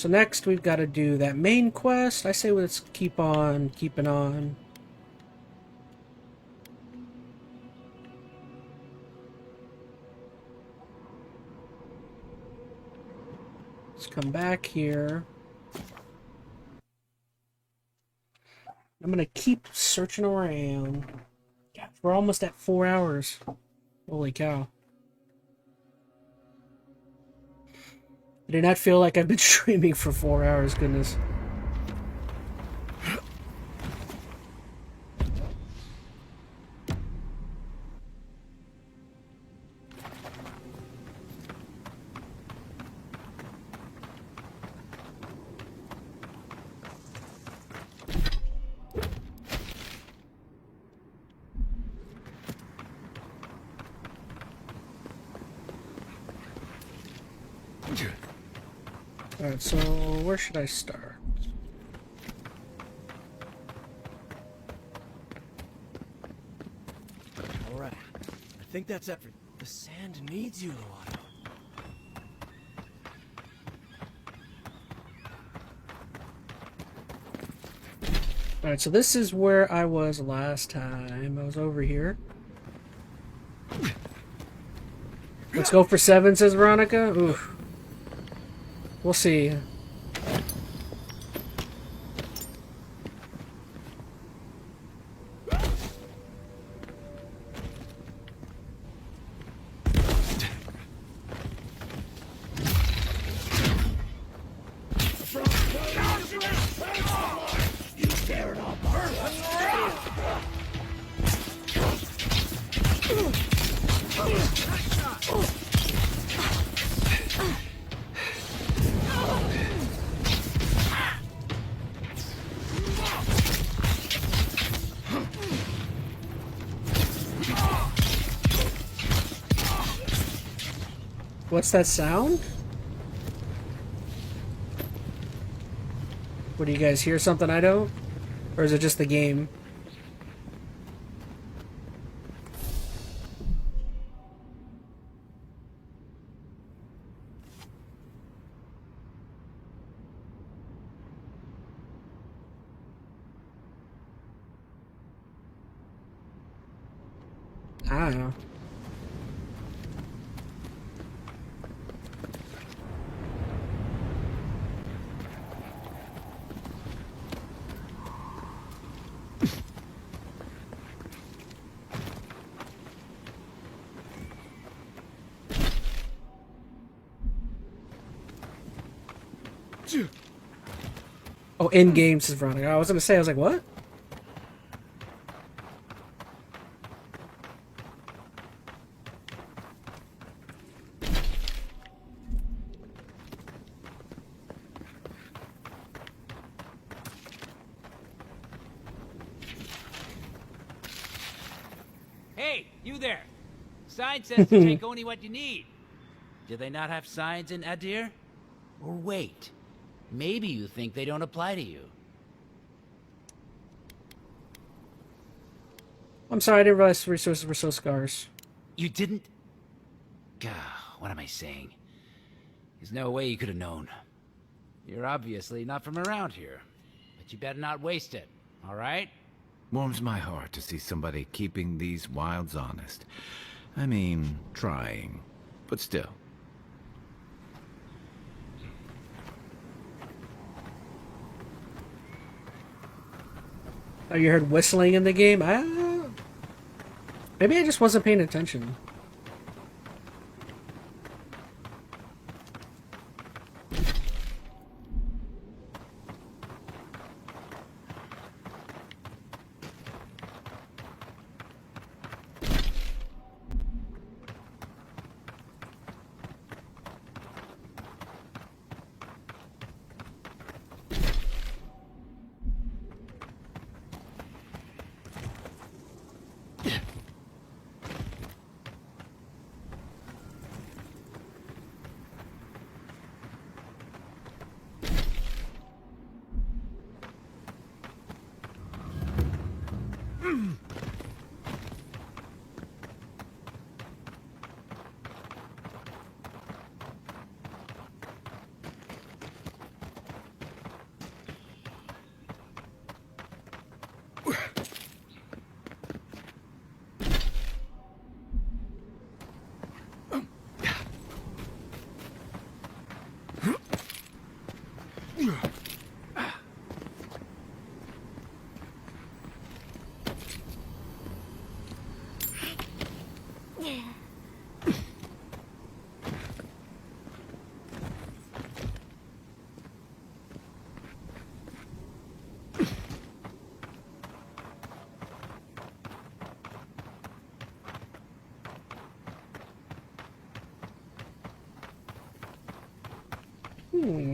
[SPEAKER 1] So next we've got to do that main quest. I say let's keep on keeping on. Let's come back here. I'm gonna keep searching around. God, we're almost at 4 hours. Holy cow. I do not feel like I've been streaming for 4 hours, goodness. Alright, so where should I start?
[SPEAKER 8] Alright, I think that's everything. The sand needs you, Luado.
[SPEAKER 1] Alright, so this is where I was last time. I was over here. Let's go for 7, says Veronica. Oof. We'll see. What's that sound? What, do you guys hear something I don't? Or is it just the game? I don't know. Oh, in game, says Veronica. I was gonna say, I was like, what?
[SPEAKER 14] Hey, you there! Sign says to take only what you need. Do they not have signs in EnteR? Or wait, maybe you think they don't apply to you.
[SPEAKER 1] I'm sorry, I didn't realize resources were so scarce.
[SPEAKER 14] You didn't? Gah, what am I saying? There's no way you could have known. You're obviously not from around here. But you better not waste it, alright?
[SPEAKER 4] Warms my heart to see somebody keeping these wilds honest. I mean, trying. But still.
[SPEAKER 1] Oh, you heard whistling in the game? Maybe I just wasn't paying attention.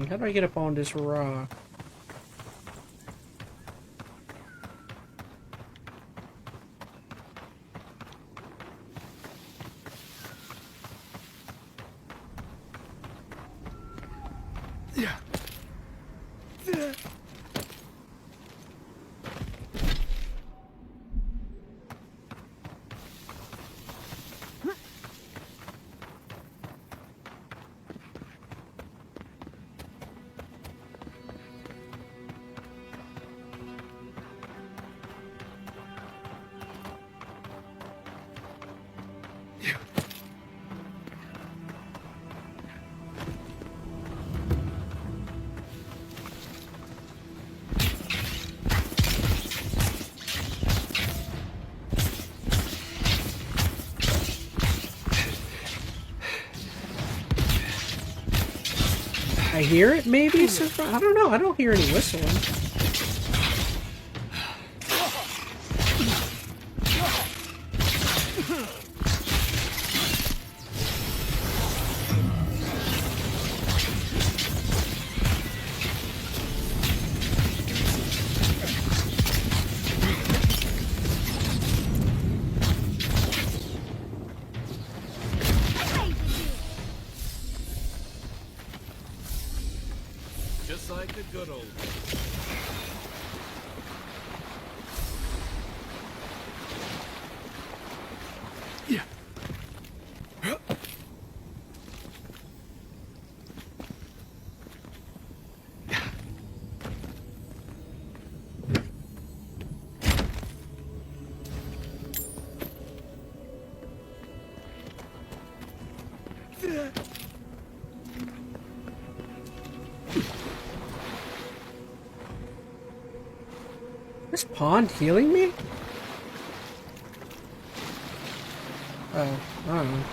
[SPEAKER 1] How do I get up on this rock? I hear it, maybe? I don't know. I don't hear any whistling.
[SPEAKER 24] Just like the good old days.
[SPEAKER 8] Yeah.
[SPEAKER 1] This pond healing me? Oh, I don't know.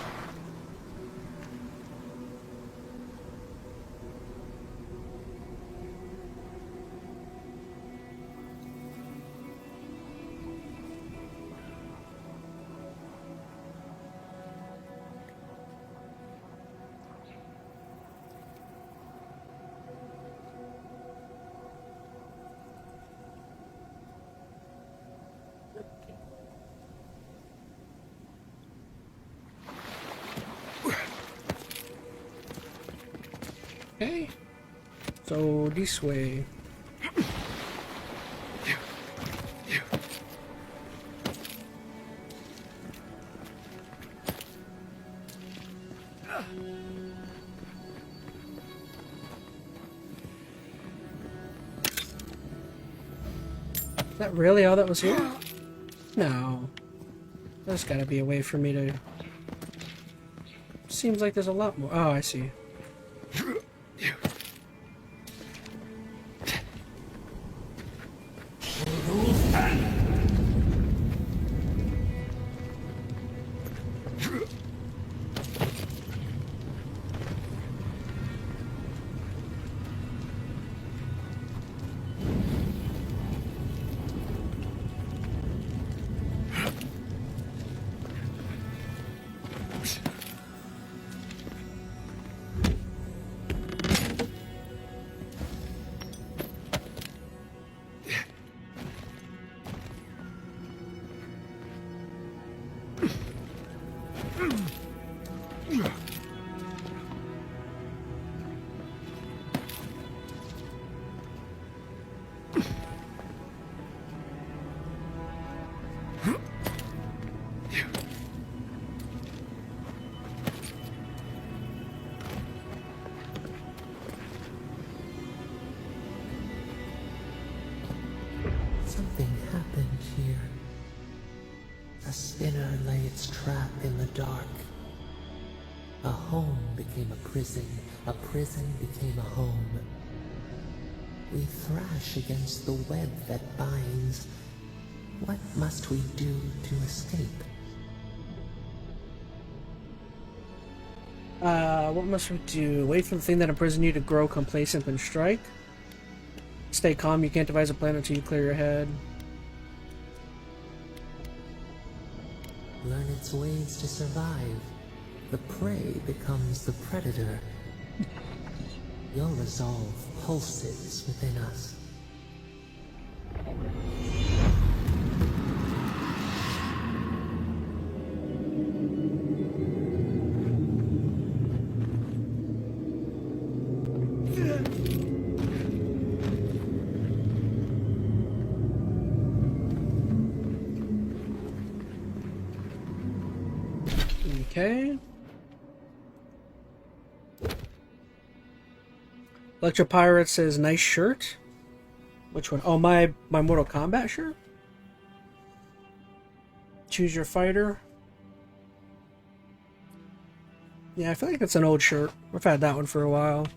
[SPEAKER 1] Okay. So this way. Is that really all that was here? No. There's gotta be a way for me to... Seems like there's a lot more. Oh, I see.
[SPEAKER 11] Something happened here. A sinner lay its trap in the dark. A home became a prison became a home. We thrash against the web that binds. What must we do to escape?
[SPEAKER 1] What must we do? Wait for the thing that imprisoned you to grow complacent and strike? Stay calm, you can't devise a plan until you clear your head.
[SPEAKER 11] Learn its ways to survive. The prey becomes the predator. Your resolve pulses within us.
[SPEAKER 1] Okay. Electropirate says nice shirt. Which one? Oh, my Mortal Kombat shirt? Choose your fighter. Yeah, I feel like it's an old shirt. I've had that one for a while.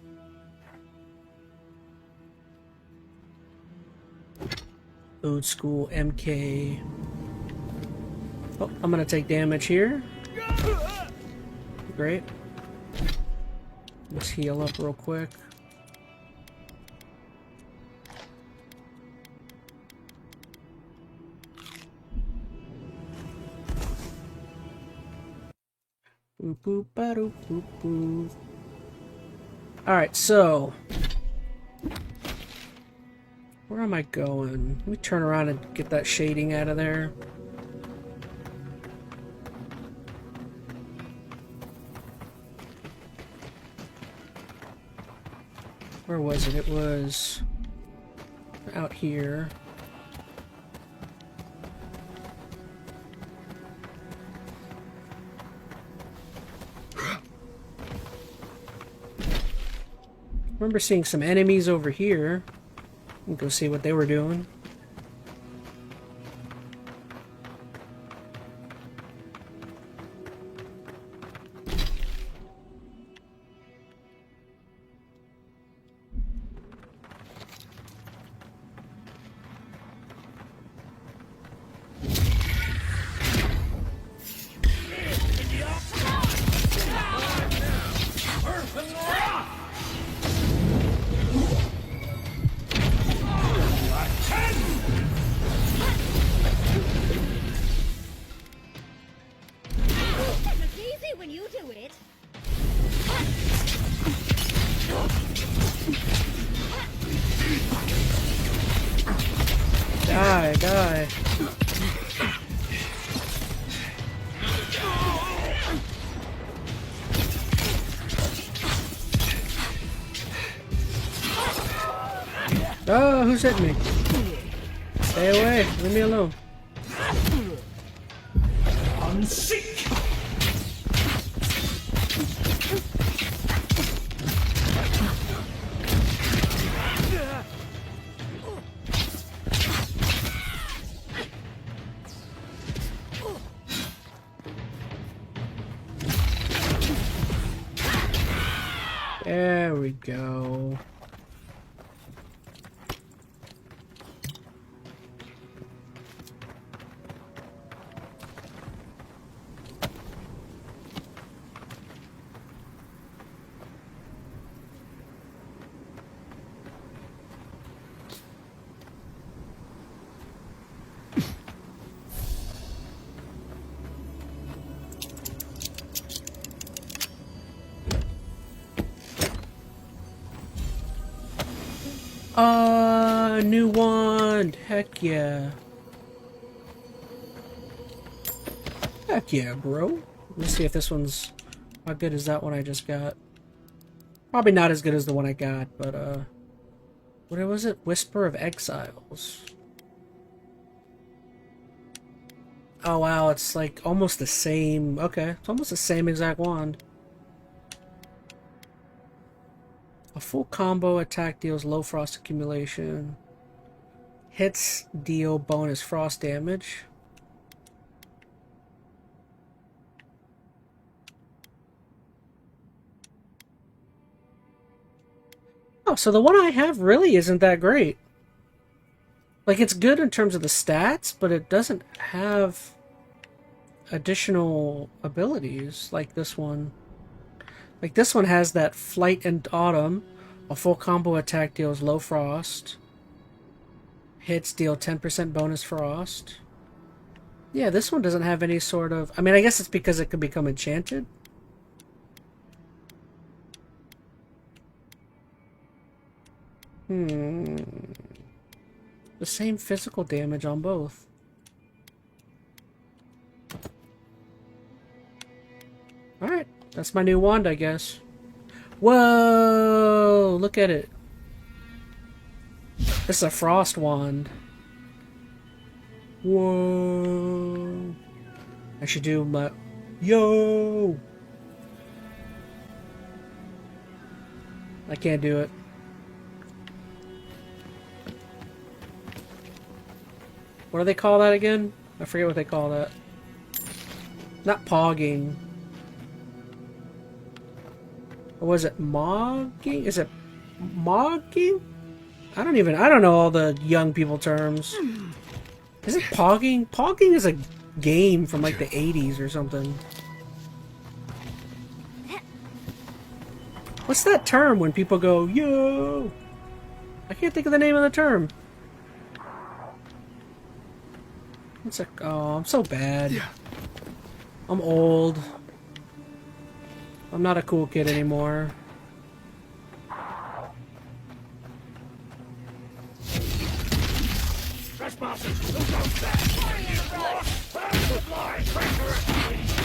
[SPEAKER 1] Old school MK. Oh, I'm gonna take damage here. Great. Let's heal up real quick. Boop, boop, ba-doop, boop, boop. Alright, so where am I going? Let me turn around and get that shading out of there. Where was it? It was out here. I remember seeing some enemies over here. We'll go see what they were doing. Die, die. Oh, who's hitting me? Stay away. Leave me alone.
[SPEAKER 15] I'm sick.
[SPEAKER 1] There we go. New wand! Heck yeah. Heck yeah, bro. Let's see if this one's... How good is that one I just got? Probably not as good as the one I got, but, what was it? Whisper of Exiles. Oh, wow, it's like almost the same... Okay, it's almost the same exact wand. A full combo attack deals low frost accumulation. Hits deal bonus frost damage. Oh, so the one I have really isn't that great. Like, it's good in terms of the stats, but it doesn't have additional abilities like this one. Like, this one has that Flight and Autumn. A full combo attack deals low frost. Hits deal 10% bonus frost. Yeah, this one doesn't have any sort of... I mean, I guess it's because it could become enchanted. The same physical damage on both. Alright, that's my new wand, I guess. Whoa! Look at it. This is a frost wand. Whoa! I should do my... Yo! I can't do it. What do they call that again? I forget what they call that. Not pogging. Or was it mogging? Is it mogging? I don't know all the young people terms. Is it pogging? Pogging is a game from like the 80s or something. What's that term when people go, yo? I can't think of the name of the term. It's like, oh, I'm so bad. I'm old. I'm not a cool kid anymore.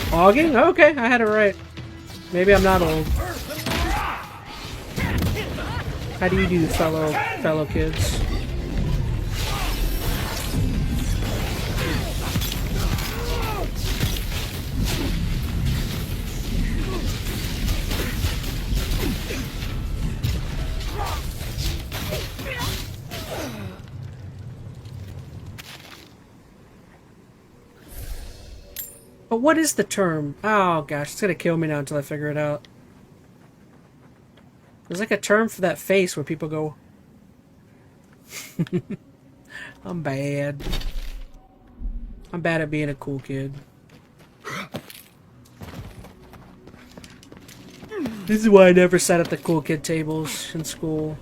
[SPEAKER 1] Hogging? Okay, I had it right. Maybe I'm not old. How do you do, fellow kids? But what is the term? Oh gosh, it's gonna kill me now until I figure it out. There's like a term for that face where people go... I'm bad. I'm bad at being a cool kid. This is why I never sat at the cool kid tables in school.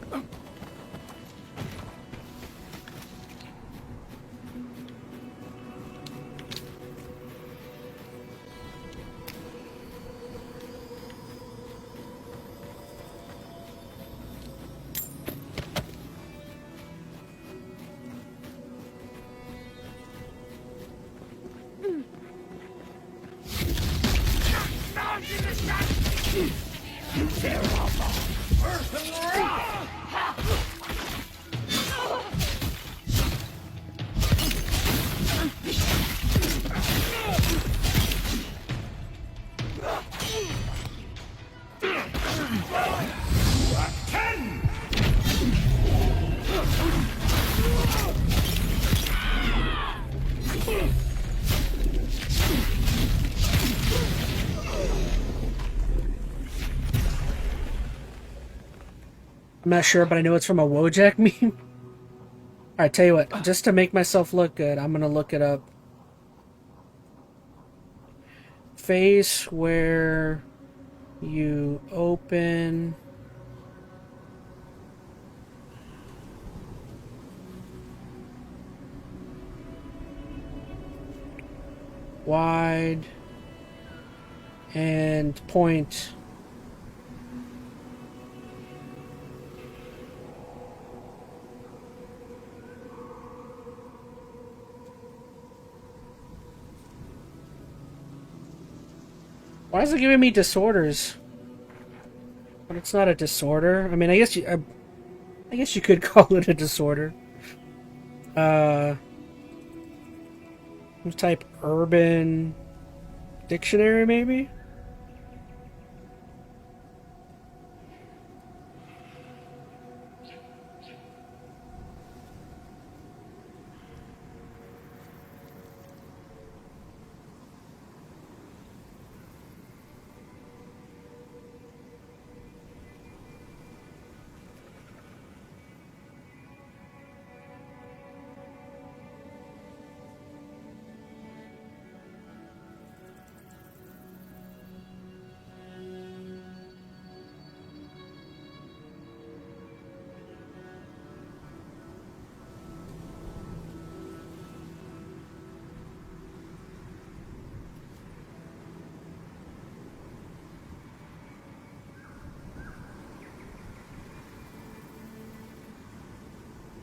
[SPEAKER 1] I'm not sure, but I know it's from a Wojak meme. Alright, tell you what, just to make myself look good, I'm gonna look it up. Face where you open... wide and point. Why is it giving me disorders? But it's not a disorder. I mean, I guess you could call it a disorder. Let's type urban dictionary, maybe?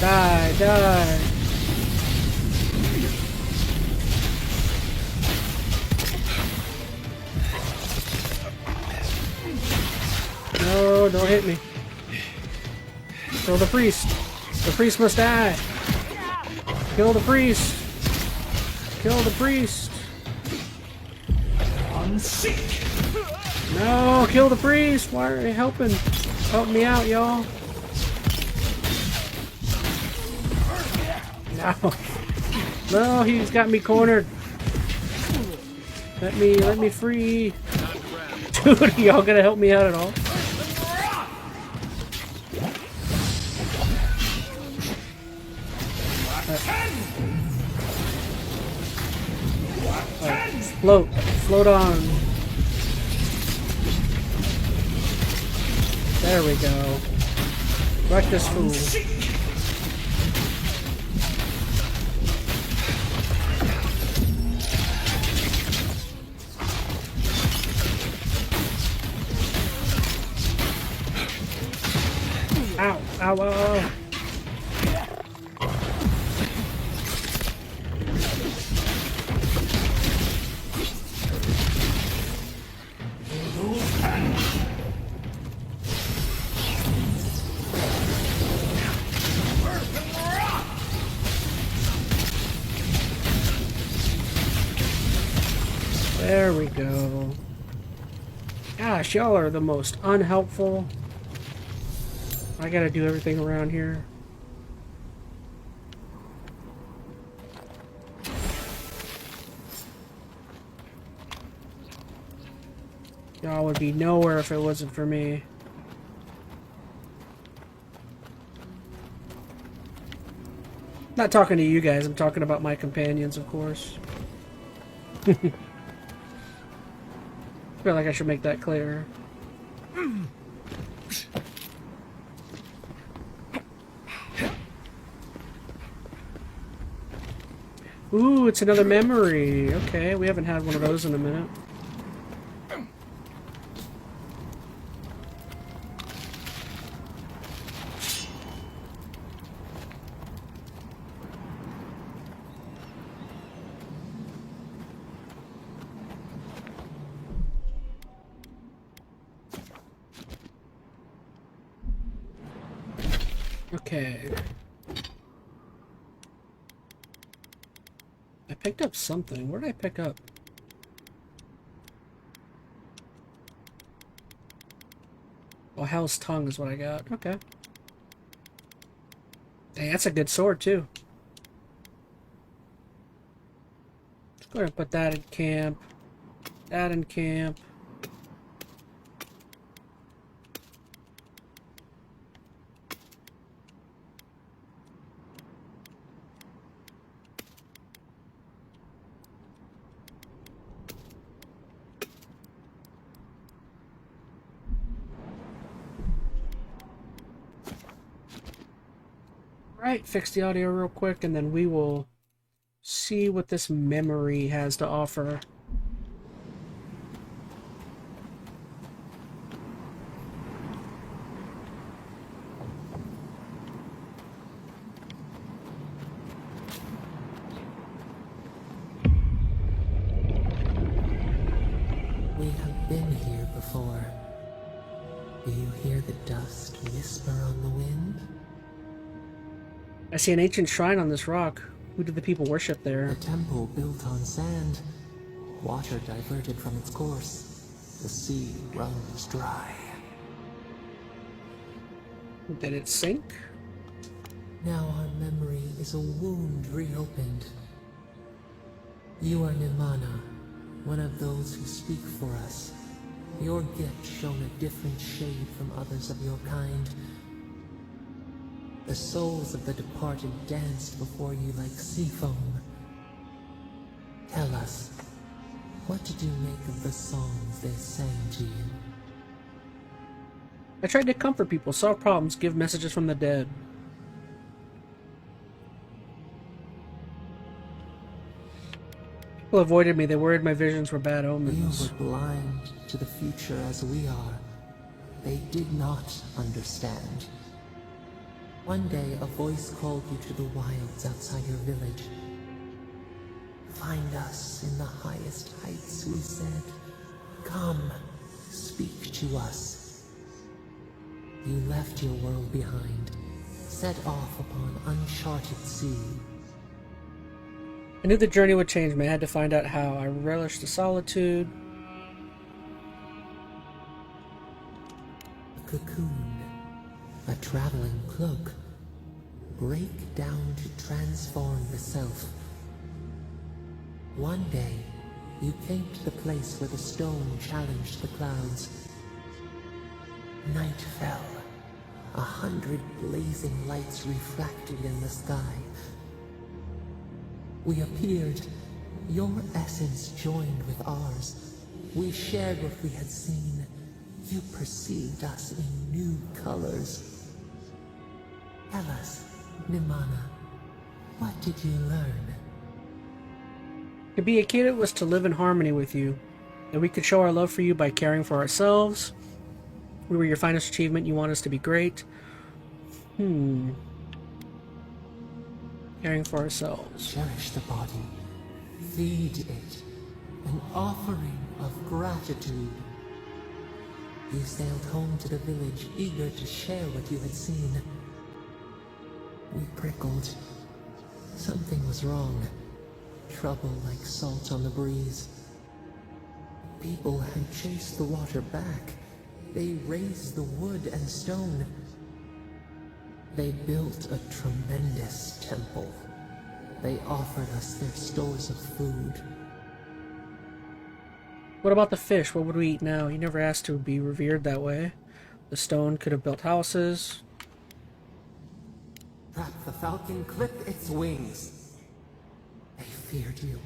[SPEAKER 1] Die, die. No, don't hit me. Kill the priest. The priest must die. Kill the priest. Kill the priest. No, kill the priest. Why are you helping? Help me out, y'all. No. No, he's got me cornered. Let me free. Dude, y'all gonna help me out at all? Float. Float on. There we go. Wreck this fool. Ow, ow, ow, ow. There we go. Gosh, y'all are the most unhelpful. I gotta do everything around here. Y'all would be nowhere if it wasn't for me. Not talking to you guys, I'm talking about my companions, of course. I feel like I should make that clear. Ooh, it's another memory. Okay, we haven't had one of those in a minute. Okay. I picked up something. What did I pick up? Oh, Hell's Tongue is what I got. Okay. Hey, that's a good sword, too. Let's go ahead and put that in camp. That in camp. Right, fix the audio real quick, and then we will see what this memory has to offer.
[SPEAKER 11] We have been here before. Do you hear the dust whisper on the wind?
[SPEAKER 1] I see an ancient shrine on this rock. Who did the people worship there?
[SPEAKER 11] A temple built on sand. Water diverted from its course. The sea runs dry.
[SPEAKER 1] Did it sink?
[SPEAKER 11] Now our memory is a wound reopened. You are Nimana, one of those who speak for us. Your gift shone a different shade from others of your kind. The souls of the departed danced before you like sea foam. Tell us, what did you make of the songs they sang to you?
[SPEAKER 1] I tried to comfort people, solve problems, give messages from the dead. People avoided me. They worried my visions were bad
[SPEAKER 11] You
[SPEAKER 1] omens.
[SPEAKER 11] were blind to the future as we are. They did not understand. One day, a voice called you to the wilds outside your village. Find us in the highest heights, we said. Come, speak to us. You left your world behind, set off upon uncharted sea.
[SPEAKER 1] I knew the journey would change me. I had to find out how. I relished the solitude.
[SPEAKER 11] A cocoon, a traveling cloak. Break down to transform the self. One day, you came to the place where the stone challenged the clouds. Night fell. 100 blazing lights refracted in the sky. We appeared. Your essence joined with ours. We shared what we had seen. You perceived us in new colors. Tell us, Nimana, what did you learn?
[SPEAKER 1] To be a kid, it was to live in harmony with you. That we could show our love for you by caring for ourselves. We were your finest achievement. You want us to be great. Caring for ourselves.
[SPEAKER 11] Cherish the body. Feed it. An offering of gratitude. You sailed home to the village, eager to share what you had seen. We prickled. Something was wrong. Trouble like salt on the breeze. People had chased the water back. They raised the wood and stone. They built a tremendous temple. They offered us their stores of food.
[SPEAKER 1] What about the fish? What would we eat now? You never asked to be revered that way. The stone could have built houses.
[SPEAKER 11] Trap the falcon, clip its wings. They feared you.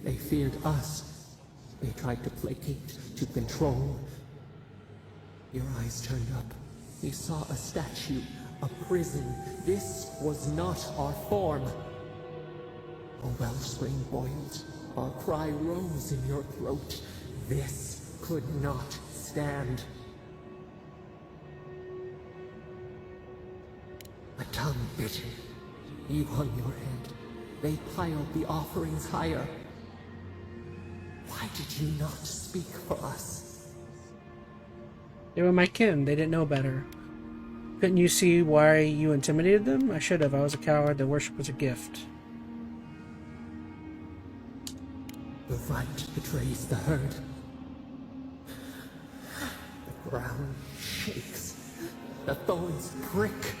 [SPEAKER 11] They feared us. They tried to placate, to control. Your eyes turned up. You saw a statue, a prison. This was not our form. A wellspring boiled. Our cry rose in your throat. This could not stand. A tongue bitten. You hung your head. They piled the offerings higher. Why did you not speak for us?
[SPEAKER 1] They were my kin. They didn't know better. Couldn't you see why you intimidated them? I should have. I was a coward. Their worship was a gift.
[SPEAKER 11] The right betrays the herd. The ground shakes. The thorns prick.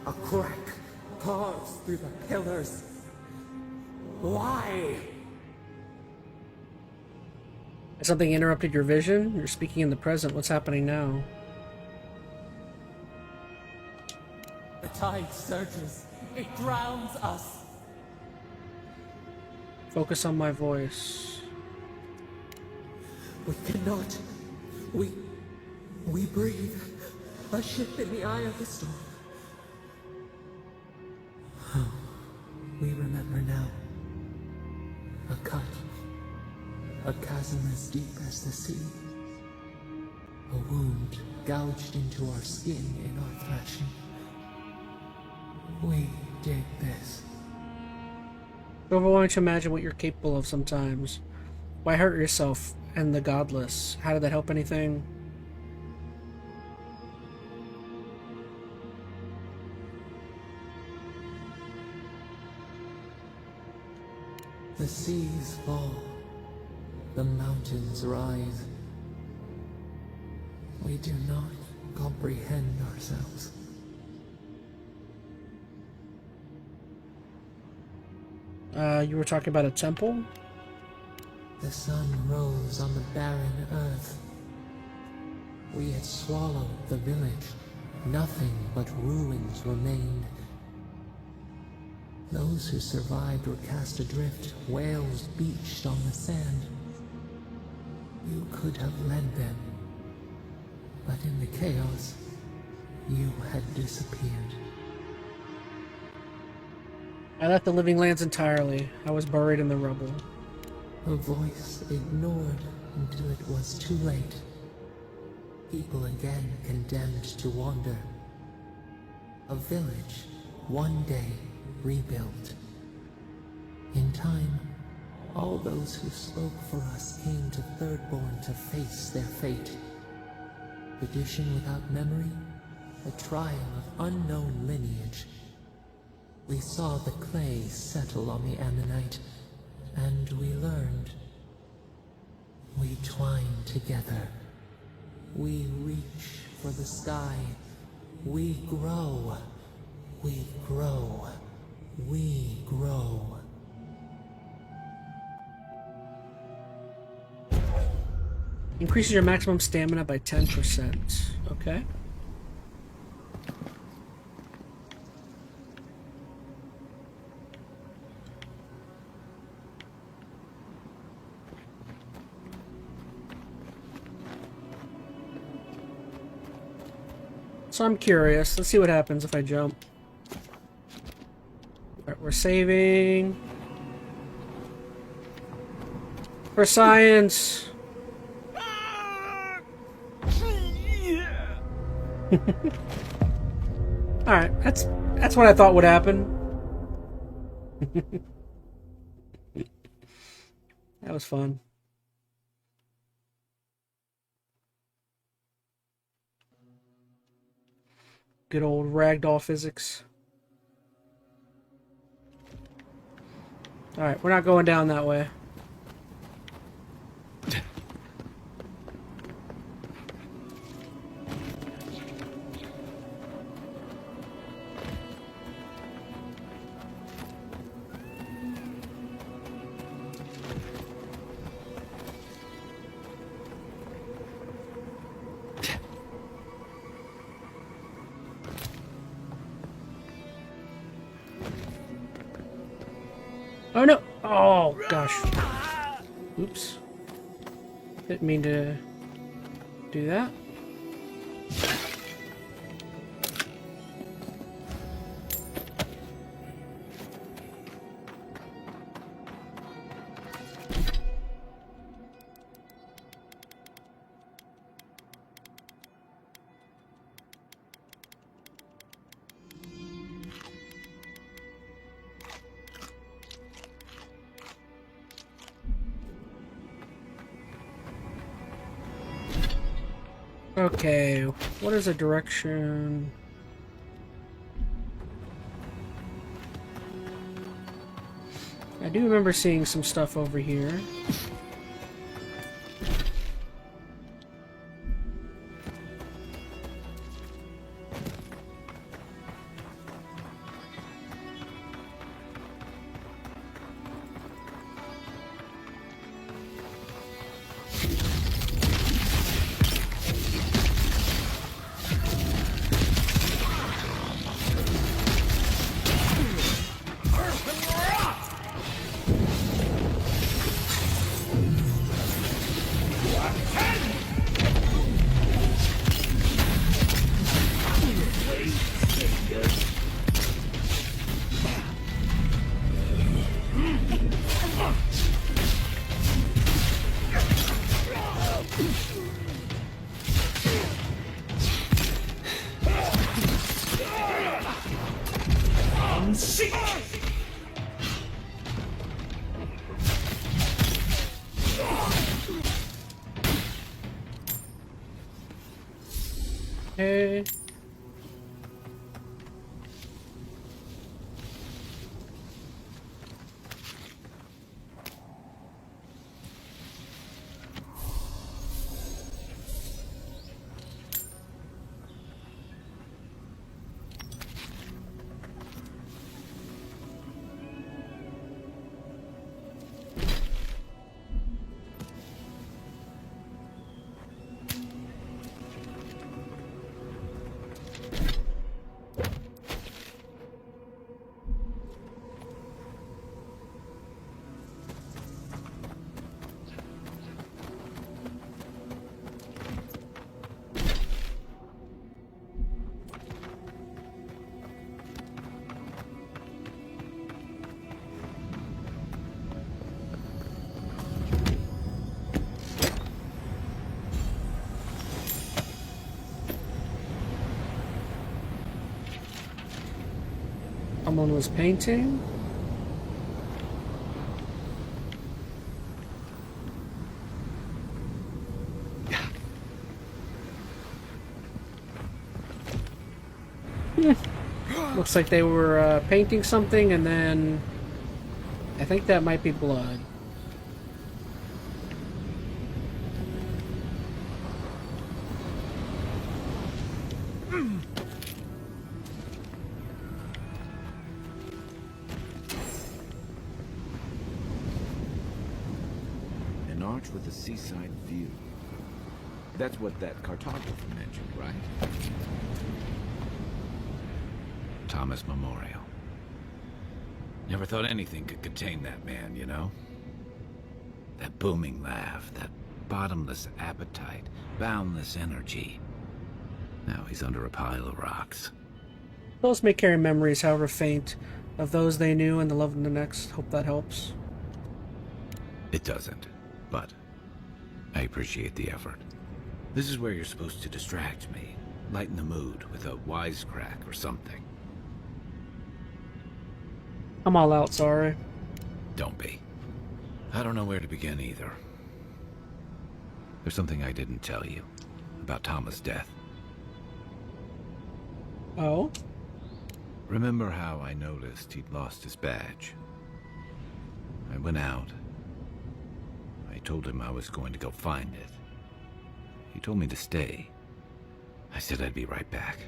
[SPEAKER 11] A crack carves through the pillars. Why?
[SPEAKER 1] Has something interrupted your vision? You're speaking in the present. What's happening now?
[SPEAKER 11] The tide surges. It drowns us.
[SPEAKER 1] Focus on my voice.
[SPEAKER 11] We cannot. We breathe. A ship in the eye of the storm. We remember now. A cut. A chasm as deep as the sea. A wound gouged into our skin in our thrashing. We did this.
[SPEAKER 1] It's overwhelming to imagine what you're capable of sometimes. Why hurt yourself and the godless? How did that help anything?
[SPEAKER 11] The seas fall. The mountains rise. We do not comprehend ourselves.
[SPEAKER 1] You were talking about a temple?
[SPEAKER 11] The sun rose on the barren earth. We had swallowed the village. Nothing but ruins remained. Those who survived were cast adrift, whales beached on the sand. You could have led them, but in the chaos, you had disappeared.
[SPEAKER 1] I left the living lands entirely. I was buried in the rubble.
[SPEAKER 11] A voice ignored until it was too late. People again condemned to wander. A village, one day rebuilt. In time, all those who spoke for us came to Thirdborn to face their fate. Tradition without memory, a trial of unknown lineage. We saw the clay settle on the Ammonite, and we learned. We twine together. We reach for the sky. We grow. We grow. We grow.
[SPEAKER 1] Increases your maximum stamina by 10%. Okay. So I'm curious. Let's see what happens if I jump. Alright, we're saving. For science. Alright, that's what I thought would happen. That was fun. Good old ragdoll physics. Alright, we're not going down that way. Oh no! Oh gosh. Oops. Didn't mean to do that. Okay, what is a direction? I do remember seeing some stuff over here. Hey. Someone was painting. Looks like they were painting something, and then I think that might be blood.
[SPEAKER 9] An arch with a seaside view. That's what that cartographer mentioned, right? Thomas Memorial. Never thought anything could contain that man, you know? That booming laugh, that bottomless appetite, boundless energy. Now he's under a pile of rocks.
[SPEAKER 1] Those may carry memories, however faint, of those they knew and the love of the next. Hope that helps.
[SPEAKER 9] It doesn't, but I appreciate the effort. This is where you're supposed to distract me, lighten the mood with a wisecrack or something.
[SPEAKER 1] I'm all out, sorry.
[SPEAKER 9] Don't be. I don't know where to begin either. There's something I didn't tell you about Thomas' death.
[SPEAKER 1] Oh?
[SPEAKER 9] Remember how I noticed he'd lost his badge? I went out. I told him I was going to go find it. He told me to stay. I said I'd be right back.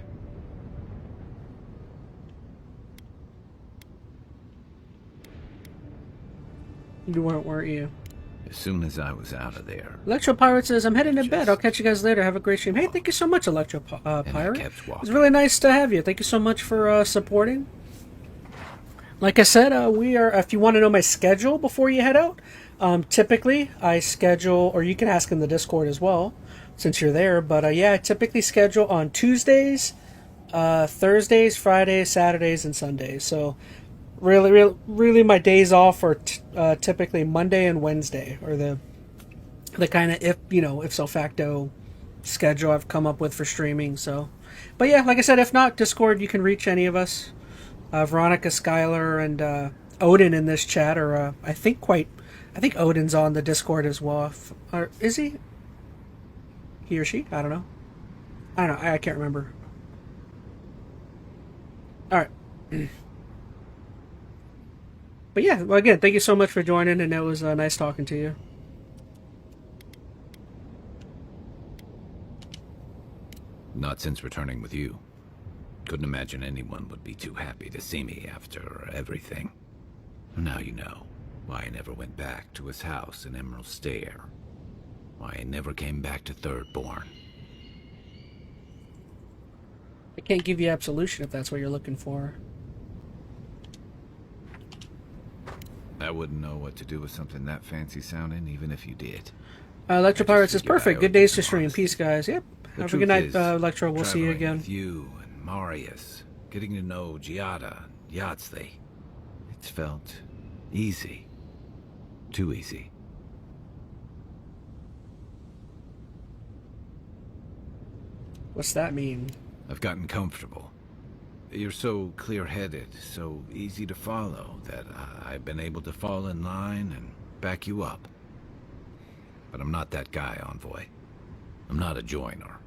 [SPEAKER 1] You weren't you?
[SPEAKER 9] As soon as I was out of there.
[SPEAKER 1] Electro Pirate says, I'm heading to bed. I'll catch you guys later. Have a great stream. Hey, thank you so much, Electro Pirate. It's really nice to have you. Thank you so much for supporting. Like I said, we are, if you want to know my schedule before you head out, typically I schedule, or you can ask in the Discord as well, since you're there. But yeah, I typically schedule on Tuesdays, Thursdays, Fridays, Saturdays, and Sundays. So really my days off are typically Monday and Wednesday, or the kind of ipso facto schedule I've come up with for streaming. So, but yeah, like I said, if not Discord, you can reach any of us, Veronica, Skylar, and Odin in this chat, or I think Odin's on the Discord as well. Or is he? He or she? I don't know. I can't remember. All right. But yeah, well, again, thank you so much for joining, and it was nice talking to you.
[SPEAKER 9] Not since returning with you. Couldn't imagine anyone would be too happy to see me after everything. Now you know why I never went back to his house in Emerald Stair. Why I never came back to Thirdborn.
[SPEAKER 1] I can't give you absolution if that's what you're looking for.
[SPEAKER 9] I wouldn't know what to do with something that fancy sounding, even if you did.
[SPEAKER 1] Electro Pirates is perfect. Good days to stream. Peace, guys. Yep. Have a good night, Electro. We'll see you again.
[SPEAKER 9] With you and Marius, getting to know Giada, Yahtzee. It's felt easy. Too easy.
[SPEAKER 1] What's that mean?
[SPEAKER 9] I've gotten comfortable. You're so clear-headed, so easy to follow, that I've been able to fall in line and back you up. But I'm not that guy, Envoy. I'm not a joiner.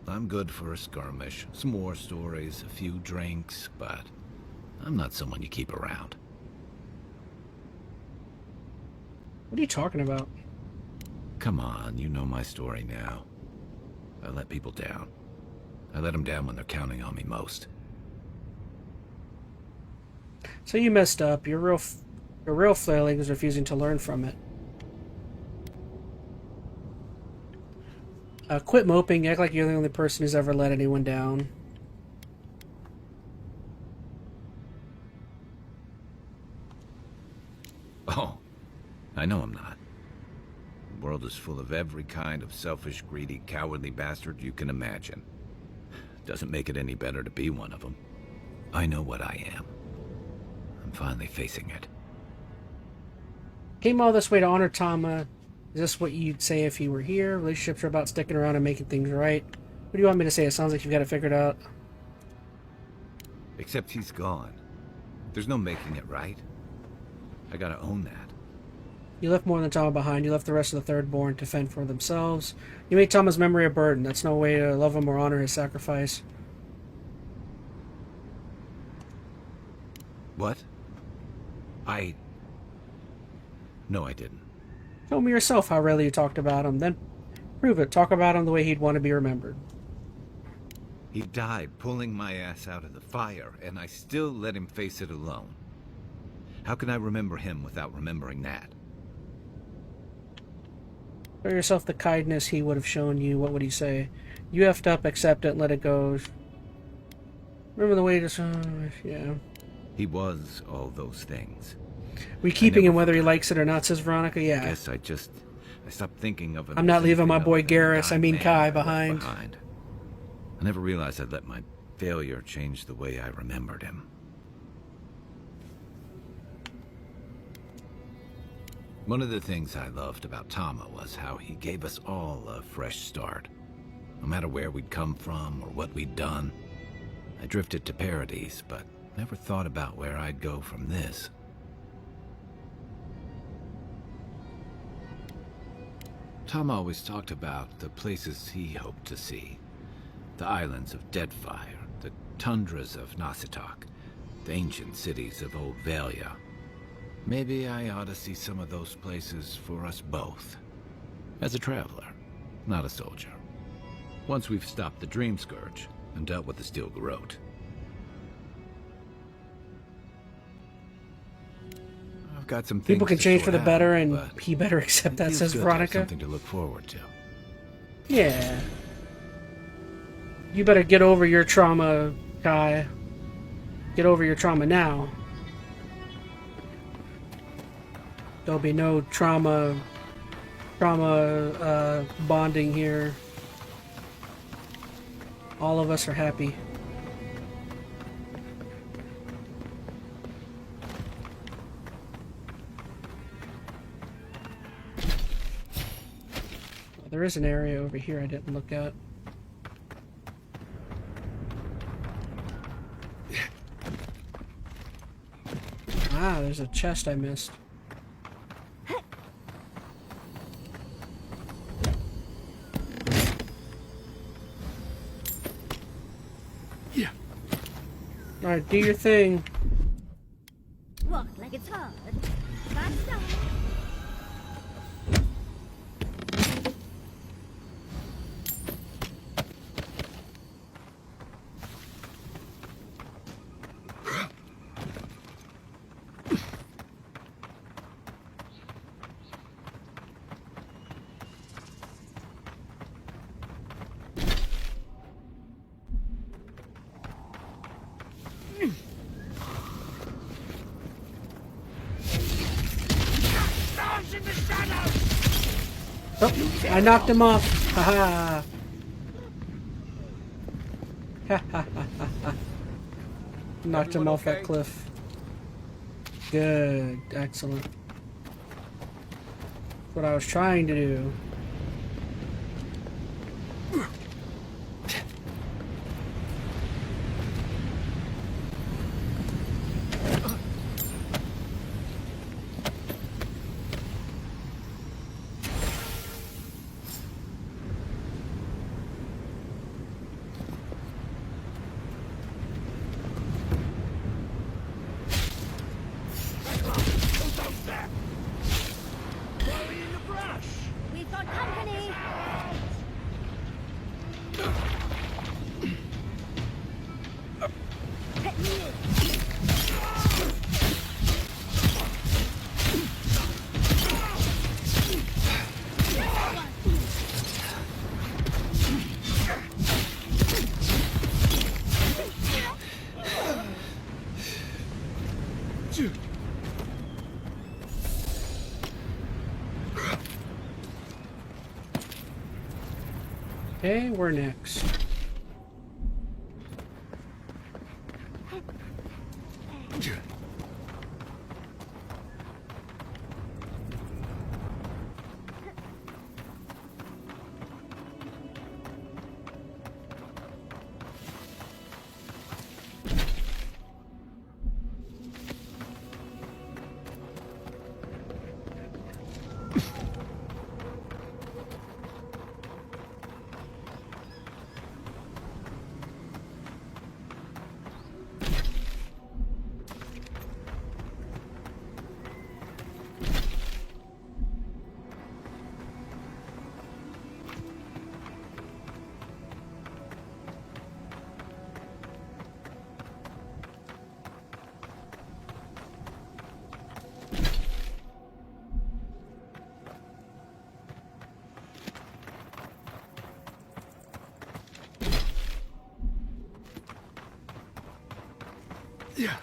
[SPEAKER 9] I'm good for a skirmish, some war stories, a few drinks, but I'm not someone you keep around.
[SPEAKER 1] What are you talking about?
[SPEAKER 9] Come on, you know my story now. I let people down. I let them down when they're counting on me most.
[SPEAKER 1] So you messed up. Your real flailing is refusing to learn from it. Quit moping. Act like you're the only person who's ever let anyone down.
[SPEAKER 9] Oh, I know I'm not. The world is full of every kind of selfish, greedy, cowardly bastard you can imagine. Doesn't make it any better to be one of them. I know what I am. I'm finally facing it.
[SPEAKER 1] Came all this way to honor Tama. Is this what you'd say if he were here? Relationships are about sticking around and making things right. What do you want me to say? It sounds like you've got it figured out.
[SPEAKER 9] Except he's gone. There's no making it right. I gotta own that.
[SPEAKER 1] You left more than Tama behind. You left the rest of the Thirdborn to fend for themselves. You made Tama's memory a burden. That's no way to love him or honor his sacrifice.
[SPEAKER 9] What? No, I didn't.
[SPEAKER 1] Tell me yourself how rarely you talked about him. Then prove it. Talk about him the way he'd want to be remembered.
[SPEAKER 9] He died pulling my ass out of the fire, and I still let him face it alone. How can I remember him without remembering that?
[SPEAKER 1] Show yourself the kindness he would have shown you. What would he say? You effed up, accept it, let it go. Remember the way to... yeah.
[SPEAKER 9] He was all those things.
[SPEAKER 1] We keeping him whether he likes it or not, says Veronica. Yeah.
[SPEAKER 9] I guess I stopped thinking of him.
[SPEAKER 1] I'm not leaving my boy Garrus, I mean Kai, behind.
[SPEAKER 9] I never realized I'd let my failure change the way I remembered him. One of the things I loved about Tama was how he gave us all a fresh start. No matter where we'd come from or what we'd done. I drifted to Paradise, but never thought about where I'd go from this. Tama always talked about the places he hoped to see. The islands of Deadfire, the tundras of Nasitok, the ancient cities of Old Valia. Maybe I ought to see some of those places for us both. As a traveler, not a soldier. Once we've stopped the Dream Scourge and dealt with the Steel Garrote. I've got some things
[SPEAKER 1] People can
[SPEAKER 9] to
[SPEAKER 1] change for
[SPEAKER 9] sort
[SPEAKER 1] the better,
[SPEAKER 9] out,
[SPEAKER 1] and
[SPEAKER 9] but
[SPEAKER 1] he better accept that,
[SPEAKER 9] feels
[SPEAKER 1] says
[SPEAKER 9] good to have
[SPEAKER 1] Veronica.
[SPEAKER 9] something to look forward to.
[SPEAKER 1] Yeah. You better get over your trauma, Kai. Get over your trauma now. There'll be no trauma bonding here. All of us are happy. There is an area over here I didn't look at. Ah, there's a chest I missed.
[SPEAKER 23] Yeah.
[SPEAKER 1] Alright, do your thing.
[SPEAKER 2] Walk like it's hard. Fast stop.
[SPEAKER 1] Oh, I knocked him off. Haha. Knocked him off that cliff. Good. Excellent. That's what I was trying to do.
[SPEAKER 2] We've got company.
[SPEAKER 1] Okay, we're next.
[SPEAKER 23] Yeah.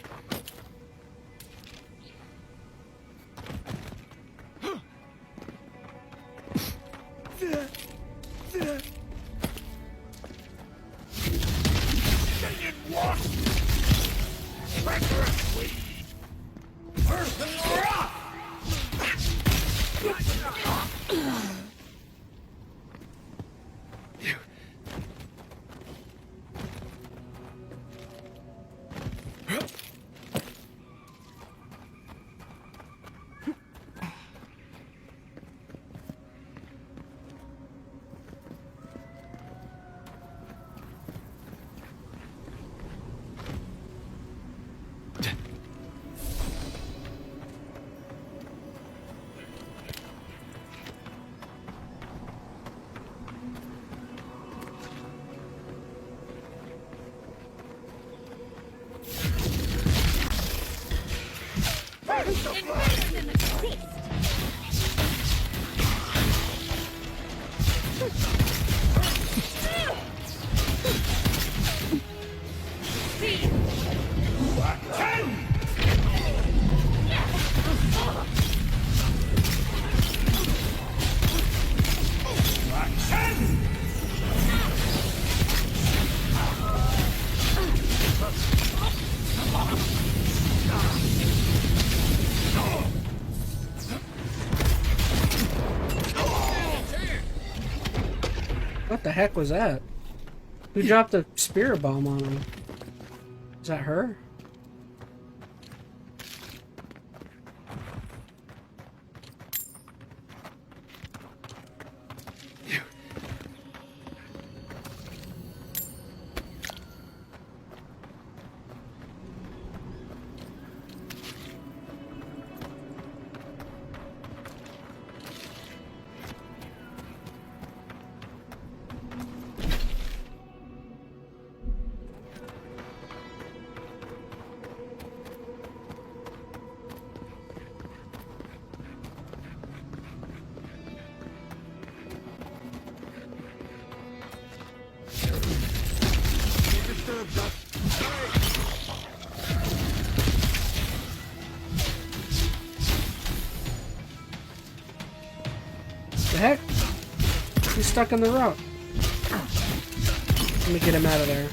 [SPEAKER 1] What the heck was that? Who dropped a spirit bomb on him? Is that her? The heck? He's stuck in the rock. Let me get him out of there.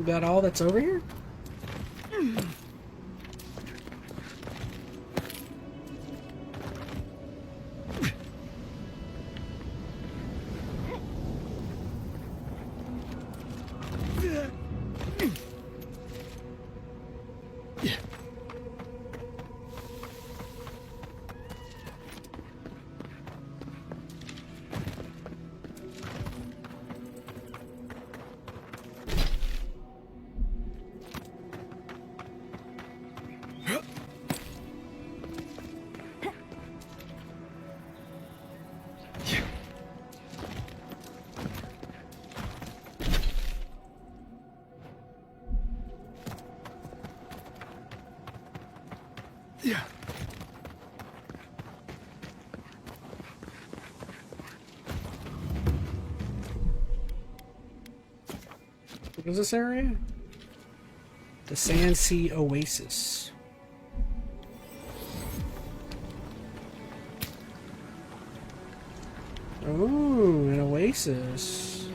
[SPEAKER 1] We got all that's over here? What is this area? The Sand Sea Oasis. Oh, an oasis.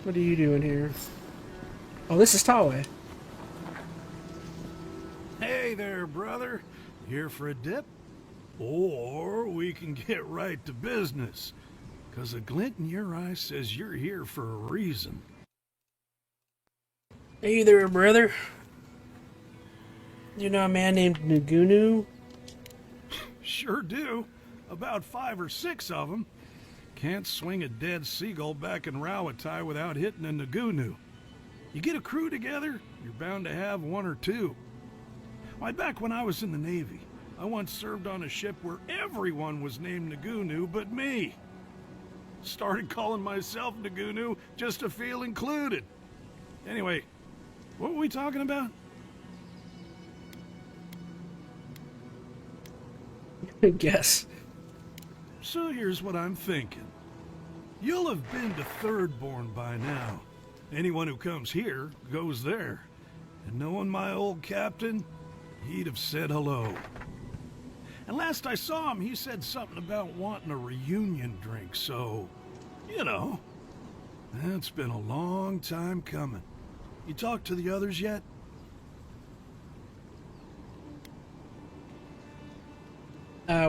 [SPEAKER 1] What are you doing here? Oh, this is Tawe.
[SPEAKER 15] Hey there, brother. Here for a dip? Or we can get right to business. 'Cause a glint in your eye says you're here for a reason.
[SPEAKER 1] Hey there, brother. You know a man named Nagunu?
[SPEAKER 15] Sure do. About 5 or 6 of them. Can't swing a dead seagull back in Rawatai without hitting a Nagunu. You get a crew together, you're bound to have 1 or 2. Why, back when I was in the Navy, I once served on a ship where everyone was named Nagunu but me. Started calling myself Nagunu just to feel included. Anyway, what were we talking about?
[SPEAKER 1] Guess.
[SPEAKER 15] So here's what I'm thinking. You'll have been to Thirdborn by now. Anyone who comes here goes there. And knowing my old captain, he'd have said hello. And last I saw him, he said something about wanting a reunion drink, so, you know. It's been a long time coming. You talked to the others yet?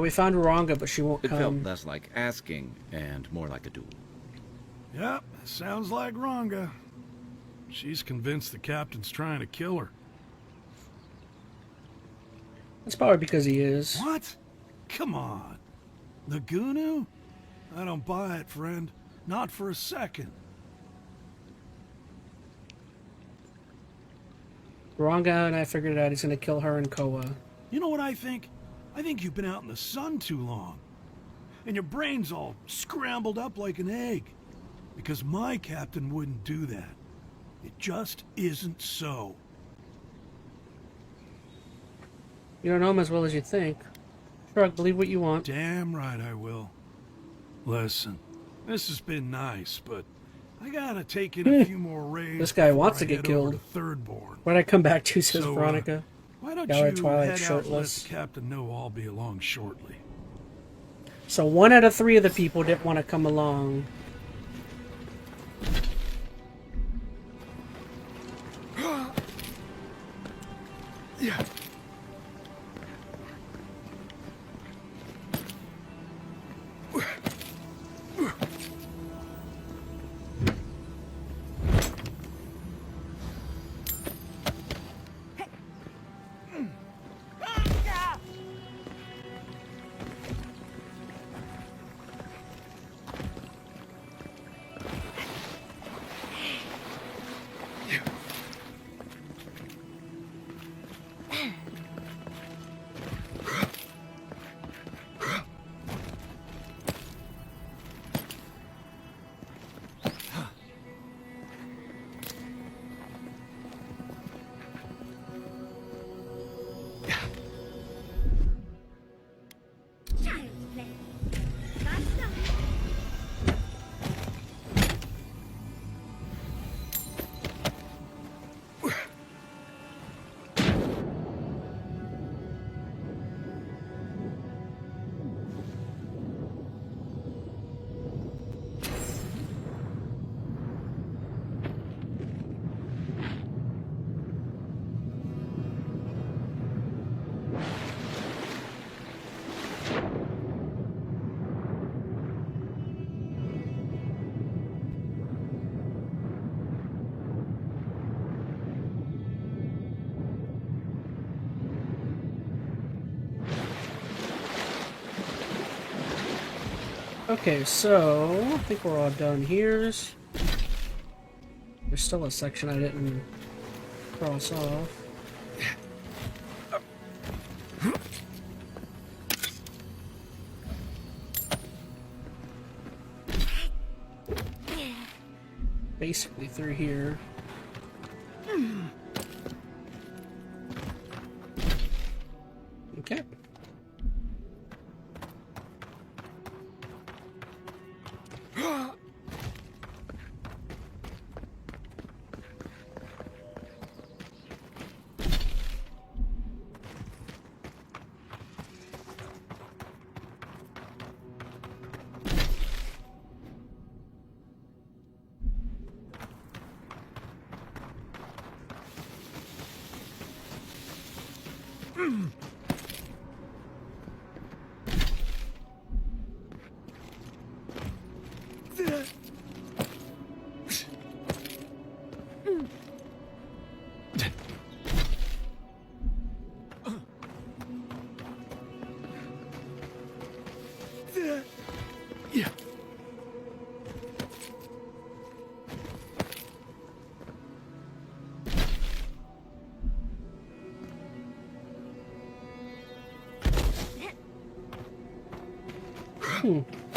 [SPEAKER 1] We found Ranga, but she won't
[SPEAKER 4] It felt
[SPEAKER 1] come.
[SPEAKER 4] less like asking and more like a duel.
[SPEAKER 15] Yep, sounds like Ranga. She's convinced the captain's trying to kill her.
[SPEAKER 1] That's probably because he is.
[SPEAKER 15] What? Come on. The Gunu? I don't buy it, friend. Not for a second.
[SPEAKER 1] Ranga and I figured out he's going to kill her and Koa.
[SPEAKER 15] You know what I think? I think you've been out in the sun too long. And your brain's all scrambled up like an egg. Because my captain wouldn't do that. It just isn't so.
[SPEAKER 1] You don't know him as well as you think. Shrug, believe what you want.
[SPEAKER 15] Damn right I will. Listen, this has been nice, but I gotta take in a few more raids.
[SPEAKER 1] This guy
[SPEAKER 15] before
[SPEAKER 1] wants
[SPEAKER 15] I
[SPEAKER 1] to get
[SPEAKER 15] head
[SPEAKER 1] killed.
[SPEAKER 15] over to Thirdborn.
[SPEAKER 1] Why'd I come back to, says
[SPEAKER 15] So,
[SPEAKER 1] Veronica.
[SPEAKER 15] Why don't
[SPEAKER 1] Guy
[SPEAKER 15] you
[SPEAKER 1] with Twilight
[SPEAKER 15] head out and let
[SPEAKER 1] shirtless.
[SPEAKER 15] the captain know I'll be along shortly.
[SPEAKER 1] So 1 out of 3 of the people didn't want to come along.
[SPEAKER 15] Yeah.
[SPEAKER 1] Okay, so I think we're all done here. There's still a section I didn't cross off. Basically through here. Okay.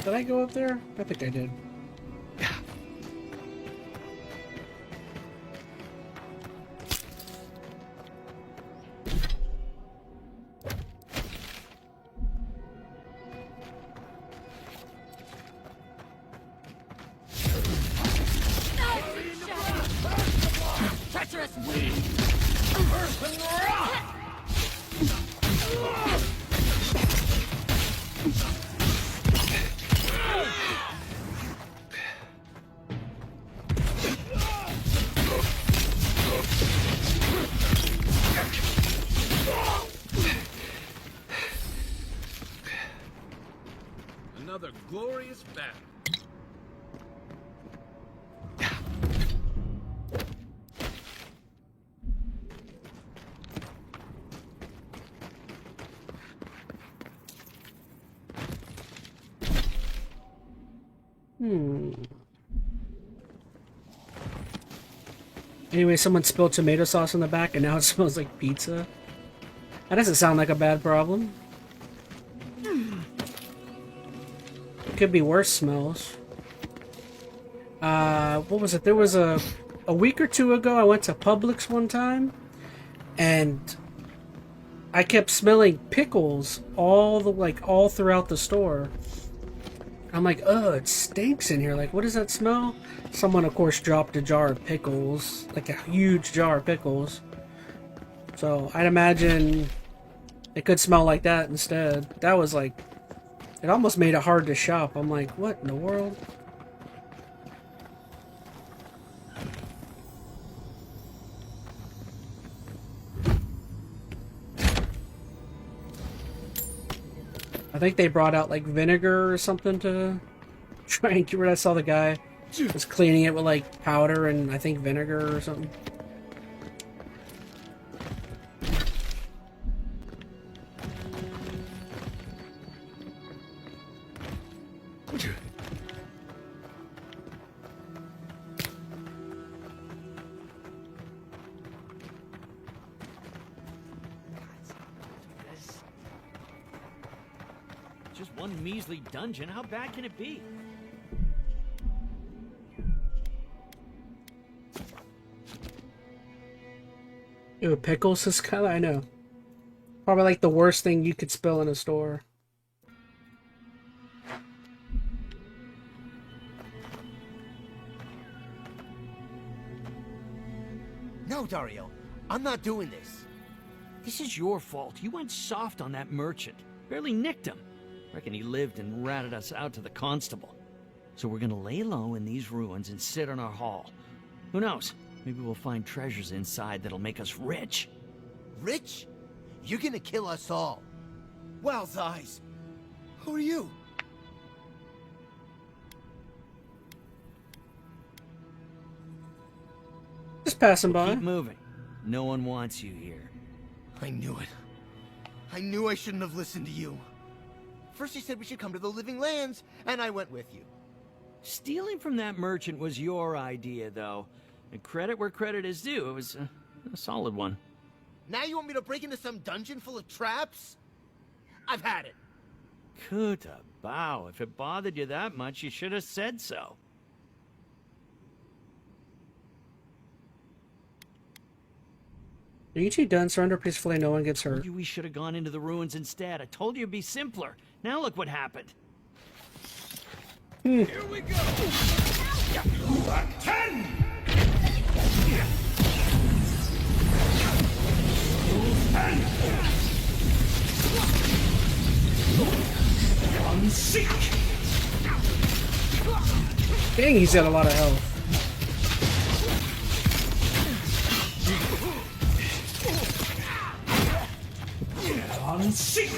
[SPEAKER 1] Did I go up there? I think I did.
[SPEAKER 6] Treacherous
[SPEAKER 9] Another glorious battle.
[SPEAKER 1] Anyway, someone spilled tomato sauce in the back and now it smells like pizza. That doesn't sound like a bad problem. It could be worse smells. What was it? There was a week or two ago I went to Publix one time and I kept smelling pickles all throughout the store. I'm like, oh, it stinks in here. Like, what does that smell? Someone, of course, dropped a jar of pickles, like a huge jar of pickles. So I'd imagine it could smell like that instead. That was like, it almost made it hard to shop. I'm like, what in the world? I think they brought out like vinegar or something to try and get rid of. I saw the guy was cleaning it with like powder and I think vinegar or something.
[SPEAKER 16] Just one measly dungeon. How bad can it be?
[SPEAKER 1] Ew, pickles is kind of, I know. Probably like the worst thing you could spill in a store.
[SPEAKER 16] No, Dario. I'm not doing this. This is your fault. You went soft on that merchant. Barely nicked him. Reckon he lived and ratted us out to the constable. So we're gonna lay low in these ruins and sit on our haul. Who knows? Maybe we'll find treasures inside that'll make us rich.
[SPEAKER 17] Rich? You're gonna kill us all. Wow's eyes. Who are you?
[SPEAKER 1] Just passing by.
[SPEAKER 16] Keep moving. No one wants you here.
[SPEAKER 17] I knew it. I knew I shouldn't have listened to you. First you said we should come to the Living Lands, and I went with you.
[SPEAKER 16] Stealing from that merchant was your idea, though. And credit where credit is due. It was a solid one.
[SPEAKER 17] Now you want me to break into some dungeon full of traps? I've had it.
[SPEAKER 16] Kuta bow. If it bothered you that much, you should have said so.
[SPEAKER 1] Are you two done? Surrender peacefully, no one gets hurt.
[SPEAKER 16] Told you we should have gone into the ruins instead. I told you it'd be simpler. Now look what happened.
[SPEAKER 17] Here we go! Back 10!
[SPEAKER 1] Unseek! Dang, he's got a lot of health.
[SPEAKER 11] seek.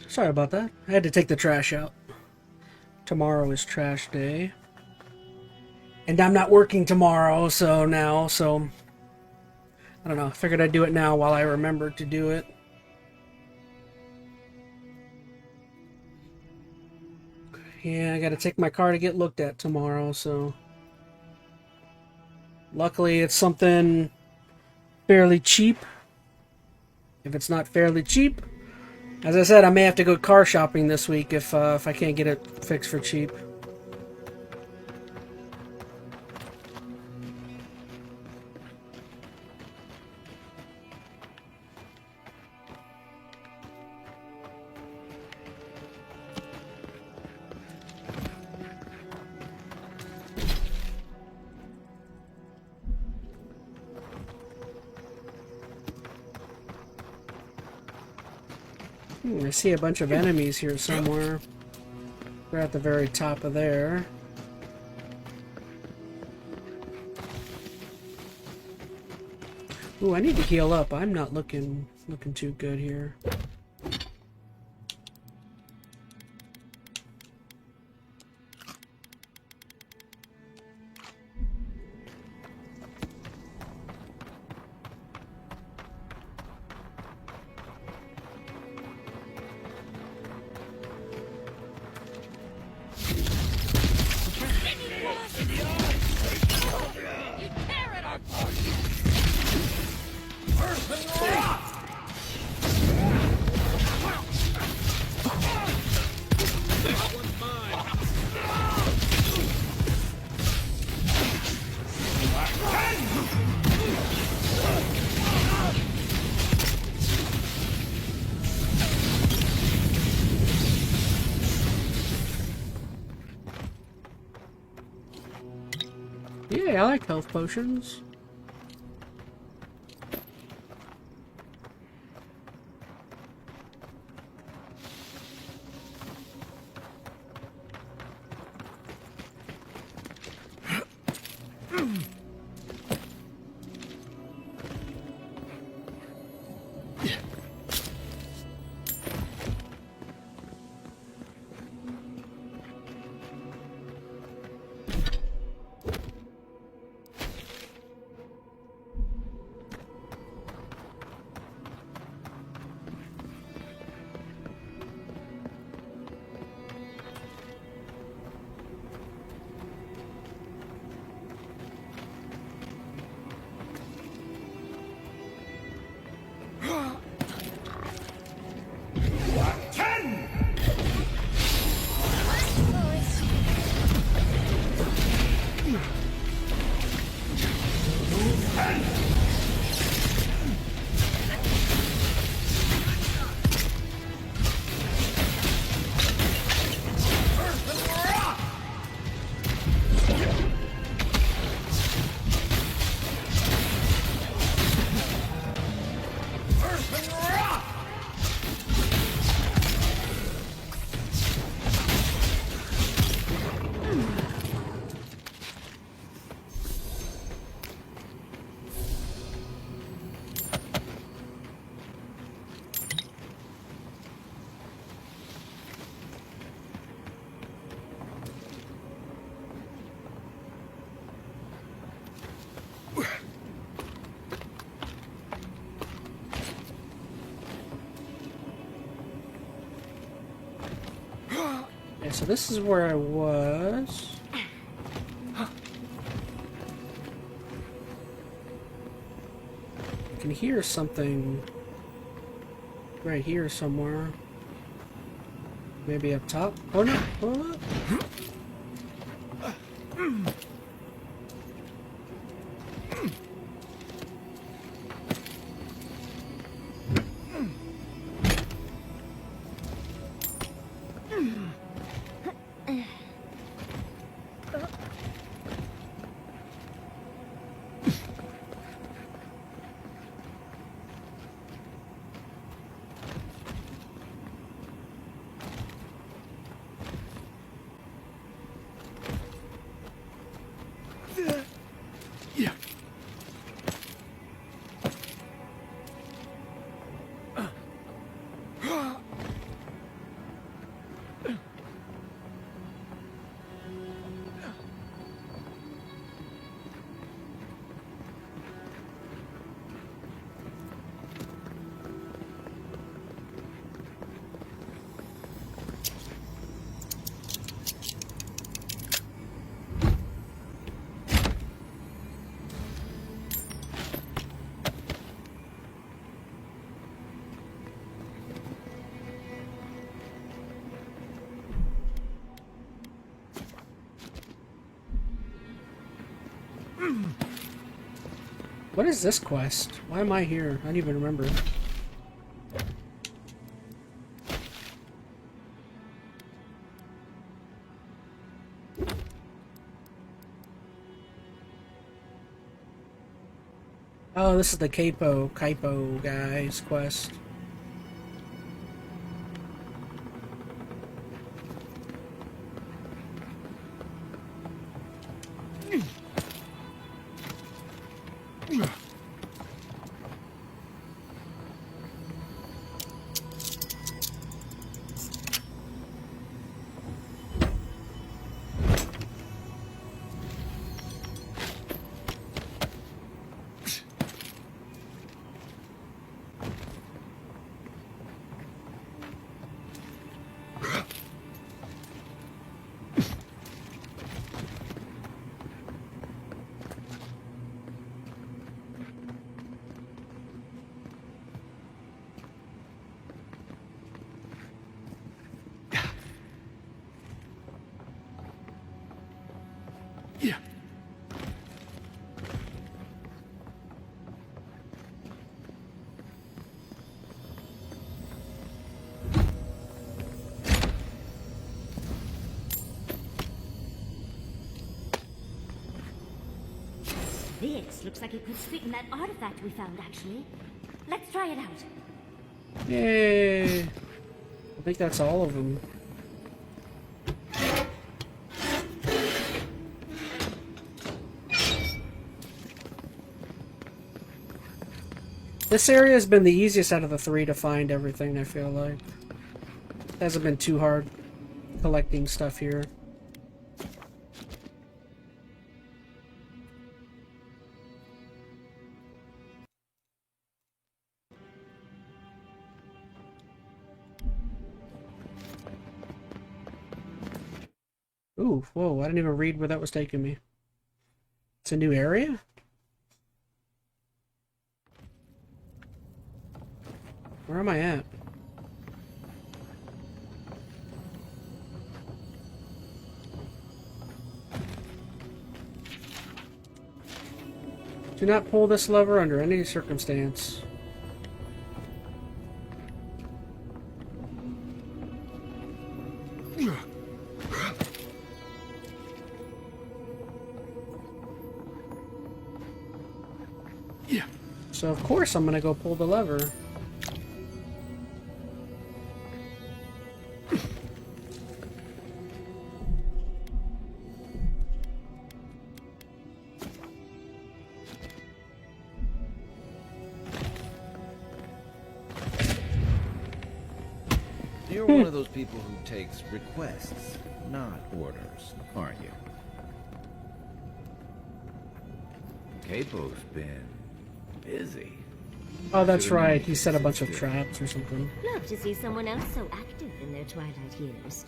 [SPEAKER 1] Sorry about that. I had to take the trash out. Tomorrow is trash day. And I'm not working tomorrow, so I don't know. I figured I'd do it now while I remember to do it. Yeah, I gotta take my car to get looked at tomorrow, so... Luckily, it's something fairly cheap. If it's not fairly cheap, as I said, I may have to go car shopping this week if I can't get it fixed for cheap. I see a bunch of enemies here somewhere. They're at the very top of there. Ooh, I need to heal up. I'm not looking too good here. Yeah, I like health potions. Okay, so this is where I was. can hear something right here somewhere. Maybe up top? Oh no! Oh, no. What is this quest? Why am I here? I don't even remember. Oh, this is the Kaipo guy's quest.
[SPEAKER 2] This looks like it could fit in that artifact we found, actually. Let's try it out.
[SPEAKER 1] Yay! I think that's all of them. This area has been the easiest out of the three to find everything, I feel like. It hasn't been too hard collecting stuff here. Ooh, whoa, I didn't even read where that was taking me. It's a new area? Where am I at? Do not pull this lever under any circumstance. So of course I'm gonna go pull the lever.
[SPEAKER 4] You're one of those people who takes requests, not orders, aren't you? Capo's been busy.
[SPEAKER 1] Oh, that's right. He set a bunch of traps or something.
[SPEAKER 2] Love to see someone else so active in their twilight years.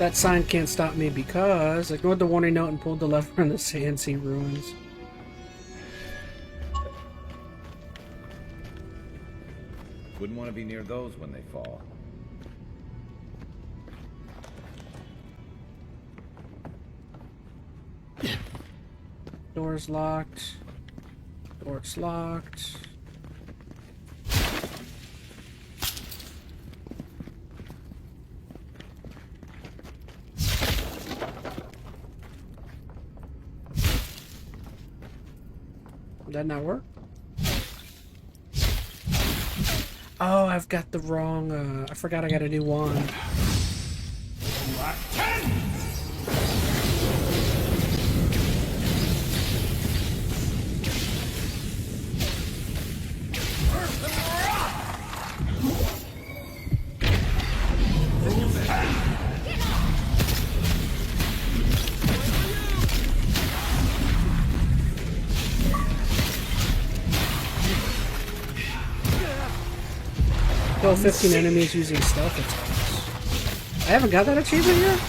[SPEAKER 1] That sign can't stop me because I ignored the warning note and pulled the lever in the Sand Sea ruins.
[SPEAKER 4] Wouldn't want to be near those when they fall.
[SPEAKER 1] Door's locked. Door's locked. Did that not work? Oh, I've got the wrong, I forgot I got a new wand. Kill 15 enemies using stealth attacks. I haven't got that achievement yet?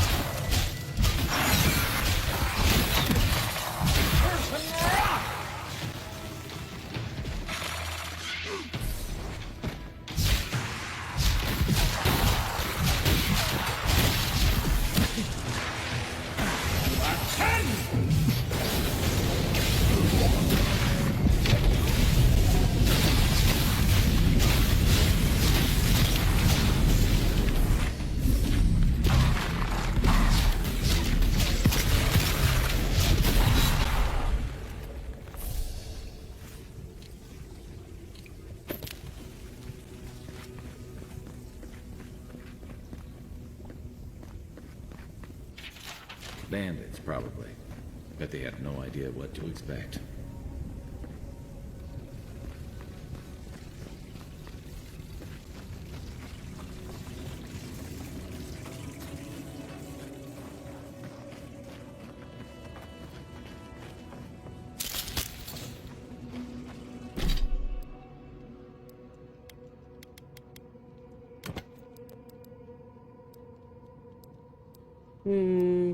[SPEAKER 4] Bandits, probably. Bet they have no idea what to expect.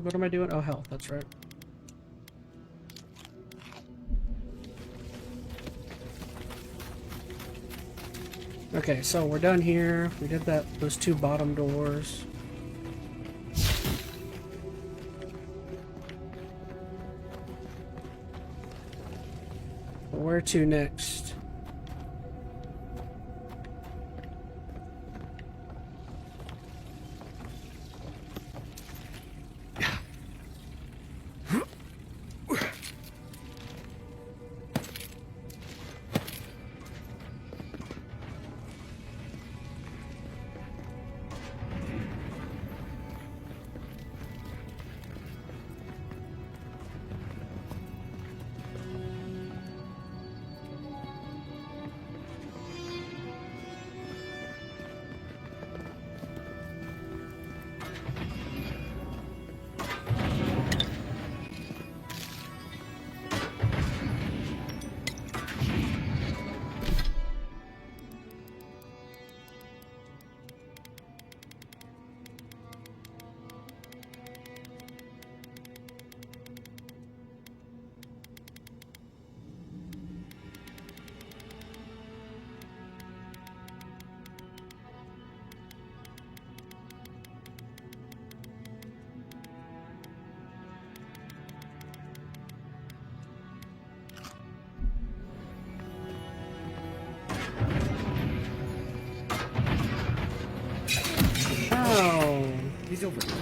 [SPEAKER 1] What am I doing? Oh, health, that's right. Okay, so we're done here. We did those two bottom doors. Where to next?
[SPEAKER 4] He's over here.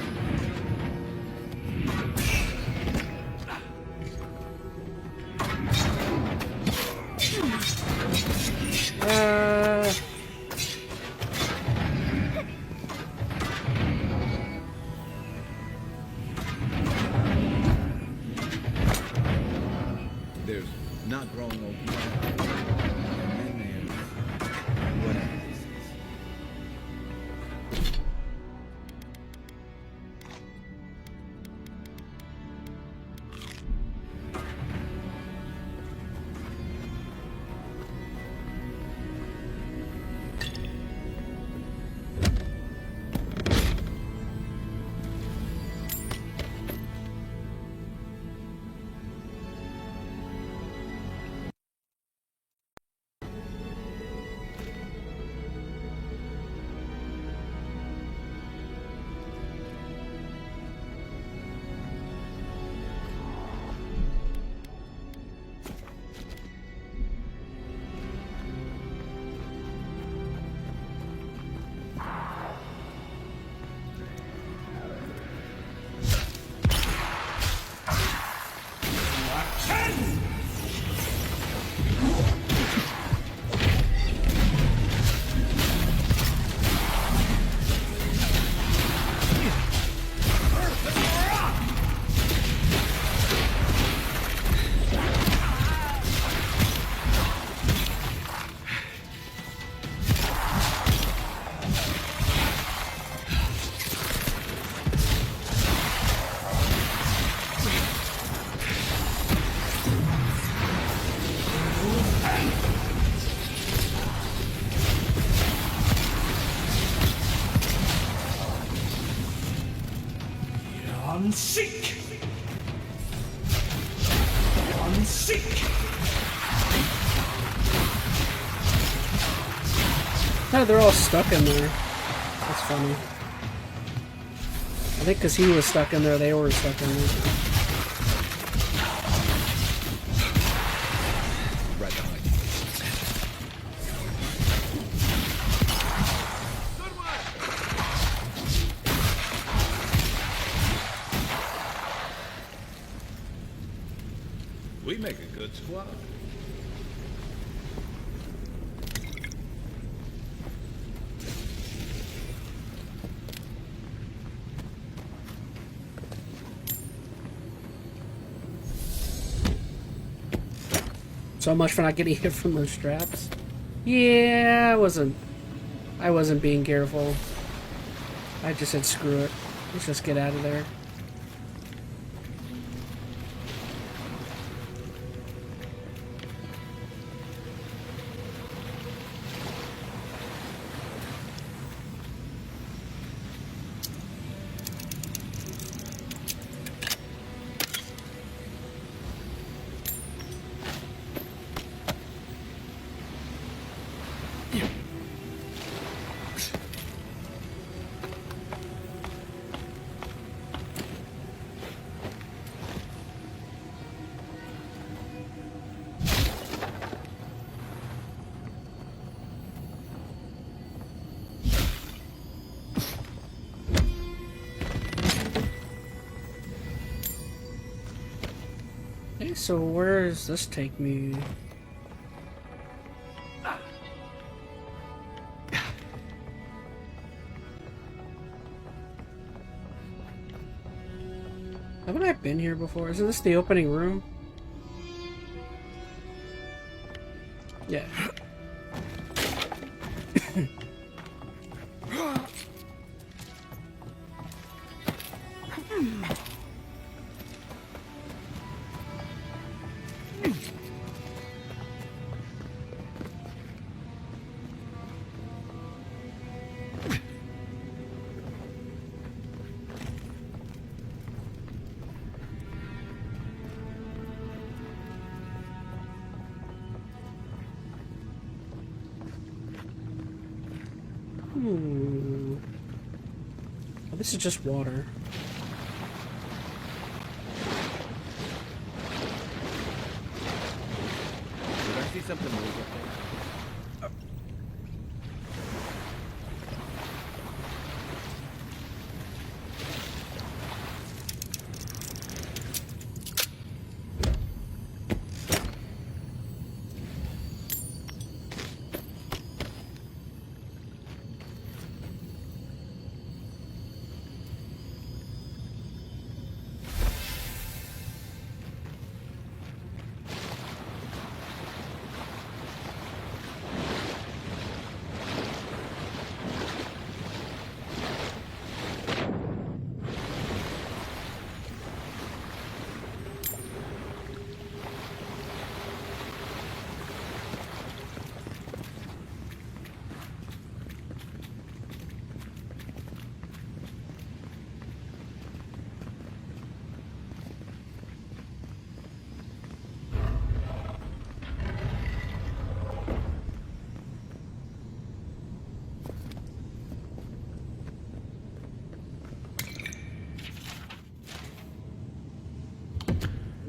[SPEAKER 4] There's not growing old plant. And there's whatever this is.
[SPEAKER 7] Unseek! Unseek!
[SPEAKER 1] No, they're all stuck in there. That's funny. I think because he was stuck in there, they were stuck in there.
[SPEAKER 4] Right behind you. We make a good squad.
[SPEAKER 1] So much for not getting hit from those straps. Yeah, I wasn't being careful. I just said screw it. Let's just get out of there. Okay, so where does this take me? Haven't I been here before? Isn't this the opening room? Yeah. Oh, this is just water.
[SPEAKER 4] Did I see something move up there?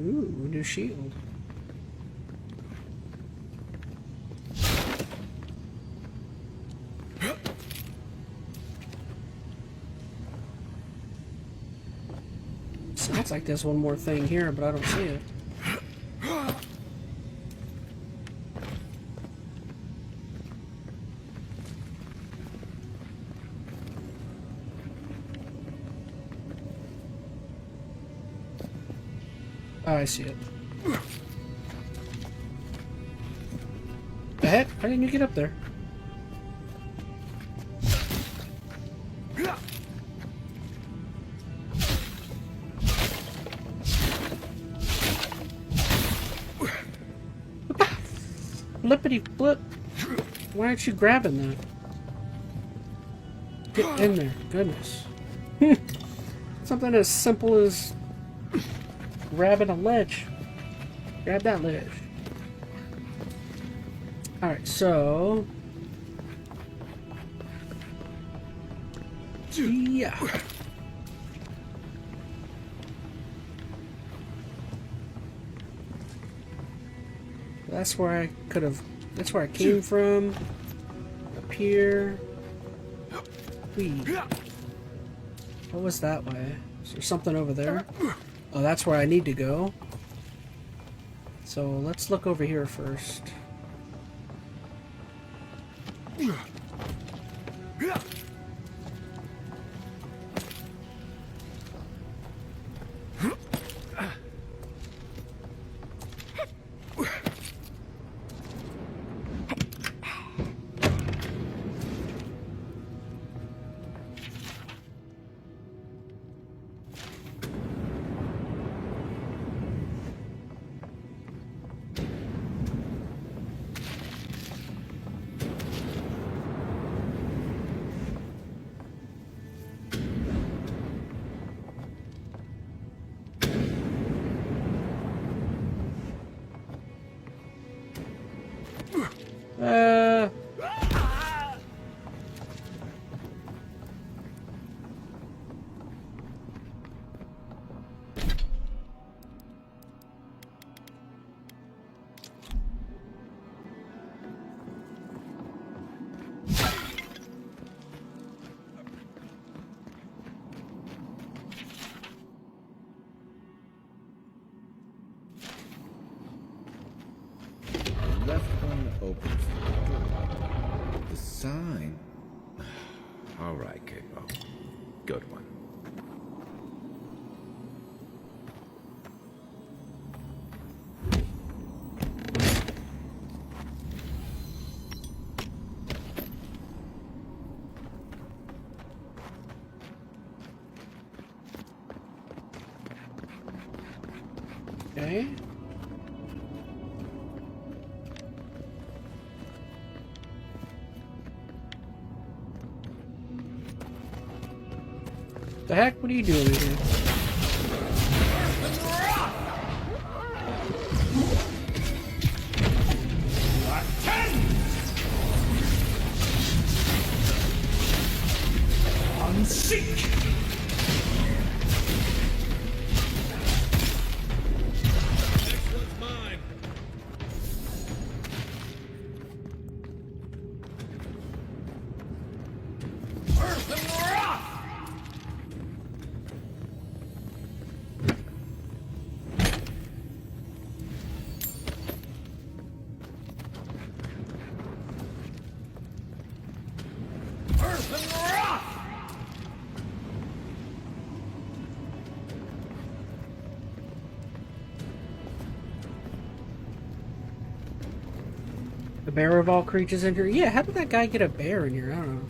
[SPEAKER 4] Ooh, new shield. Sounds like there's one more thing here, but I don't see it. Oh, I see it. The heck? How didn't you get up there? Flippity flip. Why aren't you grabbing that? Get in there. Goodness.
[SPEAKER 1] Something as simple as grabbing a ledge. Grab that ledge. Alright, so... yeah. That's where I could have... that's where I came from. Up here. Whee. What was that way? Is there something over there? Oh, that's where I need to go. So let's look over here first.
[SPEAKER 4] Left one opens the door. The sign. All right, Capo. Good one.
[SPEAKER 1] Okay. The heck? What are you doing in here?
[SPEAKER 7] Unseek! Next one's mine. Earth and rock! Earth and rock!
[SPEAKER 1] The bear of all creatures in here? Yeah, how did that guy get a bear in here? I don't know.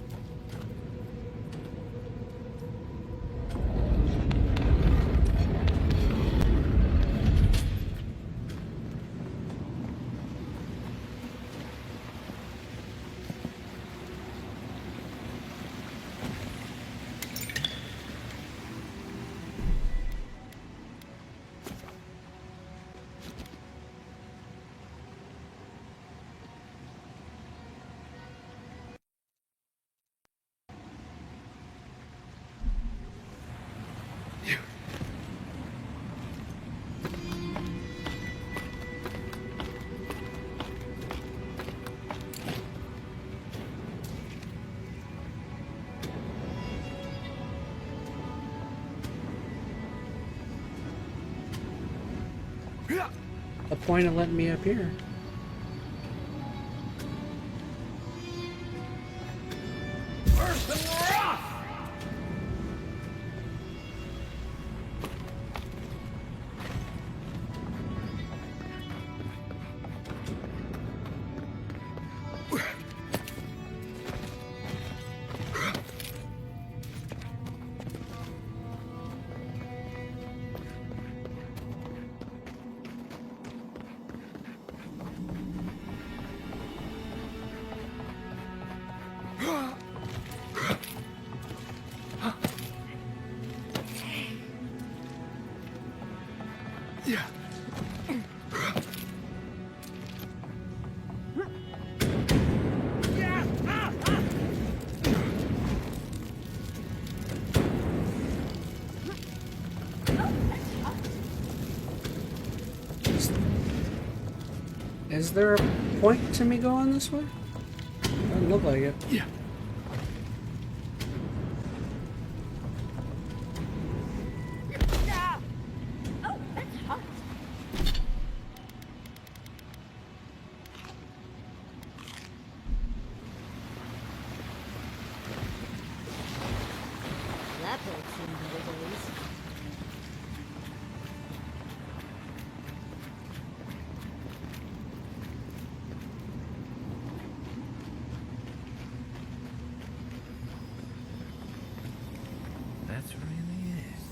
[SPEAKER 1] The point of letting me up here.
[SPEAKER 7] Earth and rock!
[SPEAKER 1] Is there a point to me going this way? Doesn't look like it.
[SPEAKER 15] Yeah.
[SPEAKER 2] Oh, that's hot. That hurts in better days.
[SPEAKER 9] That's really it.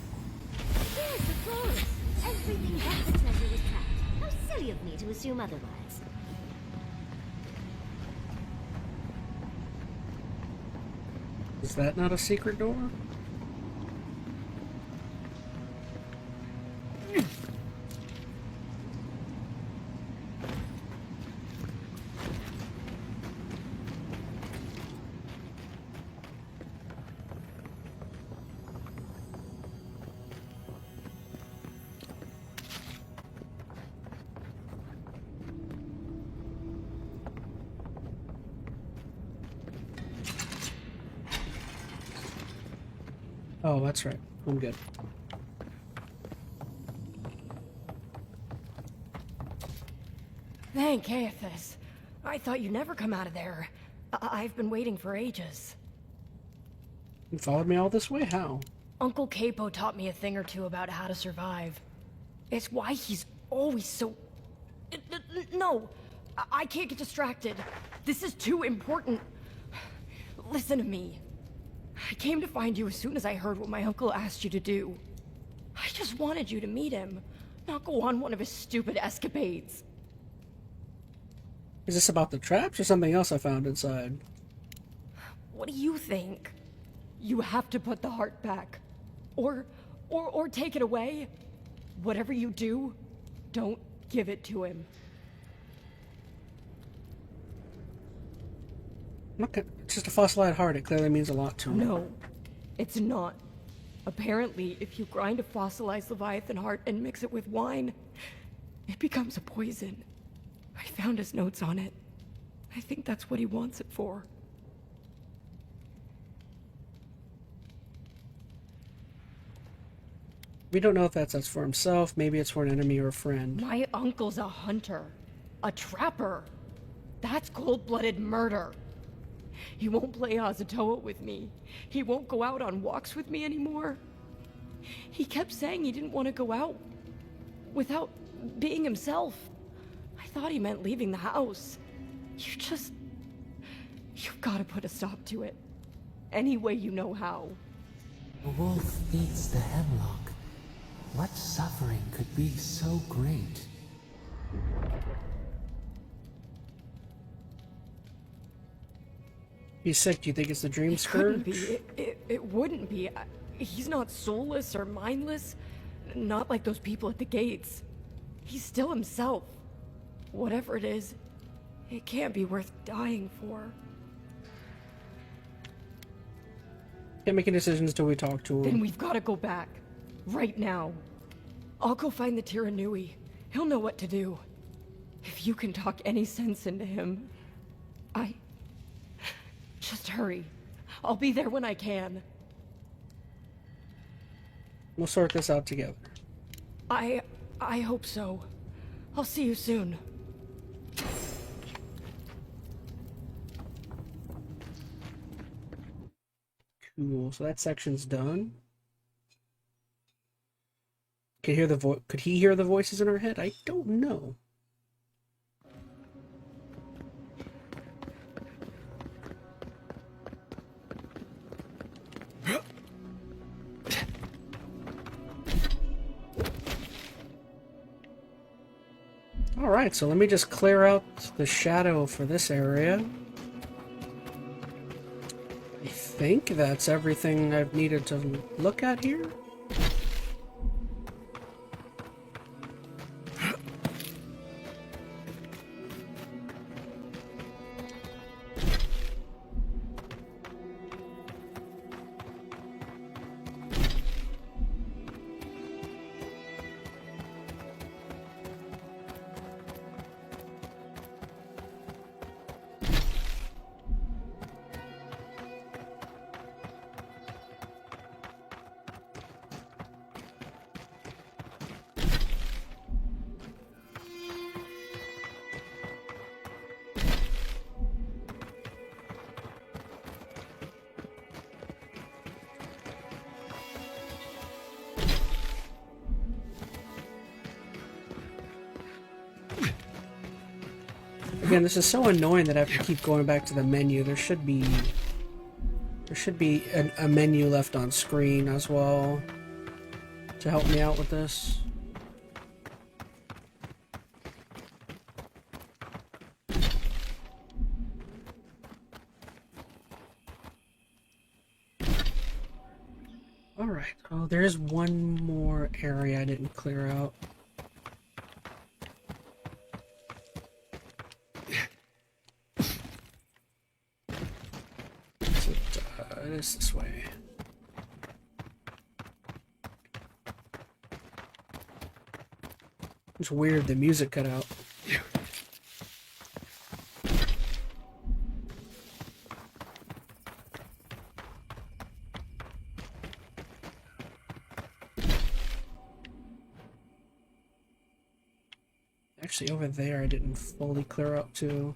[SPEAKER 2] Yes, of course. Everything but the treasure was trapped. How silly of me to assume otherwise.
[SPEAKER 1] Is that not a secret door? Oh, that's right. I'm good.
[SPEAKER 18] Thank Aethys. I thought you'd never come out of there. I've been waiting for ages.
[SPEAKER 1] You followed me all this way? How?
[SPEAKER 18] Uncle Capo taught me a thing or two about how to survive. It's why he's always so... No! I can't get distracted. This is too important. Listen to me. I came to find you as soon as I heard what my uncle asked you to do. I just wanted you to meet him, not go on one of his stupid escapades.
[SPEAKER 1] Is this about the traps or something else I found inside?
[SPEAKER 18] What do you think? You have to put the heart back. Or take it away. Whatever you do, don't give it to him.
[SPEAKER 1] Okay, it's just a fossilized heart. It clearly means a lot to him.
[SPEAKER 18] No, it's not. Apparently, if you grind a fossilized Leviathan heart and mix it with wine, it becomes a poison. I found his notes on it. I think that's what he wants it for.
[SPEAKER 1] We don't know if that's for himself. Maybe it's for an enemy or a friend.
[SPEAKER 18] My uncle's a hunter. A trapper. That's cold-blooded murder. He won't play Azatoa with me. He won't go out on walks with me anymore. He kept saying he didn't want to go out without being himself. I thought he meant leaving the house. You've got to put a stop to it. Any way you know how.
[SPEAKER 11] The wolf eats the hemlock. What suffering could be so great?
[SPEAKER 1] He's sick. Do you think it's the dream
[SPEAKER 18] It
[SPEAKER 1] scourge?
[SPEAKER 18] couldn't be. It wouldn't be. He's not soulless or mindless. Not like those people at the gates. He's still himself. Whatever it is, it can't be worth dying for.
[SPEAKER 1] Can't make any decisions until we talk to him.
[SPEAKER 18] Then we've got to go back. Right now. I'll go find the Tiranui. He'll know what to do. If you can talk any sense into him, Just hurry. I'll be there when I can.
[SPEAKER 1] We'll sort this out together.
[SPEAKER 18] I hope so. I'll see you soon.
[SPEAKER 1] Cool. So that section's done. Could he hear the voices in our head? I don't know. Alright, so let me just clear out the shadow for this area. I think that's everything I've needed to look at here. Again, this is so annoying that I have to keep going back to the menu. There should be a menu left on screen as well to help me out with this. Alright, oh, there's one more area I didn't clear out. It is this way. It's weird, the music cut out. Actually, over there I didn't fully clear out too.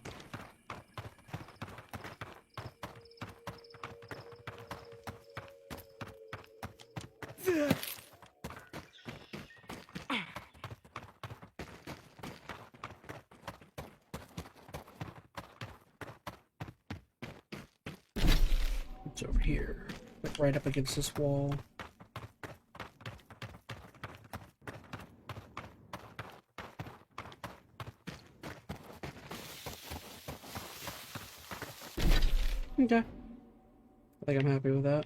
[SPEAKER 1] It's over here, like right up against this wall. Okay. I think I'm happy with that.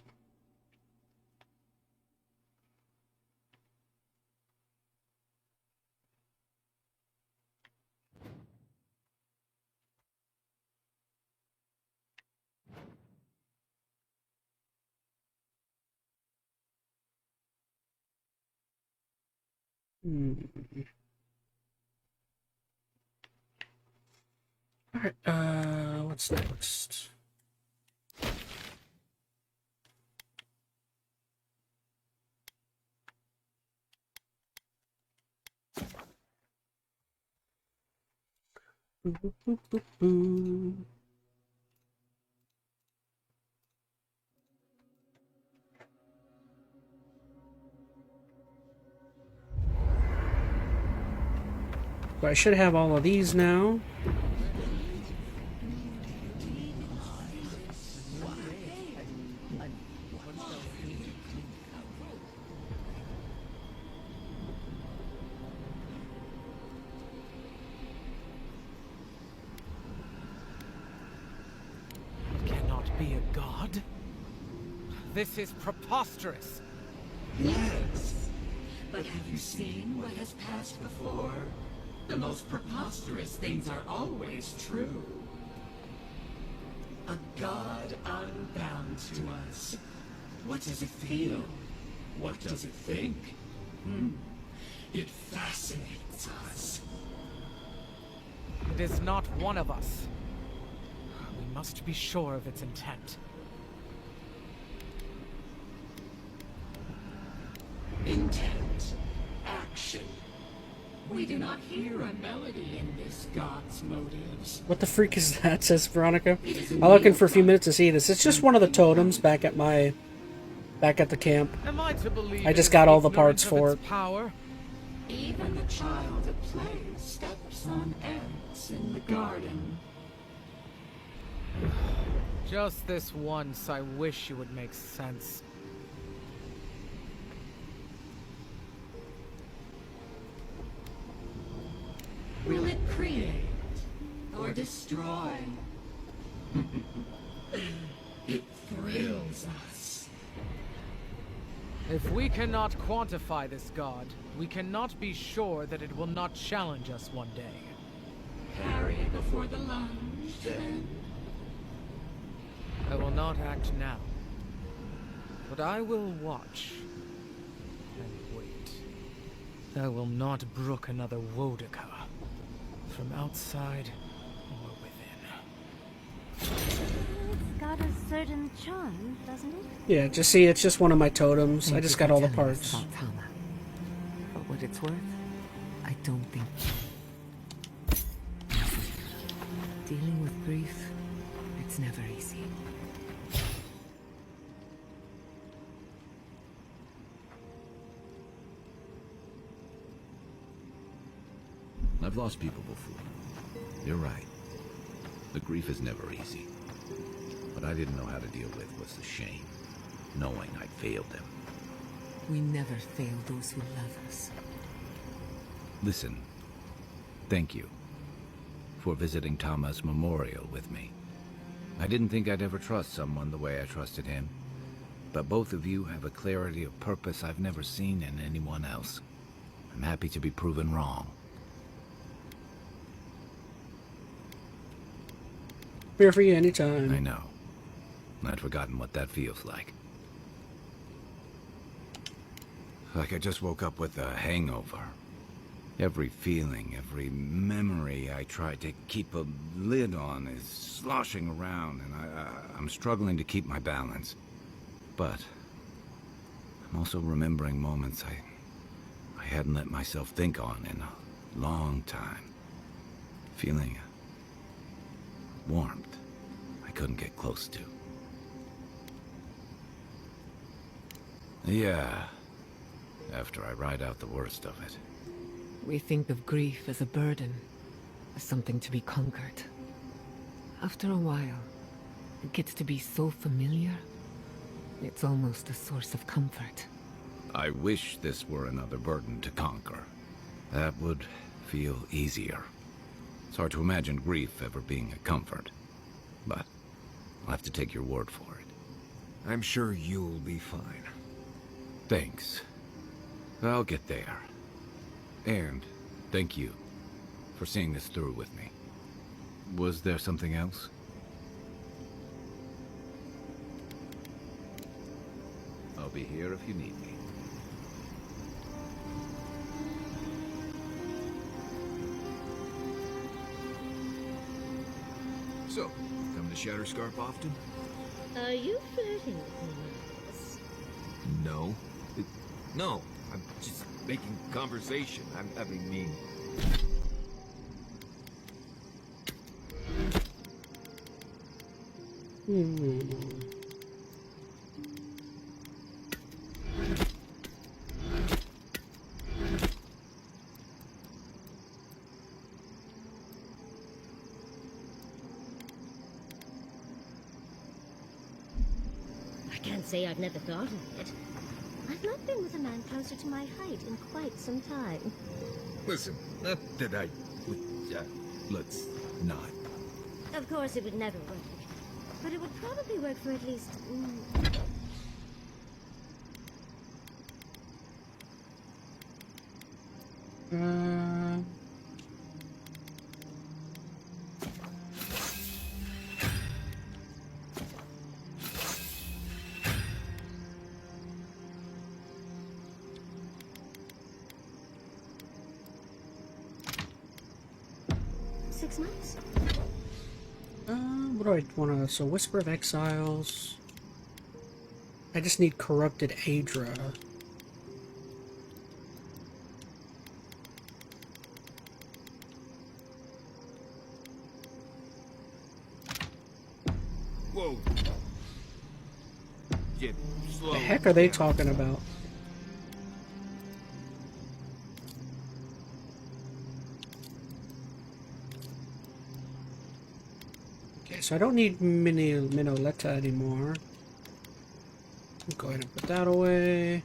[SPEAKER 1] Alright, what's next? Boo, boo, boo, boo, boo. But I should have all of these now.
[SPEAKER 10] Cannot be a god? This is preposterous.
[SPEAKER 20] Yes, but have you seen what has passed before? The most preposterous things are always true. A god unbound to us. What does it feel? What does it think? It fascinates us.
[SPEAKER 10] It is not one of us. We must be sure of its intent.
[SPEAKER 20] Intent. Action. We do not hear a melody in this god's motives.
[SPEAKER 1] What the freak is that, says Veronica. I'm looking for a few minutes to see this. It's just one of the totems back at the camp.
[SPEAKER 10] Am I to believe
[SPEAKER 1] I just got all the parts for it.
[SPEAKER 10] Power?
[SPEAKER 20] Even the child at play steps on ants in the garden.
[SPEAKER 10] Just this once, I wish you would make sense.
[SPEAKER 20] Will it create or destroy? It thrills us.
[SPEAKER 10] If we cannot quantify this god, we cannot be sure that it will not challenge us one day.
[SPEAKER 20] Carry before the lunge, then.
[SPEAKER 10] I will not act now, but I will watch and wait. I will not brook another Wodaka, from outside or within.
[SPEAKER 2] It's got a certain charm, doesn't it?
[SPEAKER 1] Yeah, just see, it's just one of my totems. I just got all the parts.
[SPEAKER 3] For what it's worth, I don't think. Dealing with grief, it's never easy.
[SPEAKER 4] I've lost people before. You're right.
[SPEAKER 9] The grief is never easy. What I didn't know how to deal with was the shame, knowing I'd failed them.
[SPEAKER 3] We never fail those who love us.
[SPEAKER 9] Listen, thank you for visiting Tama's memorial with me. I didn't think I'd ever trust someone the way I trusted him, but both of you have a clarity of purpose I've never seen in anyone else. I'm happy to be proven wrong.
[SPEAKER 1] Here for you anytime.
[SPEAKER 9] I know. I'd forgotten what that feels like. Like I just woke up with a hangover. Every feeling, every memory I tried to keep a lid on is sloshing around, and I'm struggling to keep my balance. But I'm also remembering moments I hadn't let myself think on in a long time. Feeling a warmth I couldn't get close to. Yeah, after I ride out the worst of it.
[SPEAKER 3] We think of grief as a burden, as something to be conquered. After a while, it gets to be so familiar, it's almost a source of comfort.
[SPEAKER 9] I wish this were another burden to conquer. That would feel easier. It's hard to imagine grief ever being a comfort, but I'll have to take your word for it.
[SPEAKER 5] I'm sure you'll be fine.
[SPEAKER 9] Thanks. I'll get there. And thank you for seeing this through with me. Was there something else? I'll be here if you need me.
[SPEAKER 5] So, come to Shatterscarp often?
[SPEAKER 2] Are you flirting with me, Marcus?
[SPEAKER 5] No. No, I'm just making conversation. I mean...
[SPEAKER 2] I can't say I've never thought of it. I've not been with a man closer to my height in quite some time.
[SPEAKER 5] Listen, not that I would... let's not.
[SPEAKER 2] Of course, it would never work. But it would probably work for at least... ...6 months?
[SPEAKER 1] What do I want to... So, Whisper of Exiles... I just need Corrupted Adra.
[SPEAKER 5] Whoa. Get slow.
[SPEAKER 1] The heck are they talking about? Okay, so I don't need Minoletta anymore. Go ahead and put that away.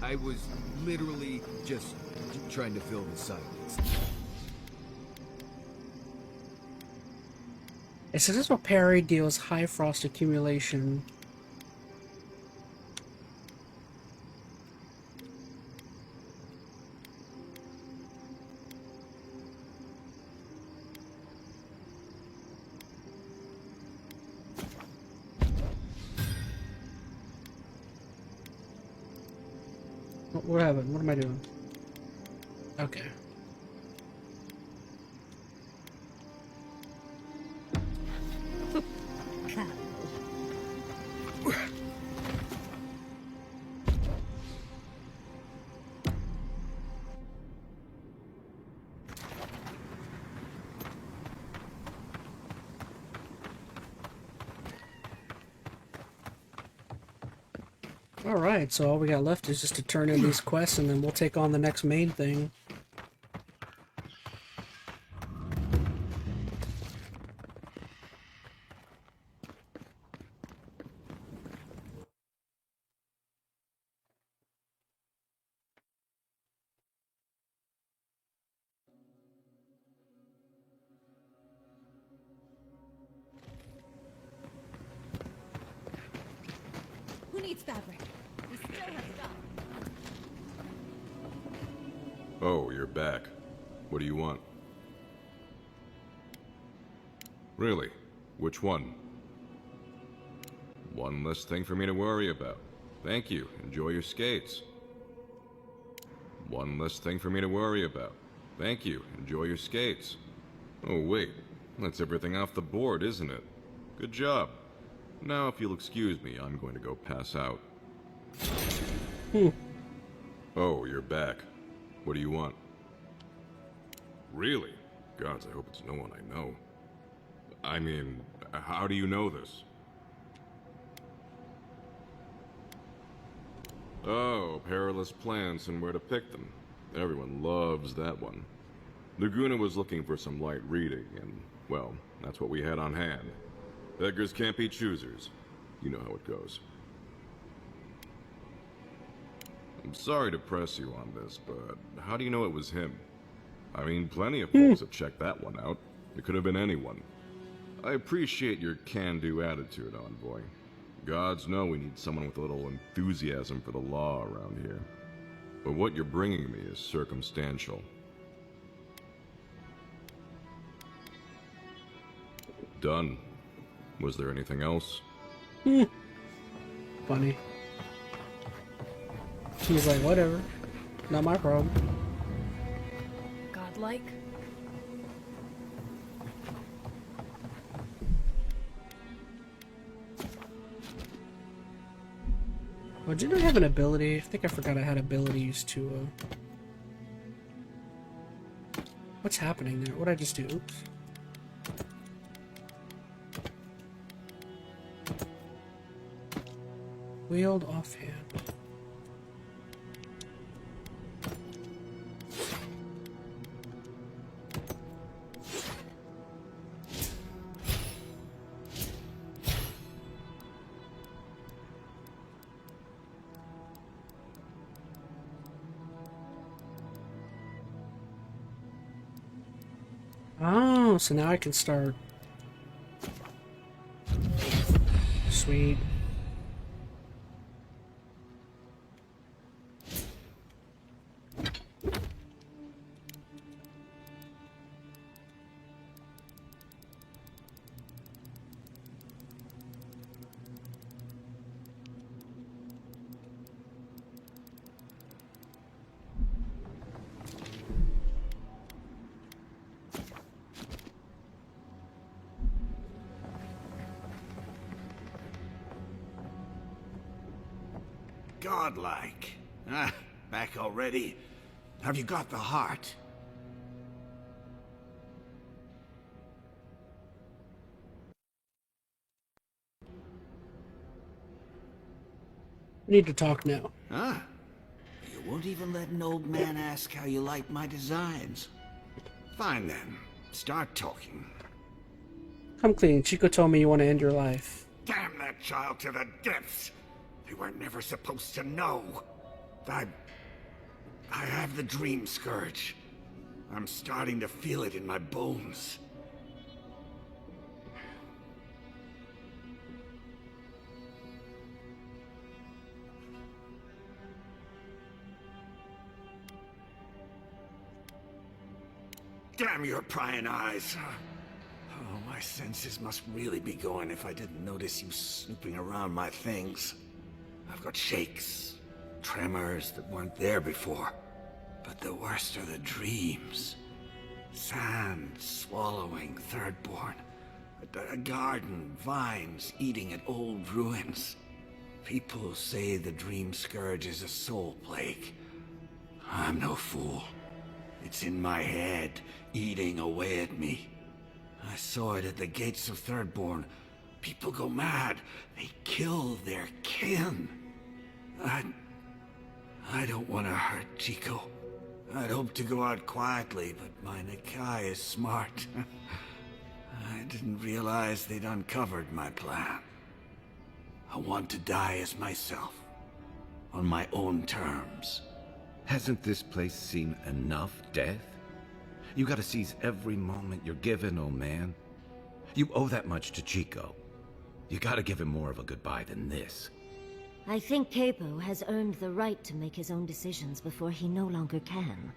[SPEAKER 5] I was literally just trying to fill the silence.
[SPEAKER 1] A successful parry deals high frost accumulation. what happened? What am I doing? Okay. Alright, so all we got left is just to turn in these quests and then we'll take on the next main thing.
[SPEAKER 6] Who needs fabric? We still have stuff.
[SPEAKER 12] Oh, you're back. What do you want? Really? Which one? One less thing for me to worry about. Thank you. Enjoy your skates. One less thing for me to worry about. Thank you. Enjoy your skates. Oh, wait. That's everything off the board, isn't it? Good job. Now, if you'll excuse me, I'm going to go pass out. Oh, you're back. What do you want? Really? Gods, I hope it's no one I know. I mean, how do you know this? Oh, perilous plants and where to pick them. Everyone loves that one. Laguna was looking for some light reading, and, well, that's what we had on hand. Beggars can't be choosers. You know how it goes. I'm sorry to press you on this, but how do you know it was him? I mean, plenty of folks have checked that one out. It could have been anyone. I appreciate your can-do attitude, Envoy. Gods know we need someone with a little enthusiasm for the law around here. But what you're bringing me is circumstantial. Done. Was there anything else?
[SPEAKER 1] Funny. He's like, whatever. Not my problem.
[SPEAKER 18] Godlike?
[SPEAKER 1] Oh, didn't I have an ability? I think I forgot I had abilities to, What's happening there? What'd I just do? Oops. Wield offhand. Oh, so now I can start. Sweet.
[SPEAKER 19] Godlike. Ah, back already? Have you got the heart?
[SPEAKER 1] We need to talk now.
[SPEAKER 19] Huh? You won't even let an old man ask how you like my designs. Fine then. Start talking.
[SPEAKER 1] Come clean. Chico told me you want to end your life.
[SPEAKER 19] Damn that child to the depths! They were never supposed to know. I have the dream scourge. I'm starting to feel it in my bones. Damn your prying eyes. Oh, my senses must really be going if I didn't notice you snooping around my things. I've got shakes, Tremors that weren't there before. But the worst are the dreams. Sand swallowing Thirdborn. A garden, vines eating at old ruins. People say the dream scourge is a soul plague. I'm no fool. It's in my head, eating away at me. I saw it at the gates of Thirdborn. People go mad. They kill their kin. I don't want to hurt Chico. I'd hoped to go out quietly, but my Nakai is smart. I didn't realize they'd uncovered my plan. I want to die as myself, on my own terms.
[SPEAKER 9] Hasn't this place seen enough death? You gotta seize every moment you're given, old man. You owe that much to Chico. You gotta give him more of a goodbye than this.
[SPEAKER 2] I think Capo has earned the right to make his own decisions before he no longer can.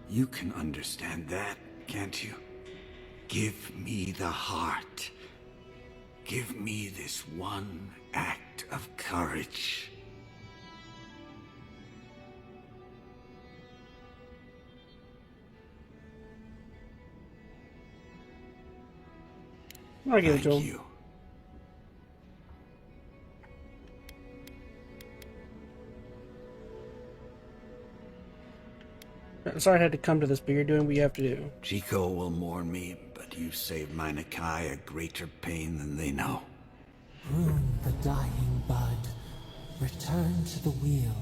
[SPEAKER 19] You can understand that, can't you? Give me the heart. Give me this one act of courage.
[SPEAKER 1] I'll give it to him. Sorry I had to come to this, but you're doing what you have to do.
[SPEAKER 19] Chico will mourn me, but you saved my Nakai a greater pain than they know.
[SPEAKER 11] Prune the dying bud. Return to the wheel.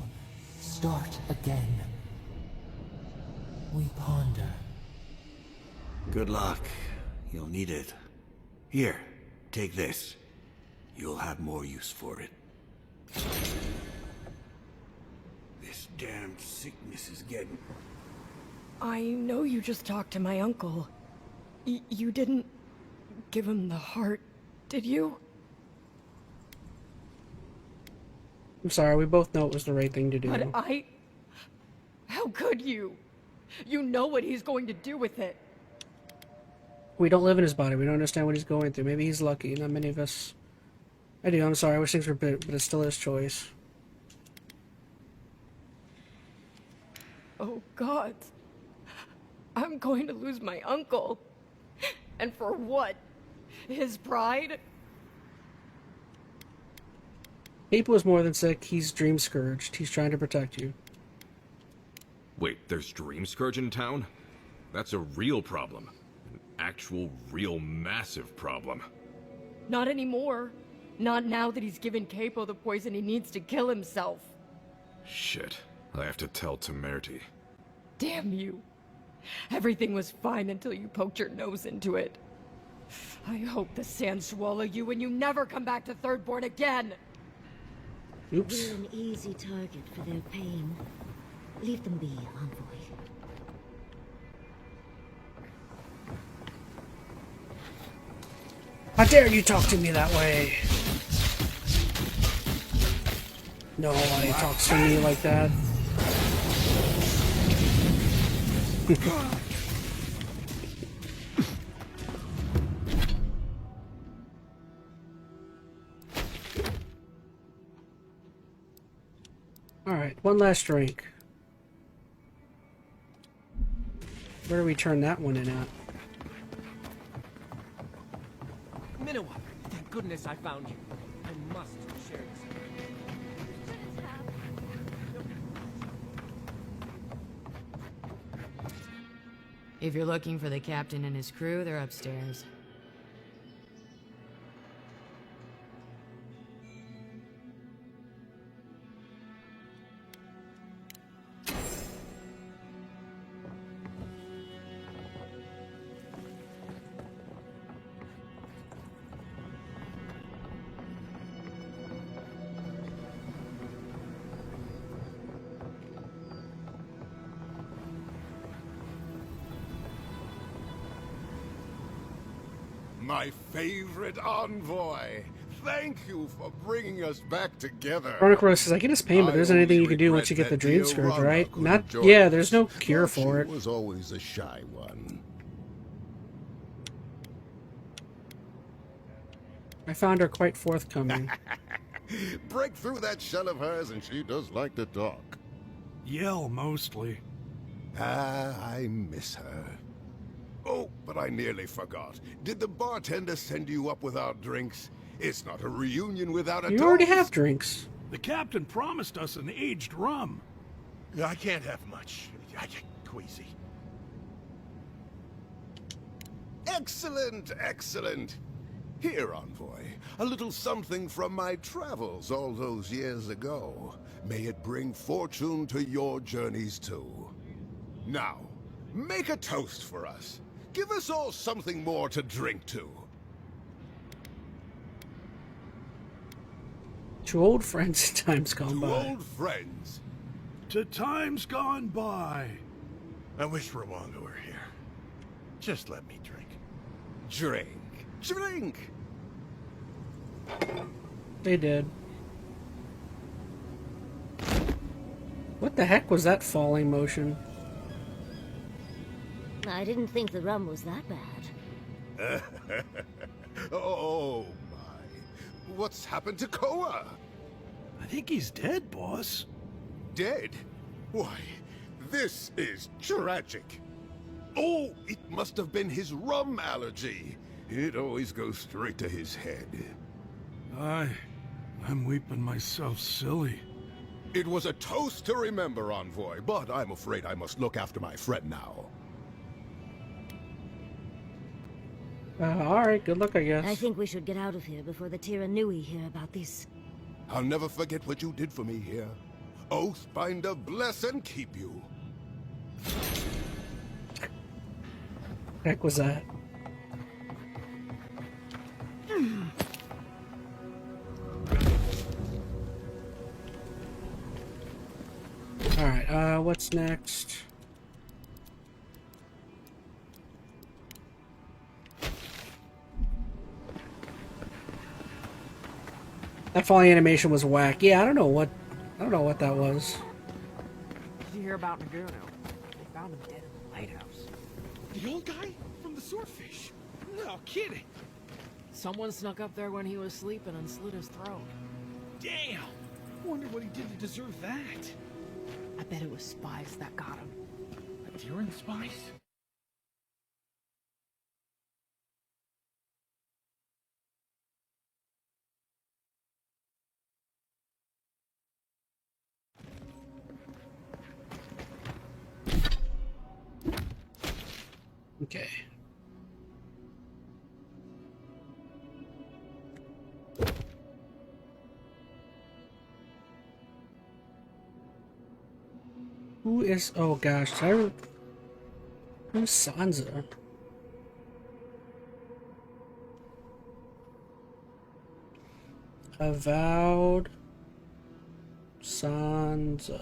[SPEAKER 11] Start again. We ponder.
[SPEAKER 19] Good luck. You'll need it. Here, take this. You'll have more use for it. This damned sickness is getting...
[SPEAKER 18] I know you just talked to my uncle. You didn't give him the heart, did you?
[SPEAKER 1] I'm sorry, we both know it was the right thing to do.
[SPEAKER 18] But how could you? You know what he's going to do with it.
[SPEAKER 1] We don't live in his body. We don't understand what he's going through. Maybe he's lucky. Not many of us. I do. I'm sorry. I wish things were better, but it's still his choice.
[SPEAKER 18] Oh, God. I'm going to lose my uncle. And for what? His pride?
[SPEAKER 1] Capo is more than sick. He's dream scourged. He's trying to protect you.
[SPEAKER 12] Wait, there's Dream Scourge in town? That's a real problem. An actual, real, massive problem.
[SPEAKER 18] Not anymore. Not now that he's given Capo the poison he needs to kill himself.
[SPEAKER 12] Shit. I have to tell Temerity.
[SPEAKER 18] Damn you. Everything was fine until you poked your nose into it. I hope the sand swallow you and you never come back to Thirdborn again.
[SPEAKER 1] Oops.
[SPEAKER 2] We're an easy target for their pain. Leave them be, Envoy.
[SPEAKER 1] How dare you talk to me that way? Nobody talks to me like that. Alright, one last drink. Where do we turn that one in at?
[SPEAKER 13] Minowa, thank goodness I found you. I must share this.
[SPEAKER 14] If you're looking for the captain and his crew, they're upstairs.
[SPEAKER 23] My favorite envoy. Thank you for bringing us back together.
[SPEAKER 1] Chronicle says, I get his pain, but there isn't anything you can do once you get the dream scourge, right? Not, yeah, there's no cure for it.
[SPEAKER 23] Was always a shy one.
[SPEAKER 1] I found her quite forthcoming.
[SPEAKER 8] Break through that shell of hers, and she does like to talk.
[SPEAKER 15] Yell, mostly.
[SPEAKER 8] I miss her. Oh, but I nearly forgot. Did the bartender send you up without drinks? It's not a reunion without a
[SPEAKER 1] You
[SPEAKER 8] toast.
[SPEAKER 1] already have drinks.
[SPEAKER 15] The captain promised us an aged rum.
[SPEAKER 8] I can't have much. I get queasy. Excellent, excellent. Here, Envoy, a little something from my travels all those years ago. May it bring fortune to your journeys too. Now, make a toast for us. Give us all something more to drink to.
[SPEAKER 1] To old friends in times gone by.
[SPEAKER 8] To old friends.
[SPEAKER 15] To times gone by.
[SPEAKER 8] I wish Rwanda were here. Just let me drink. Drink. Drink!
[SPEAKER 1] They did. What the heck was that falling motion?
[SPEAKER 2] I didn't think the rum was that bad.
[SPEAKER 8] Oh, my. What's happened to Koa?
[SPEAKER 15] I think he's dead, boss.
[SPEAKER 8] Dead? Why, this is tragic. Oh, it must have been his rum allergy. It always goes straight to his head.
[SPEAKER 15] I'm weeping myself silly.
[SPEAKER 8] It was a toast to remember, Envoy, but I'm afraid I must look after my friend now.
[SPEAKER 1] Alright, good luck, I guess.
[SPEAKER 2] I think we should get out of here before the Tiranui hear about this.
[SPEAKER 8] I'll never forget what you did for me here. Oathbinder bless and keep you.
[SPEAKER 1] Heck was that? Alright, what's next? That falling animation was whack. Yeah, I don't know what that was.
[SPEAKER 10] Did you hear about Naguno? They found him dead in the lighthouse.
[SPEAKER 13] The old guy from the swordfish? No kidding.
[SPEAKER 10] Someone snuck up there when he was sleeping and slit his throat.
[SPEAKER 13] Damn. Wonder what he did to deserve that.
[SPEAKER 10] I bet it was spies that got him.
[SPEAKER 13] Tyran spies?
[SPEAKER 1] Okay. Who is... Oh gosh, who's Sansa? Avowed Sansa.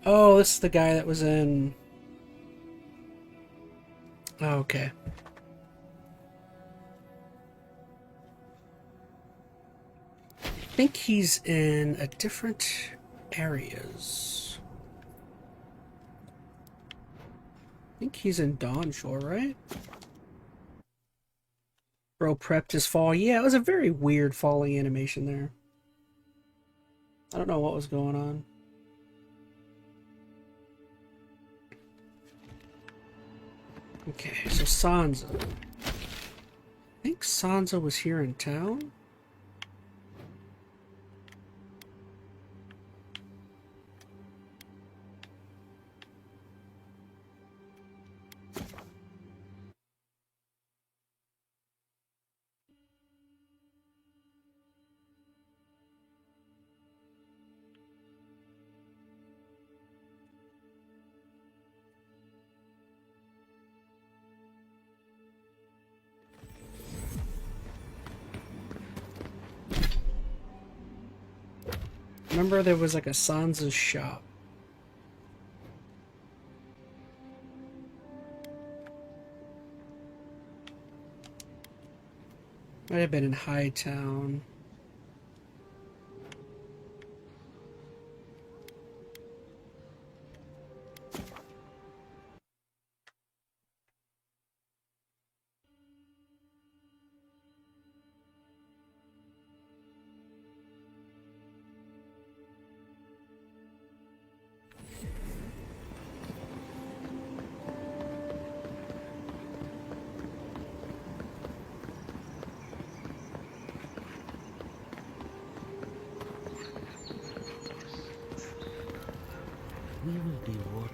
[SPEAKER 1] Oh, this is the guy that was in... Oh, okay. I think he's in a different areas. I think he's in Dawnshore, right? Bro prepped his fall. Yeah, it was a very weird falling animation there. I don't know what was going on. Okay, so Sansa. I think Sansa was here in town. Remember there was like a Sansa's shop. Might have been in Hightown.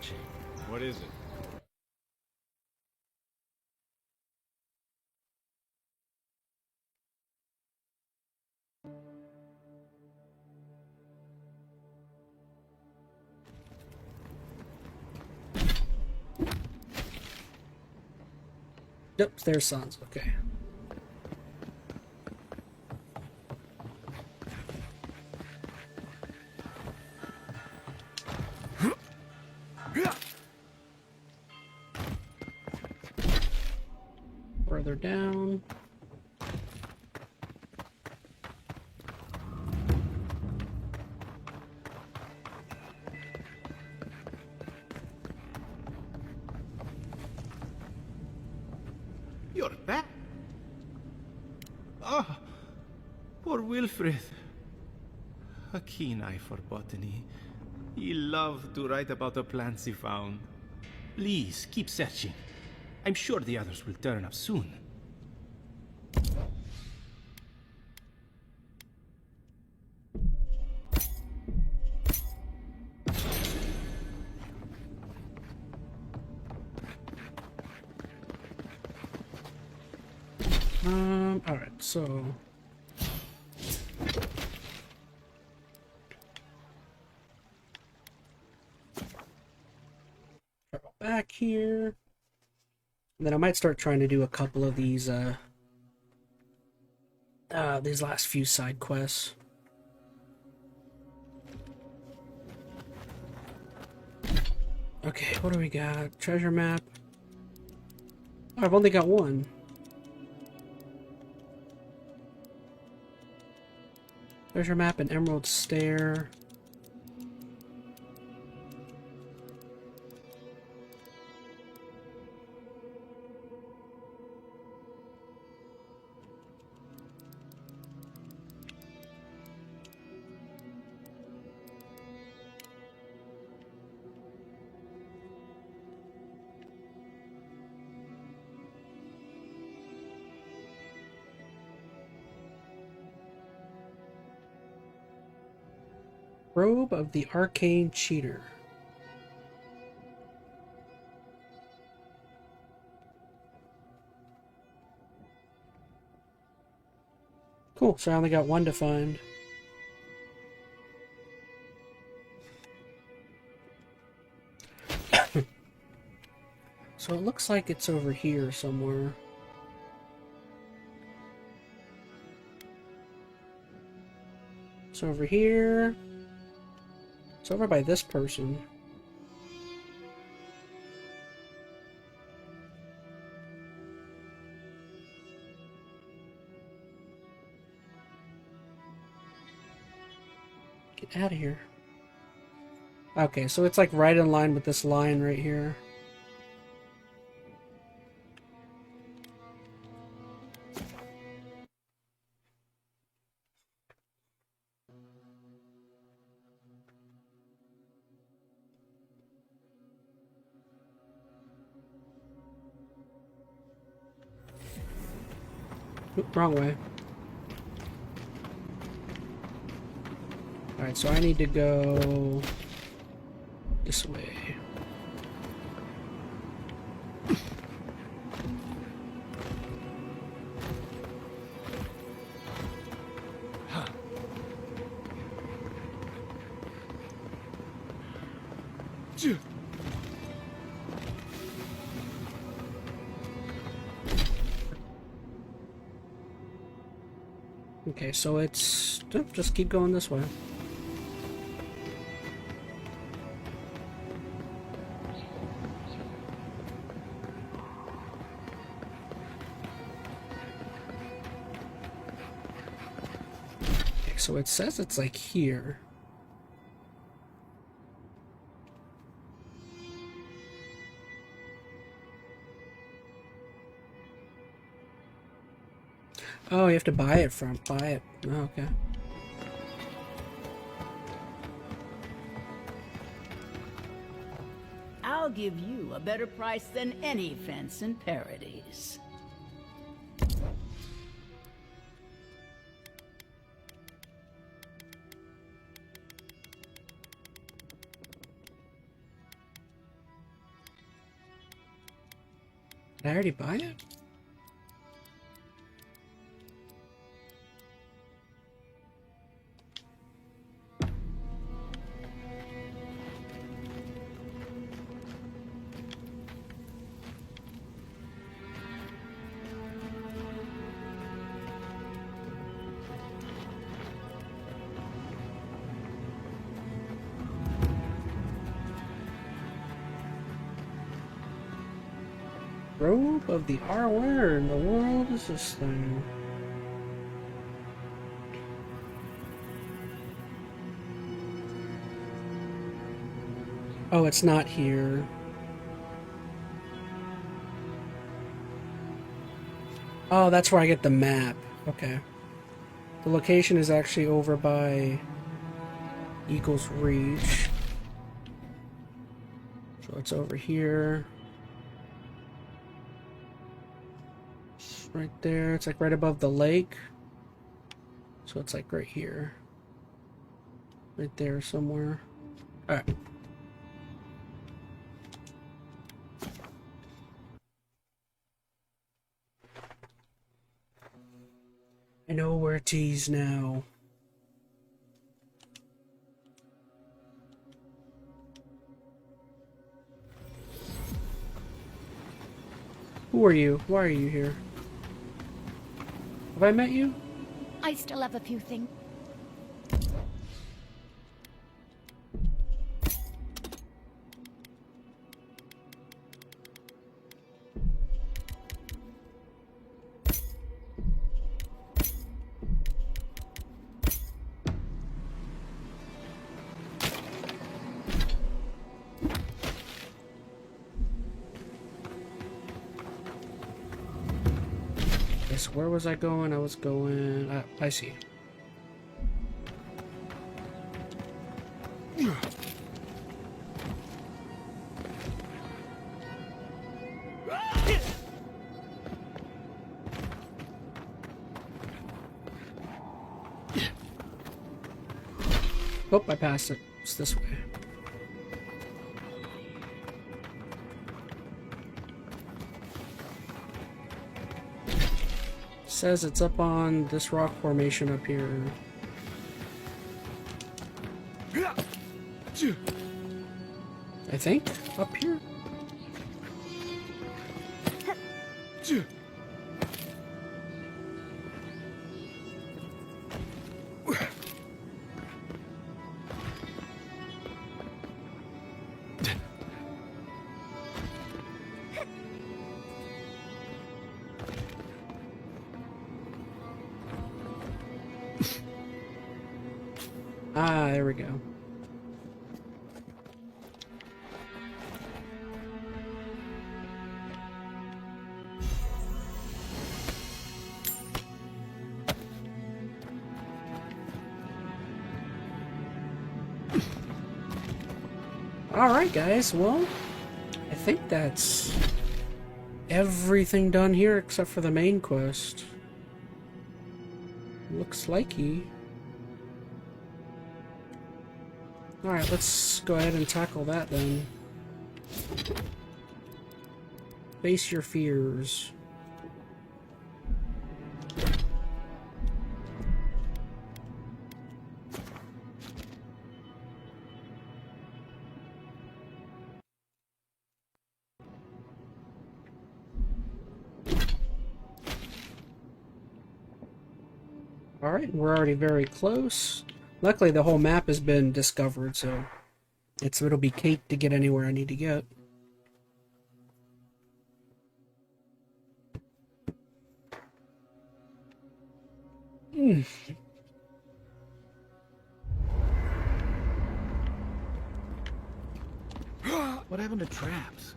[SPEAKER 5] searching. What is it?
[SPEAKER 1] Yep, there's Sans. Okay. Further down.
[SPEAKER 16] You're back. Ah, poor Wilfred. A keen eye for botany. He loved to write about the plants he found. Please, keep searching. I'm sure the others will turn up soon.
[SPEAKER 1] Alright, so... travel back here. And then I might start trying to do a couple of these last few side quests. Okay, what do we got? Treasure map. Oh, I've only got one. Treasure map and emerald stair. Robe of the Arcane Cheater. Cool, so I only got one to find. So it looks like it's over here somewhere. It's over here. It's over by this person. Get out of here. Okay, so it's like right in line with this line right here. Oop, wrong way. Alright, so I need to go this way. Okay, so it's... just keep going this way. Okay, so it says it's like here. Oh, you have to buy it. Oh, okay.
[SPEAKER 21] I'll give you a better price than any fence in Paradise.
[SPEAKER 1] Did I already buy it? Robe of the R. Where in the world is this thing? Oh, it's not here. Oh, that's where I get the map. Okay. The location is actually over by Eagle's Reach. So it's over here. Right there. It's like right above the lake. So it's like right here. Right there somewhere. Alright. I know where it is now. Who are you? Why are you here? Have I met you?
[SPEAKER 6] I still have a few things.
[SPEAKER 1] Where was I going? I was going... I see. Oh, I passed it. It's this way. Says it's up on this rock formation up here. I think up here. Ah, there we go. Alright guys, well, I think that's everything done here except for the main quest. Looks likey. Alright, let's go ahead and tackle that then. Face your fears. Alright, we're already very close. Luckily, the whole map has been discovered, so it'll be cake to get anywhere I need to get.
[SPEAKER 9] What happened to traps?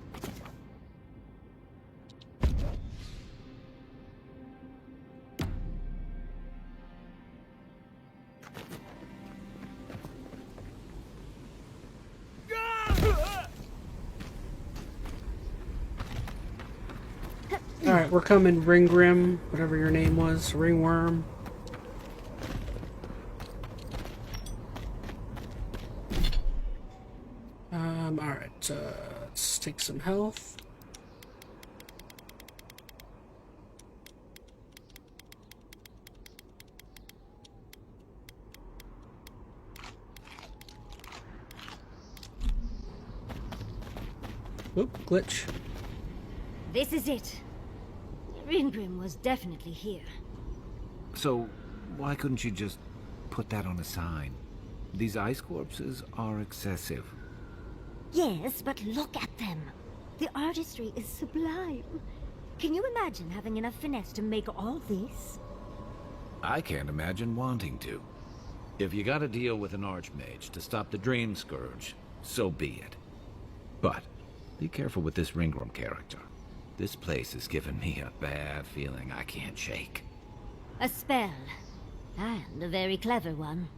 [SPEAKER 1] Alright, we're coming, Ringgrim, whatever your name was, Ringworm. Alright, let's take some health. Oop, glitch.
[SPEAKER 2] This is it. Ringrim was definitely here.
[SPEAKER 9] So, why couldn't you just put that on a sign? These ice corpses are excessive.
[SPEAKER 2] Yes, but look at them. The artistry is sublime. Can you imagine having enough finesse to make all this?
[SPEAKER 9] I can't imagine wanting to. If you gotta deal with an archmage to stop the Dream Scourge, so be it. But be careful with this Ringrim character. This place has given me a bad feeling I can't shake.
[SPEAKER 2] A spell. And a very clever one.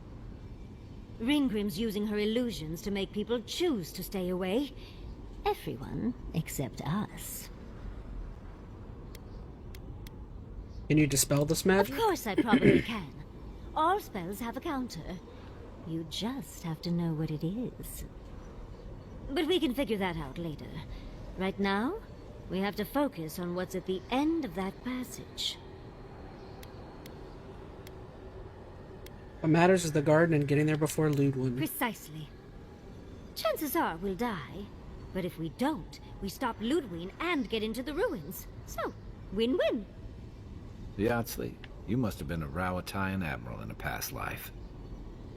[SPEAKER 2] Ringgrim's using her illusions to make people choose to stay away. Everyone except us.
[SPEAKER 1] Can you dispel this magic?
[SPEAKER 2] Of course I probably can. All spells have a counter. You just have to know what it is. But we can figure that out later. Right now, we have to focus on what's at the end of that passage.
[SPEAKER 1] What matters is the garden and getting there before Ludwig.
[SPEAKER 2] Precisely. Chances are we'll die. But if we don't, we stop Ludwig and get into the ruins. So, win-win.
[SPEAKER 9] Yatsley, you must have been a Rowatayan admiral in a past life.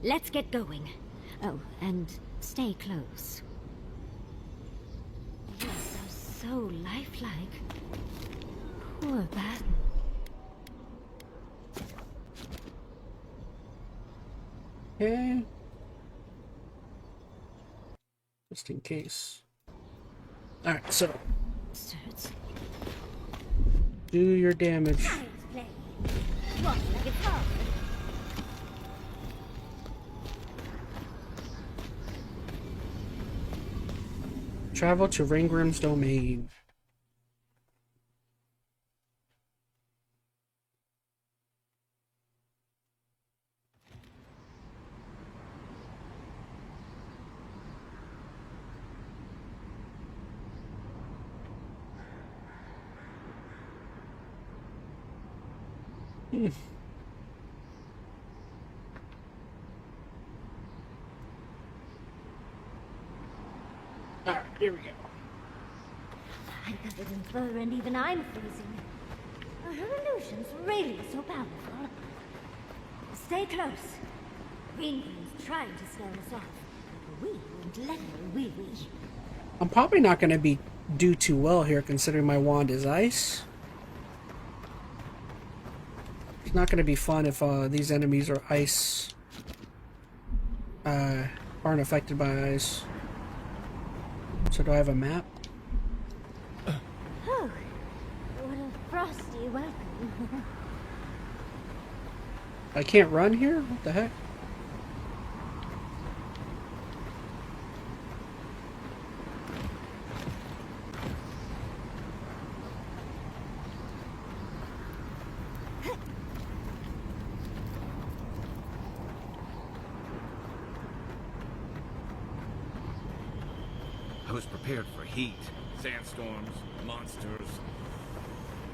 [SPEAKER 2] Let's get going. Oh, and stay close. You are so lifelike. Poor Batten.
[SPEAKER 1] Okay. Just in case. Alright, so. Do your damage. Travel to Ringgrim's domain. Alright, here we go.
[SPEAKER 2] I'm covered in fur and even I'm freezing. Are her illusions really so powerful? Stay close. Ringrim's trying to scare us off. But we won't let her, will we?
[SPEAKER 1] I'm probably not going to do too well here considering my wand is ice. It's not going to be fun if these enemies are ice. Aren't affected by ice. So do I have a map?
[SPEAKER 2] Oh, what a frosty welcome.
[SPEAKER 1] I can't run here? What the heck?
[SPEAKER 9] I was prepared for heat, sandstorms, monsters.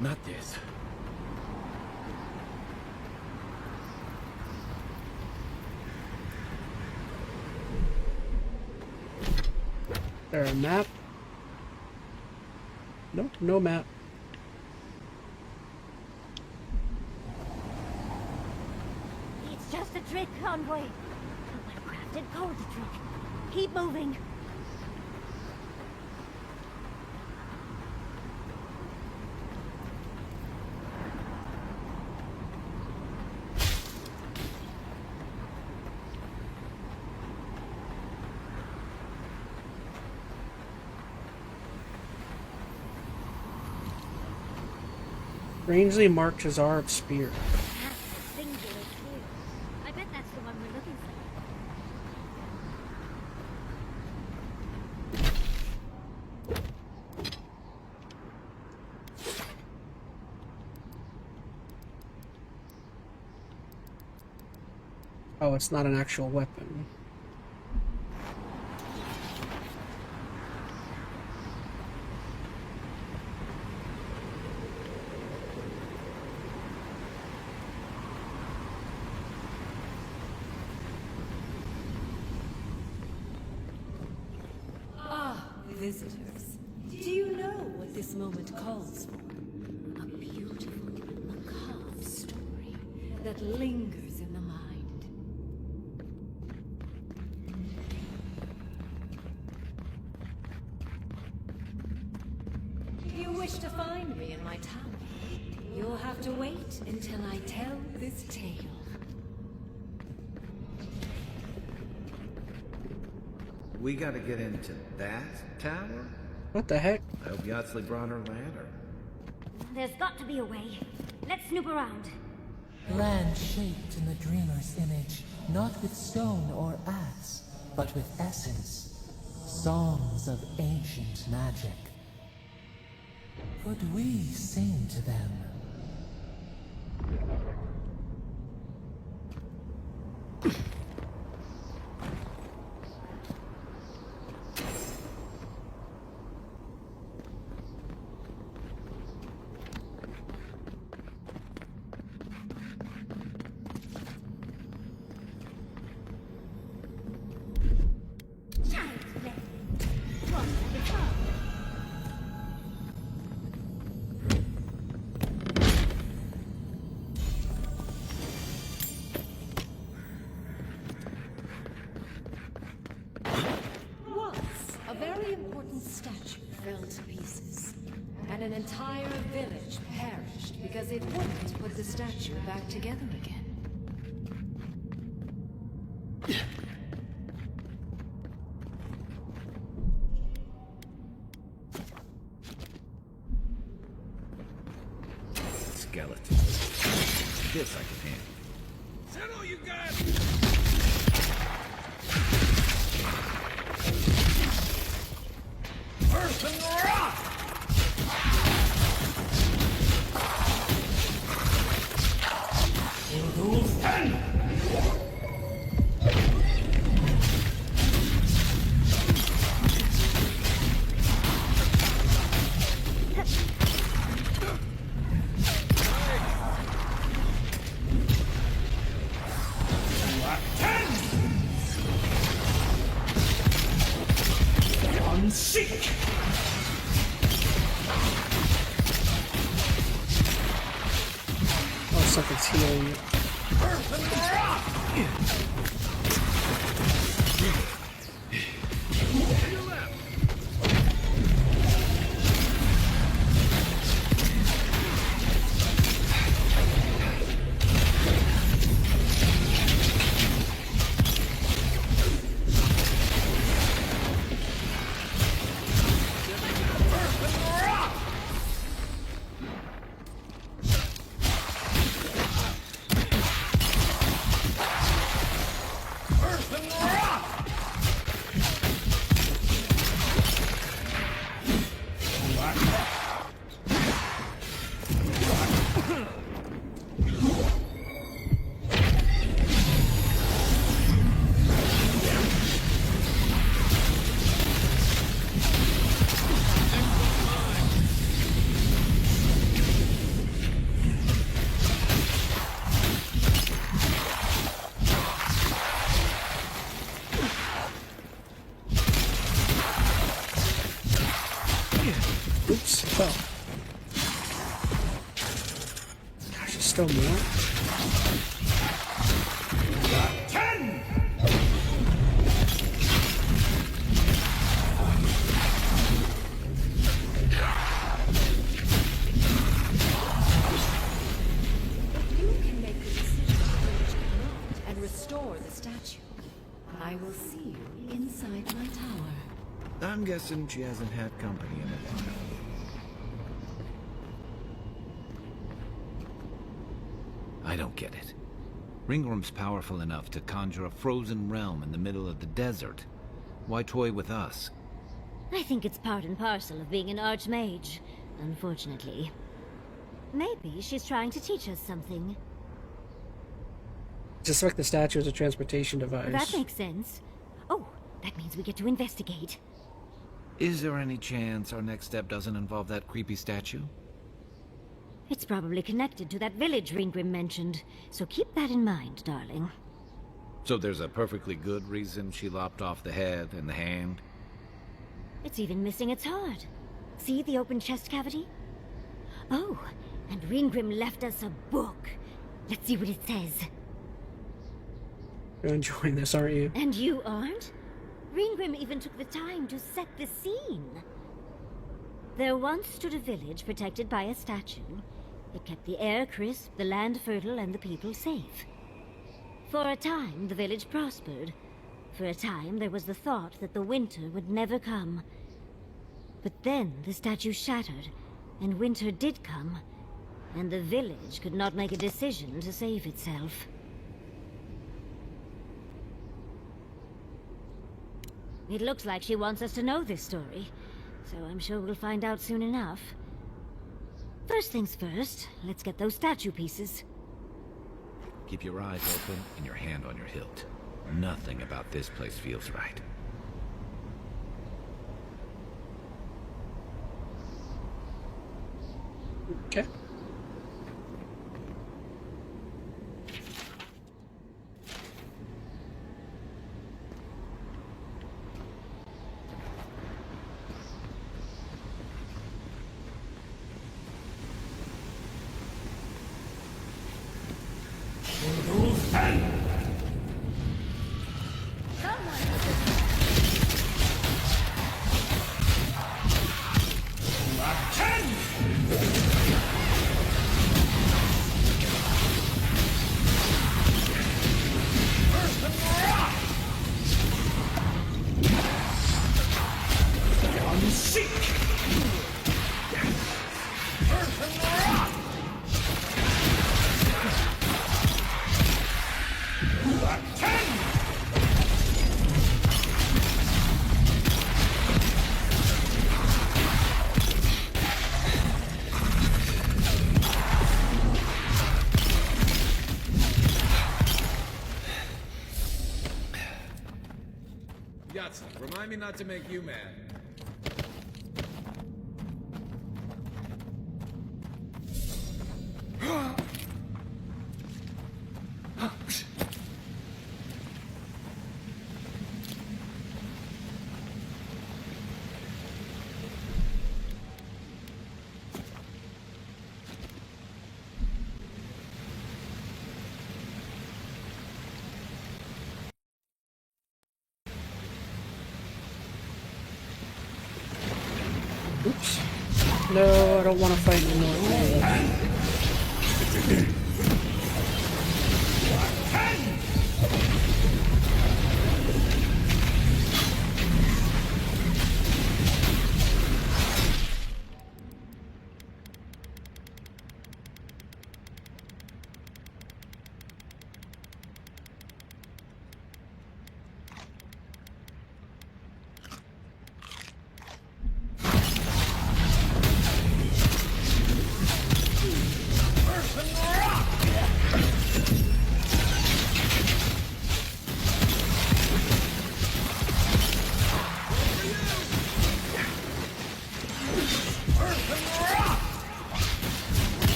[SPEAKER 9] Not this.
[SPEAKER 1] There a map? Nope, no map.
[SPEAKER 2] It's just a trick, Convoy. A well-crafted cold trick. Keep moving.
[SPEAKER 1] Strangely marked Chazar spear.
[SPEAKER 2] Singular spear. I bet that's the one we're looking for.
[SPEAKER 1] Oh, it's not an actual weapon.
[SPEAKER 3] Visitors.
[SPEAKER 7] this moment calls for. A beautiful, macabre story that lingers in the mind. You wish to find me in my tower? You'll have to wait until I tell this tale.
[SPEAKER 9] We gotta get into that tower?
[SPEAKER 1] What the heck?
[SPEAKER 9] I hope Yatsley brought her ladder.
[SPEAKER 2] There's got to be a way. Let's snoop around.
[SPEAKER 11] Land shaped in the dreamer's image, not with stone or axe, but with essence. Songs of ancient magic. Could we sing to them?
[SPEAKER 7] A very important statue fell to pieces, and an entire village perished because it wouldn't put the statue back together again.
[SPEAKER 9] Skeleton. This I can handle.
[SPEAKER 5] Settle, you guys!
[SPEAKER 20] Earth and rock! Into 10! Seek!
[SPEAKER 1] Oh, something's healing it.
[SPEAKER 20] Earth and rock!
[SPEAKER 1] Oops. Oh. Gosh, there's still more.
[SPEAKER 20] 10!
[SPEAKER 7] You can make the decision to finish the road and restore the statue. I will see you inside my tower.
[SPEAKER 9] I'm guessing she hasn't had company in a while. I don't get it. Ringworm's powerful enough to conjure a frozen realm in the middle of the desert. Why toy with us?
[SPEAKER 2] I think it's part and parcel of being an archmage, unfortunately. Maybe she's trying to teach us something.
[SPEAKER 1] Just like the statue as a transportation device.
[SPEAKER 2] That makes sense. Oh, that means we get to investigate.
[SPEAKER 9] Is there any chance our next step doesn't involve that creepy statue?
[SPEAKER 2] It's probably connected to that village Ringrim mentioned, so keep that in mind, darling.
[SPEAKER 9] So there's a perfectly good reason she lopped off the head and the hand?
[SPEAKER 2] It's even missing its heart. See the open chest cavity? Oh, and Ringrim left us a book. Let's see what it says.
[SPEAKER 1] You're enjoying this, aren't you?
[SPEAKER 2] And you aren't? Ringrim even took the time to set the scene. There once stood a village protected by a statue. It kept the air crisp, the land fertile, and the people safe. For a time, the village prospered. For a time, there was the thought that the winter would never come. But then the statue shattered, and winter did come, and the village could not make a decision to save itself. It looks like she wants us to know this story, so I'm sure we'll find out soon enough. First things first, let's get those statue pieces.
[SPEAKER 9] Keep your eyes open and your hand on your hilt. Nothing about this place feels right.
[SPEAKER 1] Okay.
[SPEAKER 5] Remind me not to make you mad.
[SPEAKER 1] Oops. No, I don't want to fight anymore.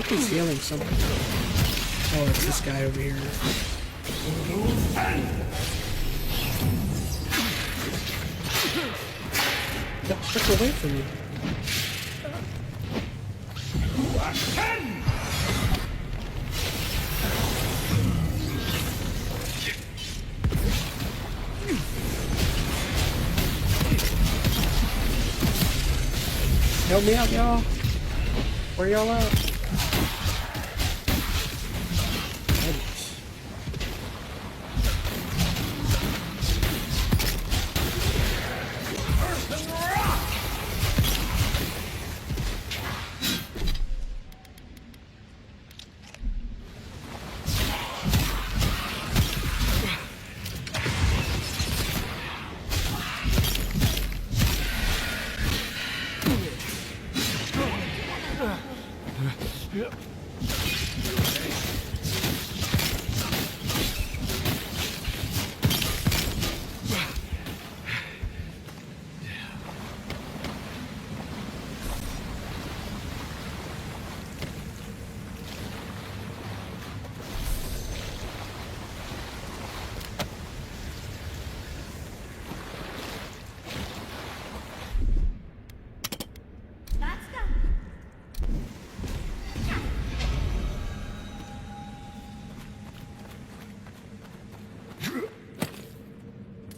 [SPEAKER 1] He's healing something. Oh, it's this guy over here. Get the frick away from me. Help me out, y'all. Where y'all at?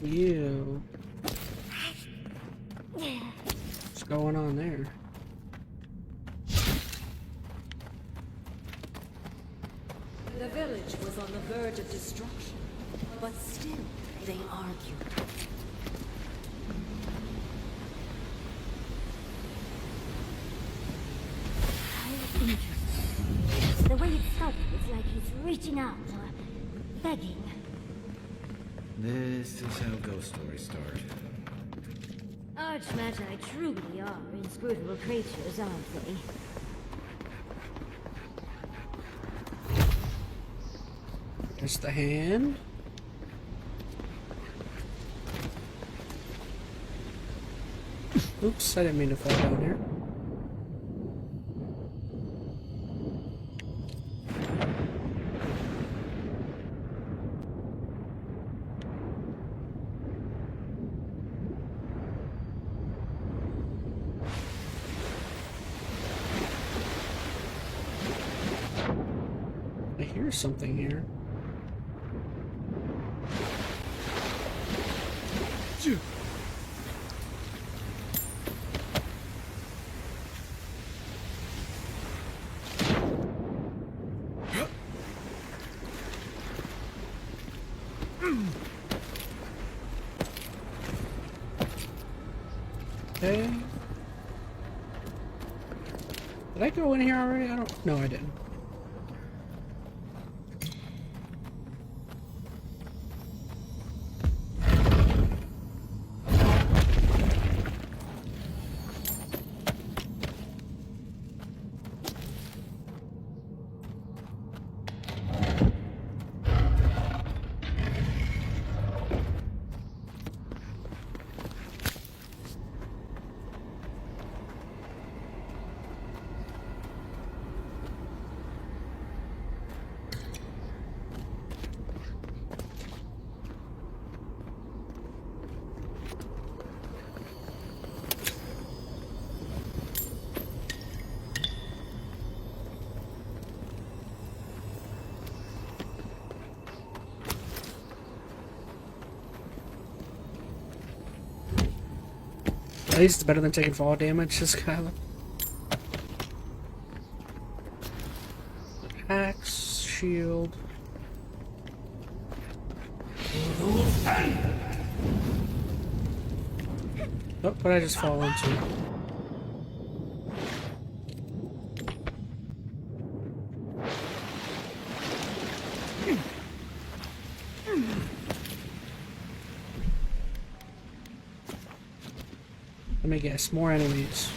[SPEAKER 1] you. What's going on there?
[SPEAKER 7] The village was on the verge of destruction, but still they argued.
[SPEAKER 2] How interesting. The way it started, it's like he's reaching out or begging.
[SPEAKER 9] This is how ghost stories start.
[SPEAKER 2] Archmagi truly are inscrutable creatures, aren't they?
[SPEAKER 1] There's the hand. Oops, I didn't mean to fall down here. I hear something here. Okay. Did I go in here already? I don't. No, I didn't. At least it's better than taking fall damage, this guy. Axe, shield. Oh, what did I just fall into? Let me guess, more enemies.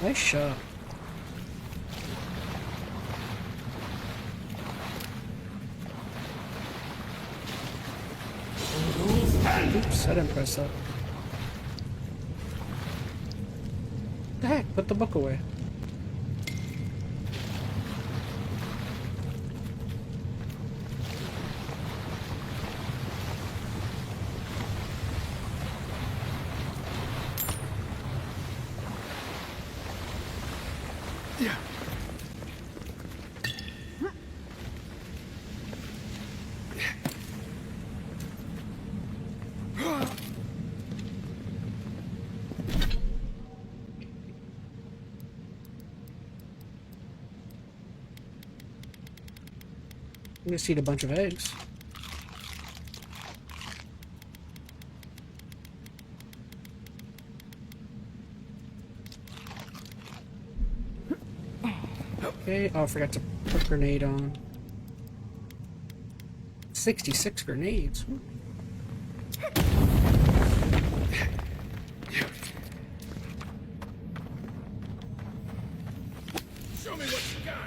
[SPEAKER 1] Nice shot. Oops, I didn't press that. What the heck? Put the book away.
[SPEAKER 15] Yeah.
[SPEAKER 1] I'm gonna eat a bunch of eggs. Okay, oh, I forgot to put grenade on. 66 grenades.
[SPEAKER 5] Show me what you got.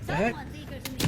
[SPEAKER 1] the heck?
[SPEAKER 2] Someone's eager to meet.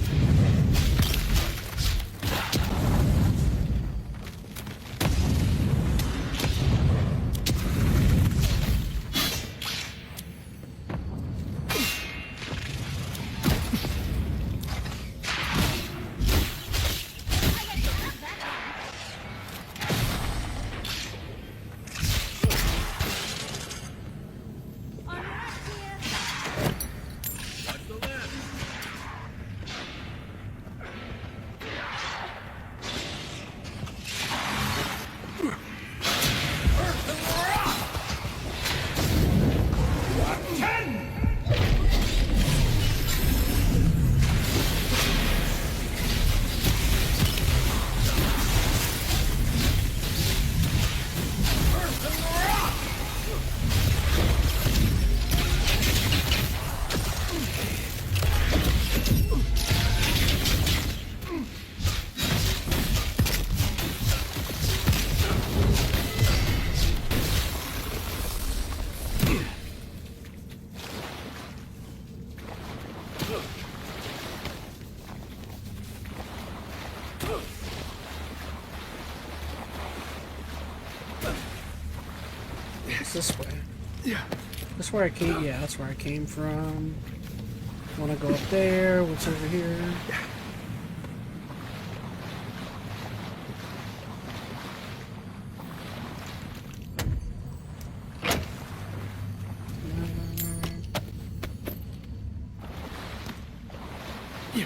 [SPEAKER 1] It's this way. Yeah. That's where I came. Yeah, that's where I came from. Want to go up there? What's over here? Yeah.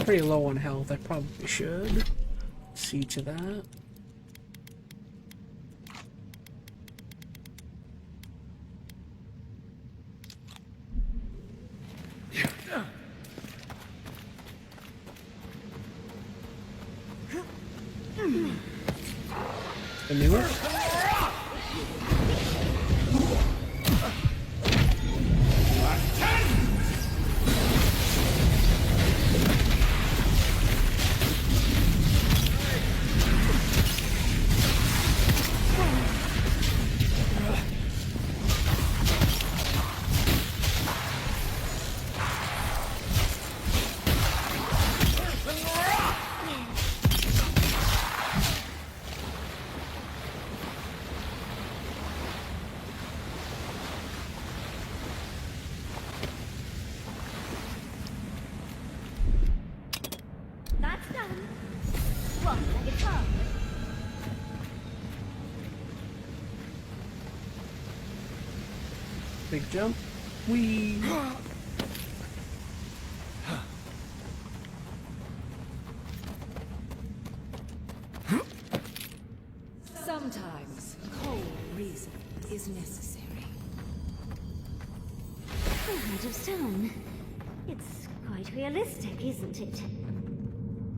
[SPEAKER 1] Pretty low on health. I probably should see to that. The newer?
[SPEAKER 2] That's done. One like a tongue.
[SPEAKER 1] Big jump. Whee!
[SPEAKER 7] Sometimes cold reason is necessary.
[SPEAKER 2] The Heart of Stone. It's quite realistic, isn't it?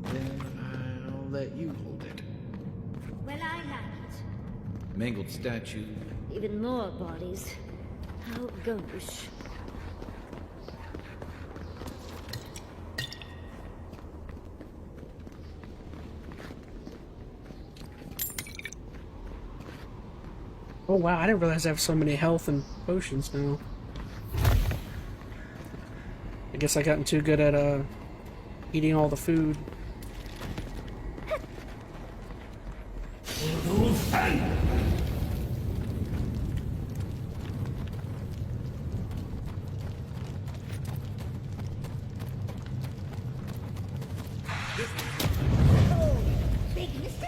[SPEAKER 9] Then I'll let you hold it.
[SPEAKER 2] Well, I like it.
[SPEAKER 9] Mangled statue.
[SPEAKER 2] Even more bodies. How gauche.
[SPEAKER 1] Oh wow, I didn't realize I have so many health and potions now. I guess I gotten too good at eating all the food.
[SPEAKER 2] Big mistake.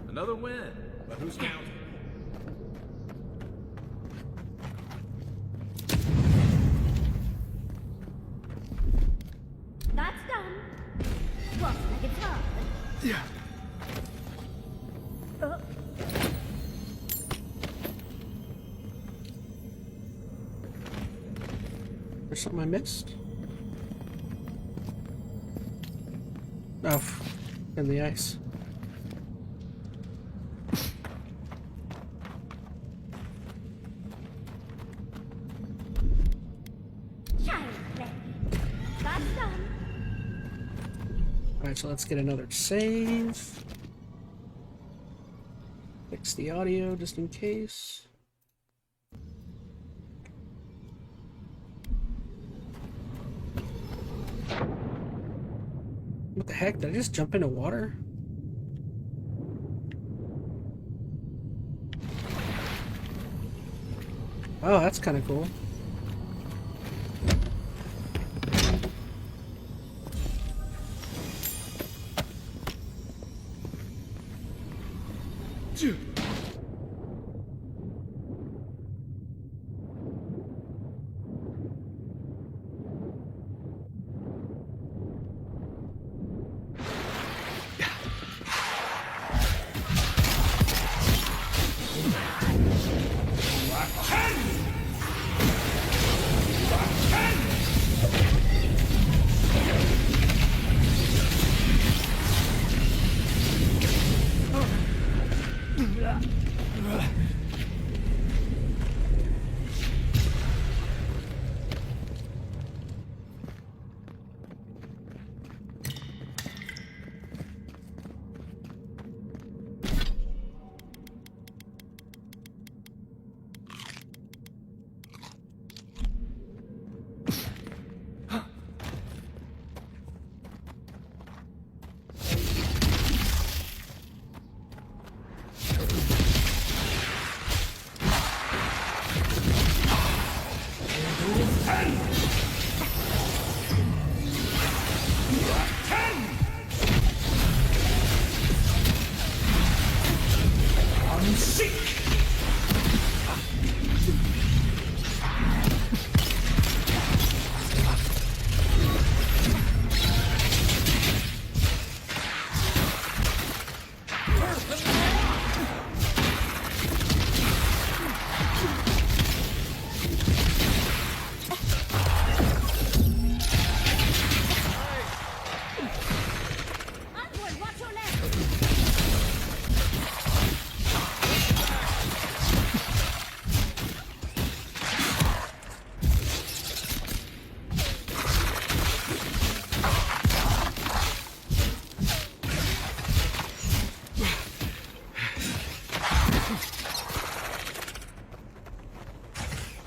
[SPEAKER 9] Another win. But who's counting?
[SPEAKER 2] That's done. One like a tongue.
[SPEAKER 1] Yeah.
[SPEAKER 2] Oh.
[SPEAKER 1] something I missed? Oh, in the ice. Alright, so let's get another save. Fix the audio just in case. What the heck? Did I just jump into water? Oh, that's kind of cool.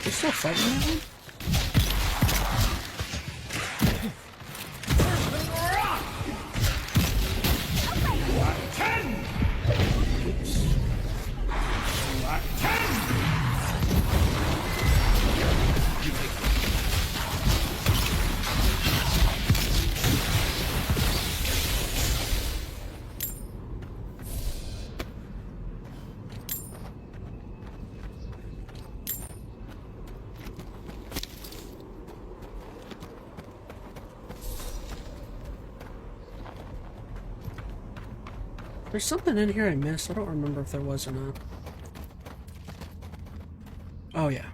[SPEAKER 1] They're still fighting that one? There's something in here I missed. I don't remember if there was or not. Oh, yeah.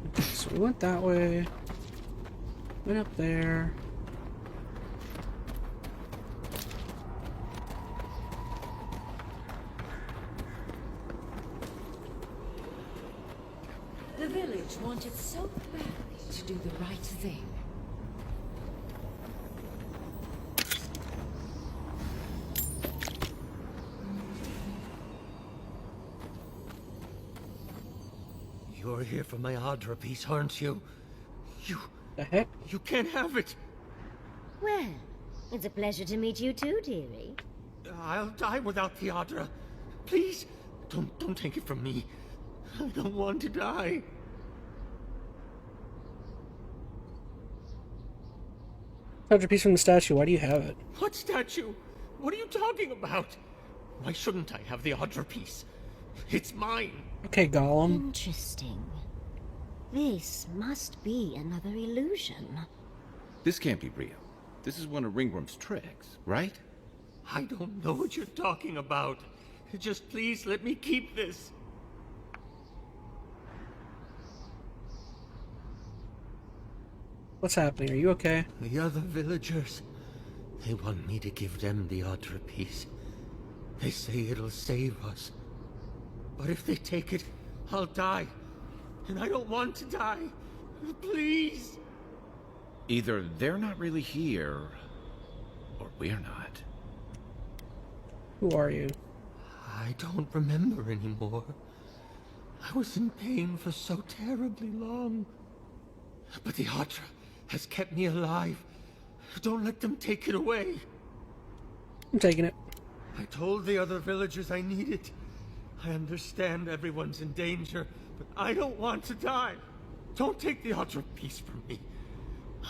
[SPEAKER 1] Okay, so we went that way. Went up there.
[SPEAKER 7] The village wanted so badly to do the right thing.
[SPEAKER 13] You're here for my Adra piece, aren't you?
[SPEAKER 1] The heck?
[SPEAKER 13] You can't have it!
[SPEAKER 2] Well, it's a pleasure to meet you too, dearie.
[SPEAKER 13] I'll die without the Adra. Please, don't take it from me. I don't want to die.
[SPEAKER 1] Found your piece from the statue. Why do you have it?
[SPEAKER 13] What statue? What are you talking about? Why shouldn't I have the Adra piece? It's mine.
[SPEAKER 1] Okay, Gollum.
[SPEAKER 2] Interesting. This must be another illusion.
[SPEAKER 9] This can't be real. This is one of Ringworm's tricks, right?
[SPEAKER 13] I don't know what you're talking about. Just please let me keep this.
[SPEAKER 1] What's happening? Are you okay?
[SPEAKER 13] The other villagers, they want me to give them the Audra piece. They say it'll save us. But if they take it, I'll die. And I don't want to die. Please.
[SPEAKER 9] Either they're not really here, or we're not.
[SPEAKER 1] Who are you?
[SPEAKER 13] I don't remember anymore. I was in pain for so terribly long. But the Audra has kept me alive. Don't let them take it away.
[SPEAKER 1] I'm taking it.
[SPEAKER 13] I told the other villagers I need it. I understand everyone's in danger, but I don't want to die. Don't take the Audra piece from me.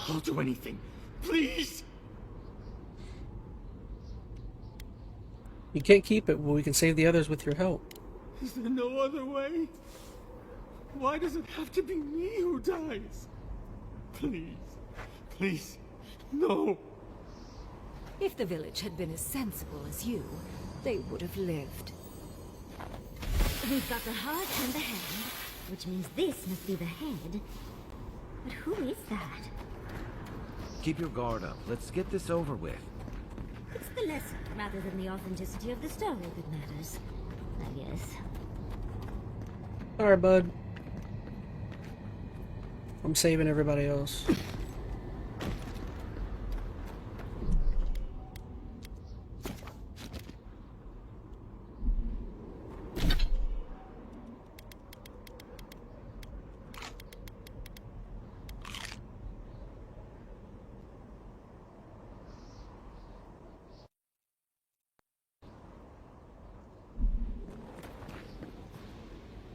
[SPEAKER 13] I'll do anything. Please!
[SPEAKER 1] You can't keep it. Well, we can save the others with your help.
[SPEAKER 13] Is there no other way? Why does it have to be me who dies? Please. Please. No.
[SPEAKER 6] If the village had been as sensible as you, they would have lived.
[SPEAKER 2] We've got the heart and the hand, which means this must be the head. But who is that?
[SPEAKER 9] Keep your guard up. Let's get this over with.
[SPEAKER 2] It's the lesson rather than the authenticity of the story that matters, I guess.
[SPEAKER 1] Alright, bud. I'm saving everybody else.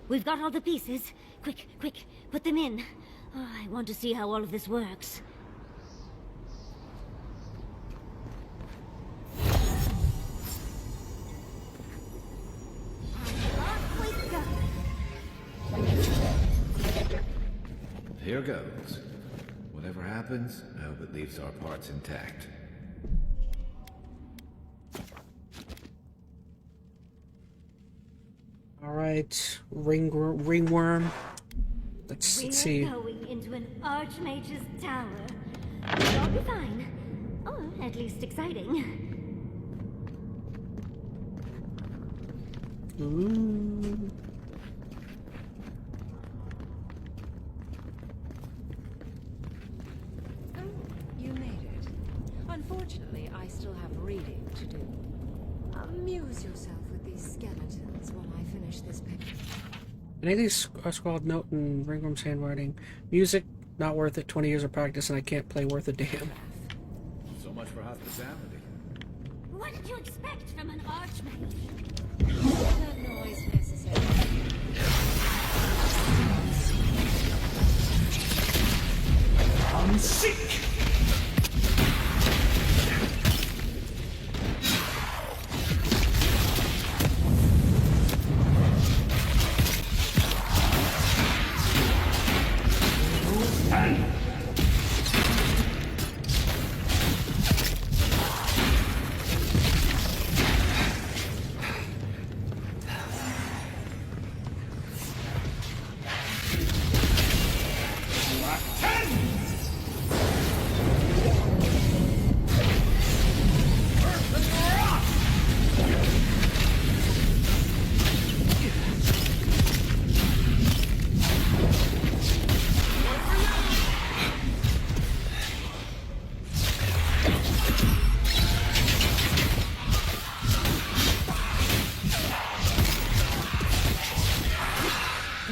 [SPEAKER 2] We've got all the pieces. Quick, quick, put them in. Oh, I want to see how all of this works.
[SPEAKER 9] Here goes. Whatever happens, I hope it leaves our parts intact.
[SPEAKER 1] Alright, ringworm. Let's see.
[SPEAKER 2] We're going into an Archmage's tower. It'll all be fine. Or at least exciting.
[SPEAKER 1] Ooh.
[SPEAKER 7] Oh, you made it. Unfortunately, I still have reading to do. Amuse yourself with these skeletons while I finish this picture.
[SPEAKER 1] Anything scrawled note in Ringworm's handwriting. Music, not worth it. 20 years of practice and I can't play worth a damn.
[SPEAKER 9] So much for hospitality.
[SPEAKER 2] What did you expect from an Archmage?
[SPEAKER 7] That noise necessary.
[SPEAKER 20] I'm sick!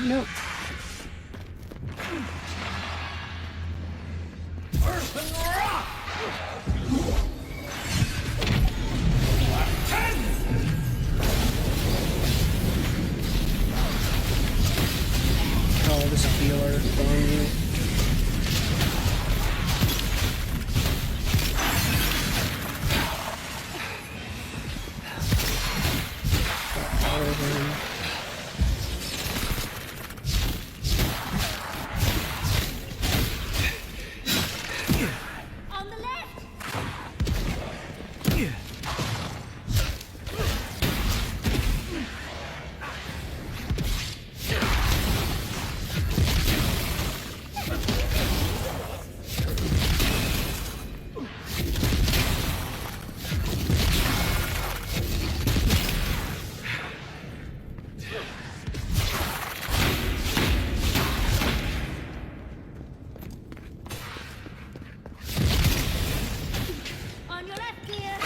[SPEAKER 1] Nope. Oh, this healer throwing you.
[SPEAKER 2] On your left, dear.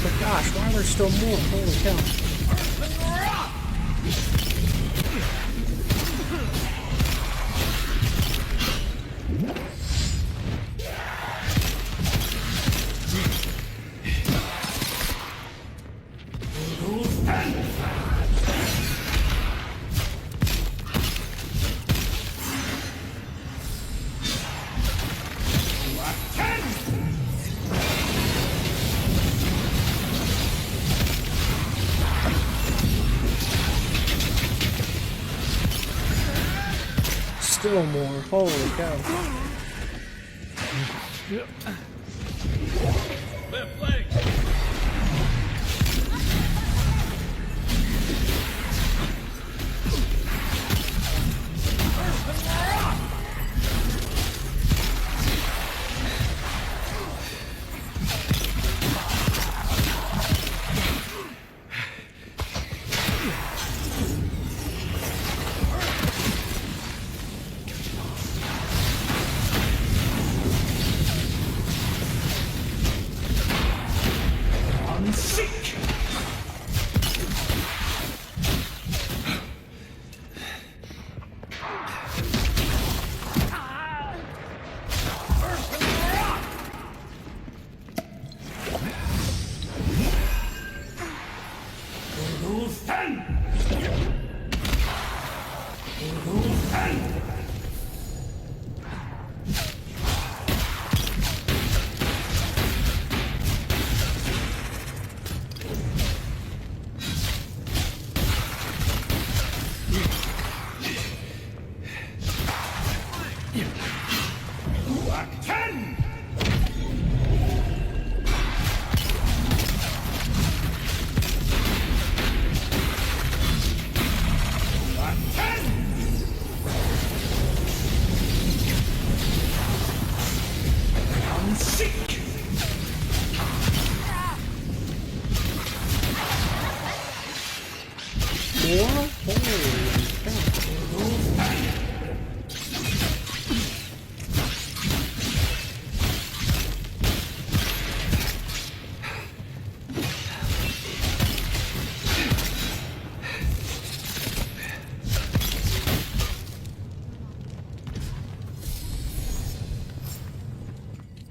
[SPEAKER 1] But gosh, why are there still more? Holy cow. Still more. Holy cow.
[SPEAKER 20] Left flank.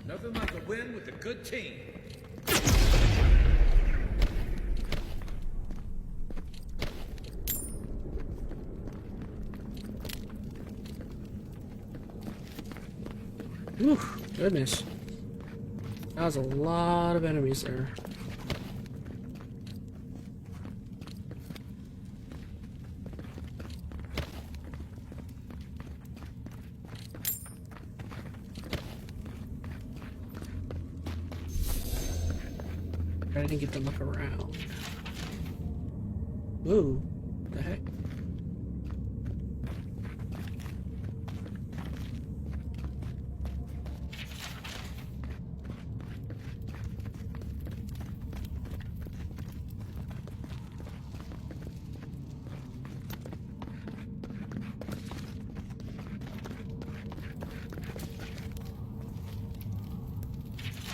[SPEAKER 9] Nothing like a win with a good team.
[SPEAKER 1] Ooh, goodness. That was a lot of enemies there. I didn't get to look around. Ooh, what the heck?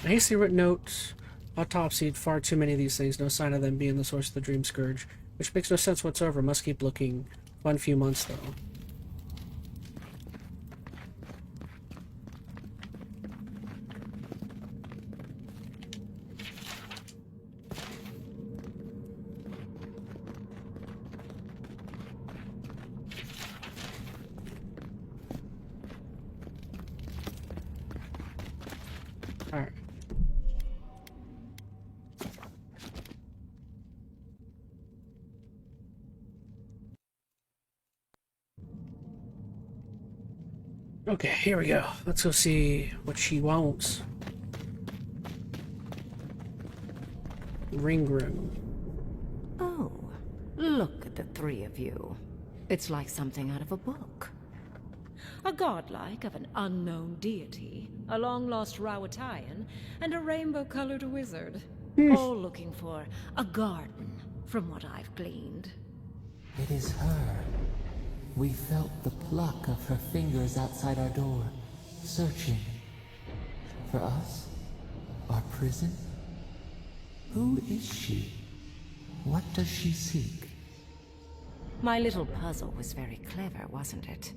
[SPEAKER 1] A hastily written note Autopsied far too many of these things, no sign of them being the source of the Dream Scourge. Which makes no sense whatsoever. Must keep looking. Fun few months, though. Alright. Okay, here we go. Let's go see what she wants. Ring room.
[SPEAKER 4] Oh, look at the three of you. It's like something out of a book. A godlike of an unknown deity, a long-lost Rawatayan, and a rainbow-colored wizard. All looking for a garden, from what I've gleaned.
[SPEAKER 11] It is her. We felt the pluck of her fingers outside our door, searching. For us? Our prison? Who is she? What does she seek?
[SPEAKER 4] My little puzzle was very clever, wasn't it?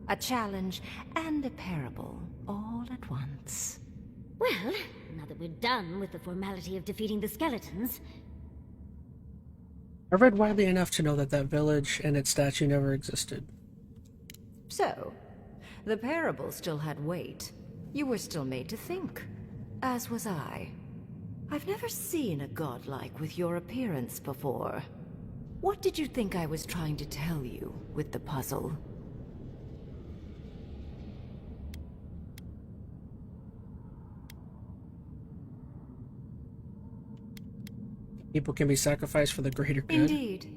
[SPEAKER 4] A challenge and a parable, all at once.
[SPEAKER 2] Well, now that we're done with the formality of defeating the skeletons...
[SPEAKER 1] I've read widely enough to know that that village and its statue never existed.
[SPEAKER 4] So, the parable still had weight. You were still made to think. As was I. I've never seen a godlike with your appearance before. What did you think I was trying to tell you with the puzzle?
[SPEAKER 1] People can be sacrificed for the greater good.
[SPEAKER 4] Indeed.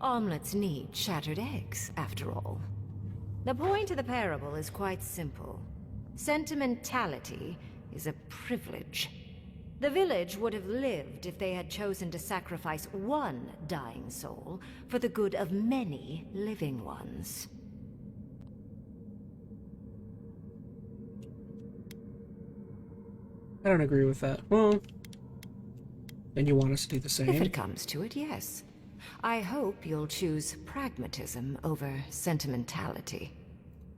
[SPEAKER 4] Omelets need shattered eggs, after all. The point of the parable is quite simple. Sentimentality is a privilege. The village would have lived if they had chosen to sacrifice one dying soul for the good of many living ones.
[SPEAKER 1] I don't agree with that. Well, then you want us to do the same?
[SPEAKER 4] If it comes to it, yes. I hope you'll choose pragmatism over sentimentality.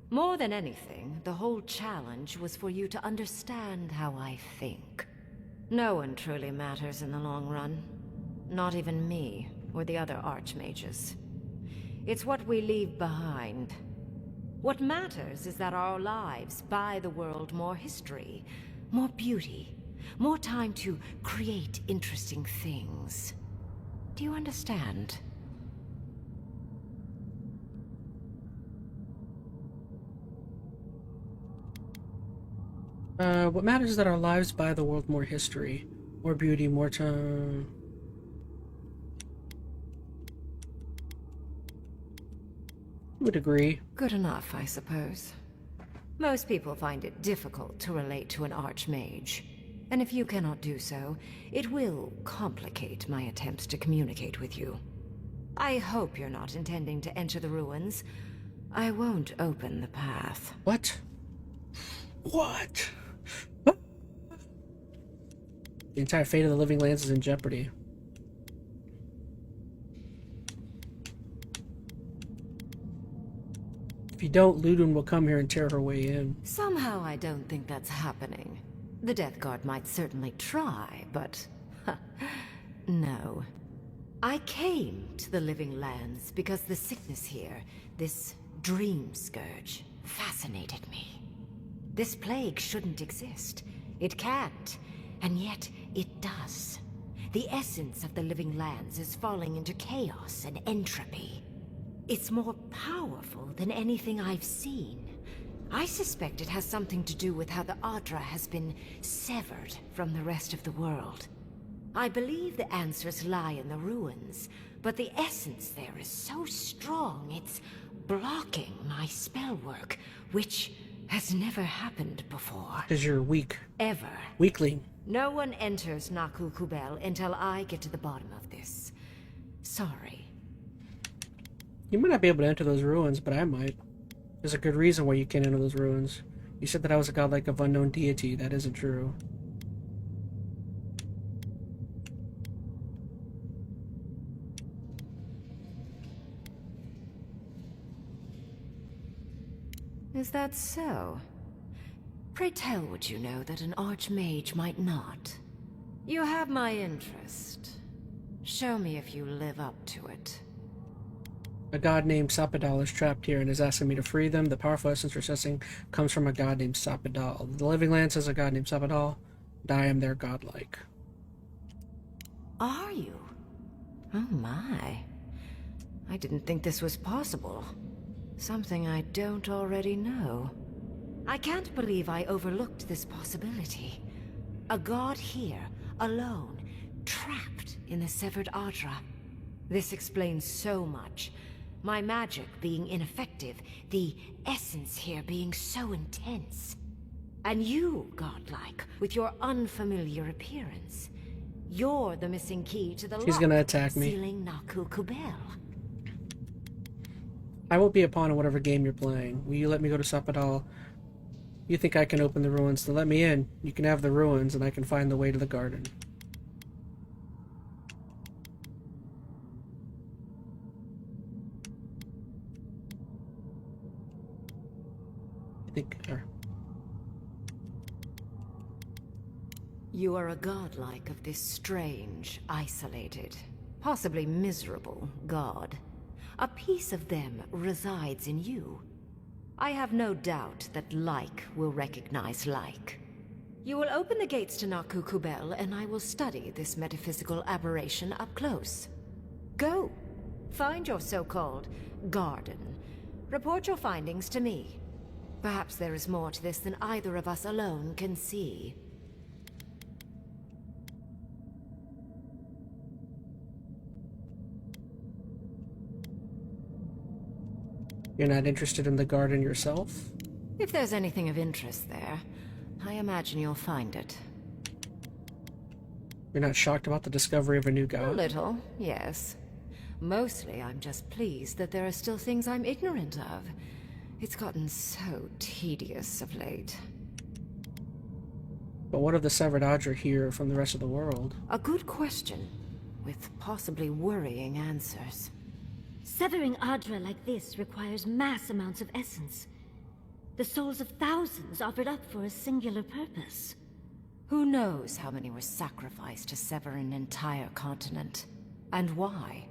[SPEAKER 4] More than anything, the whole challenge was for you to understand how I think. No one truly matters in the long run. Not even me, or the other archmages. It's what we leave behind. What matters is that our lives buy the world more history, more beauty, more time to create interesting things. Do you understand?
[SPEAKER 1] What matters is that our lives buy the world more history, more beauty, more time. Would agree.
[SPEAKER 4] Good enough, I suppose. Most people find it difficult to relate to an archmage. And if you cannot do so, it will complicate my attempts to communicate with you. I hope you're not intending to enter the ruins. I won't open the path.
[SPEAKER 1] What? What? The entire fate of the living lands is in jeopardy. If you don't, Ludwig will come here and tear her way in.
[SPEAKER 4] Somehow I don't think that's happening. The Death Guard might certainly try, but... no. I came to the Living Lands because the sickness here, this dream scourge, fascinated me. This plague shouldn't exist. It can't. And yet, it does. The essence of the Living Lands is falling into chaos and entropy. It's more powerful than anything I've seen. I suspect it has something to do with how the Adra has been severed from the rest of the world. I believe the answers lie in the ruins, but the essence there is so strong it's blocking my spell work, which has never happened before.
[SPEAKER 1] Because you're weak.
[SPEAKER 4] Ever.
[SPEAKER 1] Weakling.
[SPEAKER 4] No one enters Naku Kubel until I get to the bottom of this. Sorry.
[SPEAKER 1] You might not be able to enter those ruins, but I might. There's a good reason why you can't enter those ruins. You said that I was a godlike of unknown deity. That isn't true.
[SPEAKER 4] Is that so? Pray tell what you know that an archmage might not. You have my interest. Show me if you live up to it.
[SPEAKER 1] A god named Sapadal is trapped here and is asking me to free them. The powerful essence processing comes from a god named Sapadal. The Living Land says a god named Sapadal, and I am their godlike.
[SPEAKER 4] Are you? Oh my. I didn't think this was possible. Something I don't already know. I can't believe I overlooked this possibility. A god here, alone, trapped in the severed Adra. This explains so much. My magic being ineffective, the essence here being so intense. And you, godlike, with your unfamiliar appearance. You're the missing key to the
[SPEAKER 1] She's gonna attack me.
[SPEAKER 4] Sealing Naku Kubel.
[SPEAKER 1] I won't be a pawn in whatever game you're playing. Will you let me go to Sapadal? You think I can open the ruins? Then let me in. You can have the ruins, and I can find the way to the garden. I think...
[SPEAKER 4] You are a godlike of this strange, isolated, possibly miserable god. A piece of them resides in you. I have no doubt that like will recognize like. You will open the gates to Naku Kubel, and I will study this metaphysical aberration up close. Go. Find your so-called garden. Report your findings to me. Perhaps there is more to this than either of us alone can see.
[SPEAKER 1] You're not interested in the garden yourself?
[SPEAKER 4] If there's anything of interest there, I imagine you'll find it.
[SPEAKER 1] You're not shocked about the discovery of a new god?
[SPEAKER 4] A little, yes. Mostly, I'm just pleased that there are still things I'm ignorant of. It's gotten so tedious of late.
[SPEAKER 1] But what of the severed Adra here from the rest of the world?
[SPEAKER 4] A good question, with possibly worrying answers.
[SPEAKER 2] Severing Adra like this requires mass amounts of essence. The souls of thousands offered up for a singular purpose.
[SPEAKER 4] Who knows how many were sacrificed to sever an entire continent? And why?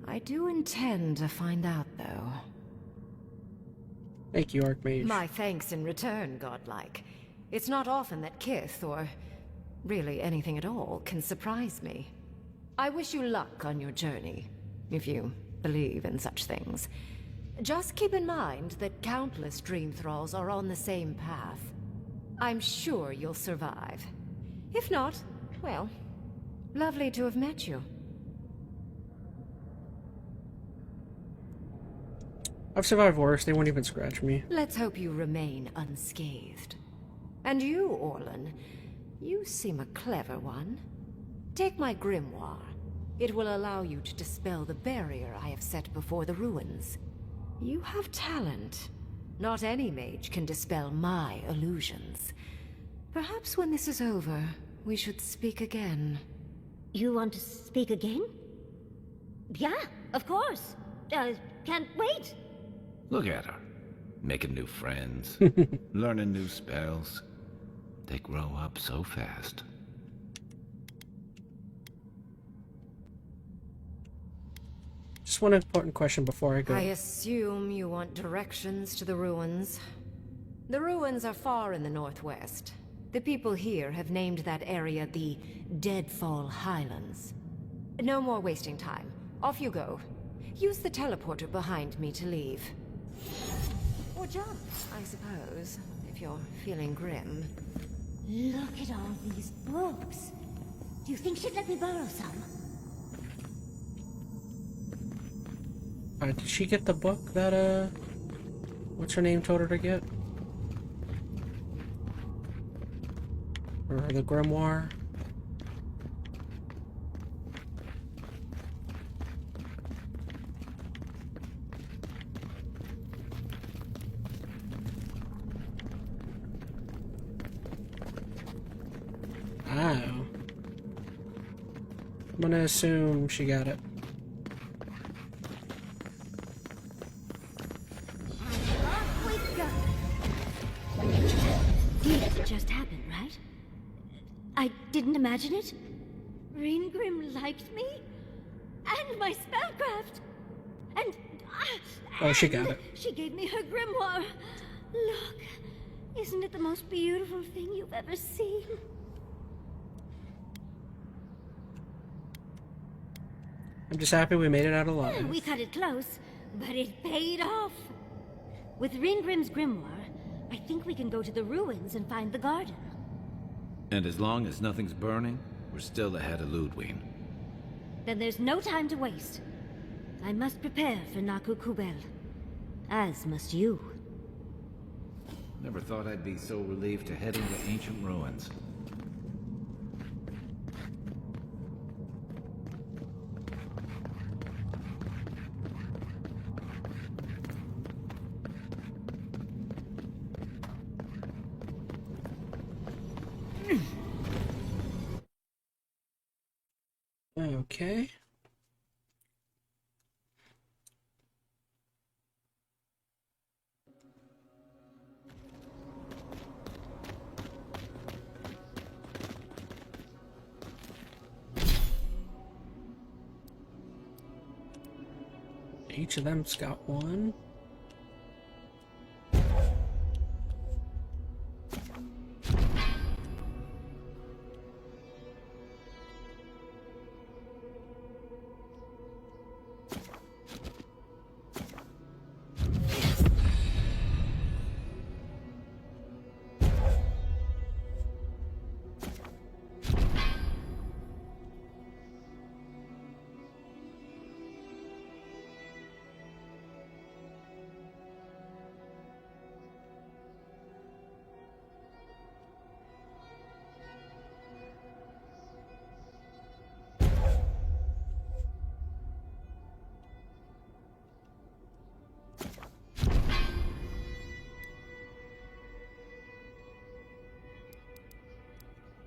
[SPEAKER 4] I do intend to find out, though.
[SPEAKER 1] Thank you, Archmage.
[SPEAKER 4] My thanks in return, godlike. It's not often that Kith, or really anything at all, can surprise me. I wish you luck on your journey, if you believe in such things. Just keep in mind that countless dream thralls are on the same path. I'm sure you'll survive. If not, well, lovely to have met you.
[SPEAKER 1] I've survived worse. They won't even scratch me.
[SPEAKER 4] Let's hope you remain unscathed. And you, Orlan, you seem a clever one. Take my grimoire. It will allow you to dispel the barrier I have set before the ruins. You have talent. Not any mage can dispel my illusions. Perhaps when this is over, we should speak again.
[SPEAKER 2] You want to speak again? Yeah, of course. Can't wait.
[SPEAKER 9] Look at her. Making new friends. Learning new spells. They grow up so fast.
[SPEAKER 1] Just one important question before I go.
[SPEAKER 4] I assume you want directions to the ruins. The ruins are far in the northwest. The people here have named that area the Deadfall Highlands. No more wasting time. Off you go. Use the teleporter behind me to leave. Or jump, I suppose, if you're feeling grim.
[SPEAKER 2] Look at all these books. Do you think she'd let me borrow some?
[SPEAKER 1] Did she get the book that, what's her name told her to get? Or the grimoire? Oh. I'm gonna assume she got it.
[SPEAKER 2] Off we go. imagine it? Ringrim liked me? And my spellcraft! And...
[SPEAKER 1] Oh, she got it.
[SPEAKER 2] She gave me her grimoire. Look, isn't it the most beautiful thing you've ever seen?
[SPEAKER 1] I'm just happy we made it out alive.
[SPEAKER 2] We cut it close, but it paid off. With Ringrim's grimoire, I think we can go to the ruins and find the garden.
[SPEAKER 9] And as long as nothing's burning, we're still ahead of Ludwig.
[SPEAKER 2] Then there's no time to waste. I must prepare for Naku Kubel. As must you.
[SPEAKER 9] Never thought I'd be so relieved to head into ancient ruins.
[SPEAKER 1] Okay. Each of them's got one.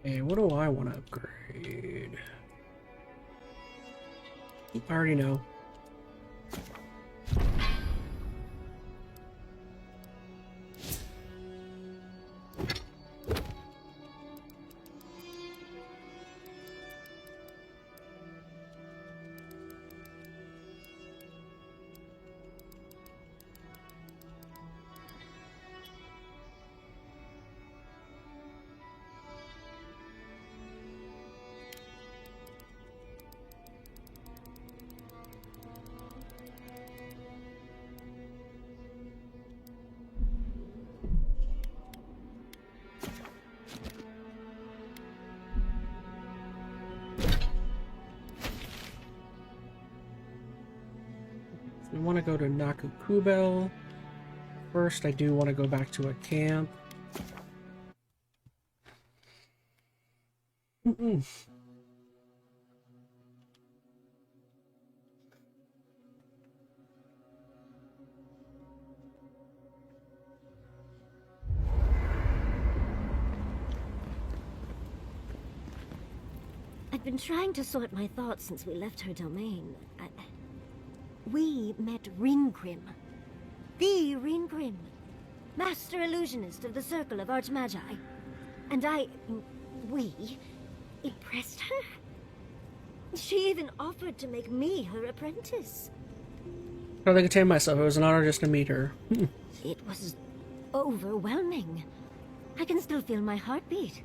[SPEAKER 1] Hey, what do I want to upgrade? I already know. We want to go to Naku Kubel. First, I do want to go back to a camp.
[SPEAKER 2] I've been trying to sort my thoughts since we left her domain. We met Ringrim. The Ringrim. Master illusionist of the Circle of Archmagi. And we impressed her? She even offered to make me her apprentice.
[SPEAKER 1] How do I contain myself? It was an honor just to meet her.
[SPEAKER 2] It was overwhelming. I can still feel my heartbeat.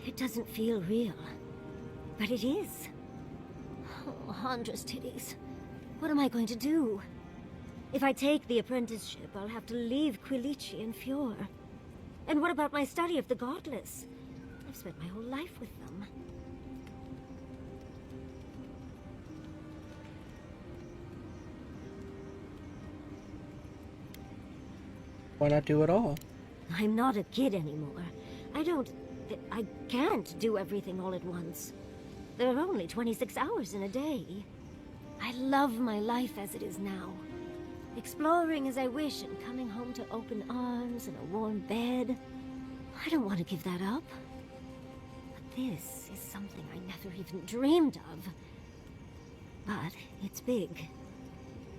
[SPEAKER 2] It doesn't feel real. But it is. Oh, Handra's titties. What am I going to do? If I take the apprenticeship, I'll have to leave Quilici and Fjord. And what about my study of the Godless? I've spent my whole life with them.
[SPEAKER 1] Why not do it all?
[SPEAKER 2] I'm not a kid anymore. I can't do everything all at once. There are only 26 hours in a day. I love my life as it is now. Exploring as I wish and coming home to open arms and a warm bed. I don't want to give that up. But this is something I never even dreamed of. But it's big.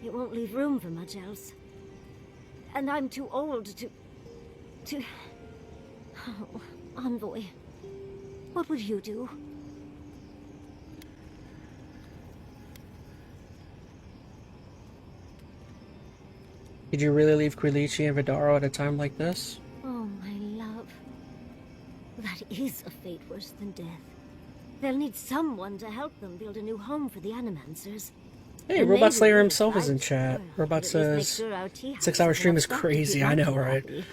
[SPEAKER 2] It won't leave room for much else. And I'm too old to... Oh, Envoy. What would you do?
[SPEAKER 1] Did you really leave Quilici and Vidaro at a time like this?
[SPEAKER 2] Oh, my love. That is a fate worse than death. They'll need someone to help them build a new home for the Animancers.
[SPEAKER 1] Hey,
[SPEAKER 2] And
[SPEAKER 1] Robot
[SPEAKER 2] maybe
[SPEAKER 1] Slayer
[SPEAKER 2] we'll
[SPEAKER 1] himself is in
[SPEAKER 2] fight,
[SPEAKER 1] chat.
[SPEAKER 2] or
[SPEAKER 1] Robot
[SPEAKER 2] at least make
[SPEAKER 1] says,
[SPEAKER 2] sure our tea house
[SPEAKER 1] 6 hour
[SPEAKER 2] has
[SPEAKER 1] stream
[SPEAKER 2] enough
[SPEAKER 1] is
[SPEAKER 2] stuff to keep
[SPEAKER 1] crazy. I know,
[SPEAKER 2] Monkey
[SPEAKER 1] right?
[SPEAKER 2] happy.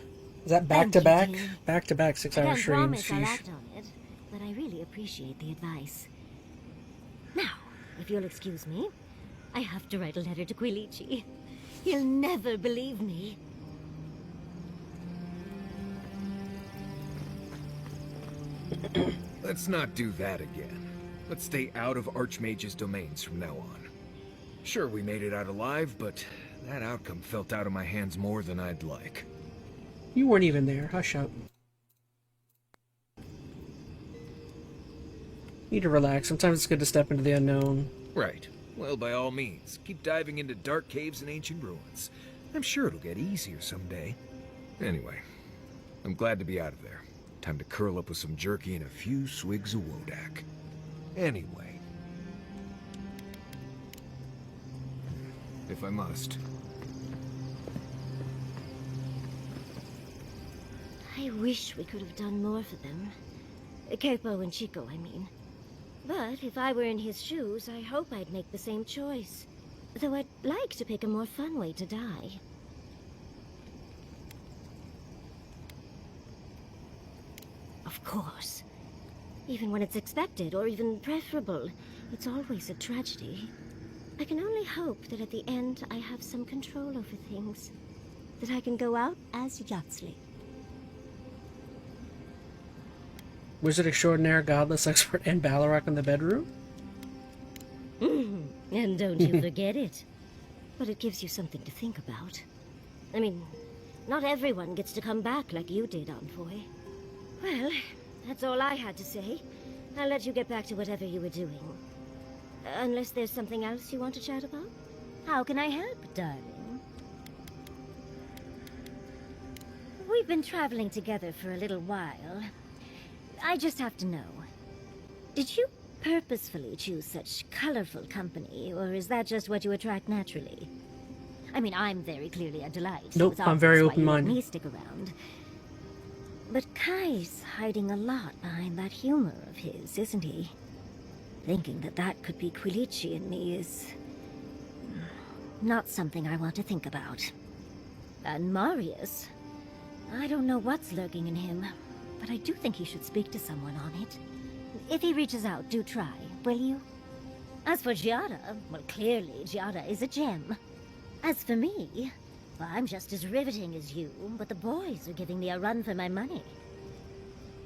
[SPEAKER 1] Is that back
[SPEAKER 2] Thank
[SPEAKER 1] to
[SPEAKER 2] you,
[SPEAKER 1] back?
[SPEAKER 2] dear.
[SPEAKER 1] Back to back 6
[SPEAKER 2] I
[SPEAKER 1] hour
[SPEAKER 2] can't
[SPEAKER 1] streams.
[SPEAKER 2] promise I'll
[SPEAKER 1] Sheesh.
[SPEAKER 2] act on it, but I really appreciate the advice. Now, if you'll excuse me, I have to write a letter to Quilici. He'll never believe me.
[SPEAKER 17] Let's not do that again. Let's stay out of Archmage's domains from now on. Sure, we made it out alive, but that outcome felt out of my hands more than I'd like.
[SPEAKER 1] You weren't even there. Hush up. Need to relax. Sometimes it's good to step into the unknown.
[SPEAKER 17] Right. Well, by all means, keep diving into dark caves and ancient ruins. I'm sure it'll get easier someday. Anyway, I'm glad to be out of there. Time to curl up with some jerky and a few swigs of Wodak. Anyway. If I must.
[SPEAKER 2] I wish we could have done more for them. Capo and Chico, I mean. But if I were in his shoes, I hope I'd make the same choice. Though I'd like to pick a more fun way to die. Of course. Even when it's expected, or even preferable, it's always a tragedy. I can only hope that at the end I have some control over things. That I can go out as Yatsley.
[SPEAKER 1] Wizard extraordinaire, godless expert, and Balrog in the bedroom?
[SPEAKER 2] And don't you forget it. But it gives you something to think about. I mean, not everyone gets to come back like you did, Envoy. Well, that's all I had to say. I'll let you get back to whatever you were doing. Unless there's something else you want to chat about? How can I help, darling? We've been traveling together for a little while. I just have to know. Did you purposefully choose such colorful company, or is that just what you attract naturally? I mean, I'm very clearly a delight.
[SPEAKER 1] Nope,
[SPEAKER 2] It's
[SPEAKER 1] I'm very
[SPEAKER 2] obvious why you let
[SPEAKER 1] open-minded.
[SPEAKER 2] me stick around. But Kai's hiding a lot behind that humor of his, isn't he? Thinking that that could be Quilici in me is not something I want to think about. And Marius, I don't know what's lurking in him, but I do think he should speak to someone on it. If he reaches out, do try, will you? As for Giada, well, clearly Giada is a gem. As for me, well, I'm just as riveting as you, but the boys are giving me a run for my money.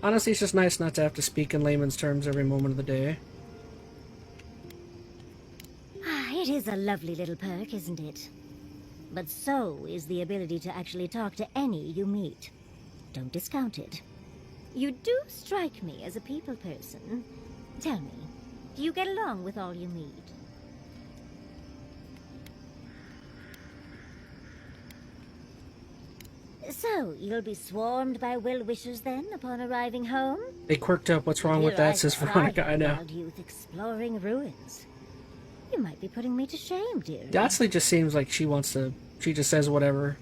[SPEAKER 1] Honestly, it's just nice not to have to speak in layman's terms every moment of the day.
[SPEAKER 2] It is a lovely little perk, isn't it? But so is the ability to actually talk to any you meet. Don't discount it. You do strike me as a people person. Tell me, do you get along with all you meet? So, you'll be swarmed by well-wishers then, upon arriving home?
[SPEAKER 1] They quirked up. What's wrong with
[SPEAKER 2] Here
[SPEAKER 1] that, says Veronica. I know.
[SPEAKER 2] wild youth exploring ruins. You might be putting me to shame, dear.
[SPEAKER 1] Yatsley just seems like she wants to... She just says whatever.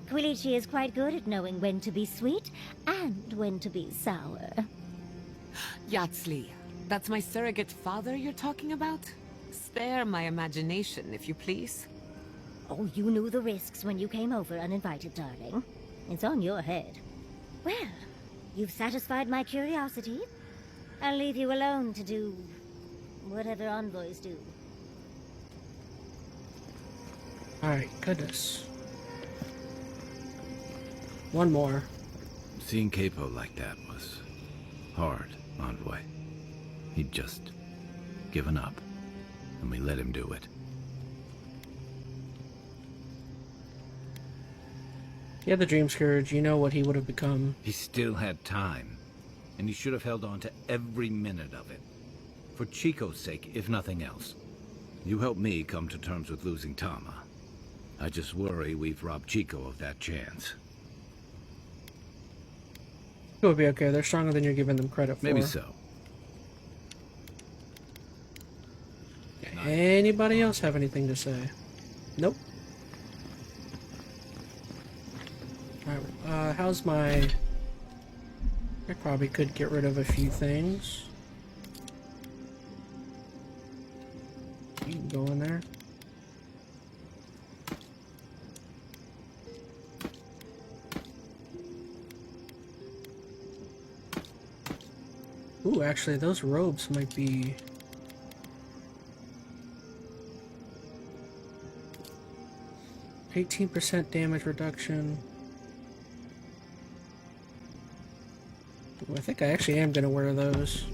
[SPEAKER 2] Quilici is quite good at knowing when to be sweet and when to be sour.
[SPEAKER 3] Yatsley, that's my surrogate father you're talking about? Spare my imagination, if you please.
[SPEAKER 2] Oh, you knew the risks when you came over uninvited, darling. It's on your head. Well, you've satisfied my curiosity. I'll leave you alone to do whatever envoys do.
[SPEAKER 1] Alright, goodness. One more.
[SPEAKER 9] Seeing Capo like that was hard, Envoy. He'd just given up, and we let him do it.
[SPEAKER 1] He had the Dream Scourge. You know what he would have become.
[SPEAKER 9] He still had time, and he should have held on to every minute of it. For Chico's sake, if nothing else. You helped me come to terms with losing Tama. I just worry we've robbed Chico of that chance.
[SPEAKER 1] It would be okay. They're stronger than you're giving them credit for.
[SPEAKER 9] Maybe so.
[SPEAKER 1] Anybody else have anything to say? Nope. Alright, how's my... I probably could get rid of a few things. You can go in there. Ooh, actually, those robes might be... 18% damage reduction. Ooh, I think I actually am gonna wear those.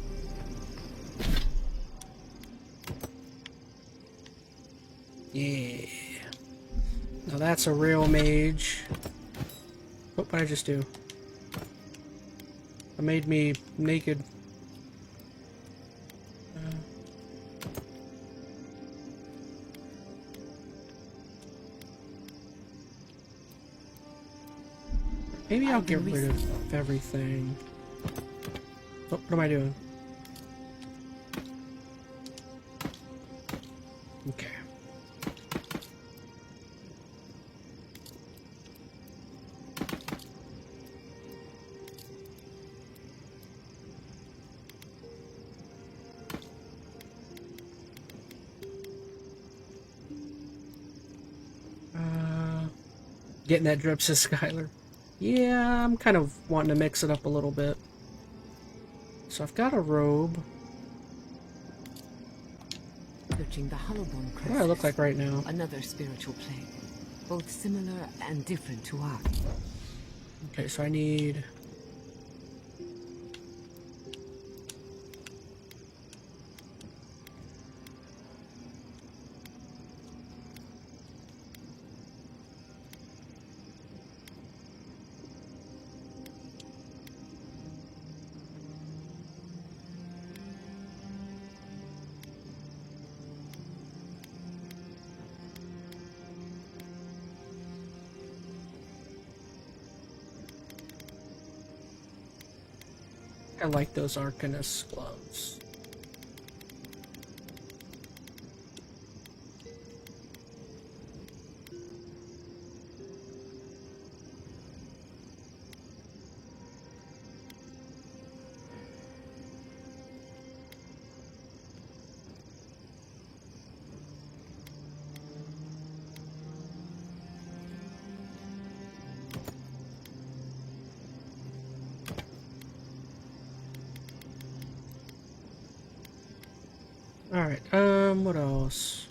[SPEAKER 1] Yeah. Now that's a real mage. What did I just do? It made me naked. Maybe I'll get rid of everything. Oh, what am I doing? Okay. Getting that drip, says Skylar. Yeah, I'm kind of wanting to mix it up a little bit. So I've got a robe.
[SPEAKER 3] Searching the Hollowbone Crest.
[SPEAKER 1] What do I look like right now?
[SPEAKER 3] Another spiritual plane, both similar and different to ours.
[SPEAKER 1] Okay, so I need... I like those Arcanist gloves. Alright, what else?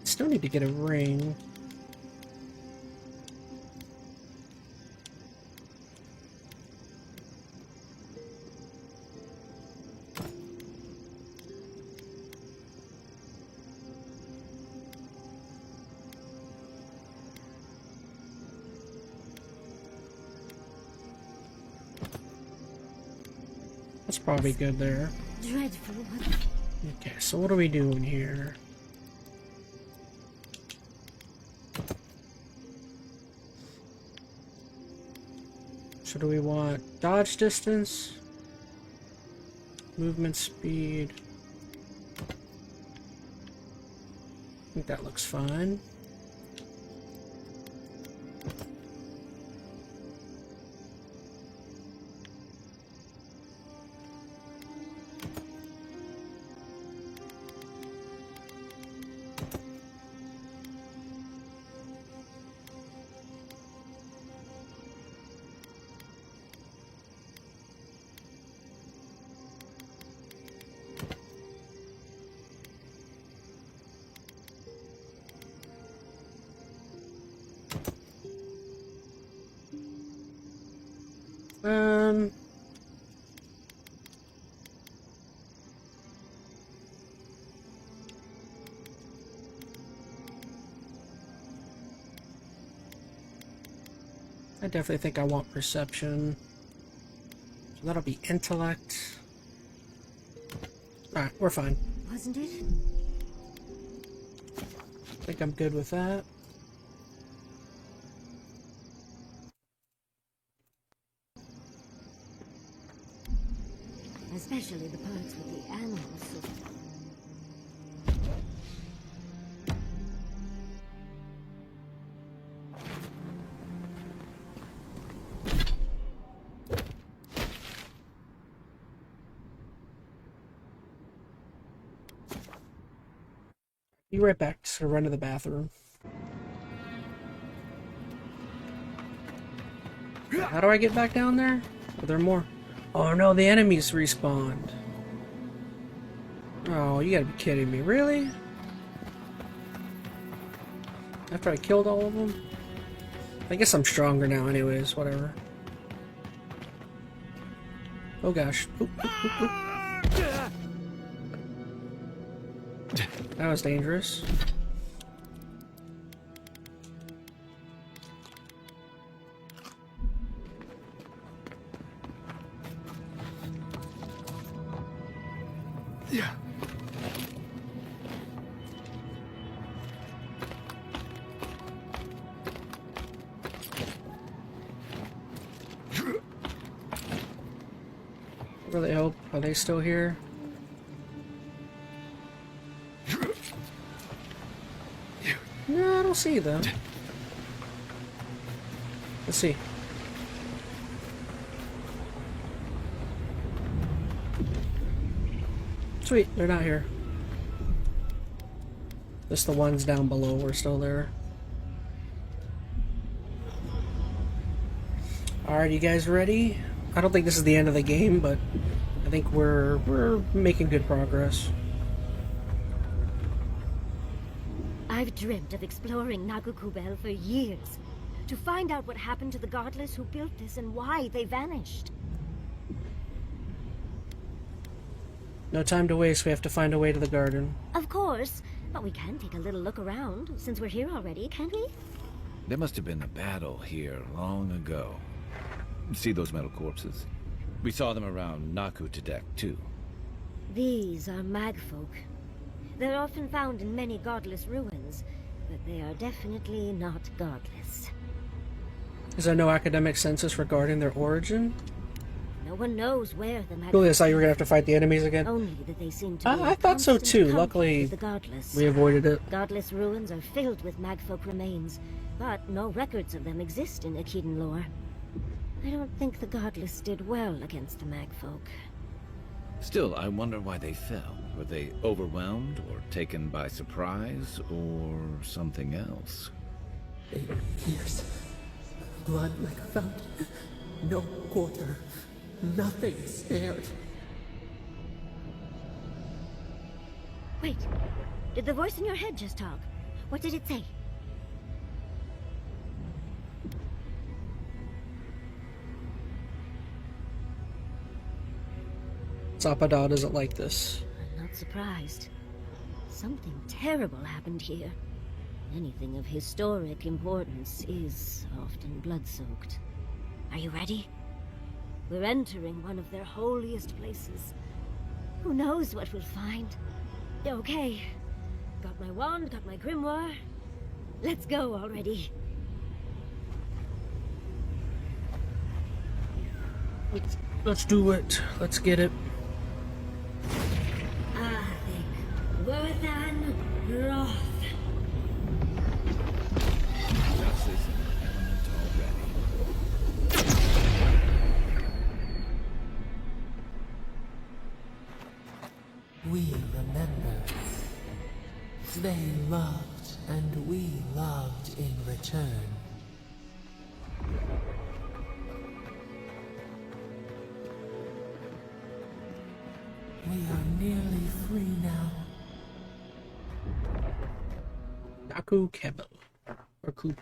[SPEAKER 1] Still need to get a ring. That's probably good there.
[SPEAKER 2] Dreadful.
[SPEAKER 1] Okay, so what are we doing here? So do we want dodge distance? Movement speed? I think that looks fine. I definitely think I want perception. So that'll be intellect. Alright, we're fine.
[SPEAKER 2] Wasn't it?
[SPEAKER 1] I think I'm good with that.
[SPEAKER 2] Especially the parts with the animals.
[SPEAKER 1] Be right back. Just gonna run to the bathroom. How do I get back down there? Are there more? Oh no, the enemies respawned. Oh, you gotta be kidding me. Really? After I killed all of them? I guess I'm stronger now anyways, whatever. Oh gosh. Oop, oop, oop, oop. That was dangerous.
[SPEAKER 8] Yeah.
[SPEAKER 1] I really hope. Are they still here? No, I don't see them. Let's see. Sweet, they're not here. Just the ones down below were still there. Alright, you guys ready? I don't think this is the end of the game, but I think we're making good progress.
[SPEAKER 2] I've dreamt of exploring Nagukubel for years, to find out what happened to the godless who built this and why they vanished.
[SPEAKER 1] No time to waste, we have to find a way to the garden.
[SPEAKER 2] Of course, but we can take a little look around, since we're here already, can't we?
[SPEAKER 9] There must have been a battle here long ago. See those metal corpses? We saw them around Nakutadek, too.
[SPEAKER 2] These are magfolk. They're often found in many godless ruins, but they are definitely not godless.
[SPEAKER 1] Is there no academic census regarding their origin?
[SPEAKER 2] No one knows where the magfolk
[SPEAKER 1] Julie, I thought you were gonna have to fight the enemies again.
[SPEAKER 2] Only that they seem to be
[SPEAKER 1] I thought so
[SPEAKER 2] constant
[SPEAKER 1] too.
[SPEAKER 2] conflict
[SPEAKER 1] Luckily,
[SPEAKER 2] with the godless.
[SPEAKER 1] we avoided it.
[SPEAKER 2] Godless ruins are filled with magfolk remains, but no records of them exist in Akiden lore. I don't think the godless did well against the magfolk.
[SPEAKER 9] Still, I wonder why they fell. Were they overwhelmed, or taken by surprise, or something else?
[SPEAKER 11] They pierce. Blood like a fountain. No quarter. Nothing spared.
[SPEAKER 2] Wait, did the voice in your head just talk? What did it say?
[SPEAKER 1] Zapadad isn't like this.
[SPEAKER 2] I'm not surprised. Something terrible happened here. Anything of historic importance is often blood-soaked. Are you ready? We're entering one of their holiest places. Who knows what we'll find? Okay. Got my wand, got my grimoire. Let's go already.
[SPEAKER 1] Let's do it. Let's get it.
[SPEAKER 2] Worthan Roth.
[SPEAKER 9] Justice in the element already.
[SPEAKER 11] We remember. They loved, and we loved in return. We are nearly free now.
[SPEAKER 1] Naku Kebel. Or Coop.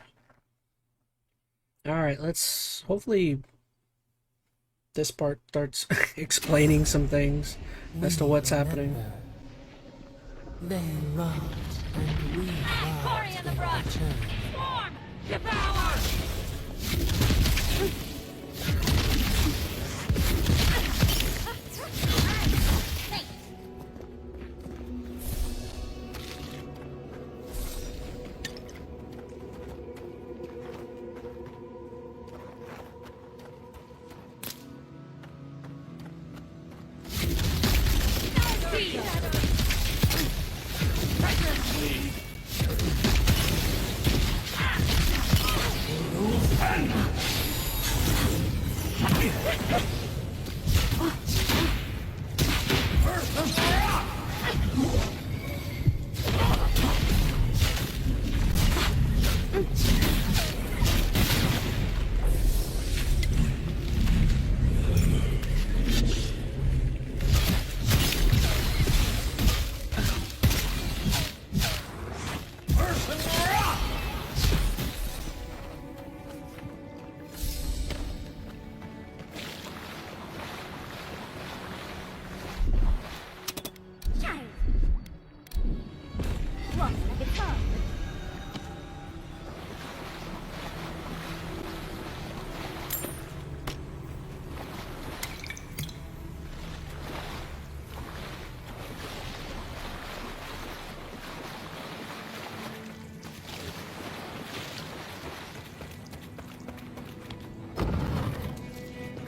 [SPEAKER 1] Alright, let's hopefully this part starts explaining some things as to what's happening.
[SPEAKER 11] They loved, and we loved in return.
[SPEAKER 6] Storm! Devour!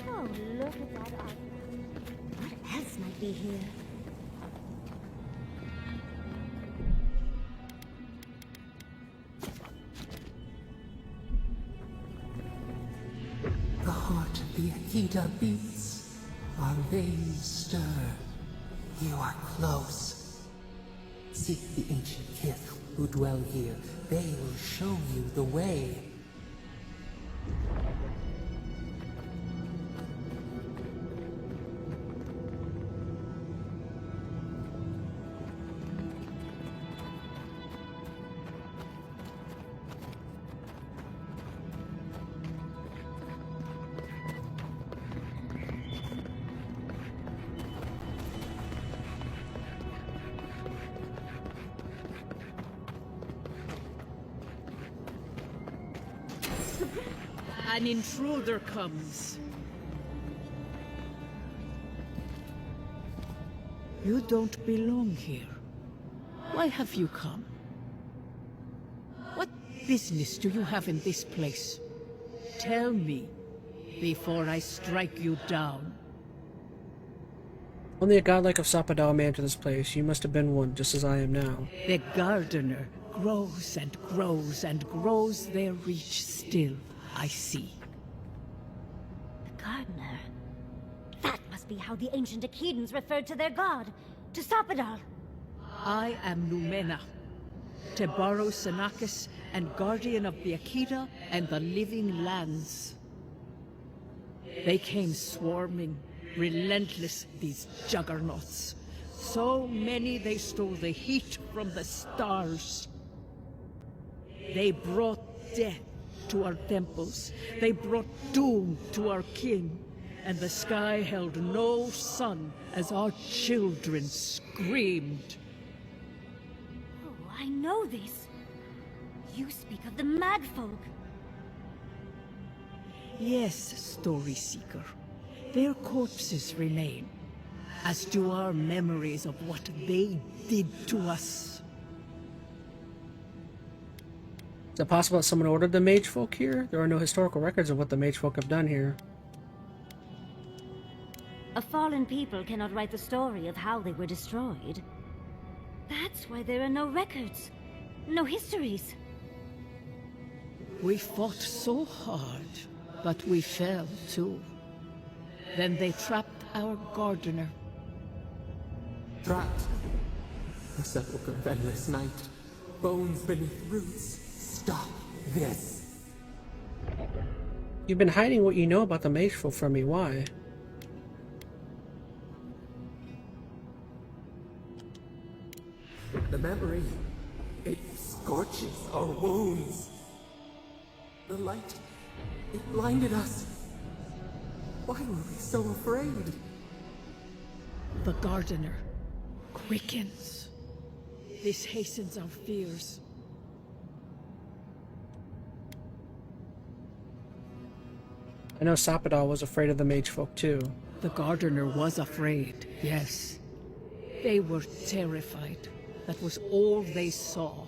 [SPEAKER 2] Oh, look at that art. What else might be here?
[SPEAKER 11] The heart of the Akita beats. Our veins stir. You are close. Seek the ancient kith who dwell here. They will show you the way.
[SPEAKER 21] An intruder comes. You don't belong here. Why have you come? What business do you have in this place? Tell me, before I strike you down.
[SPEAKER 1] Only a godlike of Sapadal may enter this place. You must have been one, just as I am now.
[SPEAKER 21] The gardener grows and grows and grows their reach still. I see.
[SPEAKER 2] The gardener. That must be how the ancient Akidans referred to their god, to Sapadal.
[SPEAKER 21] I am Lumena, Tebaro Sanakis, and guardian of the Akita and the living lands. They came swarming, relentless, these juggernauts. So many they stole the heat from the stars. They brought death to our temples. They brought doom to our king. And the sky held no sun as our children screamed.
[SPEAKER 2] Oh, I know this. You speak of the Mad Folk.
[SPEAKER 21] Yes, Story Seeker. Their corpses remain, as do our memories of what they did to us.
[SPEAKER 1] Is it possible that someone ordered the mage folk here? There are no historical records of what the mage folk have done here.
[SPEAKER 2] A fallen people cannot write the story of how they were destroyed. That's why there are no records, no histories.
[SPEAKER 21] We fought so hard, but we fell too. Then they trapped our gardener.
[SPEAKER 11] Trapped. A sepulchre of endless night. Bones beneath roots. Stop this.
[SPEAKER 1] You've been hiding what you know about the mage folk from me. Why?
[SPEAKER 11] The memory, it scorches our wounds. The light, it blinded us. Why were we so afraid?
[SPEAKER 21] The gardener quickens. This hastens our fears.
[SPEAKER 1] I know Sapadal was afraid of the mage folk too.
[SPEAKER 21] The gardener was afraid, yes. They were terrified. That was all they saw.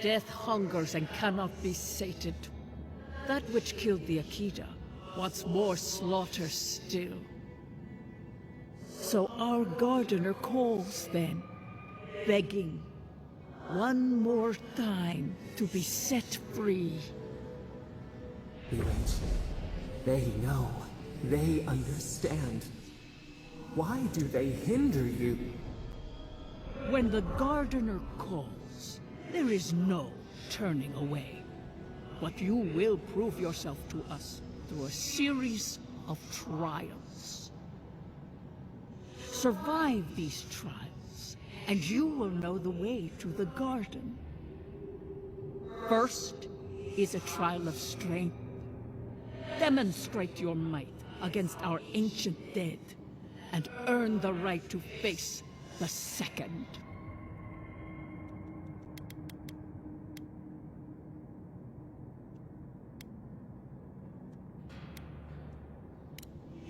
[SPEAKER 21] Death hungers and cannot be sated. That which killed the Akita wants more slaughter still. So our gardener calls then, begging one more time to be set free.
[SPEAKER 11] Yet, they know. They understand. Why do they hinder you?
[SPEAKER 21] When the gardener calls, there is no turning away. But you will prove yourself to us through a series of trials. Survive these trials, and you will know the way to the garden. First is a trial of strength. Demonstrate your might against our ancient dead, and earn the right to face the second.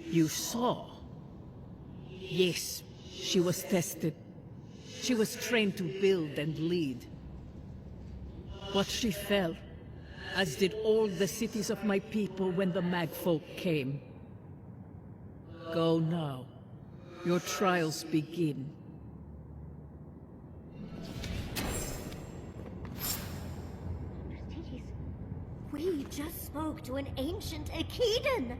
[SPEAKER 21] You saw. Yes, she was tested. She was trained to build and lead. But she fell, as did all the cities of my people when the Magfolk came. Go now. Your trials begin.
[SPEAKER 2] We just spoke to an ancient Akidan!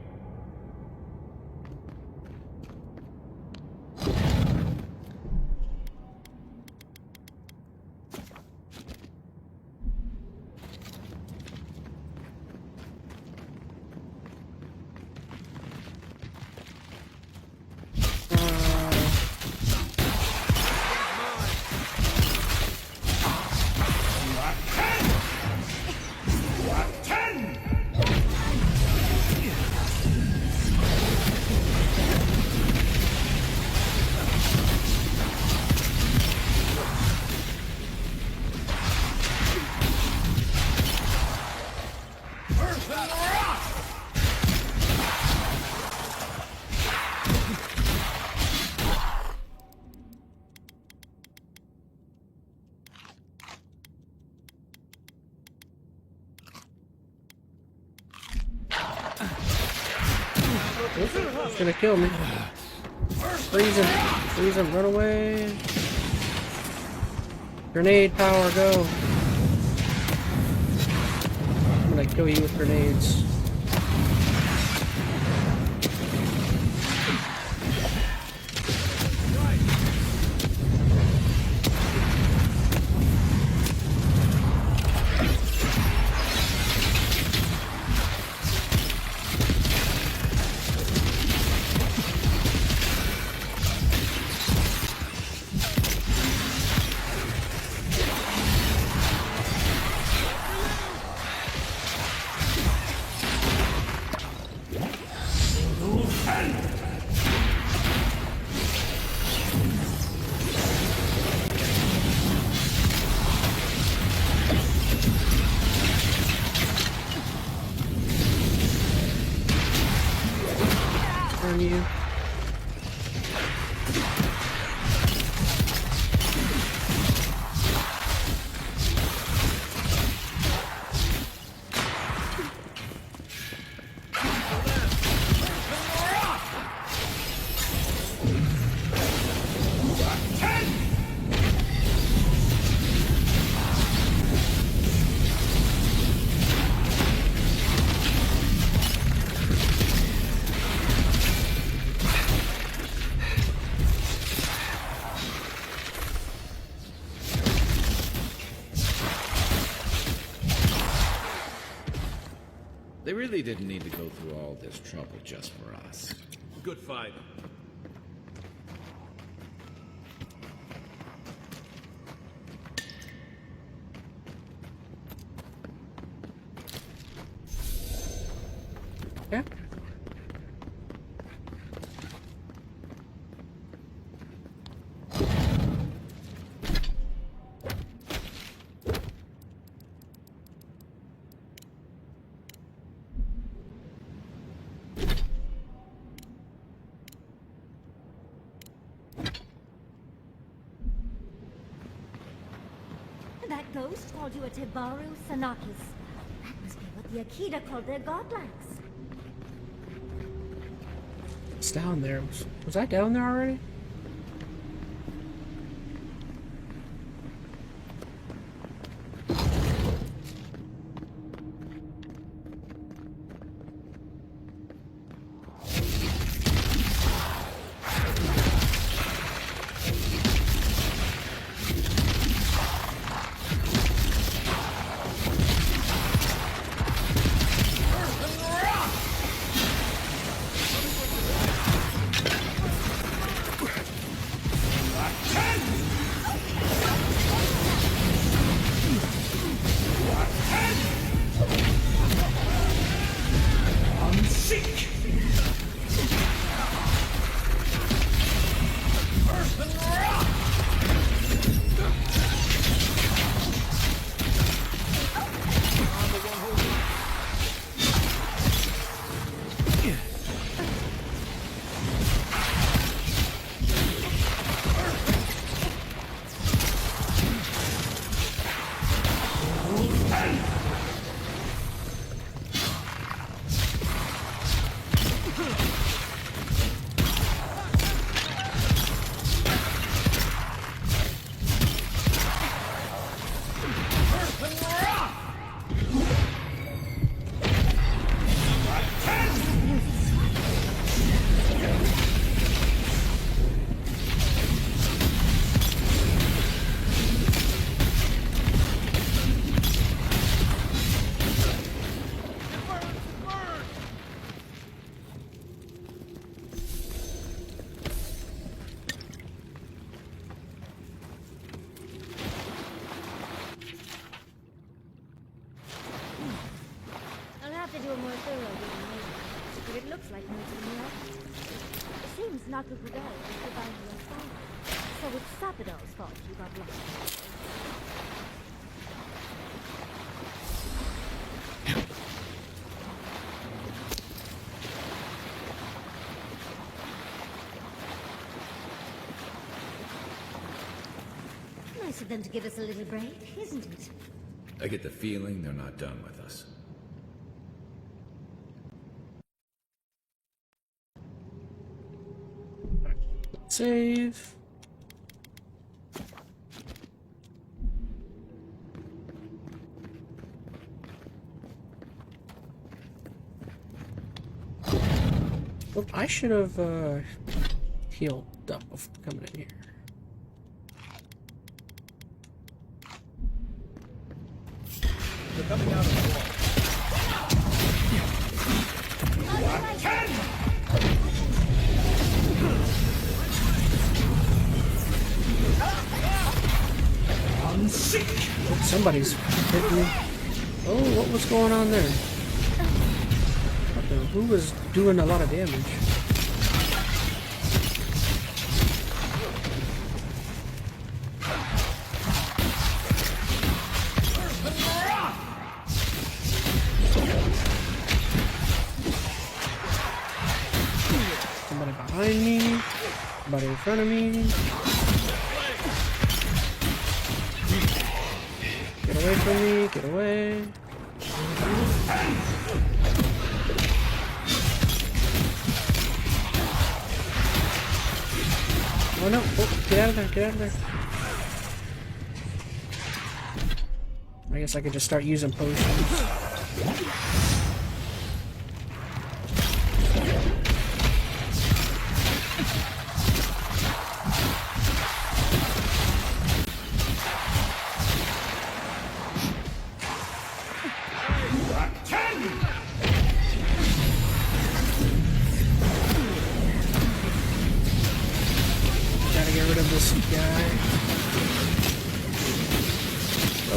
[SPEAKER 1] It's gonna kill me. Freeze him. Freeze him. Run away. Grenade power, go. I'm gonna kill you with grenades. You.
[SPEAKER 9] They really didn't need to go through all this trouble just for us.
[SPEAKER 16] Good fight.
[SPEAKER 1] Yeah.
[SPEAKER 2] ghost called you a Tebaru Sanakis. That must be what the Akita called their godlings.
[SPEAKER 1] It's down there. Was I down there already?
[SPEAKER 2] Nakukugai is divinely inspired, so it's Sapidal's fault you got lost. Nice of them to give us a little break, isn't it?
[SPEAKER 9] I get the feeling they're not done with us.
[SPEAKER 1] Save. Well, I should have healed up before coming in here.
[SPEAKER 17] They're coming out of the wall.
[SPEAKER 1] Somebody's hit me. Oh, what was going on there? Who was doing a lot of damage? Somebody behind me. Somebody in front of me. Get away from me, get away. Oh no, oh, get out of there, get out of there. I guess I could just start using potions.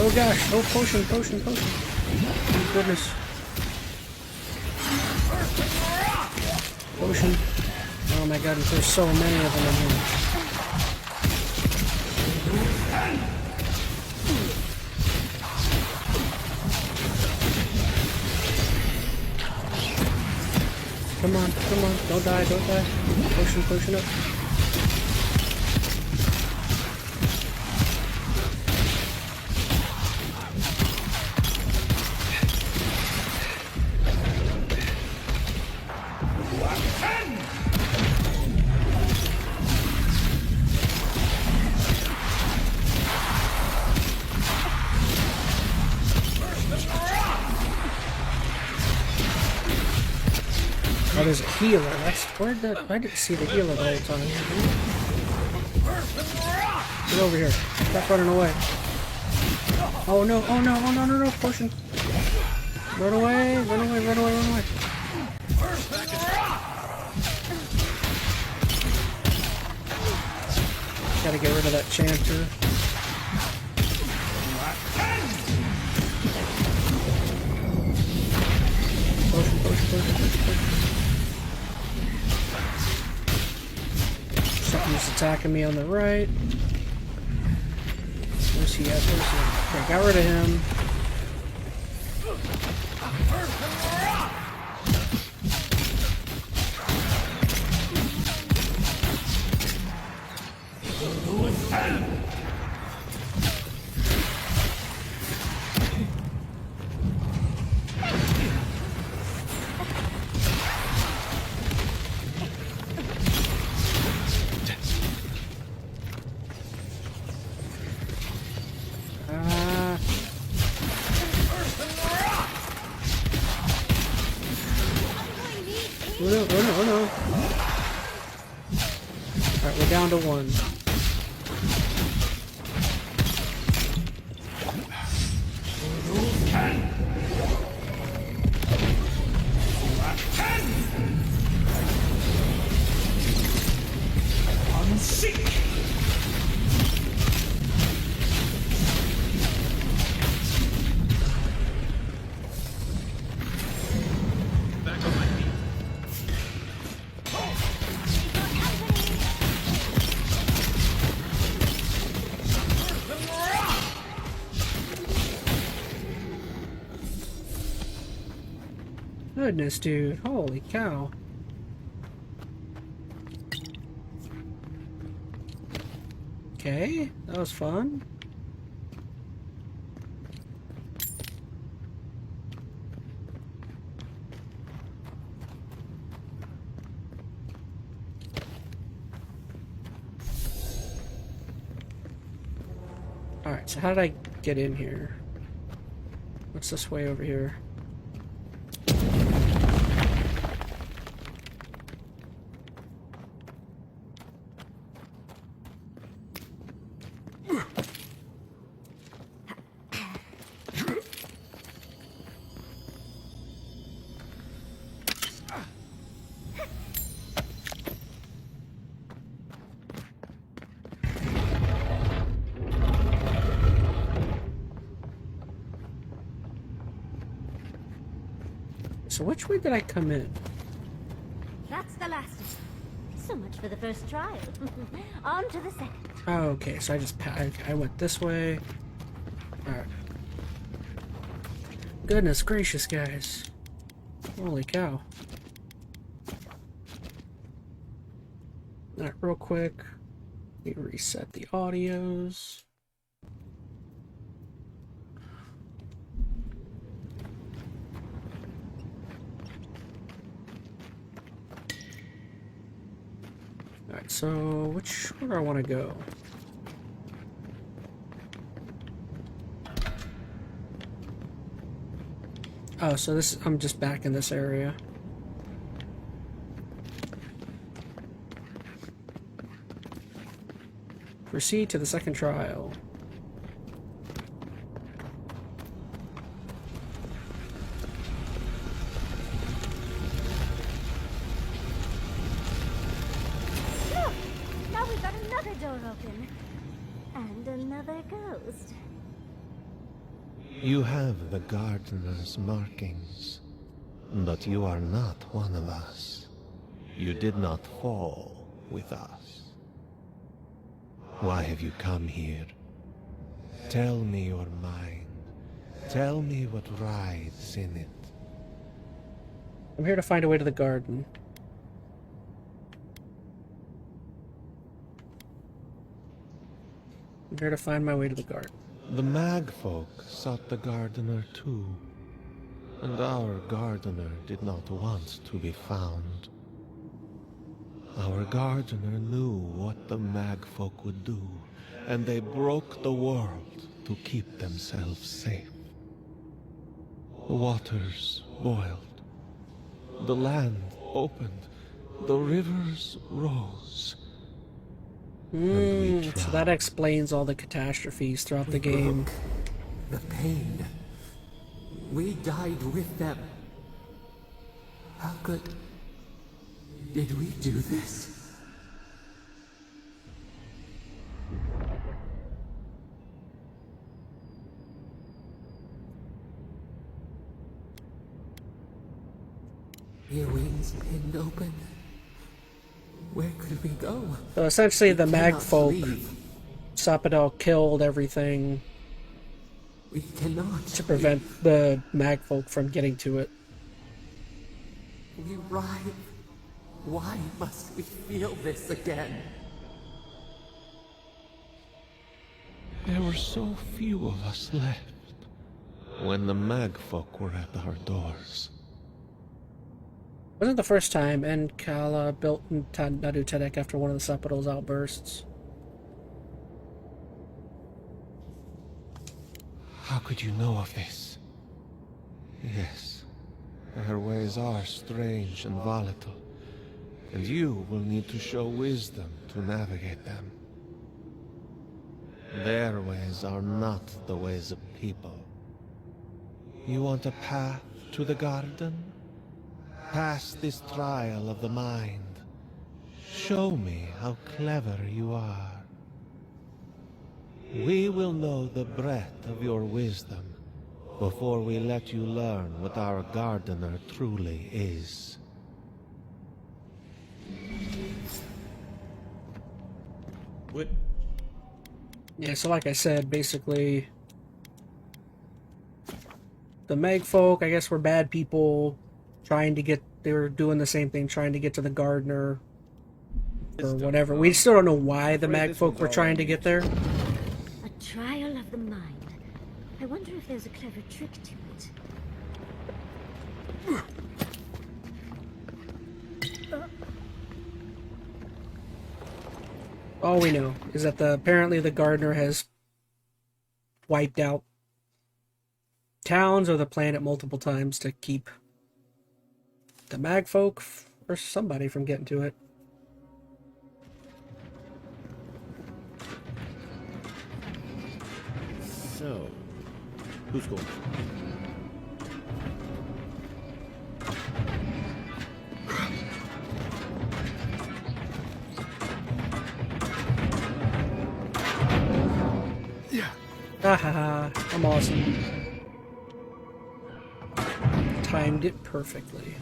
[SPEAKER 1] Oh gosh, oh potion, potion, potion. Oh goodness. Potion. Oh my god, there's so many of them in here. Come on, come on, don't die, don't die. Potion, potion up. Oh, there's a healer. That's where I didn't see the healer the whole time. Get over here. Stop running away. Oh no, oh no, oh no, no, no, potion. Run away, run away, run away, run away. Gotta get rid of that chanter. Potion, potion, potion, potion, potion. Something's attacking me on the right. Where's he at? Where's he at? Okay, got rid of him. Oh no, oh no, oh no. Alright, we're down to one. Goodness, dude. Holy cow. Okay, that was fun. Alright, so how did I get in here? What's this way over here? So which way did I come in?
[SPEAKER 2] That's the last of it. So much for the first trial. On to the second.
[SPEAKER 1] Oh, okay, so I went this way. Alright. Goodness gracious, guys. Holy cow. Alright, real quick. Let me reset the audios. Alright, so where do I want to go? Oh, so I'm just back in this area. Proceed to the second trial.
[SPEAKER 2] Open. And another ghost.
[SPEAKER 12] You have the gardener's markings, but you are not one of us. You did not fall with us. Why have you come here? Tell me your mind. Tell me what rides in it.
[SPEAKER 1] I'm here to find a way to the garden. I'm here to find my way to the garden.
[SPEAKER 12] The Magfolk sought the gardener too, and our gardener did not want to be found. Our gardener knew what the Magfolk would do, and they broke the world to keep themselves safe. The waters boiled. The land opened, the rivers rose.
[SPEAKER 1] So that explains all the catastrophes throughout the game.
[SPEAKER 11] The pain. We died with them. How good did we do this? Your wings pinned open. Where could we go?
[SPEAKER 1] So essentially the mag
[SPEAKER 11] cannot
[SPEAKER 1] folk,
[SPEAKER 11] leave.
[SPEAKER 1] Sapadel killed everything
[SPEAKER 11] We cannot
[SPEAKER 1] to prevent the mag folk from getting to it.
[SPEAKER 11] We writhe. Why must we feel this again?
[SPEAKER 12] There were so few of us left when the magfolk were at our doors.
[SPEAKER 1] Wasn't the first time Enkala built Nadu Tedek after one of the Sapadol's outbursts.
[SPEAKER 12] How could you know of this? Yes, her ways are strange and volatile, and you will need to show wisdom to navigate them. Their ways are not the ways of people. You want a path to the garden? Pass this trial of the mind. Show me how clever you are. We will know the breadth of your wisdom before we let you learn what our gardener truly is.
[SPEAKER 9] What?
[SPEAKER 1] Yeah, so like I said, basically the mag folk, I guess, were bad people trying to get, they were doing the same thing, trying to get to the gardener or whatever. We still don't know why the mag folk were trying to get there.
[SPEAKER 2] A trial of the mind. I wonder if there's a clever trick to it.
[SPEAKER 1] All we know is that apparently the gardener has wiped out towns or the planet multiple times to keep the mag folk or somebody from getting to it.
[SPEAKER 9] So, who's going?
[SPEAKER 1] Ha ha ha, I'm awesome. Timed it perfectly.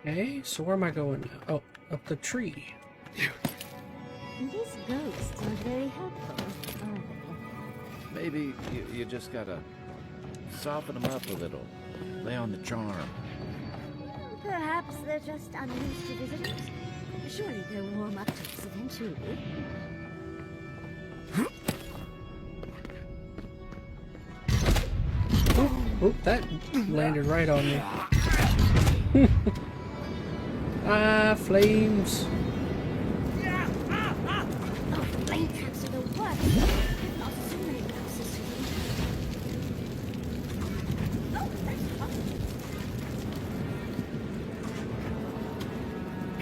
[SPEAKER 1] Okay, so where am I going now? Oh, up the tree.
[SPEAKER 2] These ghosts aren't very helpful, are they?
[SPEAKER 9] Maybe you just gotta soften them up a little. Lay on the charm.
[SPEAKER 2] Perhaps they're just unused to visitors. Surely they'll warm up to us eventually.
[SPEAKER 1] Oop, that landed right on me. Ah, flames.
[SPEAKER 2] Oh, flame traps are the worst. I've lost so many houses to them. Oh, that's fun.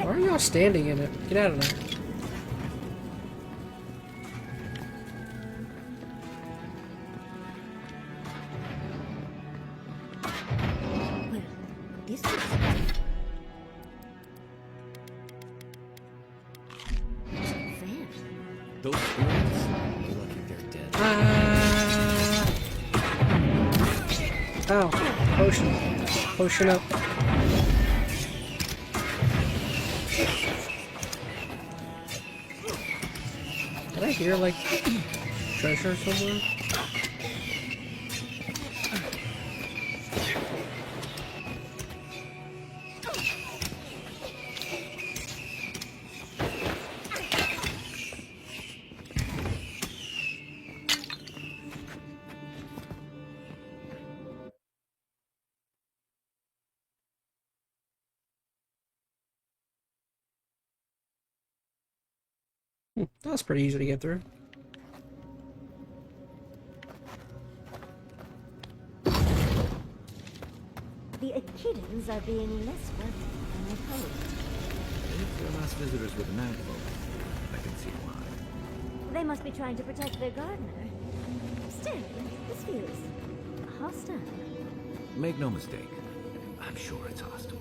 [SPEAKER 1] Why are y'all standing in it? Get out of there.
[SPEAKER 2] Well, this is...
[SPEAKER 9] Those spirits look like they're dead.
[SPEAKER 1] Ow. Potion. Potion up. Did I hear, like, treasure somewhere? That was pretty easy to get through.
[SPEAKER 2] The Echidans are being less welcome than I hoped.
[SPEAKER 9] If their last visitors were the Madfolk, I can see why.
[SPEAKER 2] They must be trying to protect their gardener. Still, this feels hostile.
[SPEAKER 9] Make no mistake, I'm sure it's hostile.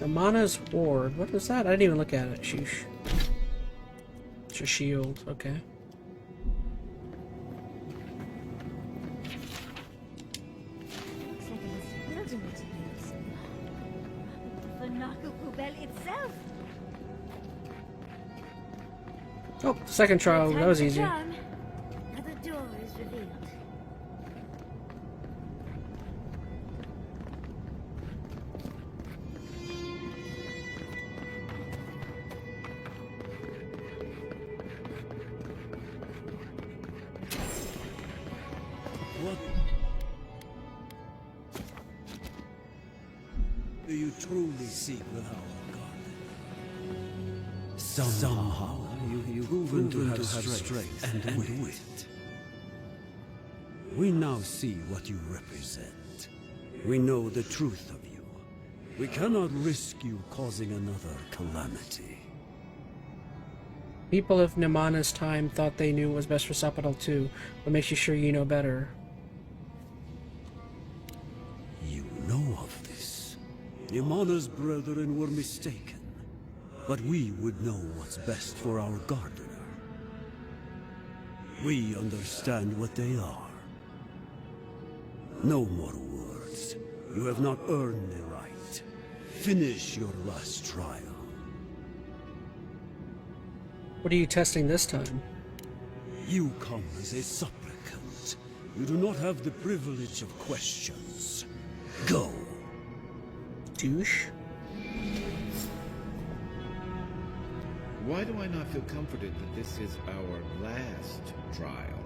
[SPEAKER 1] Amana's Ward. What is that? I didn't even look at it. Sheesh. It's a shield. Okay.
[SPEAKER 2] Looks like it was building materials. For Nakukubel itself.
[SPEAKER 1] Oh, second trial. That was easy.
[SPEAKER 2] Charm. The door is revealed.
[SPEAKER 18] What do you truly seek with our garden? Somehow you've proven to have strength and wit. We now see what you represent. We know the truth of you. We cannot risk you causing another calamity.
[SPEAKER 1] People of Nimana's time thought they knew what was best for Sapadal too. What makes you sure you know better?
[SPEAKER 18] You know of this. Nimana's brethren were mistaken. But we would know what's best for our gardener. We understand what they are. No more words. You have not earned the right. Finish your last trial.
[SPEAKER 1] What are you testing this time?
[SPEAKER 18] You come as a supplicant. You do not have the privilege of questions. Go.
[SPEAKER 1] Douche.
[SPEAKER 9] Why do I not feel comforted that this is our last trial?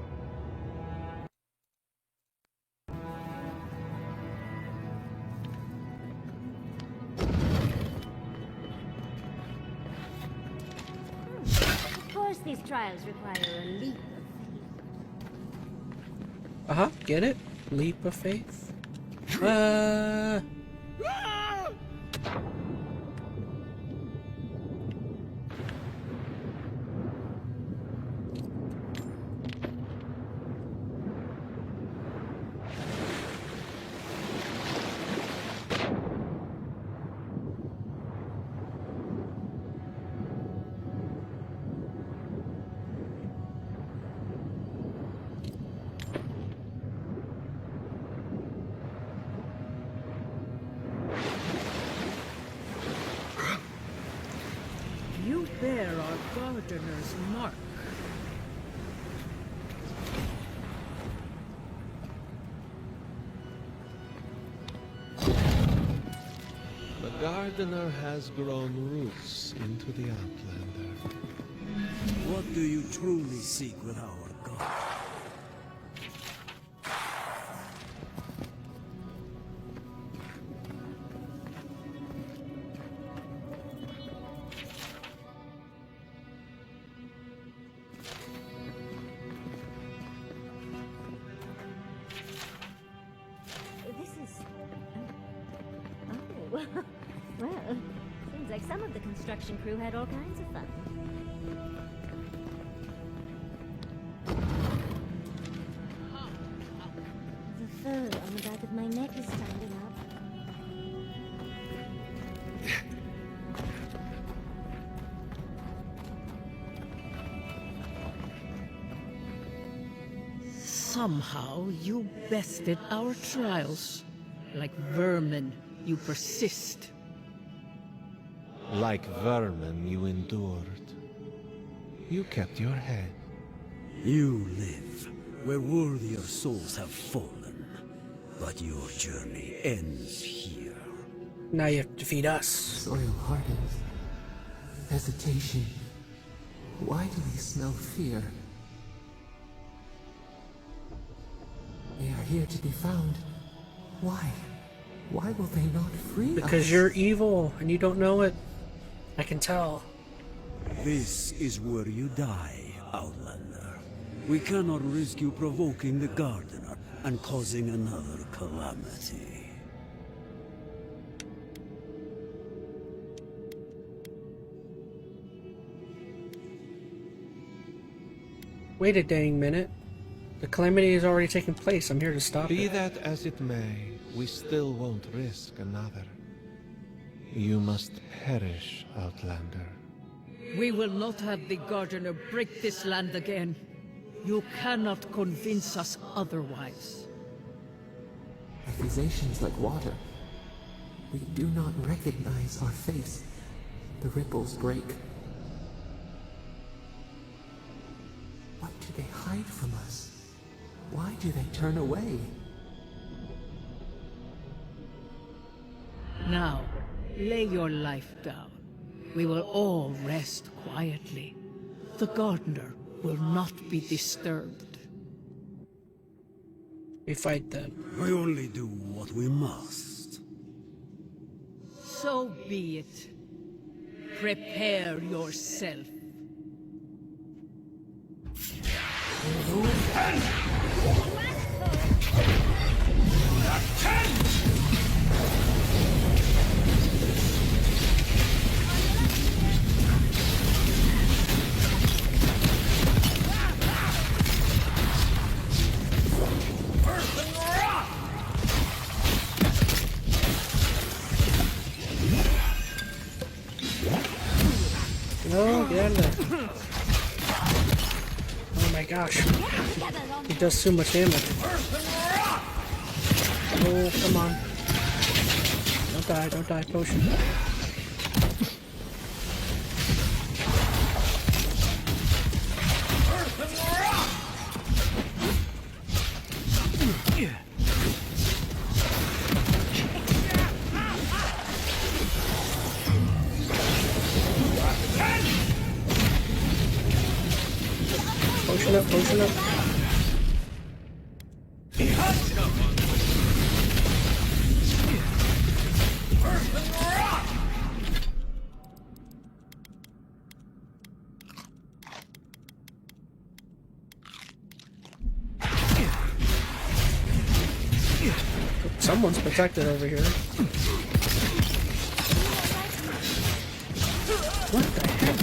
[SPEAKER 2] Of course, these trials require a leap of faith.
[SPEAKER 1] Get it? Leap of faith?
[SPEAKER 21] You bear our gardener's mark.
[SPEAKER 12] The gardener has grown roots into the Outlander.
[SPEAKER 18] What do you truly seek with our garden?
[SPEAKER 2] This is... Oh. Well, seems like some of the construction crew had all kinds of fun. The fur on the back of my neck is standing up.
[SPEAKER 21] Somehow you bested our trials. Like vermin, you persist.
[SPEAKER 12] Like vermin, you endured. You kept your head.
[SPEAKER 18] You live where worthier souls have fallen, but your journey ends here.
[SPEAKER 1] Now you have to defeat us.
[SPEAKER 11] Soil hardens. Hesitation. Why do we smell fear? They are here to be found. Why? Why will they not free us?
[SPEAKER 1] Because you're evil and you don't know it. I can tell.
[SPEAKER 18] This is where you die, Outlander. We cannot risk you provoking the Gardener and causing another calamity.
[SPEAKER 1] Wait a dang minute. The calamity has already taken place. I'm here to stop
[SPEAKER 12] Be
[SPEAKER 1] it.
[SPEAKER 12] that as it may, we still won't risk another. You must perish, Outlander.
[SPEAKER 21] We will not have the Gardener break this land again. You cannot convince us otherwise.
[SPEAKER 11] Accusations like water. We do not recognize our face. The ripples break. What do they hide from us? Why do they turn away?
[SPEAKER 21] Now, lay your life down. We will all rest quietly. The Gardener will not be disturbed.
[SPEAKER 1] We fight them.
[SPEAKER 18] We only do what we must.
[SPEAKER 21] So be it. Prepare yourself.
[SPEAKER 1] No, get out of there. Oh my gosh. He does too much damage. Oh, come on. Don't die, potion. Potion up, potion up. Someone's protected over here. What the heck?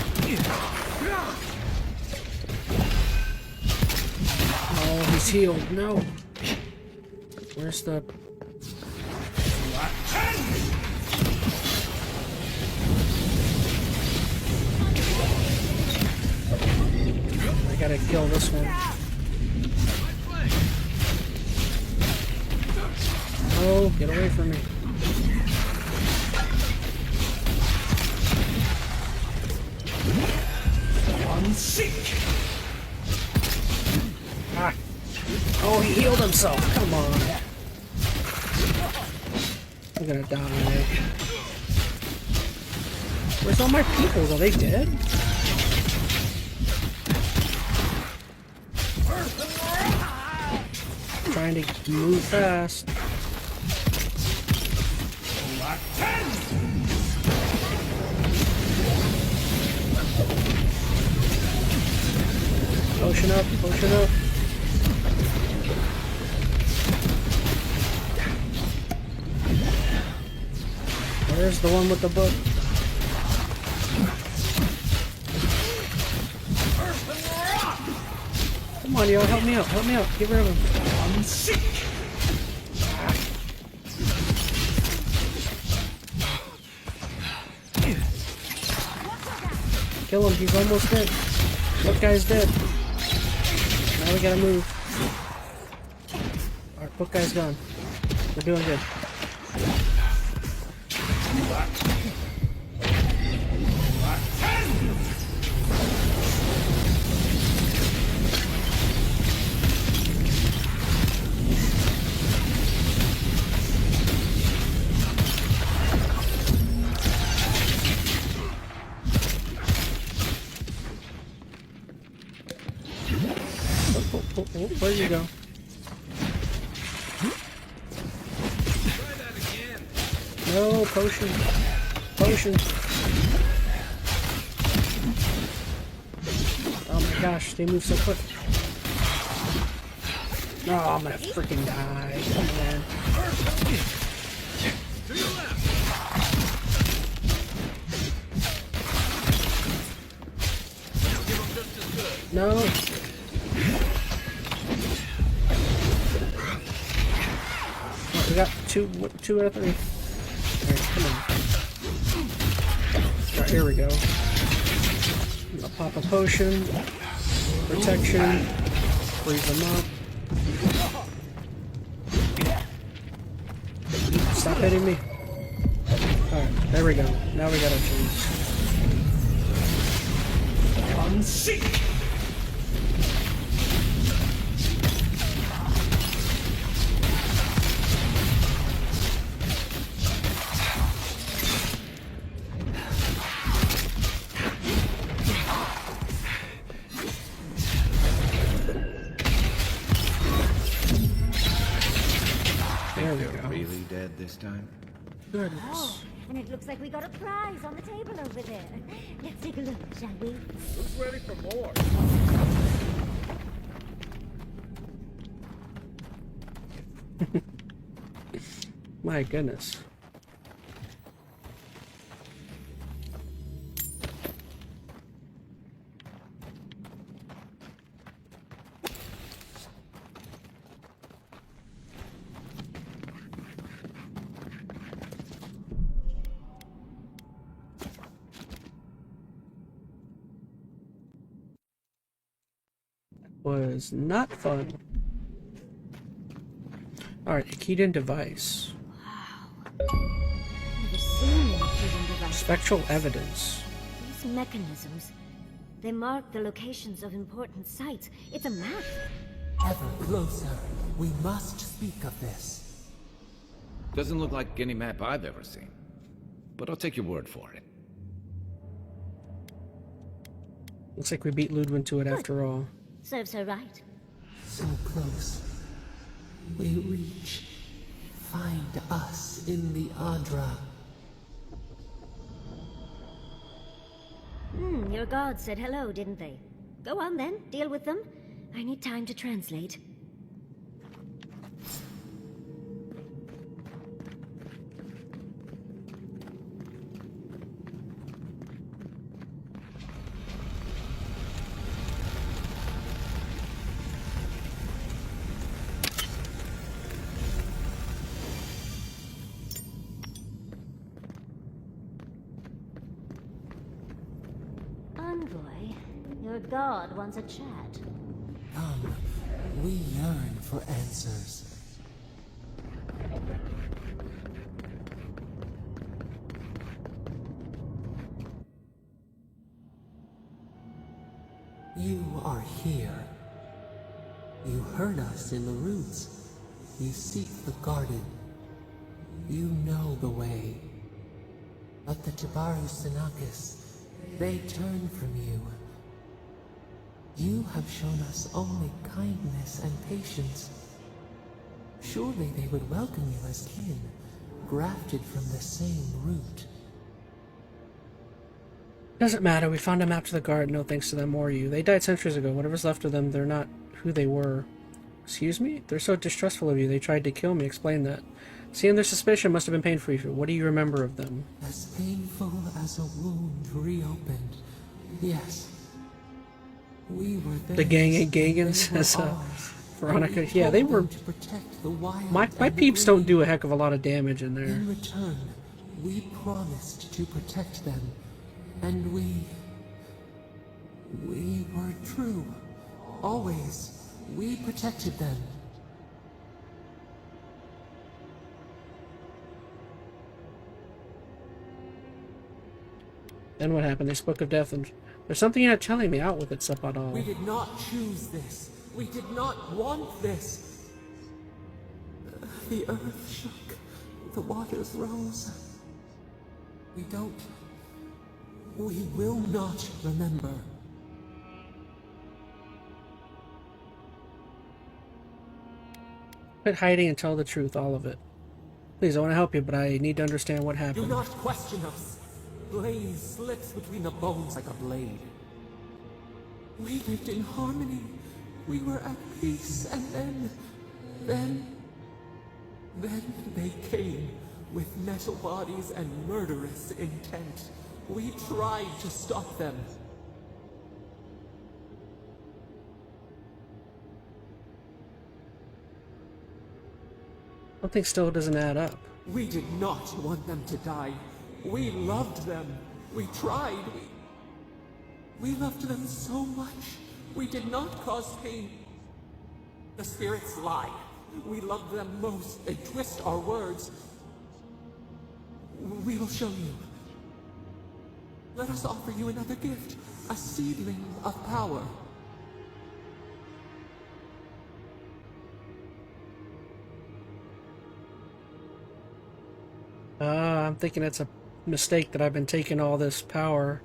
[SPEAKER 1] Oh, he's healed. No. Where's the... I gotta kill this one. Oh, get away from me.
[SPEAKER 20] I'm sick.
[SPEAKER 1] Ah. Oh, he healed himself. Come on. I'm gonna die. Where's all my people? Are they dead? Trying to move fast. Potion up, potion up. Where's the one with the book? Come on, yo, help me out, help me out. Get rid of him.
[SPEAKER 20] I'm sick.
[SPEAKER 1] Kill him, he's almost dead. That guy's dead. Now we gotta move. Alright, book guy's gone. We're doing good. Where'd you go?
[SPEAKER 5] Try that again.
[SPEAKER 1] No, potion. Potion. Oh my gosh, they move so quick. Oh, I'm gonna freaking die. Come on. No. Oh, we got two out of three. Alright, come on. Alright, here we go. I'll pop a potion. Protection. Freeze them up. Stop hitting me. Alright, there we go. Now we got our chance.
[SPEAKER 20] Unseat!
[SPEAKER 9] Really dead this time?
[SPEAKER 1] Goodness.
[SPEAKER 2] Oh, and it looks like we got a prize on the table over there. Let's take a look, shall we?
[SPEAKER 17] Who's ready for more?
[SPEAKER 1] My goodness. Was not fun. Alright, a keyed-in device.
[SPEAKER 2] Never seen any hidden device.
[SPEAKER 1] Spectral evidence.
[SPEAKER 2] These mechanisms, they mark the locations of important sites. It's a map.
[SPEAKER 11] Ever closer. We must speak of this.
[SPEAKER 9] Doesn't look like any map I've ever seen. But I'll take your word for it.
[SPEAKER 1] Looks like we beat Ludwig to it after all.
[SPEAKER 2] Serves her right.
[SPEAKER 11] So close. We reach. Find us in the Adra.
[SPEAKER 2] Your gods said hello, didn't they? Go on then, deal with them. I need time to translate. Envoy, your god wants a chat.
[SPEAKER 11] Come, we yearn for answers. You are here. You heard us in the roots. You seek the garden. You know the way. But the Tabaru Sinakis, they turn from you. You have shown us only kindness and patience. Surely they would welcome you as kin, grafted from the same root.
[SPEAKER 1] Doesn't matter, we found a map to the guard, no thanks to them or you. They died centuries ago, whatever's left of them, they're not who they were. Excuse me? They're so distrustful of you, they tried to kill me, explain that. Seeing their suspicion must have been painful for you. What do you remember of them?
[SPEAKER 11] As painful as a wound reopened. Yes. We were there.
[SPEAKER 1] The gang ain't gangin', says Veronica. Yeah, they were... My peeps don't do a heck of a lot of damage in there.
[SPEAKER 11] In return, we promised to protect them. And we were true. Always. We protected them.
[SPEAKER 1] Then what happened? They spoke of death, and there's something you're not telling me. Out with it, Sapadal.
[SPEAKER 11] We did not choose this. We did not want this. The earth shook. The waters rose. We will not remember.
[SPEAKER 1] Quit hiding and tell the truth, all of it. Please, I want to help you, but I need to understand what
[SPEAKER 11] Do
[SPEAKER 1] happened.
[SPEAKER 11] not question us. Blame slips between the bones like a blade. We lived in harmony. We were at peace, and then they came with metal bodies and murderous intent. We tried to stop them.
[SPEAKER 1] Something still doesn't add up.
[SPEAKER 11] We did not want them to die. We loved them. We tried. We loved them so much. We did not cause pain. The spirits lie. We love them most. They twist our words. We will show you. Let us offer you another gift. A seedling of power.
[SPEAKER 1] I'm thinking it's a mistake that I've been taking all this power.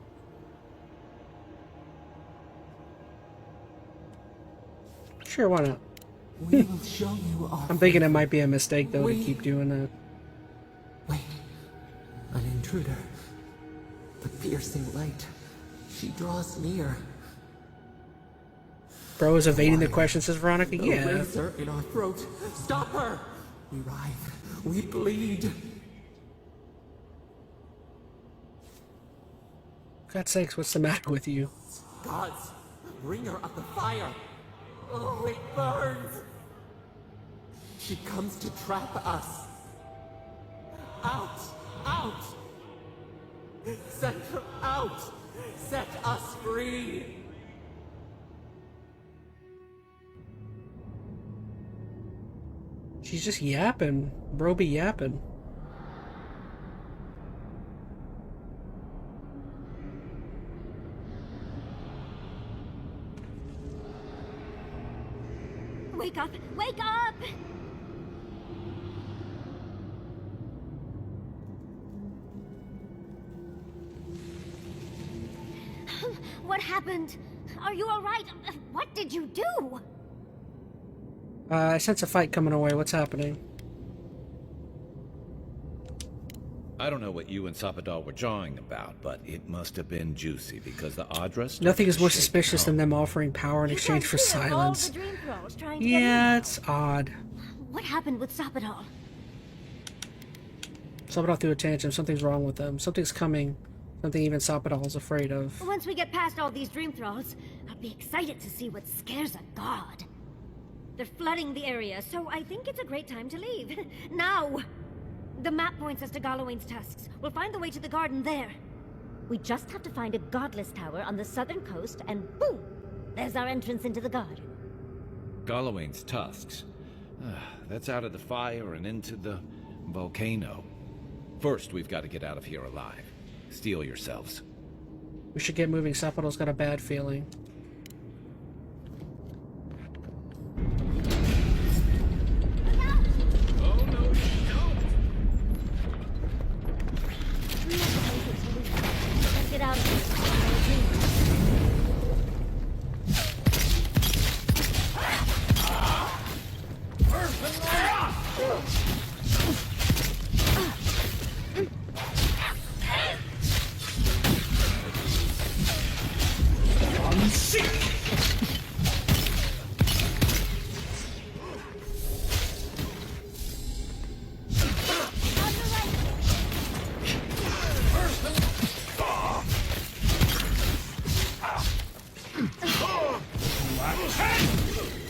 [SPEAKER 1] Sure, why not?
[SPEAKER 11] We will show you our
[SPEAKER 1] I'm thinking it might be a mistake, though, to keep doing that.
[SPEAKER 11] Wait. An intruder. The piercing light. She draws near.
[SPEAKER 1] Bro is evading the question, says Veronica.
[SPEAKER 11] The
[SPEAKER 1] Yeah.
[SPEAKER 11] razor in our throat. Stop her! We writhe. We bleed.
[SPEAKER 1] God's sakes, what's the matter with you?
[SPEAKER 11] Gods, bringer of the fire. Oh, it burns. She comes to trap us. Out! Out! Set her out! Set us free!
[SPEAKER 1] She's just yapping. Bro be yapping.
[SPEAKER 2] Wake up! Wake up! What happened? Are you alright? What did you do?
[SPEAKER 1] I sense a fight coming away. What's happening?
[SPEAKER 9] I don't know what you and Sapadal were jawing about, but it must have been juicy because the Adra...
[SPEAKER 1] Nothing is more suspicious than them offering power in exchange for silence. Yeah, it's odd.
[SPEAKER 2] What happened with Sapadal?
[SPEAKER 1] Sapadal threw a tantrum. Something's wrong with them. Something's coming. Something even Sapadal is afraid of.
[SPEAKER 2] Once we get past all these dream thralls, I'll be excited to see what scares a god. They're flooding the area, so I think it's a great time to leave. Now! The map points us to Galawain's tusks. We'll find the way to the garden there. We just have to find a godless tower on the southern coast, and boom! There's our entrance into the garden.
[SPEAKER 9] Galawain's tusks. That's out of the fire and into the volcano. First, we've got to get out of here alive. Steel yourselves.
[SPEAKER 1] We should get moving. Sapadal's got a bad feeling.
[SPEAKER 2] Let's get out of here.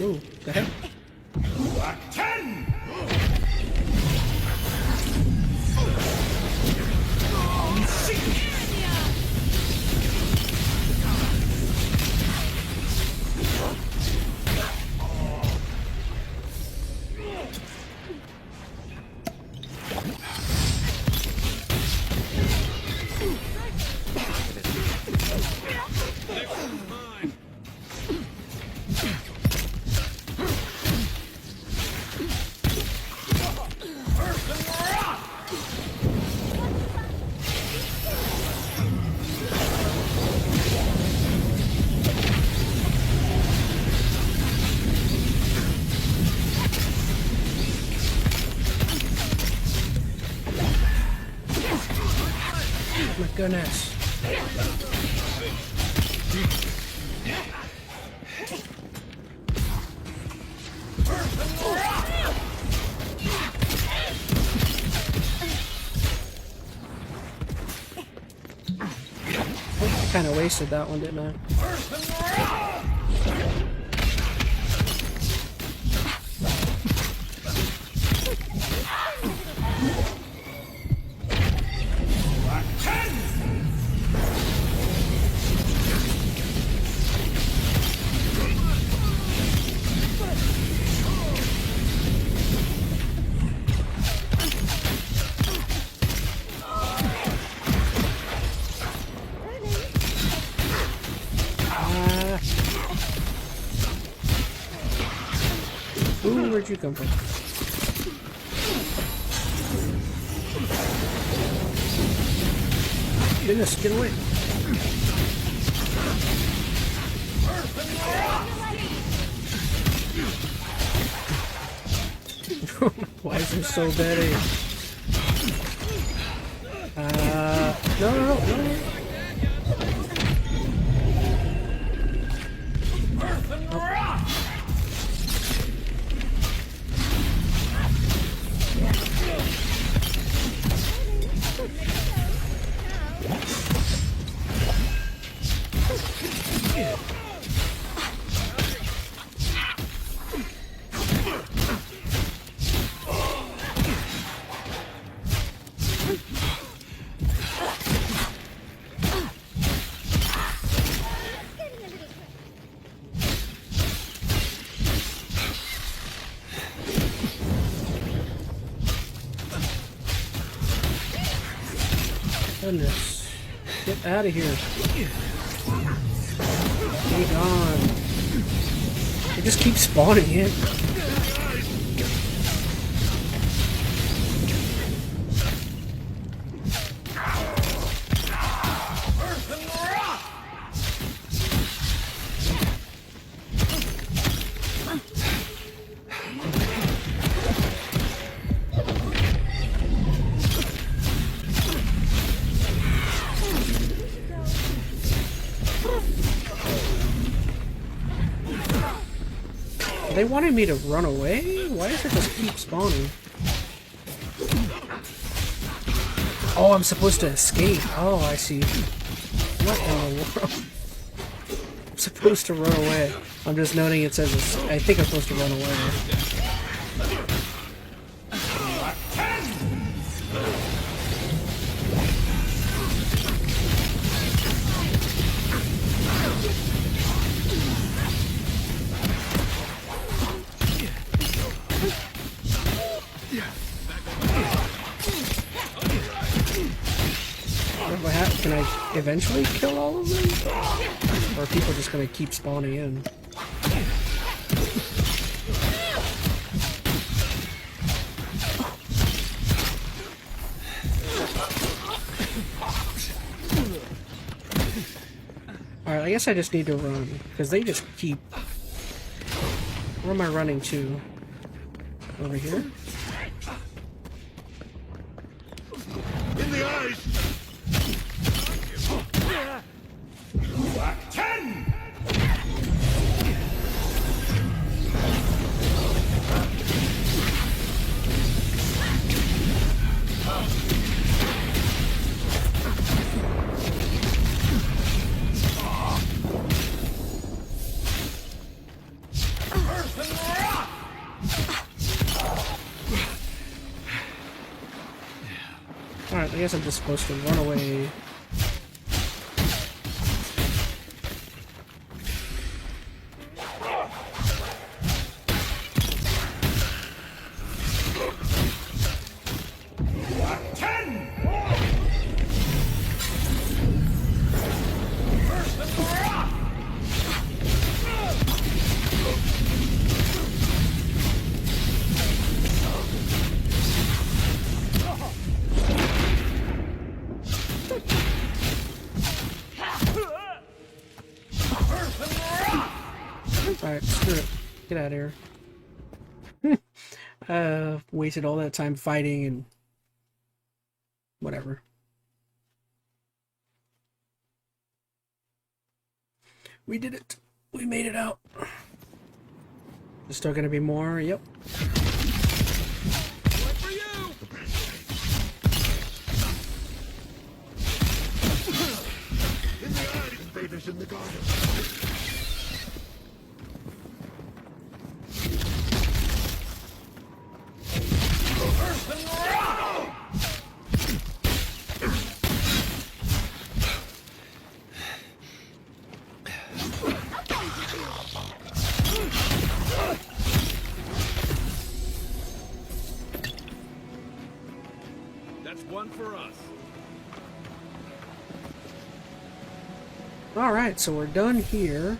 [SPEAKER 1] Ooh, the heck?
[SPEAKER 20] Black 10!
[SPEAKER 1] goodness. I kind of wasted that one, didn't I? Ooh, where'd you come from? Goodness, get away. Why is there so bad aim? No. Goodness. Get out of here. Be gone. They just keep spawning in. They wanted me to run away? Why does it just keep spawning? Oh, I'm supposed to escape. Oh, I see. What in the world? I'm supposed to run away. I'm just noting it says this. I think I'm supposed to run away. Can I eventually kill all of them? Or are people just gonna keep spawning in? Alright, I guess I just need to run, because they just keep... Where am I running to? Over here?
[SPEAKER 20] In the eyes! 10!
[SPEAKER 1] Alright, I guess I'm just supposed to run away. Alright, screw it. Get out of here. Wasted all that time fighting and whatever. We did it. We made it out. There's still gonna be more. Yep.
[SPEAKER 8] Invaders in the garden.
[SPEAKER 9] That's one for us.
[SPEAKER 1] Alright, so we're done here.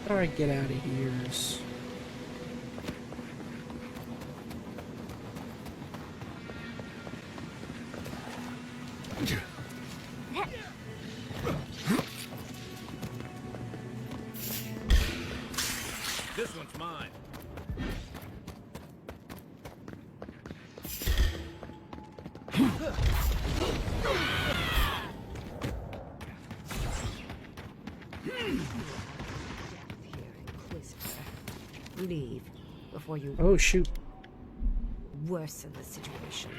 [SPEAKER 1] How do I get out of here?
[SPEAKER 9] This one's mine.
[SPEAKER 4] Leave before you
[SPEAKER 1] Oh shoot.
[SPEAKER 4] worsen the situation.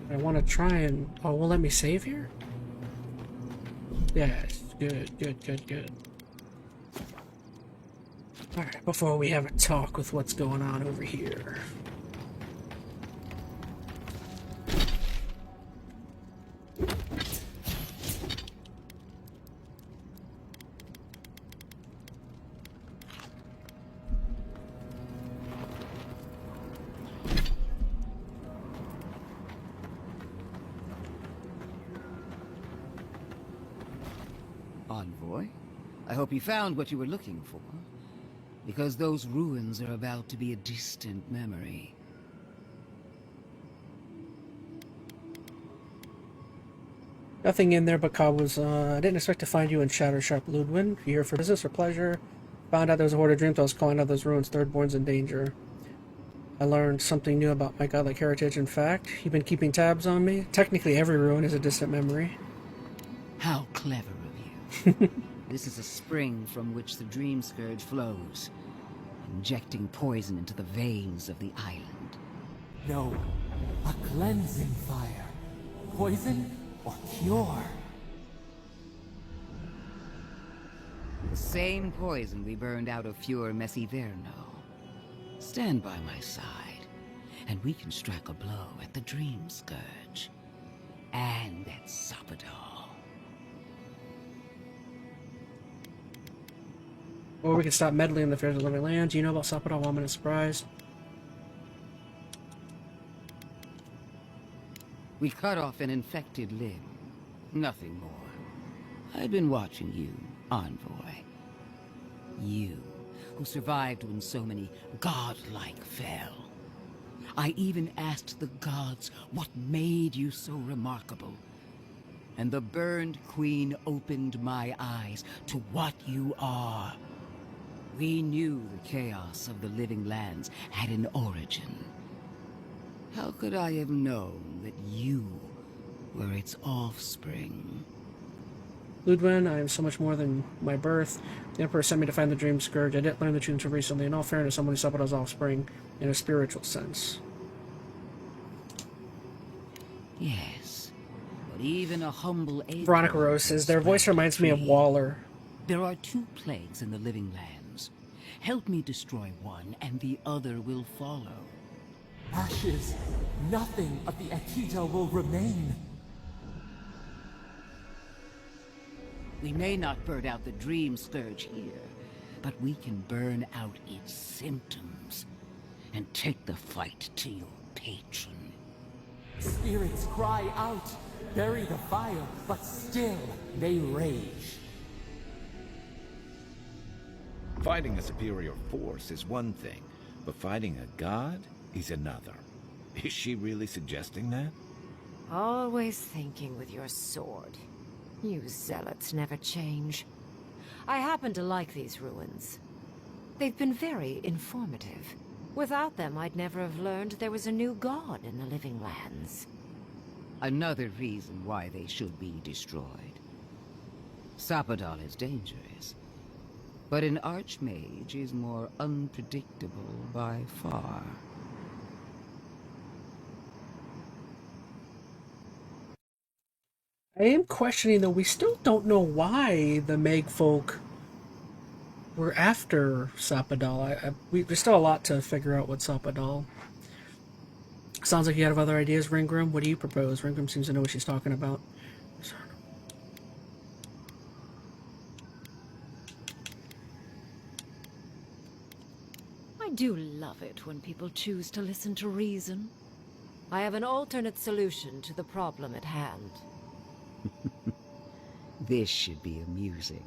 [SPEAKER 1] I want to try and... Oh, will let me save here? Yes, good, good, good, good. Alright, before we have a talk with what's going on over here.
[SPEAKER 14] Envoy, I hope you found what you were looking for, because those ruins are about to be a distant memory.
[SPEAKER 1] Nothing in there but cobwebs. I didn't expect to find you in Shattersharp Ludwin. You here for business or pleasure? Found out there was a horde of dreams. I was calling out those ruins. Thirdborn's in danger. I learned something new about my godlike heritage. In fact, you've been keeping tabs on me. Technically, every ruin is a distant memory.
[SPEAKER 14] How clever of you. This is a spring from which the Dream Scourge flows, injecting poison into the veins of the island.
[SPEAKER 11] No, a cleansing fire. Poison or cure?
[SPEAKER 14] The same poison we burned out of Fure Messiverno. Stand by my side, and we can strike a blow at the Dream Scourge. And at Sapadal.
[SPEAKER 1] Or we can stop meddling in the affairs of living lands. You know about Sapadal while I'm in a surprise.
[SPEAKER 14] We cut off an infected limb. Nothing more. I've been watching you, Envoy. You, who survived when so many godlike fell. I even asked the gods what made you so remarkable. And the burned queen opened my eyes to what you are. We knew the chaos of the living lands had an origin. How could I have known that you were its offspring?
[SPEAKER 1] Ludwin, I am so much more than my birth. The Emperor sent me to find the Dream Scourge. I didn't learn the truth until recently. In all fairness, someone who Sappadal's offspring in a spiritual sense.
[SPEAKER 14] Yes, but even a humble
[SPEAKER 1] Veronica Rose says, their voice reminds me of Waller.
[SPEAKER 14] There are 2 plagues in the living lands. Help me destroy one, and the other will follow.
[SPEAKER 11] Ashes. Nothing of the Akita will remain.
[SPEAKER 14] We may not burn out the Dream Scourge here, but we can burn out its symptoms and take the fight to your patron.
[SPEAKER 11] Spirits cry out, bury the fire, but still they rage.
[SPEAKER 9] Fighting a superior force is one thing, but fighting a god is another. Is she really suggesting that?
[SPEAKER 4] Always thinking with your sword. You zealots never change. I happen to like these ruins. They've been very informative. Without them, I'd never have learned there was a new god in the living lands.
[SPEAKER 14] Another reason why they should be destroyed. Sappadal is dangerous, but an archmage is more unpredictable by far.
[SPEAKER 1] I am questioning, though, we still don't know why the Meg folk were after Sappadal. There's still a lot to figure out with Sappadal. Sounds like you have other ideas, Ringgrim. What do you propose? Ringgrim seems to know what she's talking about.
[SPEAKER 4] I do love it when people choose to listen to reason. I have an alternate solution to the problem at hand.
[SPEAKER 14] This should be amusing.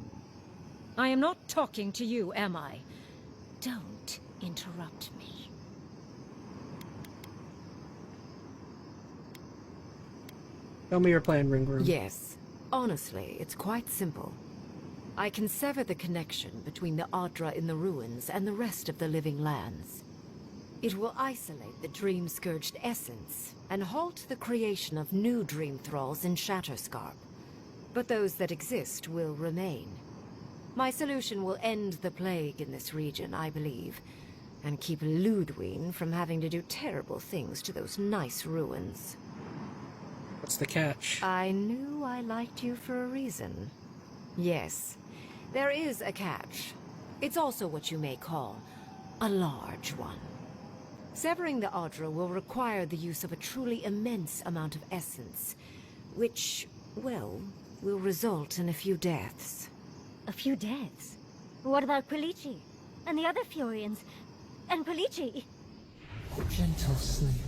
[SPEAKER 6] I am not talking to you, am I? Don't interrupt me.
[SPEAKER 1] Tell me your plan, Ringgrim.
[SPEAKER 4] Yes. Honestly, it's quite simple. I can sever the connection between the Adra in the ruins and the rest of the living lands. It will isolate the dream-scourged essence and halt the creation of new dream thralls in Shatterscarp. But those that exist will remain. My solution will end the plague in this region, I believe, and keep Ludwin from having to do terrible things to those nice ruins.
[SPEAKER 1] What's the catch?
[SPEAKER 4] I knew I liked you for a reason. Yes, there is a catch. It's also what you may call a large one. Severing the Adra will require the use of a truly immense amount of essence, which, well, will result in a few deaths.
[SPEAKER 2] A few deaths? What about Quilichi? And the other Furians? And Quilichi?
[SPEAKER 11] Gentle sleep.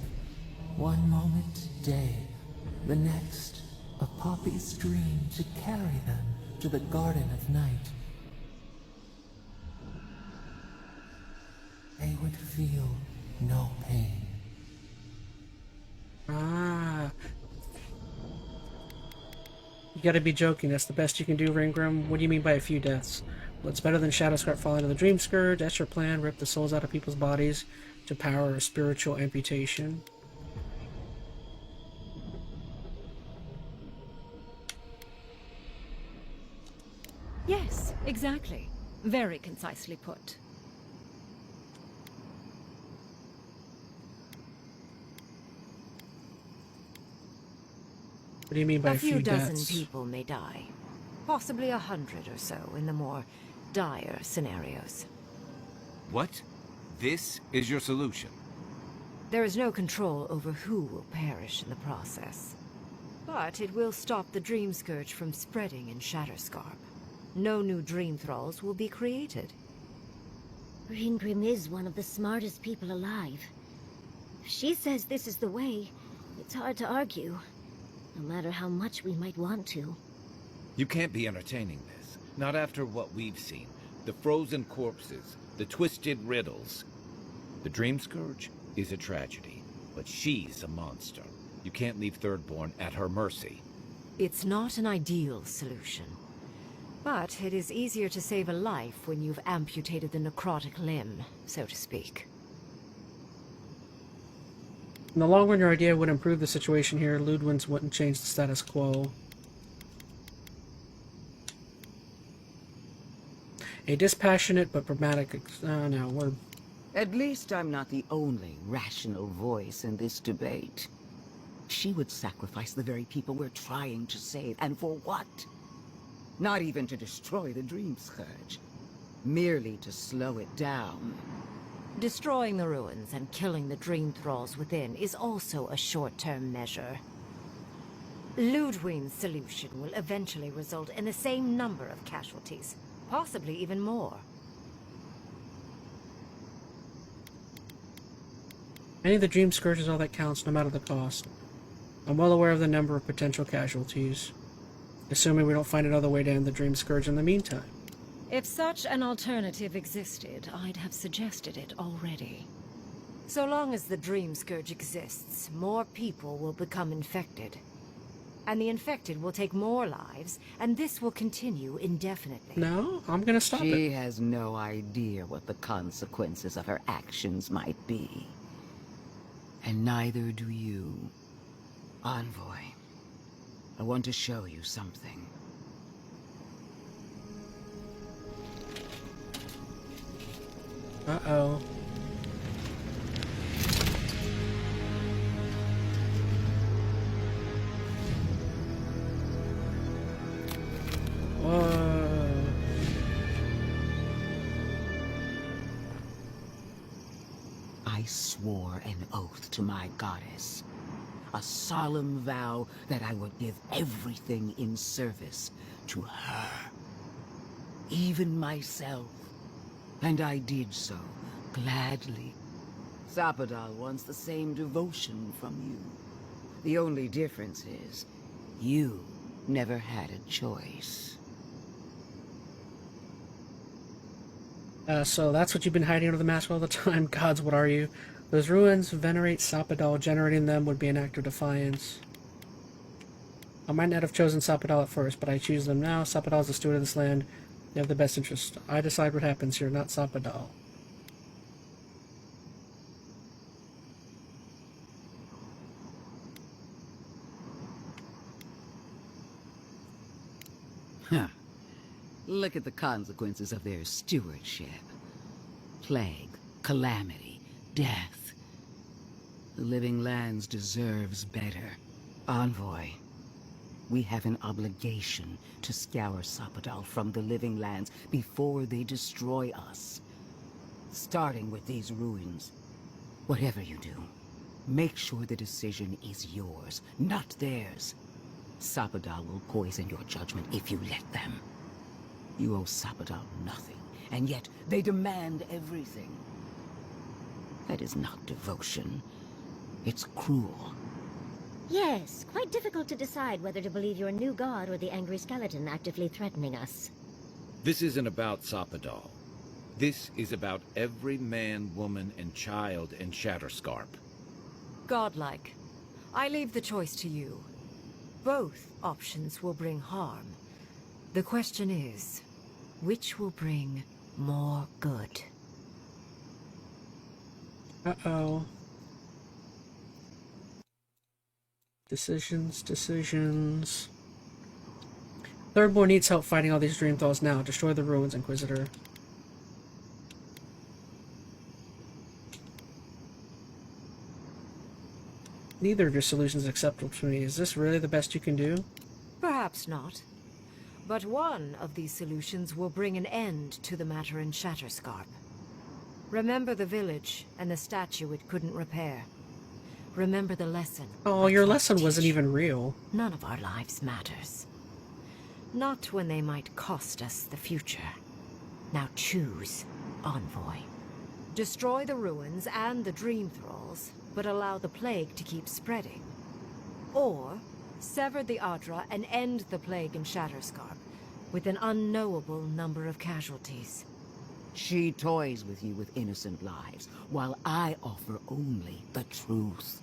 [SPEAKER 11] One moment day, the next, a poppy's dream to carry them to the Garden of Night. They would feel no pain.
[SPEAKER 1] Ah. You gotta be joking. That's the best you can do, Ringgrim. What do you mean by a few deaths? Well, it's better than Shadowscarp falling to the Dream Scourge. That's your plan. Rip the souls out of people's bodies to power a spiritual amputation.
[SPEAKER 6] Yes, exactly. Very concisely put.
[SPEAKER 1] What do you mean by
[SPEAKER 4] a few dozen
[SPEAKER 1] deaths?
[SPEAKER 4] people may die. Possibly 100 or so in the more dire scenarios.
[SPEAKER 9] What? This is your solution?
[SPEAKER 4] There is no control over who will perish in the process. But it will stop the Dream Scourge from spreading in Shatterscarp. No new Dream Thralls will be created.
[SPEAKER 2] Ringgrim is one of the smartest people alive. If she says this is the way, it's hard to argue. No matter how much we might want to.
[SPEAKER 9] You can't be entertaining this. Not after what we've seen. The frozen corpses, the twisted riddles. The Dream Scourge is a tragedy, but she's a monster. You can't leave Thirdborn at her mercy.
[SPEAKER 4] It's not an ideal solution. But it is easier to save a life when you've amputated the necrotic limb, so to speak.
[SPEAKER 1] In the long run, your idea would improve the situation here. Ludwig's wouldn't change the status quo. A dispassionate but pragmatic... no, we're...
[SPEAKER 14] At least I'm not the only rational voice in this debate. She would sacrifice the very people we're trying to save, and for what? Not even to destroy the Dream Scourge. Merely to slow it down.
[SPEAKER 4] Destroying the ruins and killing the dream thralls within is also a short-term measure. Ludwig's solution will eventually result in the same number of casualties, possibly even more.
[SPEAKER 1] Any of the Dream Scourge is all that counts, no matter the cost. I'm well aware of the number of potential casualties, assuming we don't find another way to end the Dream Scourge in the meantime.
[SPEAKER 4] If such an alternative existed, I'd have suggested it already. So long as the Dream Scourge exists, more people will become infected. And the infected will take more lives, and this will continue indefinitely.
[SPEAKER 1] No, I'm gonna stop it.
[SPEAKER 14] She has no idea what the consequences of her actions might be. And neither do you. Envoy, I want to show you something.
[SPEAKER 1] Uh-oh. Whoa.
[SPEAKER 14] I swore an oath to my goddess. A solemn vow that I would give everything in service to her. Even myself. And I did so, gladly. Sapadal wants the same devotion from you. The only difference is, you never had a choice.
[SPEAKER 1] So that's what you've been hiding under the mask all the time? Gods, what are you? Those ruins venerate Sapadal. Generating them would be an act of defiance. I might not have chosen Sapadal at first, but I choose them now. Sapadal is the steward of this land. They have the best interest. I decide what happens here, not Sapadal.
[SPEAKER 14] Huh. Look at the consequences of their stewardship. Plague, calamity, death. The Living Lands deserves better. Envoy, we have an obligation to scour Sapadal from the Living Lands before they destroy us. Starting with these ruins. Whatever you do, make sure the decision is yours, not theirs. Sapadal will poison your judgment if you let them. You owe Sapadal nothing, and yet they demand everything. That is not devotion. It's cruel.
[SPEAKER 2] Yes, quite difficult to decide whether to believe your new god or the angry skeleton actively threatening us.
[SPEAKER 9] This isn't about Sapadal. This is about every man, woman, and child in Shatterscarp.
[SPEAKER 4] Godlike. I leave the choice to you. Both options will bring harm. The question is, which will bring more good?
[SPEAKER 1] Uh-oh. Decisions. Thirdborn needs help fighting all these dream thralls now. Destroy the ruins, Inquisitor. Neither of your solutions is acceptable to me. Is this really the best you can do?
[SPEAKER 4] Perhaps not. But one of these solutions will bring an end to the matter in Shatterscarp. Remember the village and the statue it couldn't repair. Remember the lesson.
[SPEAKER 1] Oh, your lesson wasn't even real.
[SPEAKER 4] None of our lives matters. Not when they might cost us the future. Now choose, Envoy. Destroy the ruins and the Dream Thralls, but allow the plague to keep spreading. Or sever the Adra and end the plague in Shatterscarp, with an unknowable number of casualties.
[SPEAKER 14] She toys with you with innocent lives, while I offer only the truth.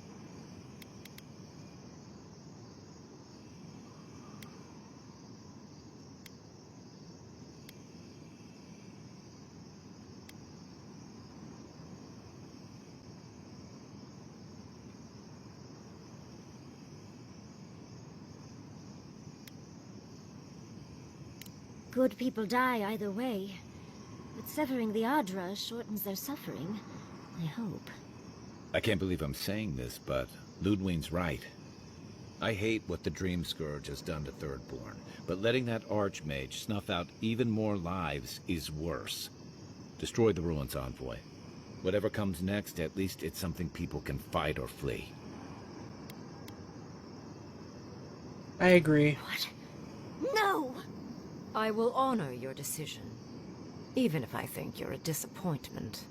[SPEAKER 2] Good people die either way. But severing the Adra shortens their suffering, I hope.
[SPEAKER 9] I can't believe I'm saying this, but Ludwig's right. I hate what the Dream Scourge has done to Thirdborn, but letting that Archmage snuff out even more lives is worse. Destroy the ruins, Envoy. Whatever comes next, at least it's something people can fight or flee.
[SPEAKER 1] I agree.
[SPEAKER 2] What? No!
[SPEAKER 4] I will honor your decision, even if I think you're a disappointment.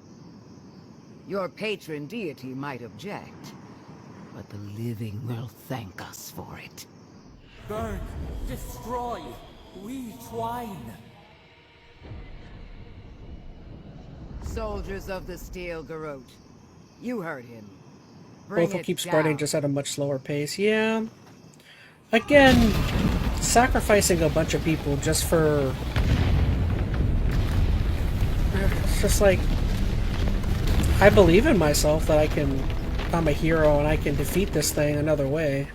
[SPEAKER 14] Your patron deity might object, but the living will thank us for it.
[SPEAKER 11] Burn, destroy, we twine.
[SPEAKER 14] Soldiers of the Steel Garrote, you heard him. Bring
[SPEAKER 1] Both will
[SPEAKER 14] it
[SPEAKER 1] keep spreading,
[SPEAKER 14] down.
[SPEAKER 1] just at a much slower pace. Yeah. Again, sacrificing a bunch of people just for... It's just like... I believe in myself that I'm a hero and I can defeat this thing another way.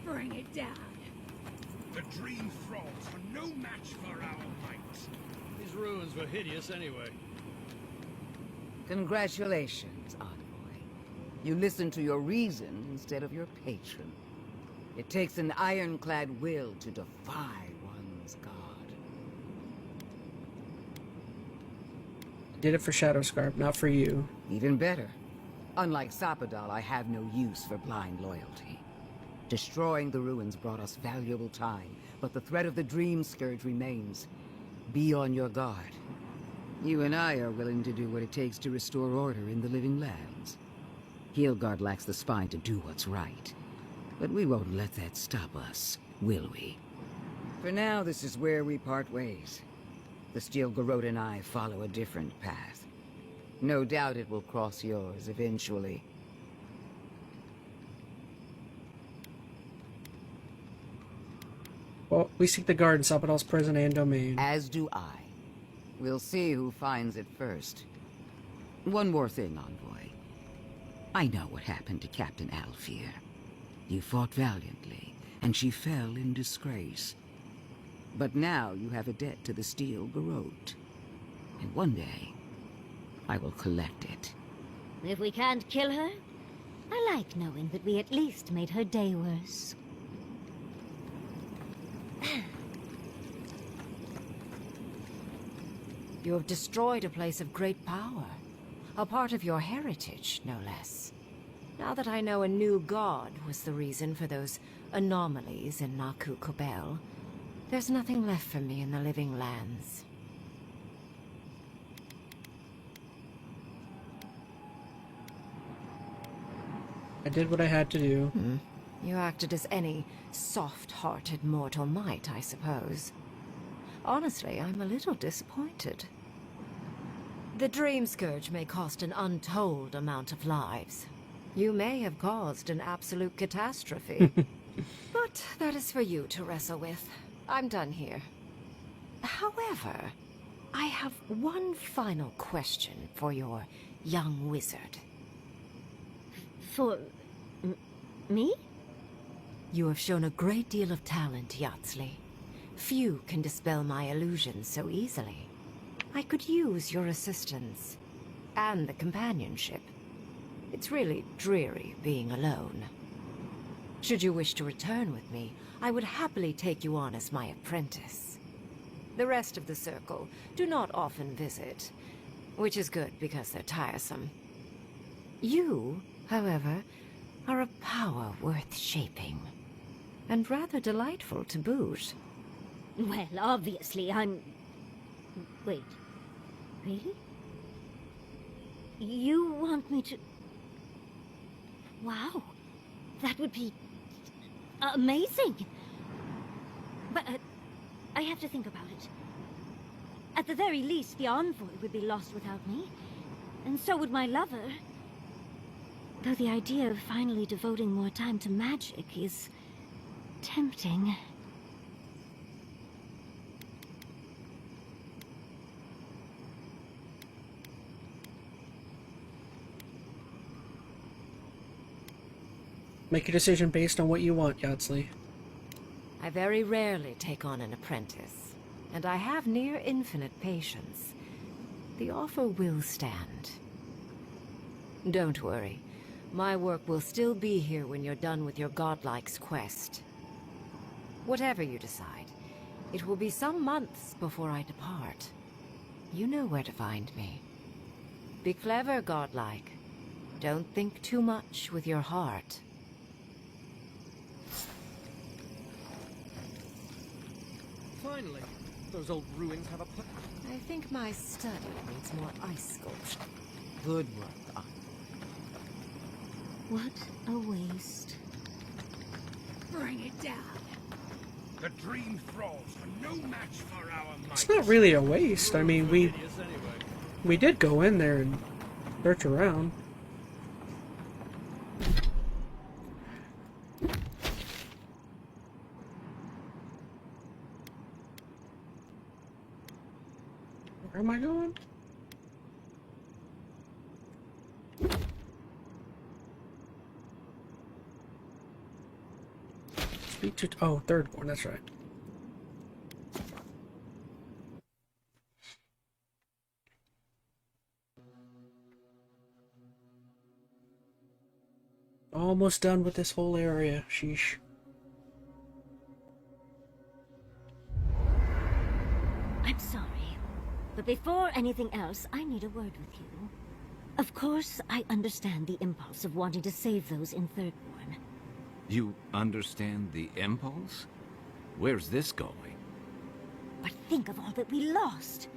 [SPEAKER 6] Bring it down.
[SPEAKER 5] The Dream Thralls are no match for our might.
[SPEAKER 19] These ruins were hideous anyway.
[SPEAKER 14] Congratulations, Envoy. You listened to your reason instead of your patron. It takes an ironclad will to defy one's god.
[SPEAKER 1] Did it for Shadowscarp, not for you.
[SPEAKER 14] Even better. Unlike Sapadal, I have no use for blind loyalty. Destroying the ruins brought us valuable time, but the threat of the Dream Scourge remains. Be on your guard. You and I are willing to do what it takes to restore order in the Living Lands. Heelguard lacks the spine to do what's right. But we won't let that stop us, will we? For now, this is where we part ways. The Steel Garrote and I follow a different path. No doubt it will cross yours eventually.
[SPEAKER 1] Well, we seek the guard in Sapadal's prison and domain.
[SPEAKER 14] As do I. We'll see who finds it first. One more thing, Envoy. I know what happened to Captain Alfear. You fought valiantly, and she fell in disgrace. But now you have a debt to the Steel Garrote. And one day, I will collect it.
[SPEAKER 2] If we can't kill her, I like knowing that we at least made her day worse.
[SPEAKER 4] You have destroyed a place of great power. A part of your heritage, no less. Now that I know a new god was the reason for those anomalies in Naku Kobel, there's nothing left for me in the Living Lands.
[SPEAKER 1] I did what I had to do.
[SPEAKER 4] You acted as any soft-hearted mortal might, I suppose. Honestly, I'm a little disappointed. The Dream Scourge may cost an untold amount of lives. You may have caused an absolute catastrophe. But that is for you to wrestle with. I'm done here. However, I have one final question for your young wizard.
[SPEAKER 2] For... me?
[SPEAKER 4] You have shown a great deal of talent, Yatsley. Few can dispel my illusions so easily. I could use your assistance, and the companionship. It's really dreary being alone. Should you wish to return with me, I would happily take you on as my apprentice. The rest of the circle do not often visit, which is good because they're tiresome. You, however, are a power worth shaping, and rather delightful to boot.
[SPEAKER 2] Well, obviously, I'm... Wait. Really? You want me to... Wow. That would be... amazing. But I have to think about it. At the very least, the Envoy would be lost without me. And so would my lover. Though the idea of finally devoting more time to magic is... tempting.
[SPEAKER 1] Make your decision based on what you want, Yatsley.
[SPEAKER 4] I very rarely take on an apprentice, and I have near infinite patience. The offer will stand. Don't worry. My work will still be here when you're done with your godlike's quest. Whatever you decide, it will be some months before I depart. You know where to find me. Be clever, godlike. Don't think too much with your heart.
[SPEAKER 10] Finally, those old ruins have a
[SPEAKER 4] I think my study needs more ice sculpture. Good work,
[SPEAKER 2] What a waste.
[SPEAKER 6] Bring it down.
[SPEAKER 5] The dream thralls are no match for our might.
[SPEAKER 1] It's not really a waste. I mean, we did go in there and search around. Where am I going? Speak to... Oh, third one, that's right. Almost done with this whole area. Sheesh.
[SPEAKER 2] I'm sorry, but before anything else, I need a word with you. Of course, I understand the impulse of wanting to save those in Thirdborn.
[SPEAKER 9] You understand the impulse? Where's this going?
[SPEAKER 2] But think of all that we lost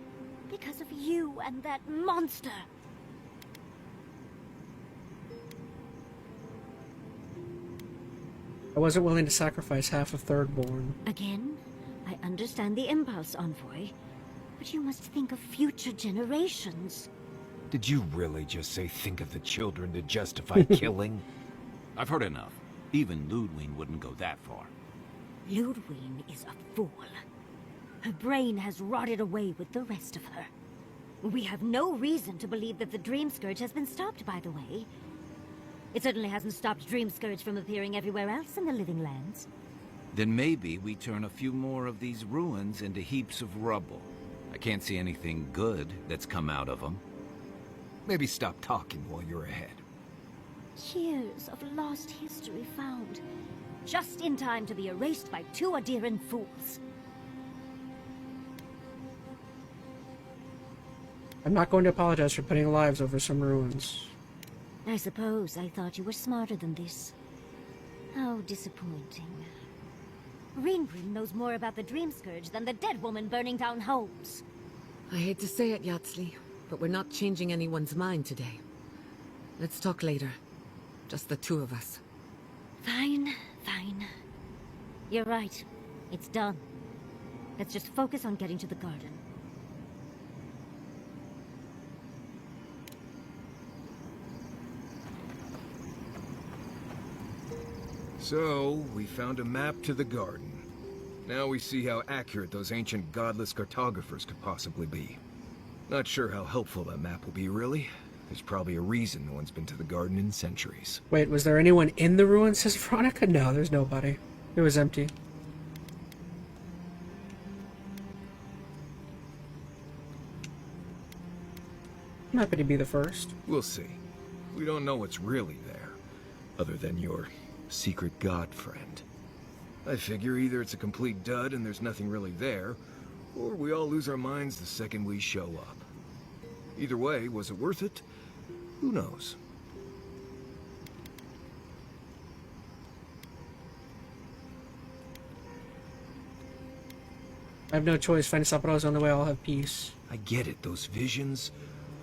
[SPEAKER 2] because of you and that monster.
[SPEAKER 1] I wasn't willing to sacrifice half of Thirdborn.
[SPEAKER 2] Again, I understand the impulse, Envoy, but you must think of future generations.
[SPEAKER 17] Did you really just say think of the children to justify killing?
[SPEAKER 9] I've heard enough. Even Ludwig wouldn't go that far.
[SPEAKER 2] Ludwig is a fool. Her brain has rotted away with the rest of her. We have no reason to believe that the Dream Scourge has been stopped, by the way. It certainly hasn't stopped Dream Scourge from appearing everywhere else in the Living Lands.
[SPEAKER 9] Then maybe we turn a few more of these ruins into heaps of rubble. I can't see anything good that's come out of them.
[SPEAKER 17] Maybe stop talking while you're ahead.
[SPEAKER 2] Years of lost history found, just in time to be erased by two Adiran fools.
[SPEAKER 1] I'm not going to apologize for putting lives over some ruins.
[SPEAKER 2] I suppose I thought you were smarter than this. How disappointing. Greenbrim knows more about the Dream Scourge than the dead woman burning down homes.
[SPEAKER 3] I hate to say it, Yatsley, but we're not changing anyone's mind today. Let's talk later. Just the two of us.
[SPEAKER 2] Fine, fine. You're right. It's done. Let's just focus on getting to the garden.
[SPEAKER 17] So, we found a map to the garden. Now we see how accurate those ancient godless cartographers could possibly be. Not sure how helpful that map will be, really. There's probably a reason no one's been to the garden in centuries.
[SPEAKER 1] Wait, was there anyone in the ruins, says Veronica? No, there's nobody. It was empty. I'm happy to be the first.
[SPEAKER 17] We'll see. We don't know what's really there, other than your secret god friend. I figure either it's a complete dud and there's nothing really there, or we all lose our minds the second we show up. Either way, was it worth it? Who knows?
[SPEAKER 1] I have no choice. Find Saparo's on the way. I'll have peace.
[SPEAKER 17] I get it. Those visions,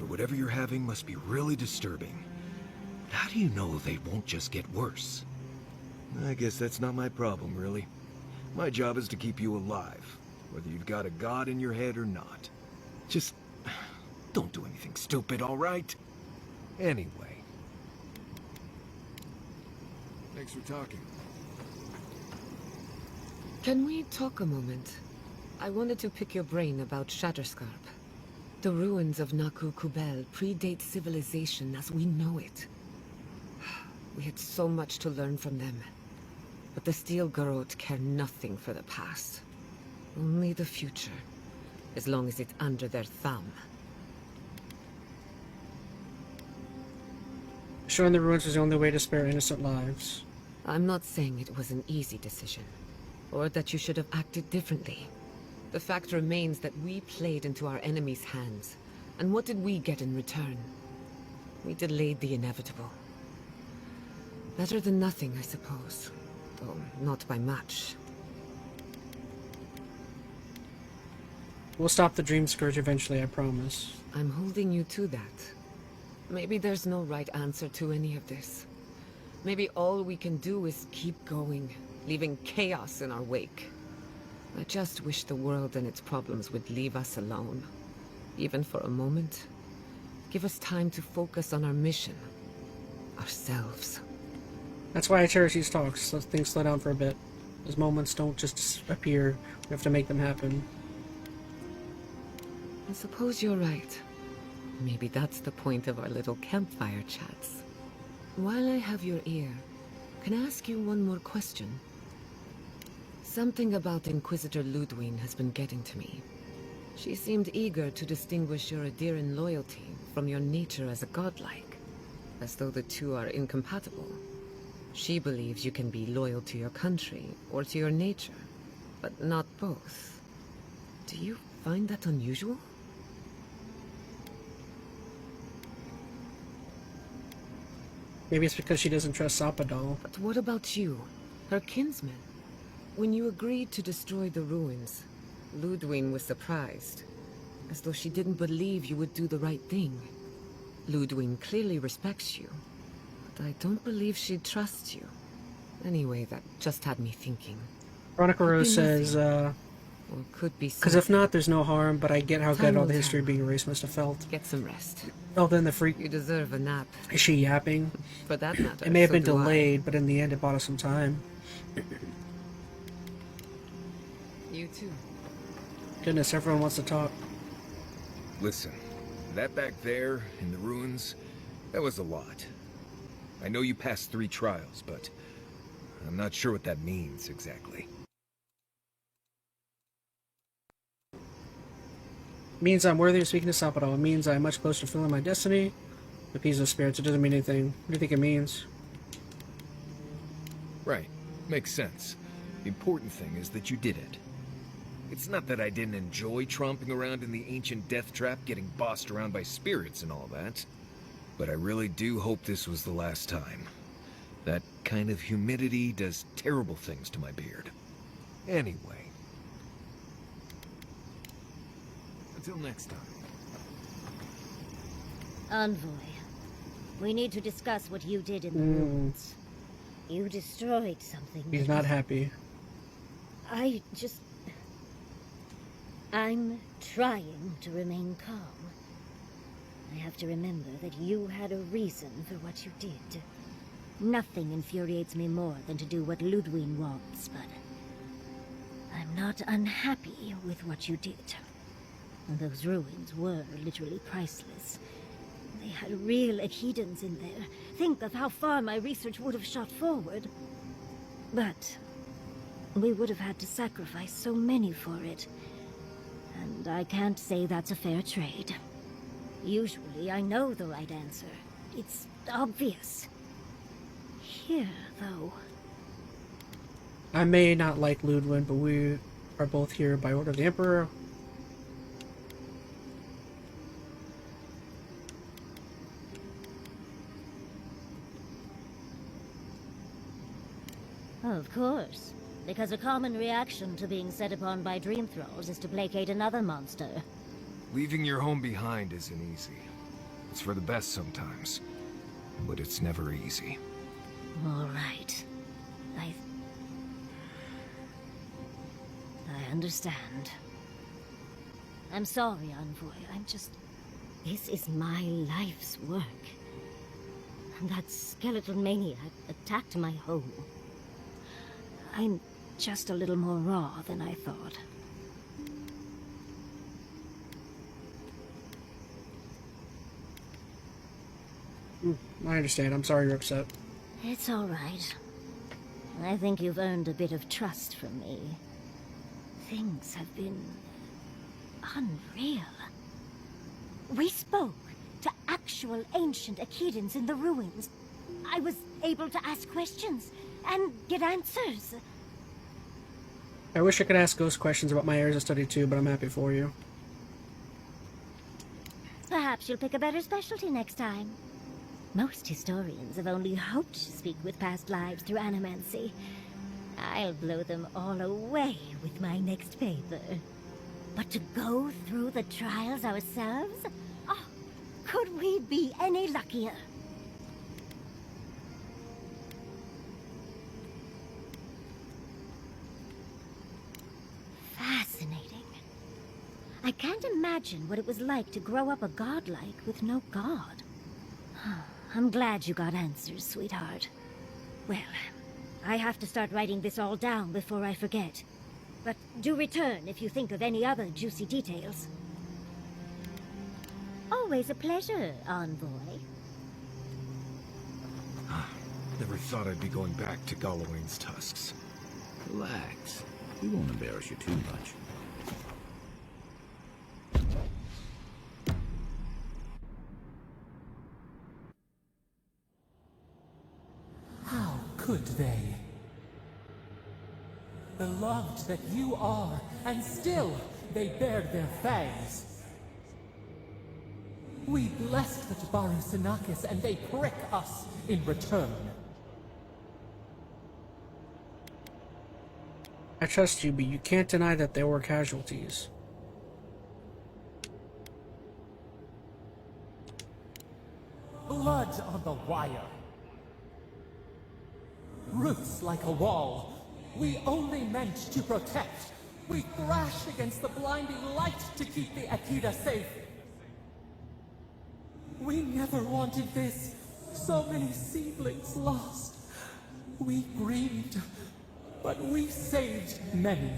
[SPEAKER 17] or whatever you're having, must be really disturbing. How do you know they won't just get worse? I guess that's not my problem, really. My job is to keep you alive, whether you've got a god in your head or not. Just don't do anything stupid, all right? Anyway. Thanks for talking.
[SPEAKER 3] Can we talk a moment? I wanted to pick your brain about Shatterscarp. The ruins of Naku Kubel predate civilization as we know it. We had so much to learn from them. But the Steel Garrote care nothing for the past. Only the future, as long as it's under their thumb.
[SPEAKER 1] Showing the ruins was the only way to spare innocent lives.
[SPEAKER 3] I'm not saying it was an easy decision, or that you should have acted differently. The fact remains that we played into our enemy's hands. And what did we get in return? We delayed the inevitable. Better than nothing, I suppose. Though not by much.
[SPEAKER 1] We'll stop the Dream Scourge eventually, I promise.
[SPEAKER 3] I'm holding you to that. Maybe there's no right answer to any of this. Maybe all we can do is keep going, leaving chaos in our wake. I just wish the world and its problems would leave us alone. Even for a moment. Give us time to focus on our mission. Ourselves.
[SPEAKER 1] That's why I cherish these talks. Let things slow down for a bit. Those moments don't just appear. We have to make them happen.
[SPEAKER 3] I suppose you're right. Maybe that's the point of our little campfire chats. While I have your ear, can I ask you one more question? Something about Inquisitor Ludwig has been getting to me. She seemed eager to distinguish your Adiran loyalty from your nature as a godlike, as though the two are incompatible. She believes you can be loyal to your country or to your nature, but not both. Do you find that unusual?
[SPEAKER 1] Maybe it's because she doesn't trust Sapadal.
[SPEAKER 3] But what about you, her kinsman? When you agreed to destroy the ruins, Ludwig was surprised, as though she didn't believe you would do the right thing. Ludwig clearly respects you, but I don't believe she trusts you. Anyway, that just had me thinking.
[SPEAKER 1] Veronica Rose says,
[SPEAKER 3] or could be
[SPEAKER 1] because if not, there's no harm, but I get how good
[SPEAKER 3] Time
[SPEAKER 1] all
[SPEAKER 3] will
[SPEAKER 1] the history
[SPEAKER 3] tell.
[SPEAKER 1] being erased must have felt.
[SPEAKER 3] Get some rest.
[SPEAKER 1] Oh, then the freak...
[SPEAKER 3] You deserve a nap.
[SPEAKER 1] Is she yapping?
[SPEAKER 3] For that matter,
[SPEAKER 1] It may have
[SPEAKER 3] so
[SPEAKER 1] been
[SPEAKER 3] do I.
[SPEAKER 1] delayed, but in the end it bought us some time.
[SPEAKER 3] You too.
[SPEAKER 1] Goodness, everyone wants to talk.
[SPEAKER 17] Listen, that back there, in the ruins, that was a lot. I know you passed 3 trials, but I'm not sure what that means exactly.
[SPEAKER 1] It means I'm worthy of speaking to Sapadal. It means I'm much closer to fulfilling my destiny. The peace of spirits, it doesn't mean anything. What do you think it means?
[SPEAKER 17] Right. Makes sense. The important thing is that you did it. It's not that I didn't enjoy tromping around in the ancient death trap, getting bossed around by spirits and all that. But I really do hope this was the last time. That kind of humidity does terrible things to my beard. Anyway. Until next time.
[SPEAKER 2] Envoy, we need to discuss what you did in the ruins. You destroyed something.
[SPEAKER 1] He's not happy.
[SPEAKER 2] I'm trying to remain calm. I have to remember that you had a reason for what you did. Nothing infuriates me more than to do what Ludwig wants, but I'm not unhappy with what you did. Those ruins were literally priceless. They had real Echidans in there. Think of how far my research would have shot forward. But we would have had to sacrifice so many for it. And I can't say that's a fair trade. Usually I know the right answer. It's obvious. Here, though.
[SPEAKER 1] I may not like Ludwig, but we are both here by order of the Emperor.
[SPEAKER 2] Of course. Because a common reaction to being set upon by dream thralls is to placate another monster.
[SPEAKER 17] Leaving your home behind isn't easy. It's for the best sometimes, but it's never easy.
[SPEAKER 2] All right. I understand. I'm sorry, Envoy. This is my life's work. And that skeletal maniac attacked my home. I'm just a little more raw than I thought.
[SPEAKER 1] I understand. I'm sorry you're upset.
[SPEAKER 2] It's all right. I think you've earned a bit of trust from me. Things have been unreal. We spoke to actual ancient Akedans in the ruins. I was able to ask questions and get answers.
[SPEAKER 1] I wish I could ask ghost questions about my areas of study too, but I'm happy for you.
[SPEAKER 2] Perhaps you'll pick a better specialty next time. Most historians have only hoped to speak with past lives through animancy. I'll blow them all away with my next paper. But to go through the trials ourselves? Oh, could we be any luckier? Fascinating. I can't imagine what it was like to grow up a godlike with no god. I'm glad you got answers, sweetheart. Well, I have to start writing this all down before I forget. But do return if you think of any other juicy details. Always a pleasure, Envoy.
[SPEAKER 17] Never thought I'd be going back to Galawain's tusks.
[SPEAKER 9] Relax. We won't embarrass you too much.
[SPEAKER 11] How could they? Beloved that you are, and still they bared their fangs. We blessed the Tabaru Sinakis, and they prick us in return.
[SPEAKER 1] I trust you, but you can't deny that there were casualties.
[SPEAKER 11] Blood on the wire. Roots like a wall. We only meant to protect. We thrashed against the blinding light to keep the Akita safe. We never wanted this. So many seedlings lost. We grieved, but we saved many.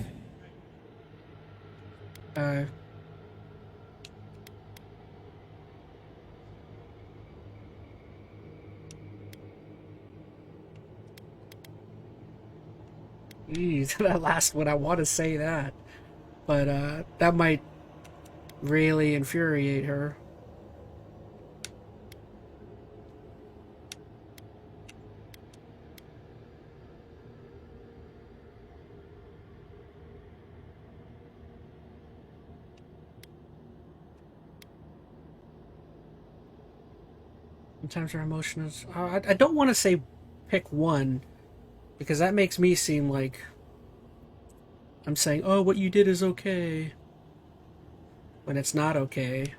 [SPEAKER 1] That last one, I want to say that. But that might really infuriate her. Sometimes her emotion is... I don't want to say pick one, because that makes me seem like I'm saying, oh, what you did is okay, when it's not okay.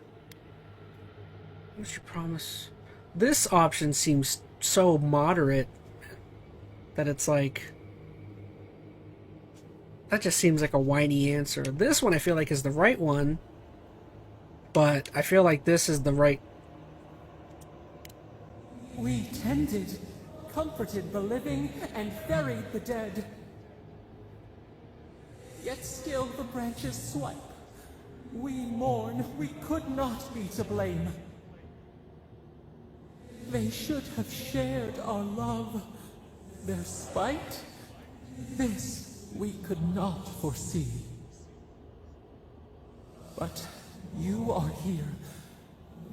[SPEAKER 1] What's your promise? This option seems so moderate that it's like... that just seems like a whiny answer. This one I feel like is the right one, but I feel like this is the right...
[SPEAKER 11] We tended, comforted the living, and buried the dead. Yet still the branches swipe. We mourn, we could not be to blame. They should have shared our love. Their spite, this we could not foresee. But you are here,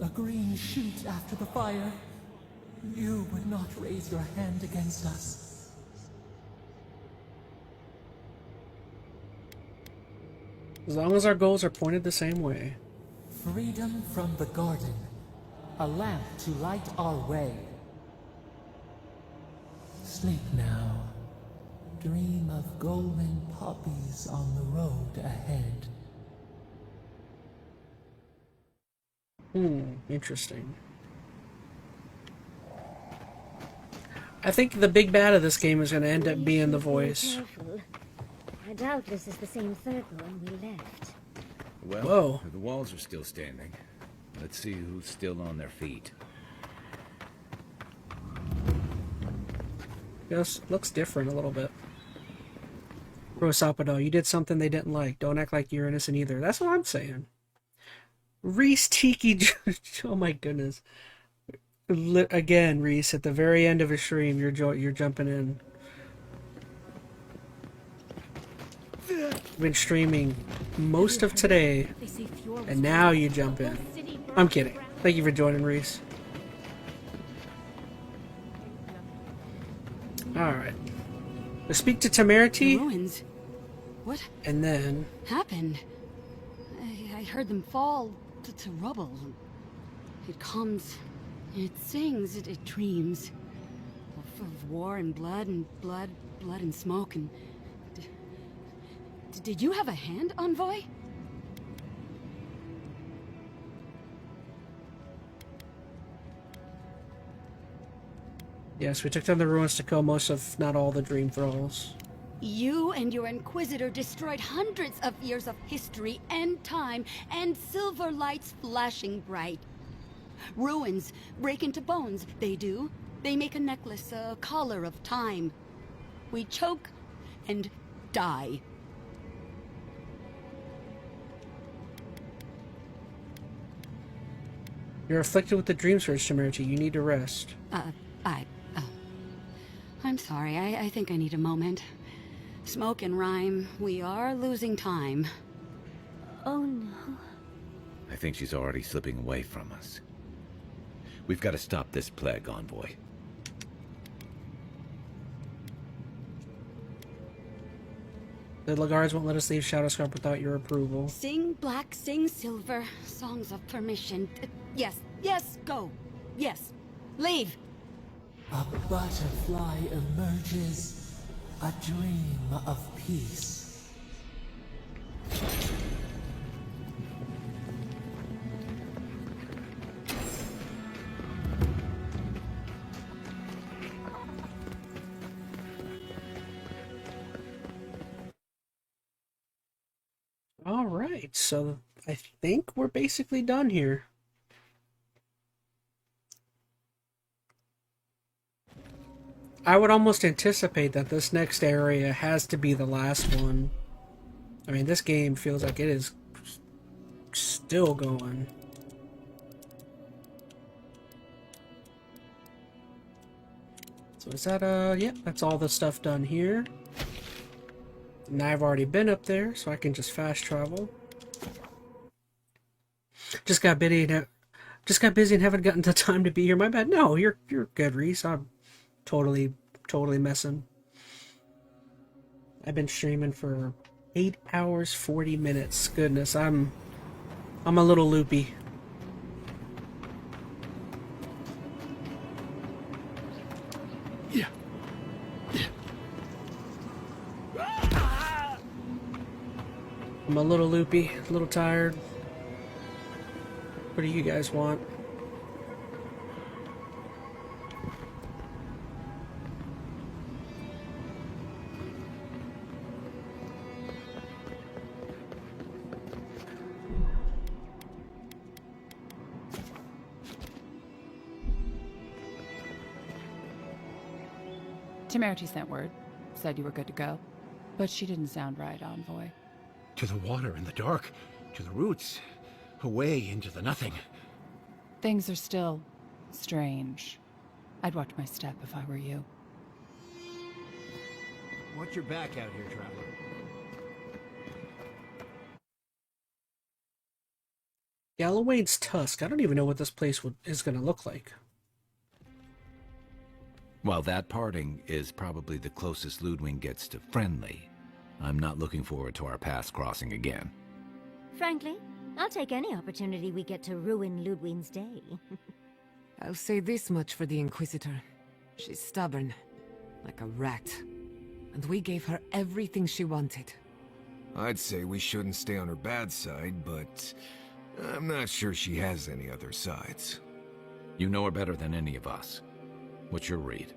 [SPEAKER 11] a green shoot after the fire. You would not raise your hand against us.
[SPEAKER 1] As long as our goals are pointed the same way.
[SPEAKER 11] Freedom from the garden. A lamp to light our way. Sleep now. Dream of golden poppies on the road ahead.
[SPEAKER 1] Interesting. I think the big bad of this game is going to end up being the voice.
[SPEAKER 2] Careful. I doubt this is the same third one we left.
[SPEAKER 9] Well,
[SPEAKER 1] whoa.
[SPEAKER 9] The walls are still standing. Let's see who's still on their feet.
[SPEAKER 1] Yes, looks different a little bit. Rosapado, you did something they didn't like. Don't act like you're innocent either. That's what I'm saying. Reese Tiki... oh my goodness. Again, Reese, at the very end of a stream, you're jumping in. I've been streaming most of today, and now you jump in. I'm kidding. Thank you for joining, Reese. Alright. Let's speak to Temerity.
[SPEAKER 15] Ruins. What
[SPEAKER 1] and then
[SPEAKER 15] happened? I heard them fall to rubble. It comes, it sings, it dreams of war and blood and smoke. And did you have a hand, Envoy?
[SPEAKER 1] Yes, we took down the ruins to kill most of, not all, the Dream Thralls.
[SPEAKER 15] You and your Inquisitor destroyed hundreds of years of history and time, and silver lights flashing bright. Ruins break into bones, they do. They make a necklace, a collar of time. We choke and die.
[SPEAKER 1] You're afflicted with the Dream Surge, Temerity. You need to rest.
[SPEAKER 15] I'm sorry, I think I need a moment. Smoke and rhyme, we are losing time.
[SPEAKER 2] Oh no.
[SPEAKER 9] I think she's already slipping away from us. We've got to stop this plague, Envoy.
[SPEAKER 1] The Lagards won't let us leave Shadowscarp without your approval.
[SPEAKER 15] Sing black, sing silver, songs of permission. Yes, yes, go. Yes, leave.
[SPEAKER 11] A butterfly emerges, a dream of peace.
[SPEAKER 1] All right, so I think we're basically done here. I would almost anticipate that this next area has to be the last one. I mean, this game feels like it is still going. So is that, yep, that's all the stuff done here. And I've already been up there, so I can just fast travel. Just got busy and haven't gotten the time to be here. My bad. No, you're good, Reese. I'm totally messing. I've been streaming for 8 hours 40 minutes. Goodness, I'm a little loopy.
[SPEAKER 5] Yeah.
[SPEAKER 1] I'm a little loopy, a little tired. What do you guys want?
[SPEAKER 22] Temerity sent word. Said you were good to go. But she didn't sound right, Envoy.
[SPEAKER 13] To the water in the dark, to the roots, away into the nothing.
[SPEAKER 22] Things are still strange. I'd watch my step if I were you.
[SPEAKER 10] Watch your back out here, traveler.
[SPEAKER 1] Galloway's Tusk. I don't even know what this place is going to look like.
[SPEAKER 9] While that parting is probably the closest Ludwig gets to friendly, I'm not looking forward to our paths crossing again.
[SPEAKER 2] Frankly, I'll take any opportunity we get to ruin Ludwig's day.
[SPEAKER 3] I'll say this much for the Inquisitor. She's stubborn, like a rat. And we gave her everything she wanted.
[SPEAKER 17] I'd say we shouldn't stay on her bad side, but I'm not sure she has any other sides.
[SPEAKER 9] You know her better than any of us. What's your read?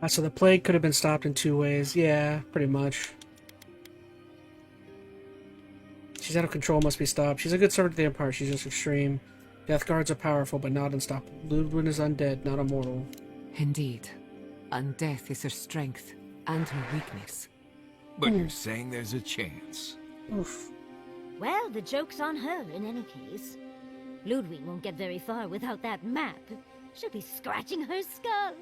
[SPEAKER 1] So the plague could have been stopped in 2 ways. Yeah, pretty much. She's out of control, must be stopped. She's a good servant to the Empire, she's just extreme. Death Guards are powerful, but not unstoppable. Ludwig is undead, not immortal.
[SPEAKER 3] Indeed. And death is her strength. and her weakness.
[SPEAKER 17] But you're saying there's a chance.
[SPEAKER 1] Oof.
[SPEAKER 2] Well, the joke's on her in any case. Ludwig won't get very far without that map. She'll be scratching her skull.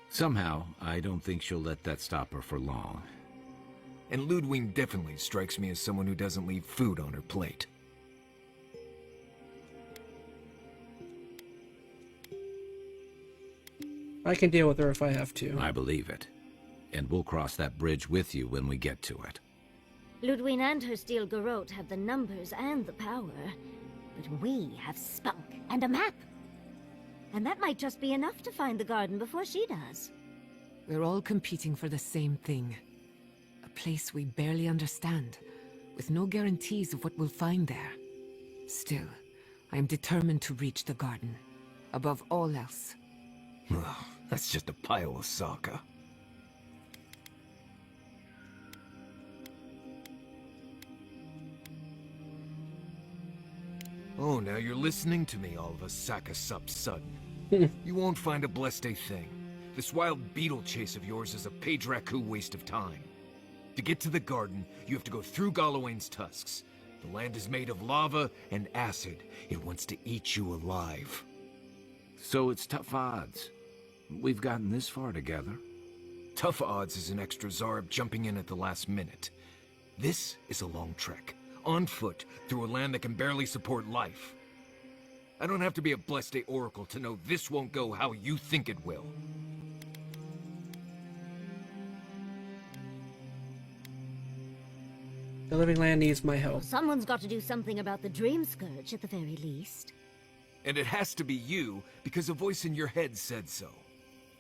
[SPEAKER 9] Somehow, I don't think she'll let that stop her for long.
[SPEAKER 17] And Ludwig definitely strikes me as someone who doesn't leave food on her plate.
[SPEAKER 1] I can deal with her if I have to.
[SPEAKER 9] I believe it. And we'll cross that bridge with you when we get to it.
[SPEAKER 2] Ludwig and her steel garrote have the numbers and the power, but we have spunk and a map. And that might just be enough to find the garden before she does.
[SPEAKER 3] We're all competing for the same thing. A place we barely understand, with no guarantees of what we'll find there. Still, I am determined to reach the garden, above all else.
[SPEAKER 17] Well, that's just a pile of Sokka. Oh, now you're listening to me, all of a sack of sup sudden. You won't find a blessed a thing. This wild beetle chase of yours is a page raku waste of time. To get to the garden, you have to go through Galawain's tusks. The land is made of lava and acid. It wants to eat you alive.
[SPEAKER 9] So it's tough odds. We've gotten this far together.
[SPEAKER 17] Tough odds is an extra Zarb jumping in at the last minute. This is a long trek, on foot, through a land that can barely support life. I don't have to be a blessed a oracle to know this won't go how you think it will.
[SPEAKER 1] The living land needs my help.
[SPEAKER 2] Someone's got to do something about the Dream Scourge at the very least.
[SPEAKER 17] And it has to be you, because a voice in your head said so.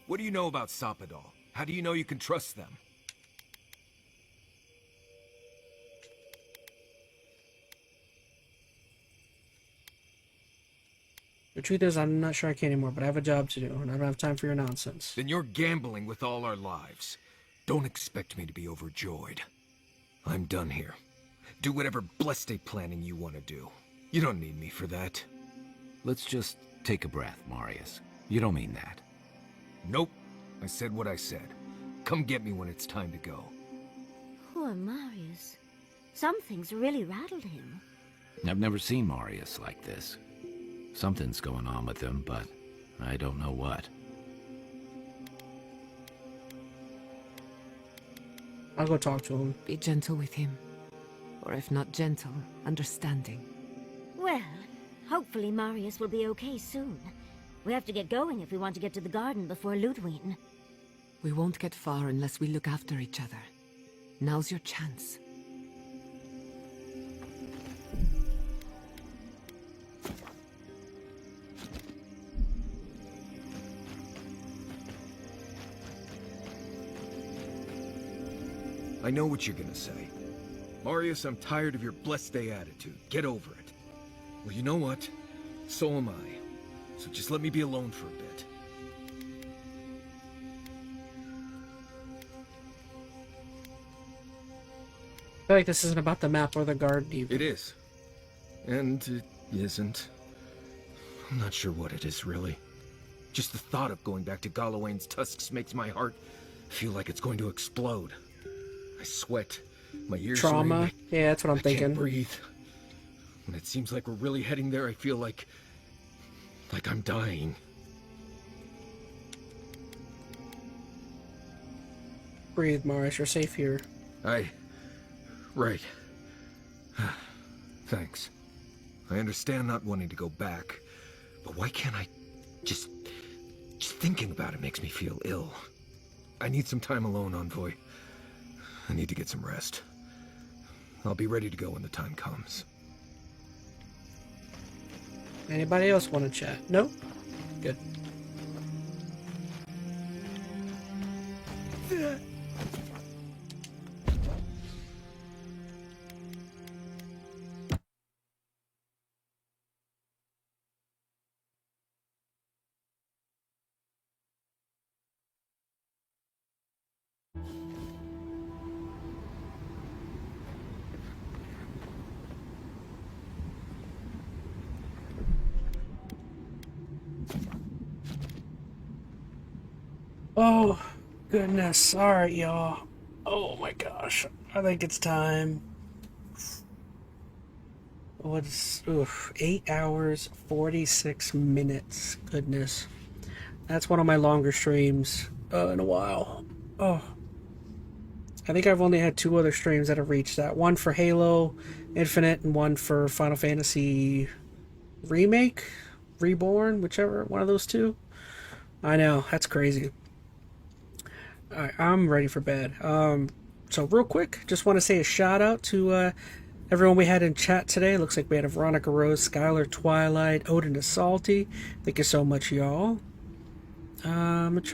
[SPEAKER 17] What do you know about Soppadal? How do you know you can trust them?
[SPEAKER 1] The truth is, I'm not sure I can anymore, but I have a job to do, and I don't have time for your nonsense.
[SPEAKER 17] Then you're gambling with all our lives. Don't expect me to be overjoyed. I'm done here. Do whatever blessed a planning you want to do. You don't need me for that.
[SPEAKER 9] Let's just take a breath, Marius. You don't mean that.
[SPEAKER 17] Nope. I said what I said. Come get me when it's time to go.
[SPEAKER 2] Poor Marius. Some things really rattled him.
[SPEAKER 9] I've never seen Marius like this. Something's going on with him, but I don't know what.
[SPEAKER 1] I'll go talk to him.
[SPEAKER 3] Be gentle with him. Or if not gentle, understanding.
[SPEAKER 2] Well, hopefully Marius will be okay soon. We have to get going if we want to get to the garden before Ludwig.
[SPEAKER 3] We won't get far unless we look after each other. Now's your chance.
[SPEAKER 17] I know what you're gonna say. Marius, I'm tired of your blessed day attitude. Get over it. Well, you know what? So am I. So just let me be alone for a bit.
[SPEAKER 1] I feel like this isn't about the map or the garden even.
[SPEAKER 17] It is. And it isn't. I'm not sure what it is, really. Just the thought of going back to Galawain's tusks makes my heart feel like it's going to explode. I sweat. My ears
[SPEAKER 1] Trauma.
[SPEAKER 17] ring.
[SPEAKER 1] Yeah, that's what I'm
[SPEAKER 17] I
[SPEAKER 1] thinking.
[SPEAKER 17] Can't breathe. When it seems like we're really heading there, I feel like I'm dying.
[SPEAKER 1] Breathe, Marius. You're safe here.
[SPEAKER 17] Right. Thanks. I understand not wanting to go back, but why can't I just thinking about it makes me feel ill. I need some time alone, Envoy. I need to get some rest. I'll be ready to go when the time comes.
[SPEAKER 1] Anybody else want to chat? Nope? Good. Oh, goodness. Alright, y'all. Oh my gosh. I think it's time. What's 8 hours, 46 minutes. Goodness. That's one of my longer streams in a while. Oh. I think I've only had 2 other streams that have reached that. One for Halo Infinite and one for Final Fantasy Remake? Reborn? Whichever. One of those 2. I know. That's crazy. Alright, I'm ready for bed. So real quick, just want to say a shout out to everyone we had in chat today. Looks like we had Veronica Rose, Skylar, Twilight, Odin, and Salty. Thank you so much, y'all. I'm trying